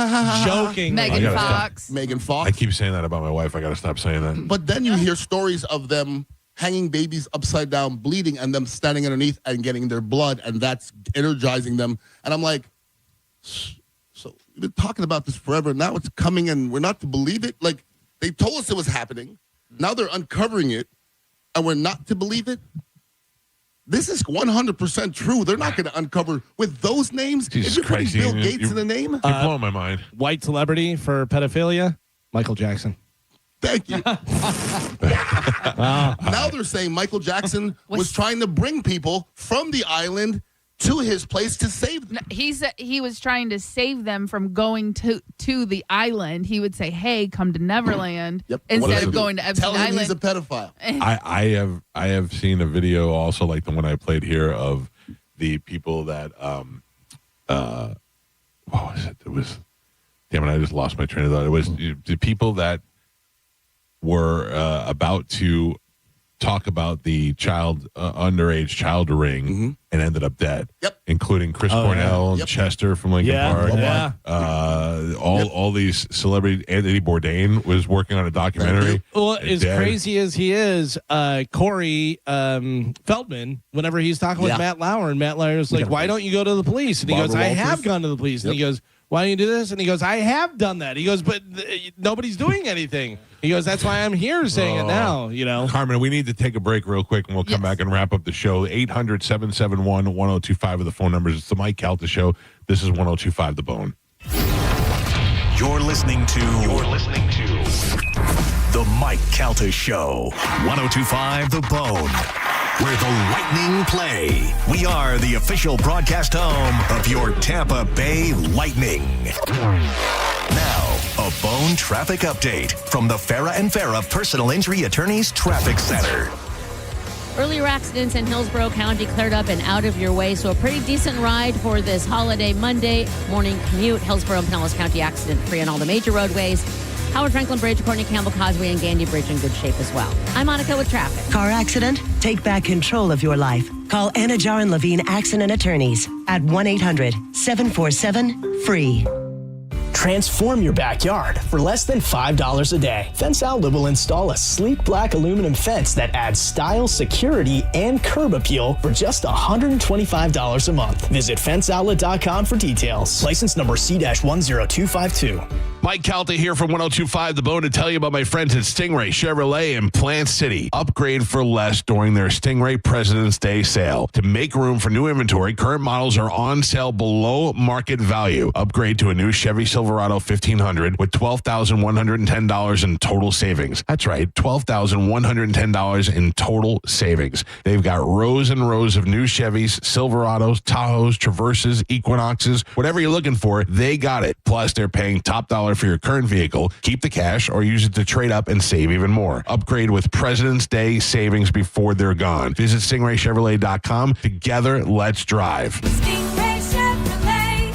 joking. Megan Fox. I keep saying that about my wife. I got to stop saying that. But then you hear stories of them hanging babies upside down, bleeding, and them standing underneath and getting their blood, and that's energizing them. And I'm like, so we've been talking about this forever. Now it's coming, and we're not to believe it. Like, they told us it was happening. Now they're uncovering it, and we're not to believe it. This is 100% true. They're not going to uncover with those names. Jesus if you're putting Christ, Bill Gates in the name. You're blowing my mind. White celebrity for pedophilia, Michael Jackson. Thank you. Now they're saying Michael Jackson was trying to bring people from the island to his place to save them. He was trying to save them from going to the island. He would say, "Hey, come to Neverland," instead of going to Epstein Tell him Island. he's a pedophile. I have seen a video also like the one I played here of the people that what was it? It was, damn it, I just lost my train of thought. It was the people that were about to talk about the underage child ring and ended up dead. Yep. Including Chris Cornell, Chester from Linkin Park. All these celebrities. Anthony Bourdain was working on a documentary. Well, as crazy as he is, Corey Feldman, whenever he's talking with Matt Lauer, and Matt Lauer's like, "Why don't you go to the police?" And he goes, "I have gone to the police." And he goes, "Why don't you do this?" And he goes, "I have done that." He goes, "But nobody's doing anything." He goes, "That's why I'm here saying it now." Carmen, we need to take a break real quick, and we'll come back and wrap up the show. 800-771-1025 are the phone numbers. It's the Mike Calta Show. This is 1025 The Bone. You're listening to The Mike Calta Show. 1025 The Bone, where the Lightning play. We are the official broadcast home of your Tampa Bay Lightning. Now, a Bone traffic update from the Farah and Farah Personal Injury Attorneys Traffic Center. Earlier accidents in Hillsborough County cleared up and out of your way, so a pretty decent ride for this holiday Monday morning commute. Hillsborough and Pinellas County accident-free on all the major roadways. Howard Franklin Bridge, Courtney Campbell Causeway, and Gandy Bridge in good shape as well. I'm Monica with traffic. Car accident? Take back control of your life. Call Anna Jar and Levine Accident Attorneys at 1-800-747-FREE. Transform your backyard for less than $5 a day. Fence Outlet will install a sleek black aluminum fence that adds style, security, and curb appeal for just $125 a month. Visit fenceoutlet.com for details. License number C-10252. Mike Calta here from 1025 The Bone to tell you about my friends at Stingray Chevrolet in Plant City. Upgrade for less during their Stingray President's Day sale. To make room for new inventory, current models are on sale below market value. Upgrade to a new Chevy Silverado 1500 with $12,110 in total savings. That's right, $12,110 in total savings. They've got rows and rows of new Chevys, Silverados, Tahoes, Traverses, Equinoxes, whatever you're looking for, they got it. Plus, they're paying top dollar for your current vehicle. Keep the cash or use it to trade up and save even more. Upgrade with President's Day savings before they're gone. Visit stingraychevrolet.com. Together, let's drive. Stingray Chevrolet.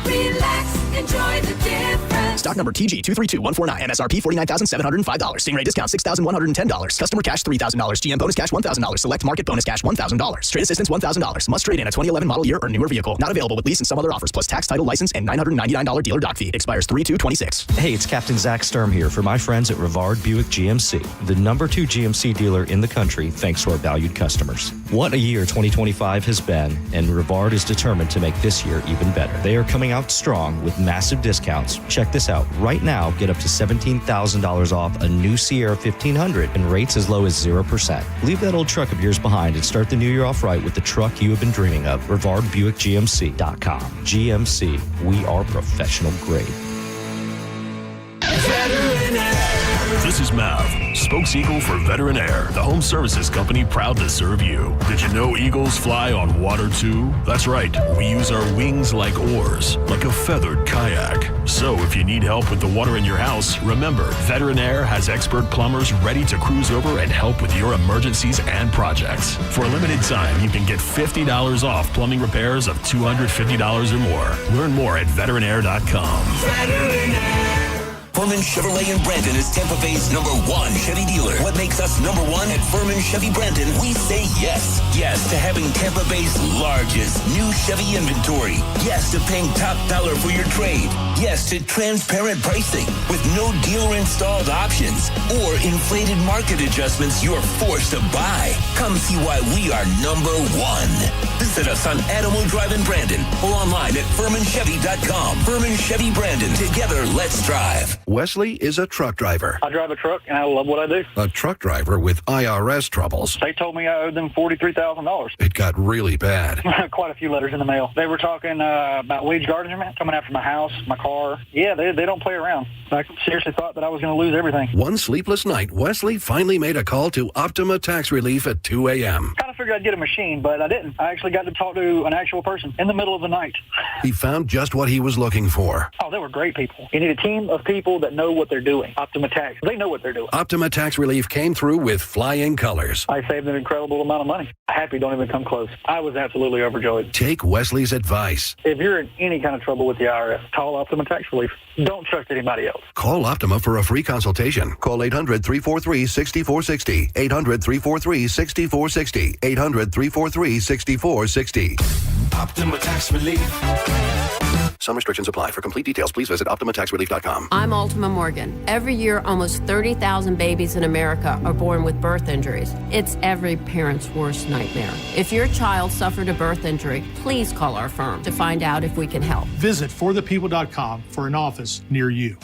Relax, enjoy the difference. Stock number TG232149. MSRP $49,705. Stingray discount $6,110. Customer cash $3,000. GM bonus cash $1,000. Select market bonus cash $1,000. Trade assistance $1,000. Must trade in a 2011 model year or newer vehicle. Not available with lease and some other offers plus tax, title, license, and $999 dealer dock fee. Expires 3/2/26. Hey, it's Captain Zach Sturm here for my friends at Rivard Buick GMC, the #2 GMC dealer in the country thanks to our valued customers. What a year 2025 has been, and Rivard is determined to make this year even better. They are coming out strong with massive discounts. Check this out. Right now, get up to $17,000 off a new Sierra 1500 and rates as low as 0%. Leave that old truck of yours behind and start the new year off right with the truck you have been dreaming of. RivardBuickGMC.com. GMC, we are professional grade. This is Mav, spokes-eagle for Veteran Air, the home services company proud to serve you. Did you know eagles fly on water too? That's right, we use our wings like oars, like a feathered kayak. So if you need help with the water in your house, remember, Veteran Air has expert plumbers ready to cruise over and help with your emergencies and projects. For a limited time, you can get $50 off plumbing repairs of $250 or more. Learn more at veteranair.com. Veteran Air. Furman Chevrolet in Brandon is Tampa Bay's #1 Chevy dealer. What makes us #1 at Furman Chevy Brandon? We say yes. Yes to having Tampa Bay's largest new Chevy inventory. Yes to paying top dollar for your trade. Yes to transparent pricing with no dealer-installed options or inflated market adjustments you're forced to buy. Come see why we are #1. Visit us on Adamo Drive in Brandon or online at FurmanChevy.com. Furman Chevy Brandon. Together, let's drive. Wesley is a truck driver. I drive a truck, and I love what I do. A truck driver with IRS troubles. They told me I owed them $43,000. It got really bad. Quite a few letters in the mail. They were talking about wage garnishment, coming after my house, my car. Yeah, they don't play around. I seriously thought that I was going to lose everything. One sleepless night, Wesley finally made a call to Optima Tax Relief at 2 a.m. Kind of figured I'd get a machine, but I didn't. I actually got to talk to an actual person in the middle of the night. He found just what he was looking for. Oh, they were great people. You need a team of people that know what they're doing. Optima Tax, they know what they're doing. Optima Tax Relief came through with flying colors. I saved an incredible amount of money. Happy don't even come close. I was absolutely overjoyed. Take Wesley's advice. If you're in any kind of trouble with the IRS, call Optima Tax Relief. Don't trust anybody else. Call Optima for a free consultation. Call 800-343-6460. 800-343-6460. 800-343-6460. Optima Tax Relief. Some restrictions apply. For complete details, please visit OptimaTaxRelief.com. I'm Ultima Morgan. Every year, almost 30,000 babies in America are born with birth injuries. It's every parent's worst nightmare. If your child suffered a birth injury, please call our firm to find out if we can help. Visit forthepeople.com for an office near you.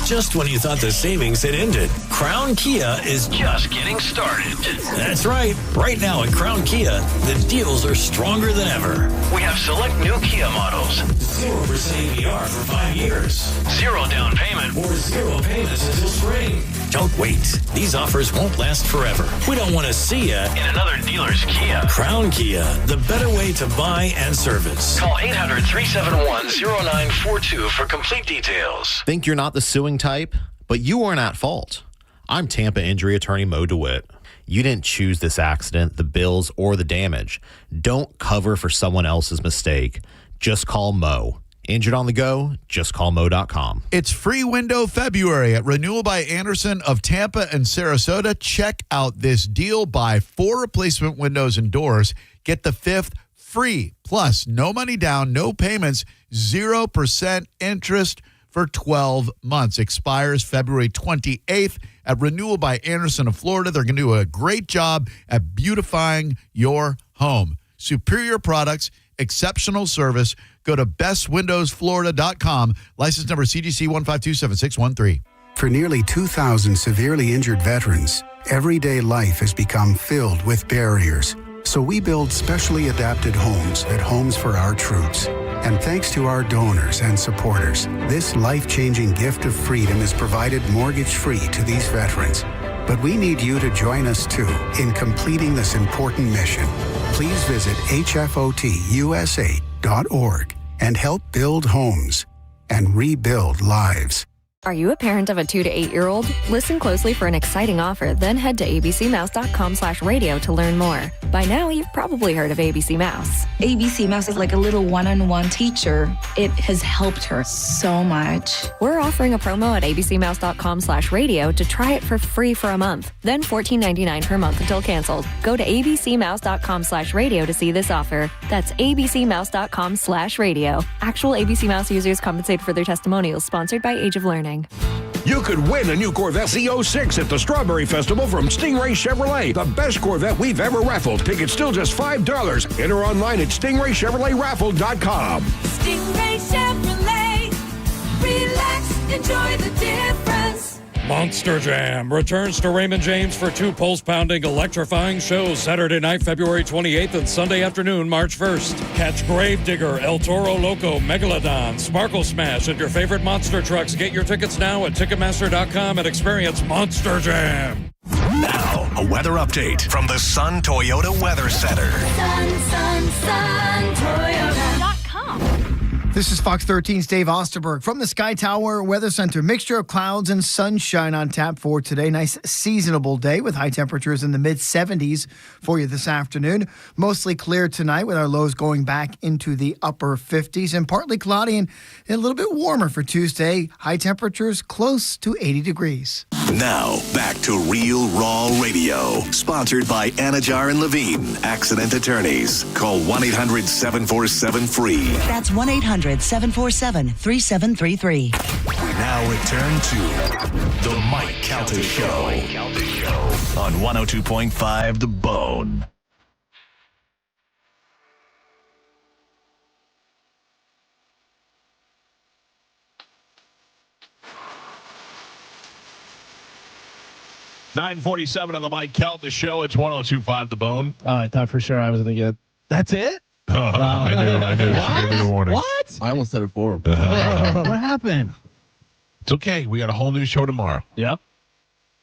Just when you thought the savings had ended, Crown Kia is just getting started. That's right. Right now at Crown Kia, the deals are stronger than ever. We have select new Kia models. 0% APR for 5 years. 0 down payment or 0 payments until spring. Don't wait. These offers won't last forever. We don't want to see you in another dealer's Kia. Crown Kia, the better way to buy and service. Call 800-371-0942 for complete details. Think you're not the suing type, but you weren't at fault. I'm Tampa injury attorney Mo DeWitt. You didn't choose this accident, the bills, or the damage. Don't cover for someone else's mistake. Just call Mo. Injured on the go? Just call Mo.com. It's free window February at Renewal by Anderson of Tampa and Sarasota. Check out this deal. Buy 4 replacement windows and doors. Get the 5th free. Plus, no money down, no payments, 0% interest for 12 months. Expires February 28th at Renewal by Anderson of Florida. They're going to do a great job at beautifying your home. Superior products, exceptional service. Go to bestwindowsflorida.com. License number CGC 1527613. For nearly 2,000 severely injured veterans, everyday life has become filled with barriers. So we build specially adapted homes at Homes for Our Troops. And thanks to our donors and supporters, this life-changing gift of freedom is provided mortgage-free to these veterans. But we need you to join us, too, in completing this important mission. Please visit hfotusa.org and help build homes and rebuild lives. Are you a parent of a 2 to 8-year-old? Listen closely for an exciting offer, then head to abcmouse.com/radio to learn more. By now, you've probably heard of ABC Mouse. ABC Mouse is like a little one-on-one teacher. It has helped her so much. We're offering a promo at abcmouse.com/radio to try it for free for a month, then $14.99 per month until canceled. Go to abcmouse.com/radio to see this offer. That's abcmouse.com/radio. Actual ABC Mouse users compensated for their testimonials, sponsored by Age of Learning. You could win a new Corvette Z06 at the Strawberry Festival from Stingray Chevrolet, the best Corvette we've ever raffled. Tickets still just $5. Enter online at stingraychevroletraffle.com. Stingray Chevrolet. Relax, enjoy the difference. Monster Jam returns to Raymond James for 2 pulse-pounding, electrifying shows Saturday night, February 28th and Sunday afternoon, March 1st. Catch Gravedigger, El Toro Loco, Megalodon, Sparkle Smash, and your favorite monster trucks. Get your tickets now at Ticketmaster.com and experience Monster Jam. Now, a weather update from the Sun Toyota Weather Center. Sun, Toyota.com. This is Fox 13's Dave Osterberg from the Sky Tower Weather Center. Mixture of clouds and sunshine on tap for today. Nice seasonable day with high temperatures in the mid-70s for you this afternoon. Mostly clear tonight with our lows going back into the upper 50s and partly cloudy and a little bit warmer for Tuesday. High temperatures close to 80 degrees. Now, back to Real Raw Radio. Sponsored by Anajar and Levine, Accident Attorneys. Call 1-800-747-FREE. That's 1-800-747-3733. We now return to the Mike Calta Show on 102.5 The Bone. $9:47 on the Mike Calta Show. It's 102.5 The Bone. Oh, I thought for sure I was going to get. That's it? I knew. Give me the warning. What? I almost said it for him. What happened? It's okay. We got a whole new show tomorrow. Yep.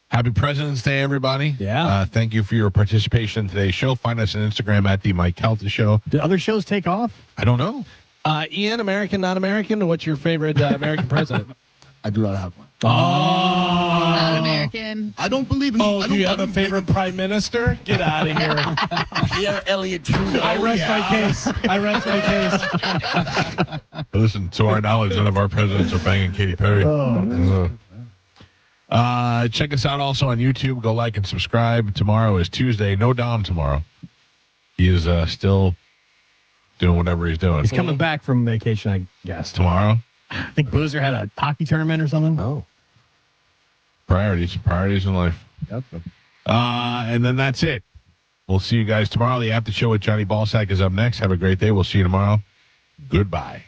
Happy President's Day, everybody. Yeah. Thank you for your participation in today's show. Find us on Instagram at the Mike Calta Show. Do other shows take off? I don't know. Ian, American, not American? What's your favorite American president? I do not have one. Oh. Not American. I don't believe in. Oh, do you have a favorite prime minister? Get out of here. Yeah, Elliot Trudeau. I rest my case. Listen, to our knowledge, none of our presidents are banging Katy Perry. Check us out also on YouTube. Go like and subscribe. Tomorrow is Tuesday. No Dom tomorrow. He is still doing whatever he's doing. He's coming back from vacation, I guess. Tomorrow? I think Boozer had a hockey tournament or something. Oh. Priorities in life. Yep. And then that's it. We'll see you guys tomorrow. The after show with Johnny Ballsack is up next. Have a great day. We'll see you tomorrow. Goodbye.